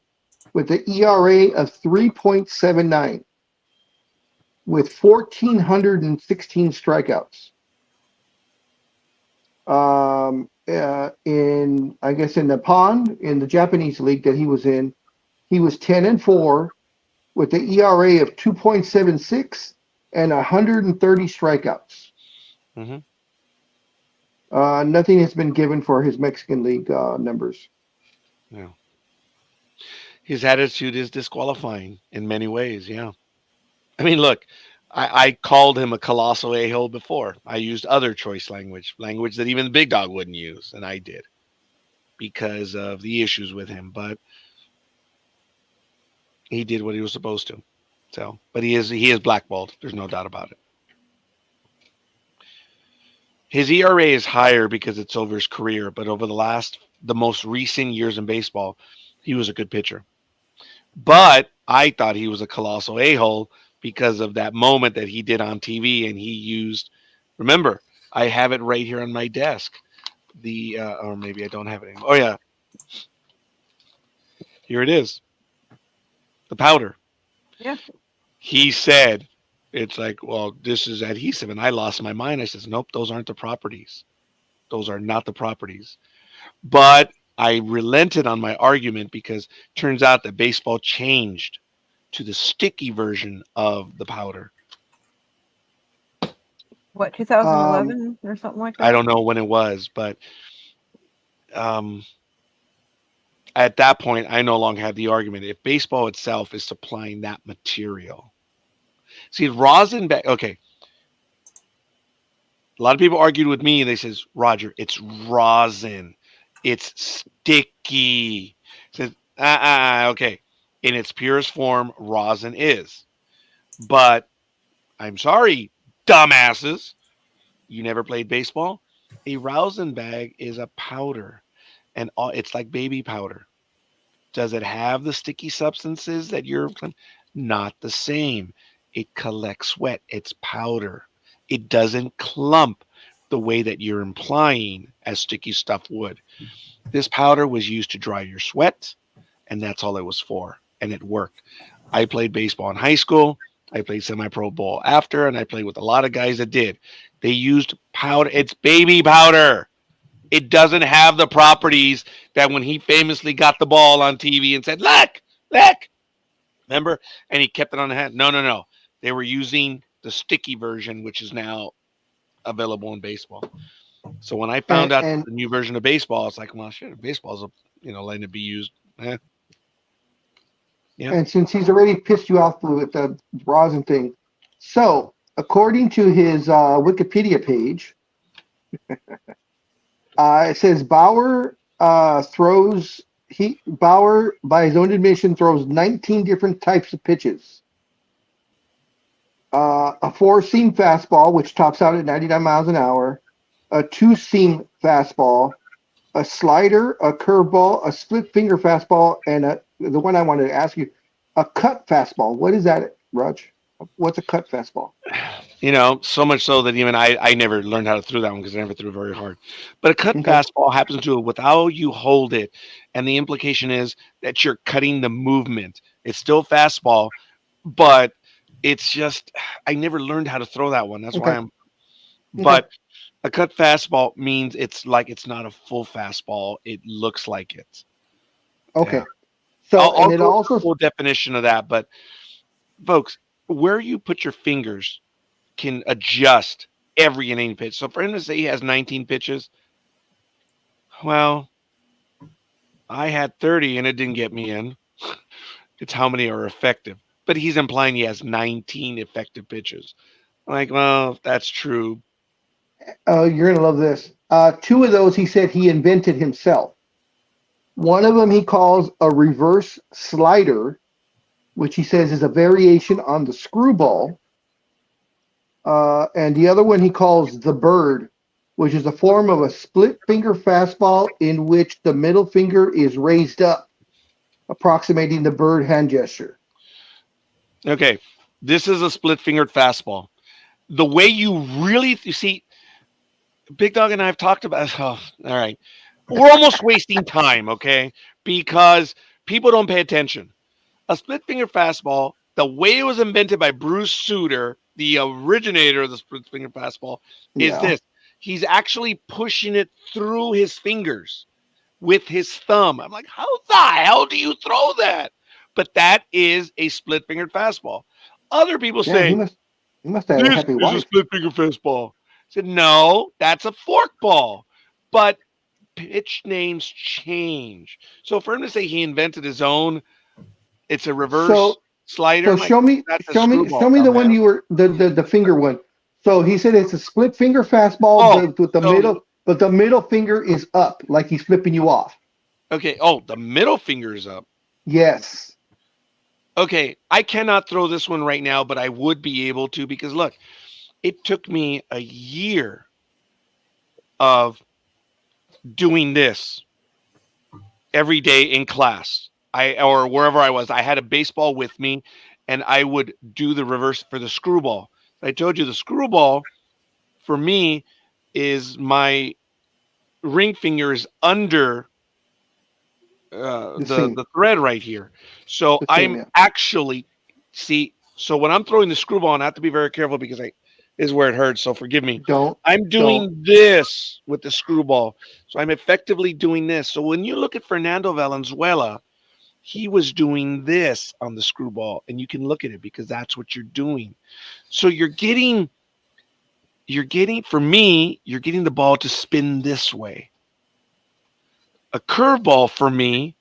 with an ERA of 3.79 with 1,416 strikeouts. In Nippon, in the Japanese league that he was in, he was 10 and 4 with the ERA of 2.76 and 130 strikeouts. Mm-hmm. Nothing has been given for his Mexican league numbers. Yeah. His attitude is disqualifying in many ways. Yeah. I mean, look, I called him a colossal a-hole before. I used other choice language that even the big dog wouldn't use, and I did because of the issues with him. But he did what he was supposed to. So, but he is blackballed. There's no doubt about it. His ERA is higher because it's over his career, but over the most recent years in baseball, he was a good pitcher. But I thought he was a colossal a-hole because of that moment that he did on TV, and he used. Remember, I have it right here on my desk. Or maybe I don't have it anymore. Oh yeah, here it is. The powder. Yeah. He said, it's like, well, this is adhesive. And I lost my mind. I says, nope, those aren't the properties. Those are not the properties. But I relented on my argument because it turns out that baseball changed to the sticky version of the powder. What, 2011 or something like that? I don't know when it was, but at that point, I no longer had the argument. If baseball itself is supplying that material. See, rosin bag. Okay. A lot of people argued with me. They says, Roger, it's rosin. It's sticky. Says, okay. In its purest form, rosin is. But I'm sorry, dumbasses. You never played baseball? A rosin bag is a powder. And it's like baby powder. Does it have the sticky substances that you're... Not the same. It collects sweat. It's powder. It doesn't clump the way that you're implying as sticky stuff would. This powder was used to dry your sweat, and that's all it was for, and it worked. I played baseball in high school. I played semi-pro ball after, and I played with a lot of guys that did. They used powder. It's baby powder. It doesn't have the properties that when he famously got the ball on TV and said, look, remember? And he kept it on the hand. No. They were using the sticky version, which is now available in baseball. So when I found out And the new version of baseball, it's like, well, shit, baseball's letting it be used. Yeah. and since he's already pissed you off with the rosin thing, so according to his Wikipedia page, it says Bauer Bauer, by his own admission, throws 19 different types of pitches. A four-seam fastball, which tops out at 99 miles an hour, a two-seam fastball, a slider, a curveball, a split-finger fastball, and the one I wanted to ask you, a cut fastball. What is that, Raj? What's a cut fastball? So much so that even I never learned how to throw that one because I never threw very hard. But a cut fastball happens to with how you hold it, and the implication is that you're cutting the movement. It's still fastball, but it's just I never learned how to throw that one. That's why I'm. But a cut fastball means it's not a full fastball. It looks like it. Okay. Yeah. So I'll and it go also the full definition of that, but folks, where you put your fingers can adjust every inning pitch. So for him to say he has 19 pitches, well, I had 30 and it didn't get me in. It's how many are effective. But he's implying he has 19 effective pitches. I'm like, well, if that's true. you're gonna love this. Two of those he said he invented himself. One of them he calls a reverse slider, which he says is a variation on the screwball. And the other one he calls the bird, which is a form of a split finger fastball in which the middle finger is raised up, approximating the bird hand gesture. Okay, this is a split fingered fastball. The way you see, Big Dog and I have talked about. Oh, all right, we're almost wasting time, okay? Because people don't pay attention. A split finger fastball, the way it was invented by Bruce Sutter, the originator of the split finger fastball, is this. He's actually pushing it through his fingers with his thumb. I'm like, how the hell do you throw that? But that is a split fingered fastball. Other people say, he must have a this happy is wife. a split finger fastball. I said, no, that's a forkball. But pitch names change. So for him to say he invented his own, it's a reverse slider. So show me the one you were the finger one. So he said it's a split finger fastball with the middle finger is up, like he's flipping you off. Okay. Oh, the middle finger is up. Yes. Okay, I cannot throw this one right now, but I would be able to because look, it took me a year of doing this every day in class. Or wherever I was, I had a baseball with me and I would do the reverse for the screwball. I told you the screwball for me is my ring finger is under the thread right here. So I'm actually so when I'm throwing the screwball, and I have to be very careful because is where it hurts. So forgive me. I'm doing this with the screwball. So I'm effectively doing this. So when you look at Fernando Valenzuela, he was doing this on the screwball, and you can look at it because that's what you're doing. So you're getting for me, you're getting the ball to spin this way. A curveball for me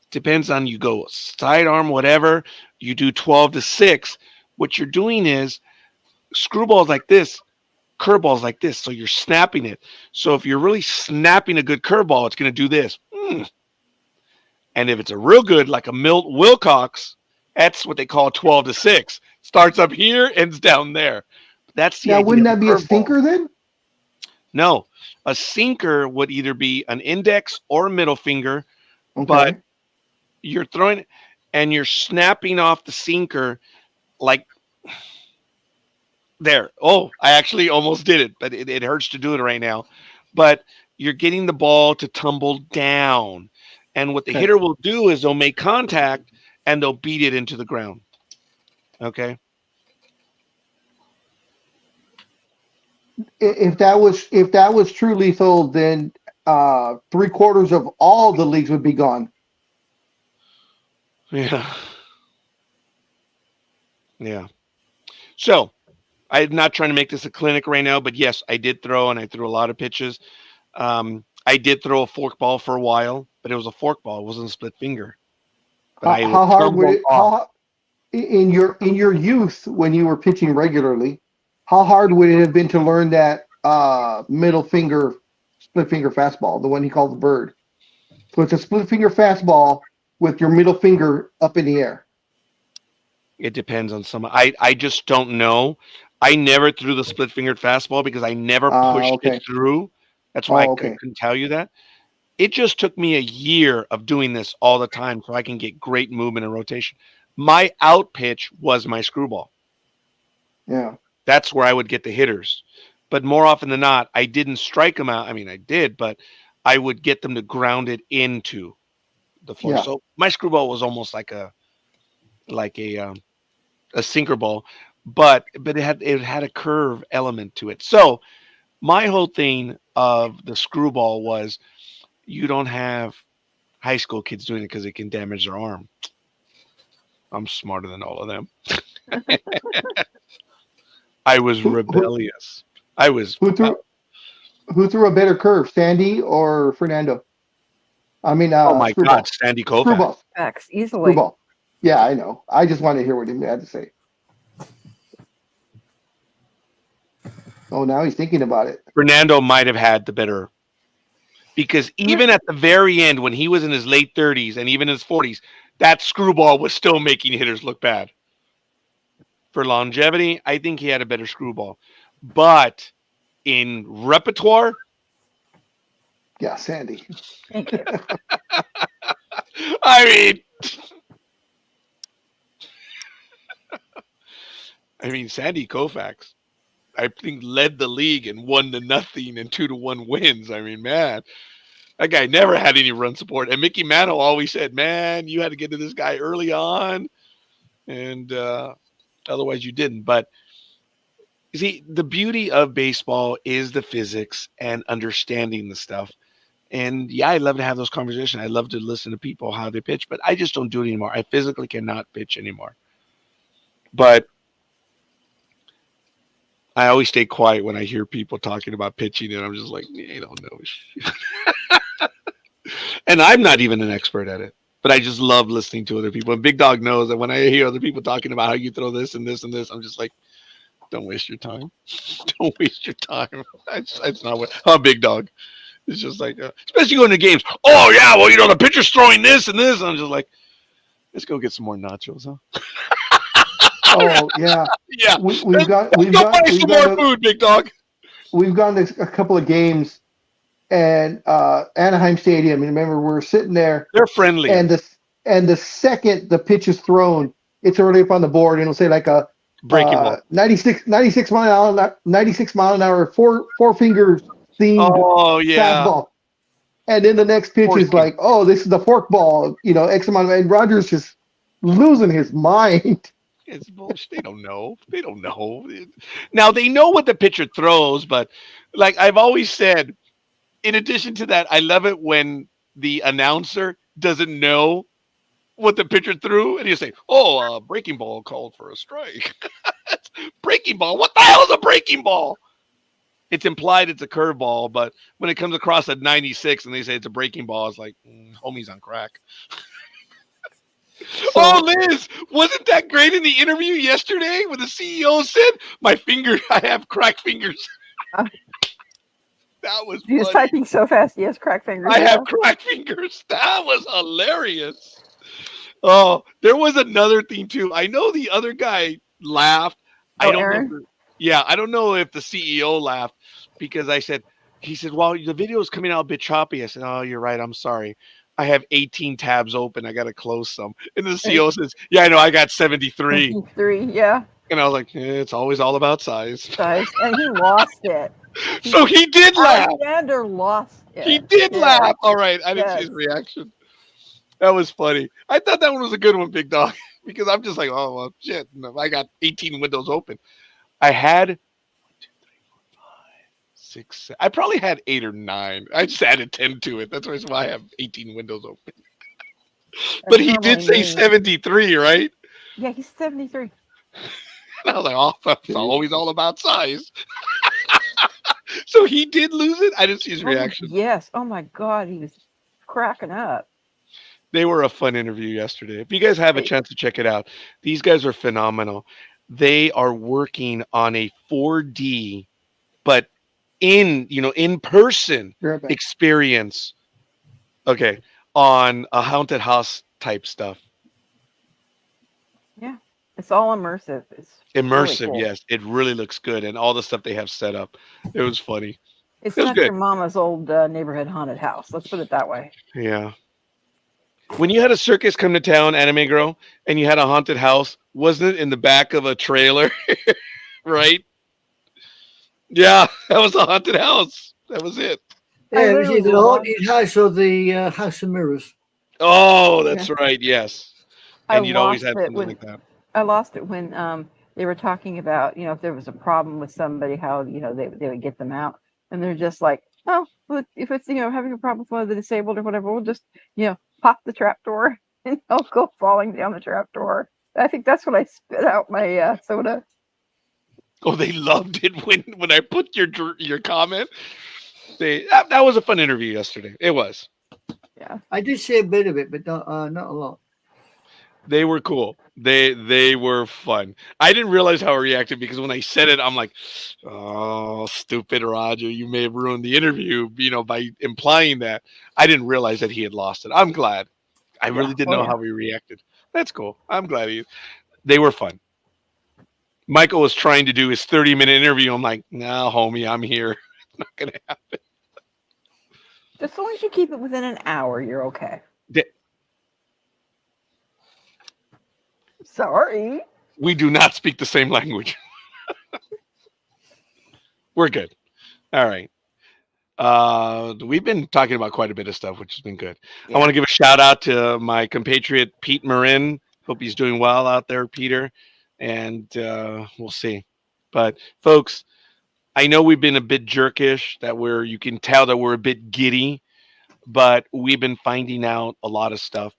depends on you go sidearm, whatever, you do 12-6. What you're doing is screwballs like this, curveballs like this. So you're snapping it. So if you're really snapping a good curveball, it's going to do this. And if it's a real good, like a Milt Wilcox, that's what they call 12-6. Starts up here, ends down there. That's the idea. Wouldn't that be a sinker then? No, a sinker would either be an index or a middle finger, but you're throwing it and you're snapping off the sinker like there. Oh, I actually almost did it, but it hurts to do it right now. But you're getting the ball to tumble down. And what the hitter will do is they'll make contact and they'll beat it into the ground. Okay. If that was true lethal, then 3/4 of all the leagues would be gone. Yeah. Yeah. So I'm not trying to make this a clinic right now, but yes, I did throw, and I threw a lot of pitches. I did throw a fork ball for a while, but it was a fork ball. It wasn't a split finger. But I would How hard would tumble it? off. In your youth when you were pitching regularly, how hard would it have been to learn that middle finger split finger fastball, the one he called the bird? So it's a split finger fastball with your middle finger up in the air. It depends on some. I just don't know. I never threw the split fingered fastball because I never pushed Okay. it through. That's why I Okay. couldn't tell you that. It just took me a year of doing this all the time so I can get great movement and rotation. My out pitch was my screwball. Yeah. That's where I would get the hitters. But more often than not, I didn't strike them out. I mean, I did, but I would get them to ground it into the floor. Yeah. So my screwball was almost like a sinker ball, but it had a curve element to it. So my whole thing of the screwball was you don't have high school kids doing it because it can damage their arm. I'm smarter than all of them. I was rebellious. I was. Who threw a better curve, Sandy or Fernando? I mean, Oh my screwball. God, Sandy Koufax. Screwball. Facts, easily. Screwball. Yeah, I know. I just want to hear what he had to say. Oh, now he's thinking about it. Fernando might have had the better, because even at the very end, when he was in his late 30s and even his 40s, that screwball was still making hitters look bad. For longevity, I think he had a better screwball. But in repertoire, Yeah, Sandy. Thank you. I mean, Sandy Koufax, I think, led the league in 1-0 and 2-1 wins. I mean, man, that guy never had any run support. And Mickey Mantle always said, man, you had to get to this guy early on, and otherwise you didn't. But you see, the beauty of baseball is the physics and understanding the stuff. And yeah, I love to have those conversations. I love to listen to people, how they pitch, but I just don't do it anymore. I physically cannot pitch anymore. But I always stay quiet when I hear people talking about pitching, and I'm just like, they don't know shit. And I'm not even an expert at it, but I just love listening to other people. And Big Dog knows that when I hear other people talking about how you throw this and this and this, I'm just like, don't waste your time. Don't waste your time. It's not what. Oh, Big Dog. It's just like, especially going to games. Oh yeah, well, the pitcher's throwing this and this. And I'm just like, let's go get some more nachos, huh? Oh yeah. Yeah. We've got some more food, Big Dog. We've gone to a couple of games, and Anaheim Stadium. And remember, we're sitting there. They're friendly. And the second the pitch is thrown, it's already up on the board, and it'll say like a breaking ball. 96 mile an hour, four fingers themed fastball. And then the next pitch is like, oh, this is the fork ball, X amount of, and Rogers just losing his mind. It's bullshit. They don't know. Now they know what the pitcher throws, but like I've always said, in addition to that, I love it when the announcer doesn't know what the pitcher threw, and you say, "Oh, breaking ball called for a strike." Breaking ball. What the hell is a breaking ball? It's implied it's a curveball, but when it comes across at 96 and they say it's a breaking ball, it's like, homie's on crack. Oh, Liz, wasn't that great in the interview yesterday when the CEO said, I have crack fingers? That was He was typing so fast. Yes, crack fingers. I have crack fingers. That was hilarious. Oh, there was another thing too. I know the other guy laughed. I don't know. Yeah, I don't know if the CEO laughed because he said, well, the video is coming out a bit choppy. I said, oh, you're right. I'm sorry. I have 18 tabs open. I got to close some. And the CEO says, yeah, I know. I got 73. 73, yeah. And I was like, it's always all about size. And he lost it. So he did laugh. Alexander lost it. He did laugh. All right. I didn't see his reaction. That was funny. I thought that one was a good one, Big Dog, because I'm just like, oh, well, shit. I got 18 windows open. I had 1, 2, 3, 4, 5, 6, 7. I probably had 8 or 9. I just added 10 to it. That's why I have 18 windows open. But he did say 73, right? Yeah, he's 73. And I was like, oh, it's always all about size. So he did lose it. I didn't see his Oh my- reaction. yes. Oh my God, he was cracking up. They were a fun interview yesterday. If you guys have a Hey. chance to check it out, these guys are phenomenal. They are working on a 4D, but in person You're right back. experience. Okay, on a haunted house type stuff. Yeah, it's all immersive. It's really Immersive, cool. yes. It really looks good, and all the stuff they have set up. It was funny. It's It was not good. your mama's old neighborhood haunted house. Let's put it that way. Yeah. When you had a circus come to town, Anime Girl, and you had a haunted house, wasn't it in the back of a trailer? Right? Yeah, that was a haunted house. That was it. I Yeah, it was literally either the lost- haunted house or the House of Mirrors. Oh, that's right. Yes. I And you'd always lost have it something when like that. I lost it when they were talking about, if there was a problem with somebody, how they would get them out, and they're just like, oh, well, if it's having a problem with one of the disabled or whatever, we'll just pop the trap door and they'll go falling down the trap door. I think that's when I spit out my soda. Oh, they loved it when I put your comment. That was a fun interview yesterday. It was. Yeah. I did see a bit of it, but not a lot. They were cool. They were fun. I didn't realize how I reacted because when I said it, I'm like, "Oh, stupid Roger! You may have ruined the interview, by implying that." I didn't realize that he had lost it. I'm glad. I really didn't know how he reacted. That's cool. I'm glad they were fun. Michael was trying to do his 30-minute interview. I'm like, "No, homie, I'm here. Not gonna happen." Just as long as you keep it within an hour, you're okay. Sorry. We do not speak the same language. We're good. All right. We've been talking about quite a bit of stuff, which has been good. I want to give a shout out to my compatriot Pete Marin. Hope he's doing well out there, Peter. And we'll see. But folks, I know we've been a bit jerkish. You can tell that we're a bit giddy, but we've been finding out a lot of stuff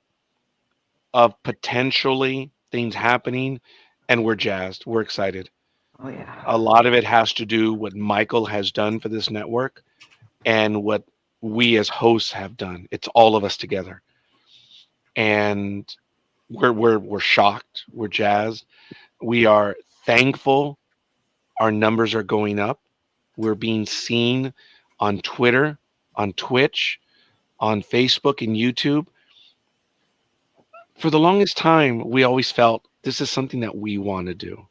of potentially things happening, and we're jazzed. We're excited. Oh yeah. A lot of it has to do what Michael has done for this network and what we as hosts have done. It's all of us together. And we're shocked. We're jazzed. We are thankful. Our numbers are going up. We're being seen on Twitter, on Twitch, on Facebook and YouTube. For the longest time, we always felt this is something that we want to do.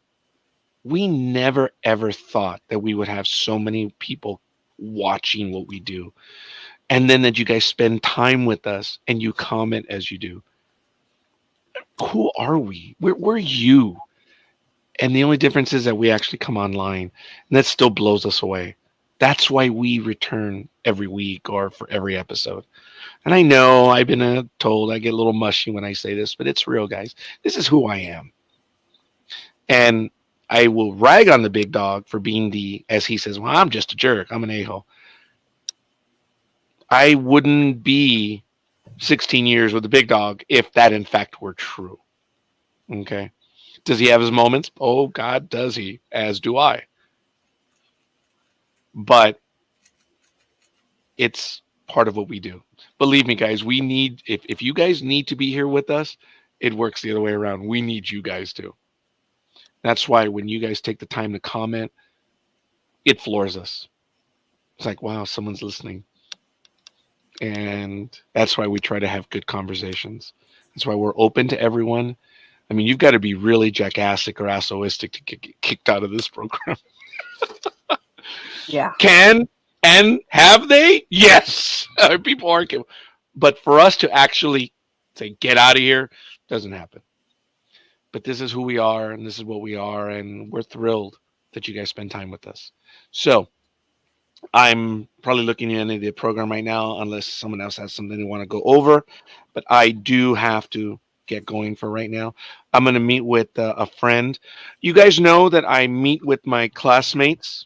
We never, ever thought that we would have so many people watching what we do. And then that you guys spend time with us and you comment as you do. Who are we? We're you. And the only difference is that we actually come online. And that still blows us away. That's why we return every week or for every episode. And I know I've been told I get a little mushy when I say this, but it's real, guys. This is who I am. And I will rag on the big dog for being as he says, well, I'm just a jerk. I'm an a-hole. I wouldn't be 16 years with the big dog if that, in fact, were true. Okay. Does he have his moments? Oh, God, does he? As do I. But it's part of what we do. Believe me, guys, if you guys need to be here with us, it works the other way around. We need you guys to. That's why when you guys take the time to comment, it floors us. It's like, wow, someone's listening. And that's why we try to have good conversations. That's why we're open to everyone. I mean, you've got to be really jackassic or assoistic to get kicked out of this program. Yeah. Can and have they? Yes. People aren't capable. But for us to actually say, get out of here, doesn't happen. But this is who we are, and this is what we are, and we're thrilled that you guys spend time with us. So I'm probably looking at the program right now, unless someone else has something they want to go over. But I do have to get going for right now. I'm going to meet with a friend. You guys know that I meet with my classmates,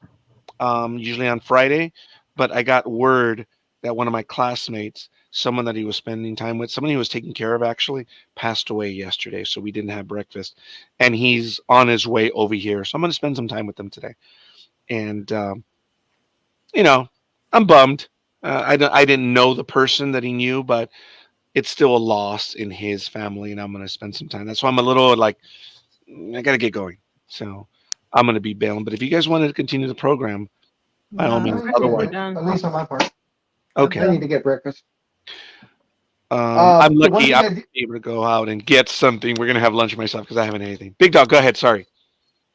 usually on Friday, but I got word that one of my classmates someone that he was spending time with, someone he was taking care of actually, passed away yesterday. So we didn't have breakfast. And he's on his way over here. So I'm going to spend some time with him today. And, you know, I'm bummed. I didn't know the person that he knew, but it's still a loss in his family. And I'm going to spend some time. That's why I'm a little like, I got to get going. So I'm going to be bailing. But if you guys wanted to continue the program, by all means, I think we're otherwise. done. At least on my part. Okay. I need to get breakfast. I'm the one lucky thing I'm able to go out and get something. We're going to have lunch myself because I haven't had anything. Big Dog, go ahead. Sorry.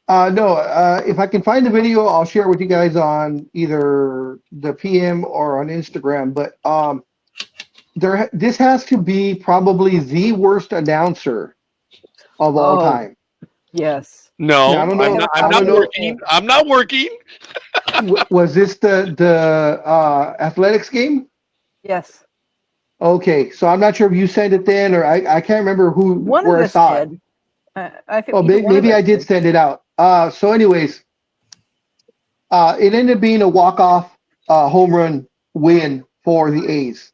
No, if I can find the video, I'll share with you guys on either the PM or on Instagram. But this has to be probably the worst announcer of all Oh. time. Yes. No, Yeah, I don't know. I'm I not don't know. working. I'm not working. Was this the athletics game? Yes. Okay, so I'm not sure if you sent it then, or I can't remember One where of I us saw it. did. I think Oh, either one of maybe us I did send it out. So anyways, it ended up being a walk-off home run win for the A's.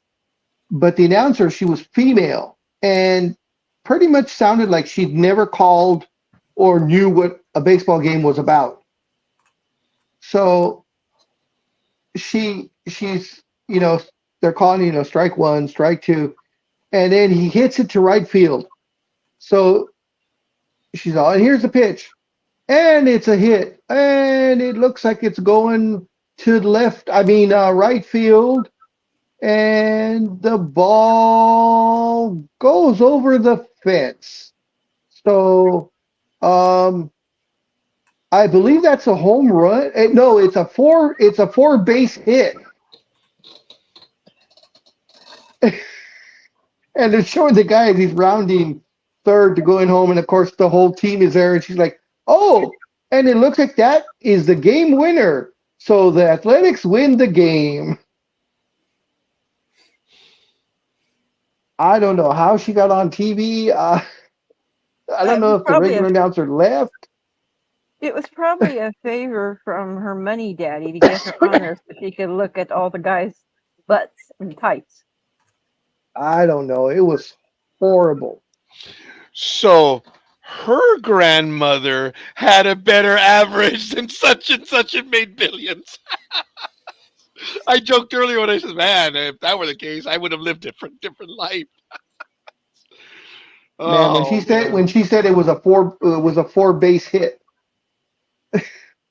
But the announcer, she was female and pretty much sounded like she'd never called or knew what a baseball game was about. So she's, they're calling, strike one, strike two, and then he hits it to right field. So she's all, and here's the pitch. And it's a hit. And it looks like it's going to the left, right field. And the ball goes over the fence. So I believe that's a home run. No, it's a four base hit. And they're showing the guy as he's rounding third to going home, and of course the whole team is there, and she's like, oh, and it looks like that is the game winner. So the Athletics win the game. I don't know how she got on TV. I don't know if the regular announcer left. It was probably a favor from her money daddy to get her on there so she could look at all the guys' butts and tights. I don't know. It was horrible. So her grandmother had a better average than such and such and made billions. I joked earlier when I said, man, if that were the case, I would have lived a different life. Man, when she said it was a four base hit,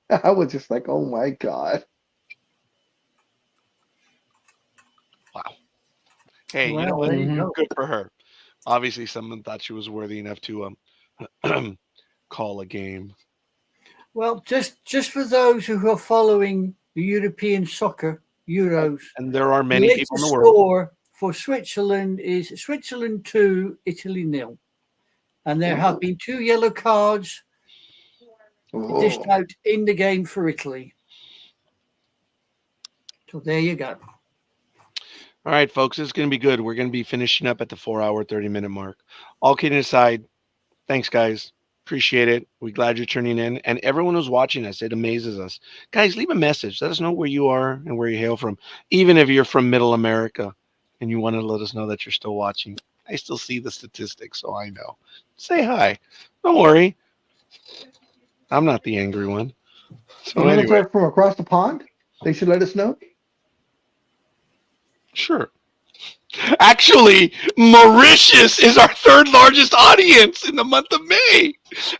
I was just like, oh my God. Wow. Hey, Well, you know what? there you go. Good for her. Obviously, someone thought she was worthy enough to call a game. Well, just for those who are following the European soccer Euros, And there are many the people in the latest world. score for Switzerland is Switzerland 2, Italy 0. And there have been 2 yellow cards dished out in the game for Italy. So there you go. All right, folks, this is going to be good. We're going to be finishing up at the 4-hour, 30-minute mark. All kidding aside, thanks, guys. Appreciate it. We're glad you're tuning in. And everyone who's watching us, it amazes us. Guys, leave a message. Let us know where you are and where you hail from. Even if you're from Middle America and you want to let us know that you're still watching. I still see the statistics, so I know. Say hi. Don't worry. I'm not the angry one. So Even if anyway, they're from across the pond, they should let us know. sure. Actually, Mauritius is our third largest audience in the month of May.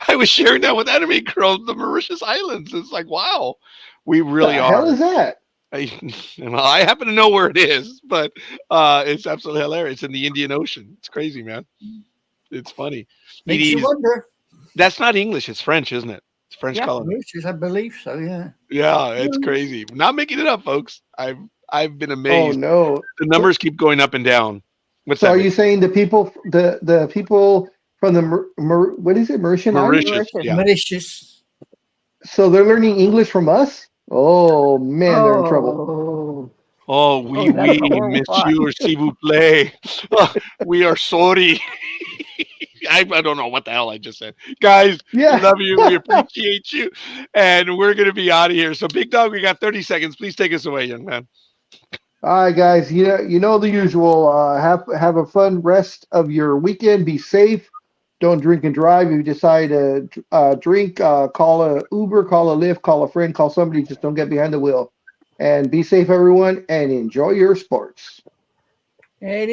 I was sharing that with Anime Girl, the Mauritius Islands. It's like, wow, we really What the hell are. is that? Well, I happen to know where it is, but it's absolutely hilarious. It's in the Indian Ocean. It's crazy, man. It's funny. Makes you wonder. That's not English. It's French, isn't it? It's French colony. Mauritius, I believe so, yeah. Yeah, it's crazy. Not making it up, folks. I've been amazed. Oh no! The numbers keep going up and down. What's So that? are you saying the people from the what is it, Mauritian Islands? Mauritius? Yeah. Mauritius. So they're learning English from us? Oh man, they're in trouble. Oh, oui, that's a oui, horrible monsieur, s'il vous plaît. We are sorry. I don't know what the hell I just said. Guys, Yeah. we love you. We appreciate you. And we're going to be out of here. So, Big Dog, we got 30 seconds. Please take us away, young man. All right, guys. You know the usual. Have a fun rest of your weekend. Be safe. Don't drink and drive. If you decide to drink, call a Uber, call a Lyft, call a friend, call somebody. Just don't get behind the wheel. And be safe, everyone, and enjoy your sports. Adios.